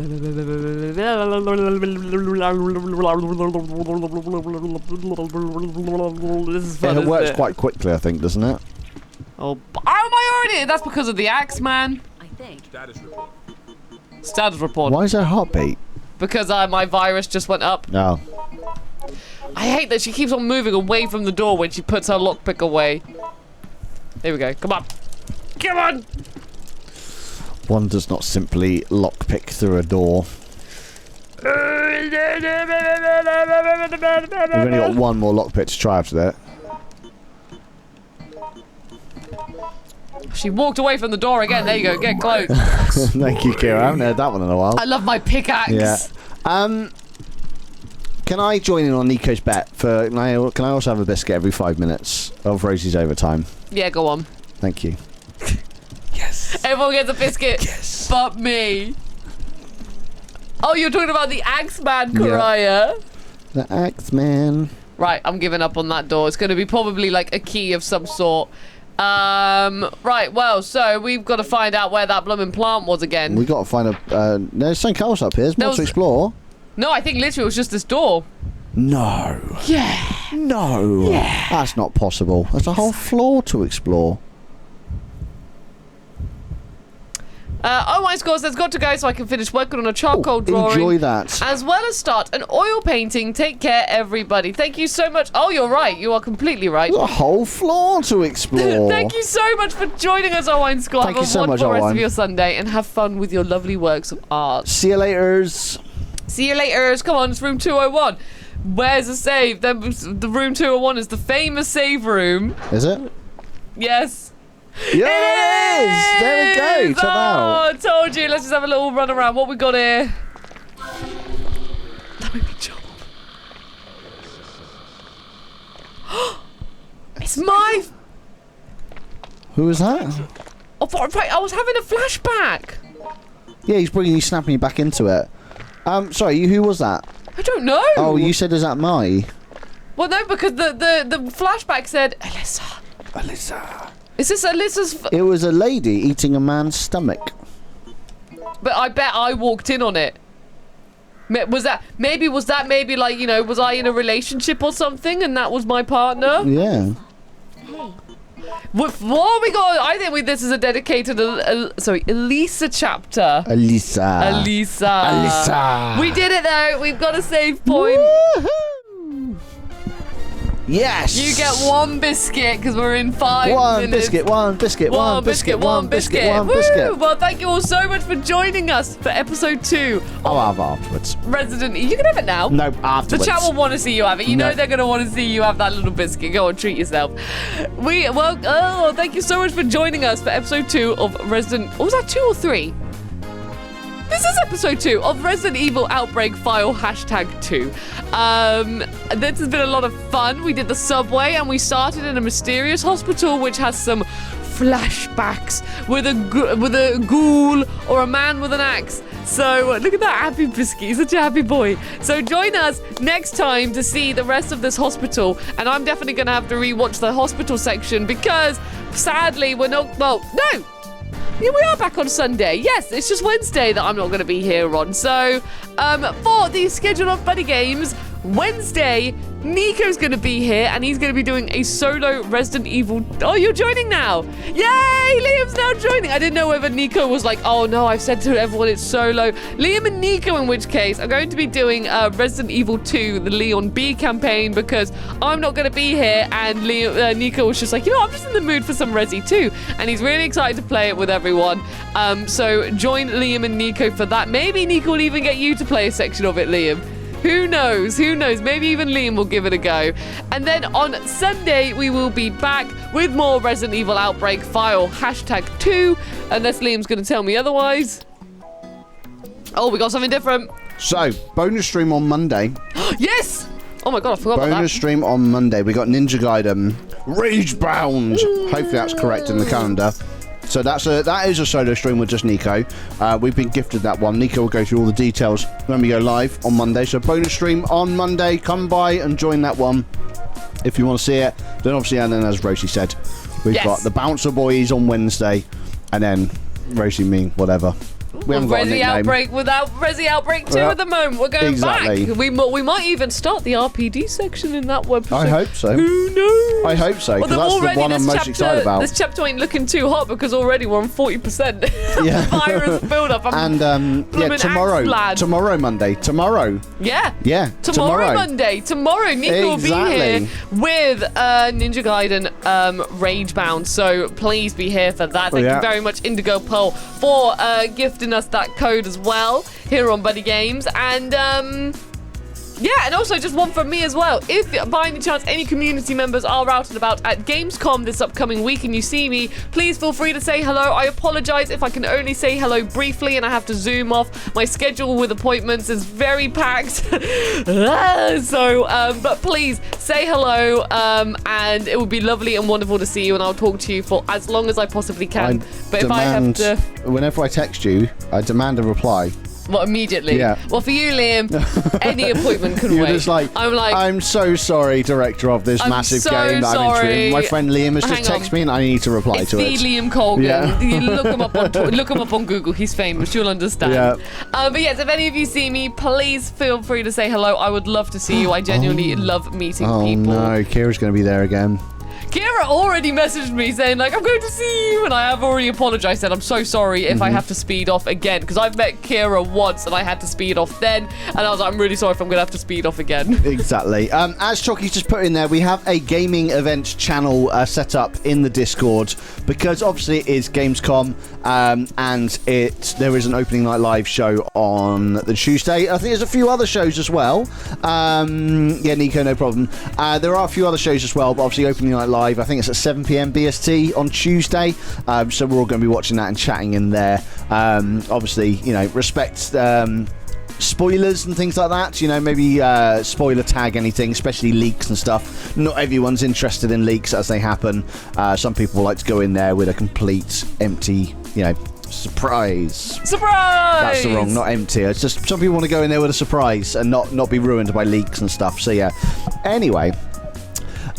[SPEAKER 2] This is fun,
[SPEAKER 1] It works
[SPEAKER 2] it?
[SPEAKER 1] quite quickly, I think, doesn't it?
[SPEAKER 2] Oh, how am I already? That's because of the axe, man.
[SPEAKER 8] I think.
[SPEAKER 2] Status report.
[SPEAKER 1] Why is there a heartbeat?
[SPEAKER 2] Because my virus just went up.
[SPEAKER 1] No.
[SPEAKER 2] I hate that she keeps on moving away from the door when she puts her lockpick away. There we go. Come on. Come on.
[SPEAKER 1] One does not simply lockpick through a door. We've only got one more lockpick to try after that.
[SPEAKER 2] She walked away from the door again. There you go. Get close.
[SPEAKER 1] Thank you, Kira. I haven't heard that one in a while.
[SPEAKER 2] I love my pickaxe.
[SPEAKER 1] Yeah. Can I join in on Nico's bet for? Can I also have a biscuit every 5 minutes of Rosie's overtime?
[SPEAKER 2] Yeah, go on.
[SPEAKER 1] Thank you.
[SPEAKER 2] Yes. Everyone gets a biscuit. Yes. But me. Oh, you're talking about the Axeman, Karaya.
[SPEAKER 1] The Axeman.
[SPEAKER 2] Right, I'm giving up on that door. It's going to be probably like a key of some sort. Right, well, so we've got to find out where that blooming plant was again.
[SPEAKER 1] We got to find a. There's something else up here. There's more to explore.
[SPEAKER 2] No, I think literally it was just this door.
[SPEAKER 1] No.
[SPEAKER 2] Yeah.
[SPEAKER 1] No.
[SPEAKER 2] Yeah.
[SPEAKER 1] That's not possible. There's a whole floor to explore.
[SPEAKER 2] Oh my scores, there's got to go so I can finish working on a charcoal drawing.
[SPEAKER 1] Enjoy that.
[SPEAKER 2] As well as start an oil painting. Take care, everybody. Thank you so much. Oh, you're right. You are completely right.
[SPEAKER 1] There's a whole floor to explore.
[SPEAKER 2] Thank you so much for joining us, Owen Scott.
[SPEAKER 1] Thank you so much,
[SPEAKER 2] Have a wonderful rest
[SPEAKER 1] Owen.
[SPEAKER 2] of your Sunday and have fun with your lovely works of art.
[SPEAKER 1] See you laters.
[SPEAKER 2] See you laters. Come on, it's room 201. Where's the save? The room 201 is the famous save room.
[SPEAKER 1] Is it?
[SPEAKER 2] Yes.
[SPEAKER 1] Yeah, it is. There we go. Check
[SPEAKER 2] Oh,
[SPEAKER 1] out.
[SPEAKER 2] I told you. Let's just have a little run around. What we got here? That made me jump. It's my...
[SPEAKER 1] Who was that?
[SPEAKER 2] Oh, right, I was having a flashback.
[SPEAKER 1] Yeah, he's bringing you, snapping you back into it. Sorry, who was that?
[SPEAKER 2] I don't know.
[SPEAKER 1] Oh, you said, is that Mai?
[SPEAKER 2] Well, no, because the flashback said, Alyssa.
[SPEAKER 1] Alyssa.
[SPEAKER 2] Is this Alyssa's...
[SPEAKER 1] It was a lady eating a man's stomach.
[SPEAKER 2] But I bet I walked in on it. Was that maybe like, you know, was I in a relationship or something and that was my partner?
[SPEAKER 1] Yeah.
[SPEAKER 5] Hey.
[SPEAKER 2] What we got? I think this is a dedicated, Elisa chapter.
[SPEAKER 1] Alyssa.
[SPEAKER 2] We did it though. We've got a save point.
[SPEAKER 1] Woohoo! Yes.
[SPEAKER 2] You get one biscuit because we're in 5
[SPEAKER 1] One
[SPEAKER 2] minutes.
[SPEAKER 1] biscuit, one biscuit, one biscuit, one biscuit, one
[SPEAKER 2] Woo!
[SPEAKER 1] biscuit.
[SPEAKER 2] Well, thank you all so much for joining us for episode 2
[SPEAKER 1] I'll have it afterwards.
[SPEAKER 2] Resident Evil. You can have it now.
[SPEAKER 1] No,
[SPEAKER 2] The
[SPEAKER 1] afterwards.
[SPEAKER 2] chat will want to see you have it. You know they're going to want to see you have that little biscuit. Go on, treat yourself. Thank you so much for joining us for episode 2 of Resident... What was that, 2 or 3? this is episode 2 of Resident Evil Outbreak File #2. This has been a lot of fun. We did the subway and we started in a mysterious hospital which has some flashbacks with a ghoul or a man with an axe. So look at that happy biscuit. He's such a happy boy. So join us next time to see the rest of this hospital. And I'm definitely going to have to rewatch the hospital section because sadly we're not, well, no. Yeah, we are back on Sunday. Yes, it's just Wednesday that I'm not going to be here on. So for the schedule of BuddyGames, Wednesday, Nico's going to be here and he's going to be doing a solo Resident Evil. Oh, you're joining now. Yay, Liam's now joining. I didn't know whether Nico was like, oh no, I've said to everyone it's solo. Liam and Nico, in which case, are going to be doing Resident Evil 2, the Leon B campaign, because I'm not going to be here and Nico was just like, you know, I'm just in the mood for some Resi 2. And he's really excited to play it with everyone. So join Liam and Nico for that. Maybe Nico will even get you to play a section of it, Liam. Who knows? Who knows? Maybe even Liam will give it a go. And then on Sunday, we will be back with more Resident Evil Outbreak File #2, unless Liam's going to tell me otherwise. Oh, we got something different.
[SPEAKER 1] So, bonus stream on Monday.
[SPEAKER 2] Yes! Oh my god, I forgot about that.
[SPEAKER 1] Bonus stream on Monday. We got Ninja Gaiden Ragebound. Hopefully that's correct in the calendar. So that is a solo stream with just Nico. We've been gifted that one. Nico will go through all the details when we go live on Monday. So bonus stream on Monday. Come by and join that one if you want to see it. Then obviously, and then as Rosie said, we've got the Bouncer Boys on Wednesday, and then Rosie, me, whatever. We haven't got a nickname.
[SPEAKER 2] Outbreak without Resi Outbreak 2 at the moment. We're going back. We might even start the RPD section in that website.
[SPEAKER 1] I hope so.
[SPEAKER 2] Who knows?
[SPEAKER 1] I hope so, because that's the one I'm most excited about.
[SPEAKER 2] This chapter ain't looking too hot because already we're on 40%. Yeah. Virus build-up.
[SPEAKER 1] Tomorrow Monday. Tomorrow.
[SPEAKER 2] Yeah.
[SPEAKER 1] Yeah.
[SPEAKER 2] Tomorrow Monday. Tomorrow Nico will be here with Ninja Gaiden Ragebound. So please be here for that. Thank you very much, Indigo Pearl, for gifting us that code as well here on BuddyGames. And and also just one from me as well. If by any chance any community members are out and about at Gamescom this upcoming week and you see me, please feel free to say hello. I apologize if I can only say hello briefly and I have to zoom off. My schedule with appointments is very packed. But please say hello, and it would be lovely and wonderful to see you, and I'll talk to you for as long as I possibly can. If I have to,
[SPEAKER 1] whenever I text you, I demand a reply.
[SPEAKER 2] What, immediately?
[SPEAKER 1] Yeah.
[SPEAKER 2] Well, for you, Liam, any appointment can
[SPEAKER 1] You're
[SPEAKER 2] wait.
[SPEAKER 1] just like, I'm so sorry, director of this massive game that I'm entering. My friend Liam has just texted me and I need to reply to it.
[SPEAKER 2] It's the Liam Colgan.
[SPEAKER 1] Yeah.
[SPEAKER 2] You look him up on Google. He's famous. You'll understand.
[SPEAKER 1] Yeah.
[SPEAKER 2] But yes, if any of you see me, please feel free to say hello. I would love to see you. I genuinely love meeting people.
[SPEAKER 1] Oh no, Kira's going to be there again.
[SPEAKER 2] Kira already messaged me saying, like, I'm going to see you, and I have already apologized, said I'm so sorry if I have to speed off again, because I've met Kira once and I had to speed off then, and I was like, I'm really sorry if I'm going to have to speed off again. Exactly.
[SPEAKER 1] As Chalky's just put in there, we have a gaming events channel set up in the Discord, because obviously it is Gamescom, and there is an opening night live show on the Tuesday. I think there's a few other shows as well. Yeah, Nico, no problem. There are a few other shows as well, but obviously opening night live, I think it's at 7 p.m. BST on Tuesday, so we're all going to be watching that and chatting in there. Obviously, you know, respect spoilers and things like that, you know, maybe spoiler tag anything, especially leaks and stuff. Not everyone's interested in leaks as they happen. Some people like to go in there with a complete empty, you know, surprise. That's the wrong, not empty. It's just some people want to go in there with a surprise and not be ruined by leaks and stuff. So yeah, anyway.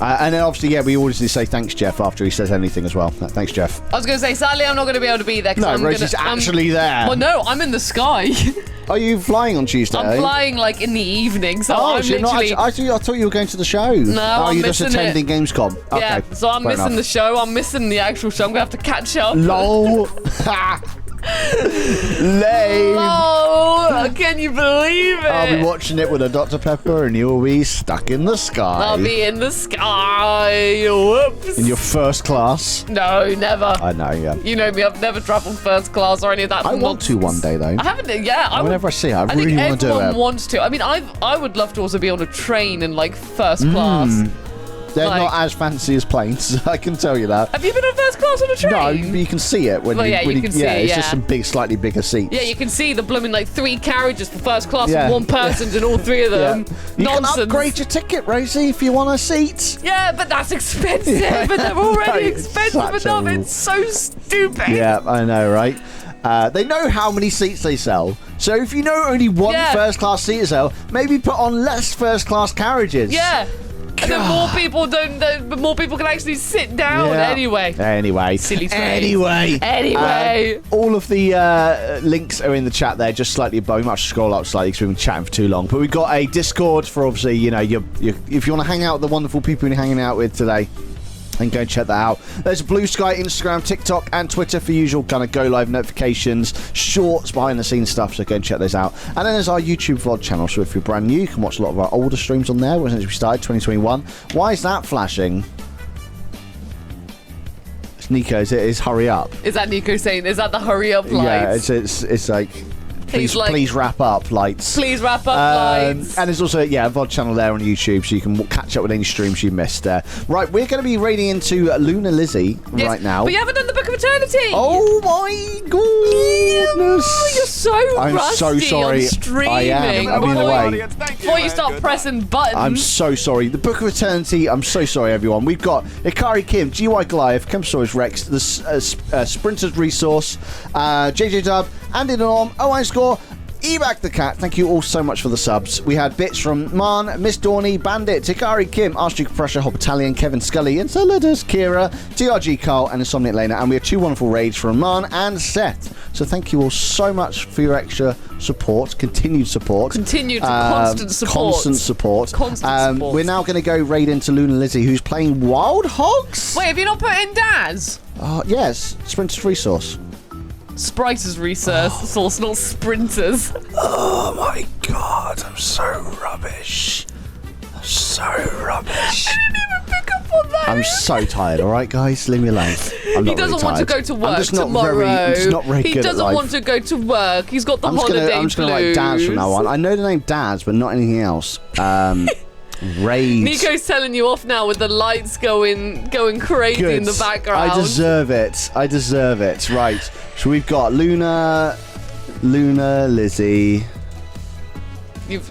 [SPEAKER 1] And then obviously, yeah, we always say thanks, Jeff, after he says anything as well. Thanks, Jeff. I was going to say, sadly, I'm not going to be able to be there.
[SPEAKER 2] No,
[SPEAKER 1] Rosie's actually there.
[SPEAKER 2] Well, no, I'm in the sky.
[SPEAKER 1] Are you flying on Tuesday?
[SPEAKER 2] I'm flying, like, in the evening, so I'm
[SPEAKER 1] so
[SPEAKER 2] literally...
[SPEAKER 1] I thought you were going to the show.
[SPEAKER 2] No,
[SPEAKER 1] you're just attending Gamescom.
[SPEAKER 2] Yeah,
[SPEAKER 1] okay,
[SPEAKER 2] so I'm missing the show. I'm missing the actual show. I'm going to have to catch up.
[SPEAKER 1] LOL. Lame.
[SPEAKER 2] Oh, can you believe it?
[SPEAKER 1] I'll be watching it with a Dr. Pepper and you'll be stuck in the sky.
[SPEAKER 2] I'll be in the sky. Whoops.
[SPEAKER 1] In your first class?
[SPEAKER 2] No, never.
[SPEAKER 1] I know, yeah.
[SPEAKER 2] You know me, I've never travelled first class or any of that.
[SPEAKER 1] I want to one day, though.
[SPEAKER 2] I haven't, yeah.
[SPEAKER 1] Whenever I see it, I really want to do it.
[SPEAKER 2] Everyone wants to. I mean, I would love to also be on a train in, like, first class.
[SPEAKER 1] They're
[SPEAKER 2] Like-
[SPEAKER 1] not as fancy as planes. I can tell you that.
[SPEAKER 2] Have you been on first class on a train?
[SPEAKER 1] No, you can see it when
[SPEAKER 2] Well,
[SPEAKER 1] you.
[SPEAKER 2] yeah,
[SPEAKER 1] when
[SPEAKER 2] you can see it,
[SPEAKER 1] it's just
[SPEAKER 2] yeah.
[SPEAKER 1] some big, slightly bigger seats.
[SPEAKER 2] Yeah, you can see the blooming like 3 carriages for first class
[SPEAKER 1] Yeah.
[SPEAKER 2] and 1 person's in all 3 of them.
[SPEAKER 1] You
[SPEAKER 2] Nonsense.
[SPEAKER 1] can upgrade your ticket, Rosie, if you want a seat.
[SPEAKER 2] Yeah, but that's expensive, and they're already
[SPEAKER 1] Right,
[SPEAKER 2] expensive
[SPEAKER 1] such
[SPEAKER 2] enough.
[SPEAKER 1] a-
[SPEAKER 2] It's so stupid.
[SPEAKER 1] Yeah, I know, right? They know how many seats they sell. So if you know only one
[SPEAKER 2] Yeah.
[SPEAKER 1] first class seat to sell, maybe put on less first class carriages.
[SPEAKER 2] Yeah. And then more people more people can actually sit down
[SPEAKER 1] Yeah.
[SPEAKER 2] anyway.
[SPEAKER 1] Anyway.
[SPEAKER 2] Silly train.
[SPEAKER 1] Anyway. All of the links are in the chat there, just slightly above. We might scroll up slightly because we've been chatting for too long. But we've got a Discord for obviously, you know, if you want to hang out with the wonderful people you're hanging out with today, then go and check that out. There's Blue Sky, Instagram, TikTok, and Twitter for usual kind of go live notifications, shorts, behind the scenes stuff. So go and check those out. And then there's our YouTube vlog channel. So if you're brand new, you can watch a lot of our older streams on there. Since we started 2021. Why is that flashing? It's Nico's. It is hurry up.
[SPEAKER 2] Is that Nico saying? Is that the hurry up lights?
[SPEAKER 1] Yeah, it's like.
[SPEAKER 2] He's like,
[SPEAKER 1] please wrap up, lights.
[SPEAKER 2] Please wrap up, lights.
[SPEAKER 1] And there's also, a VOD channel there on YouTube, so you can catch up with any streams you missed there. Right, we're going to be raiding into Luna Lizzie right now.
[SPEAKER 2] But you haven't done the Book of Eternity.
[SPEAKER 1] Oh my goodness.
[SPEAKER 2] You're so
[SPEAKER 1] I'm
[SPEAKER 2] rusty
[SPEAKER 1] so sorry.
[SPEAKER 2] on streaming.
[SPEAKER 1] I am. I've been away.
[SPEAKER 2] Before you start pressing buttons.
[SPEAKER 1] I'm so sorry. The Book of Eternity, I'm so sorry, everyone. We've got Ikari Kim, GY Goliath, Chemsaurus Rex, the Sprinters Resource, JJ Dub, Andy the Norm, O_score, Eback the Cat, thank you all so much for the subs. We had bits from Man, Miss Dawny, Bandit, Tikari Kim, Archduke Pressure, Hot Battalion, Kevin Scully, and Solidus, Kira, TRG Carl, and Insomniac Lena. And we had 2 wonderful raids from Man and Seth. So thank you all so much for your extra support, continued support.
[SPEAKER 2] Constant support.
[SPEAKER 1] Constant support.
[SPEAKER 2] Constant support.
[SPEAKER 1] We're now going to go raid into Luna Lizzie, who's playing Wild Hogs.
[SPEAKER 2] Wait, have you not put in Daz?
[SPEAKER 1] Yes, Sprinters Resource.
[SPEAKER 2] Spriters resource source, not sprinters.
[SPEAKER 1] Oh my god, I'm so rubbish. So rubbish.
[SPEAKER 2] I didn't even pick up on that.
[SPEAKER 1] I'm so tired, alright guys? Leave me alone. I'm not
[SPEAKER 2] He doesn't
[SPEAKER 1] really
[SPEAKER 2] want to
[SPEAKER 1] tired.
[SPEAKER 2] go to
[SPEAKER 1] I'm
[SPEAKER 2] work
[SPEAKER 1] just not
[SPEAKER 2] tomorrow.
[SPEAKER 1] I'm just not very
[SPEAKER 2] He
[SPEAKER 1] good at
[SPEAKER 2] doesn't
[SPEAKER 1] life.
[SPEAKER 2] want to go to work. He's got the holiday
[SPEAKER 1] I'm just gonna write Daz from now on. I know the name Daz, but not anything else. Raid.
[SPEAKER 2] Nico's telling you off now with the lights going crazy
[SPEAKER 1] Good.
[SPEAKER 2] in the background.
[SPEAKER 1] I deserve it. I deserve it. Right. So we've got Luna Lizzie.
[SPEAKER 2] You're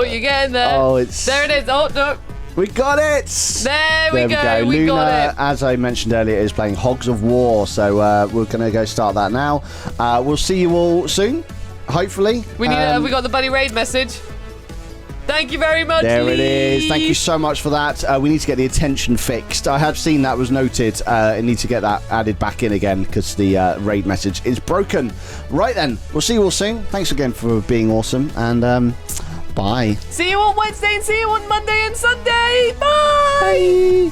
[SPEAKER 2] getting there.
[SPEAKER 1] Oh, it's
[SPEAKER 2] There it is. Oh, no.
[SPEAKER 1] We got it.
[SPEAKER 2] There we go. We
[SPEAKER 1] Luna,
[SPEAKER 2] got it.
[SPEAKER 1] as I mentioned earlier, is playing Hogs of War. So we're going to go start that now. We'll see you all soon, hopefully.
[SPEAKER 2] We got the buddy raid message. Thank you very much.
[SPEAKER 1] There it
[SPEAKER 2] Lee.
[SPEAKER 1] is. Thank you so much for that. We need to get the attention fixed. I have seen that was noted. I need to get that added back in again because the raid message is broken. Right then, we'll see you all soon. Thanks again for being awesome, and bye.
[SPEAKER 2] See you on Wednesday and see you on Monday and Sunday. Bye.
[SPEAKER 1] Bye.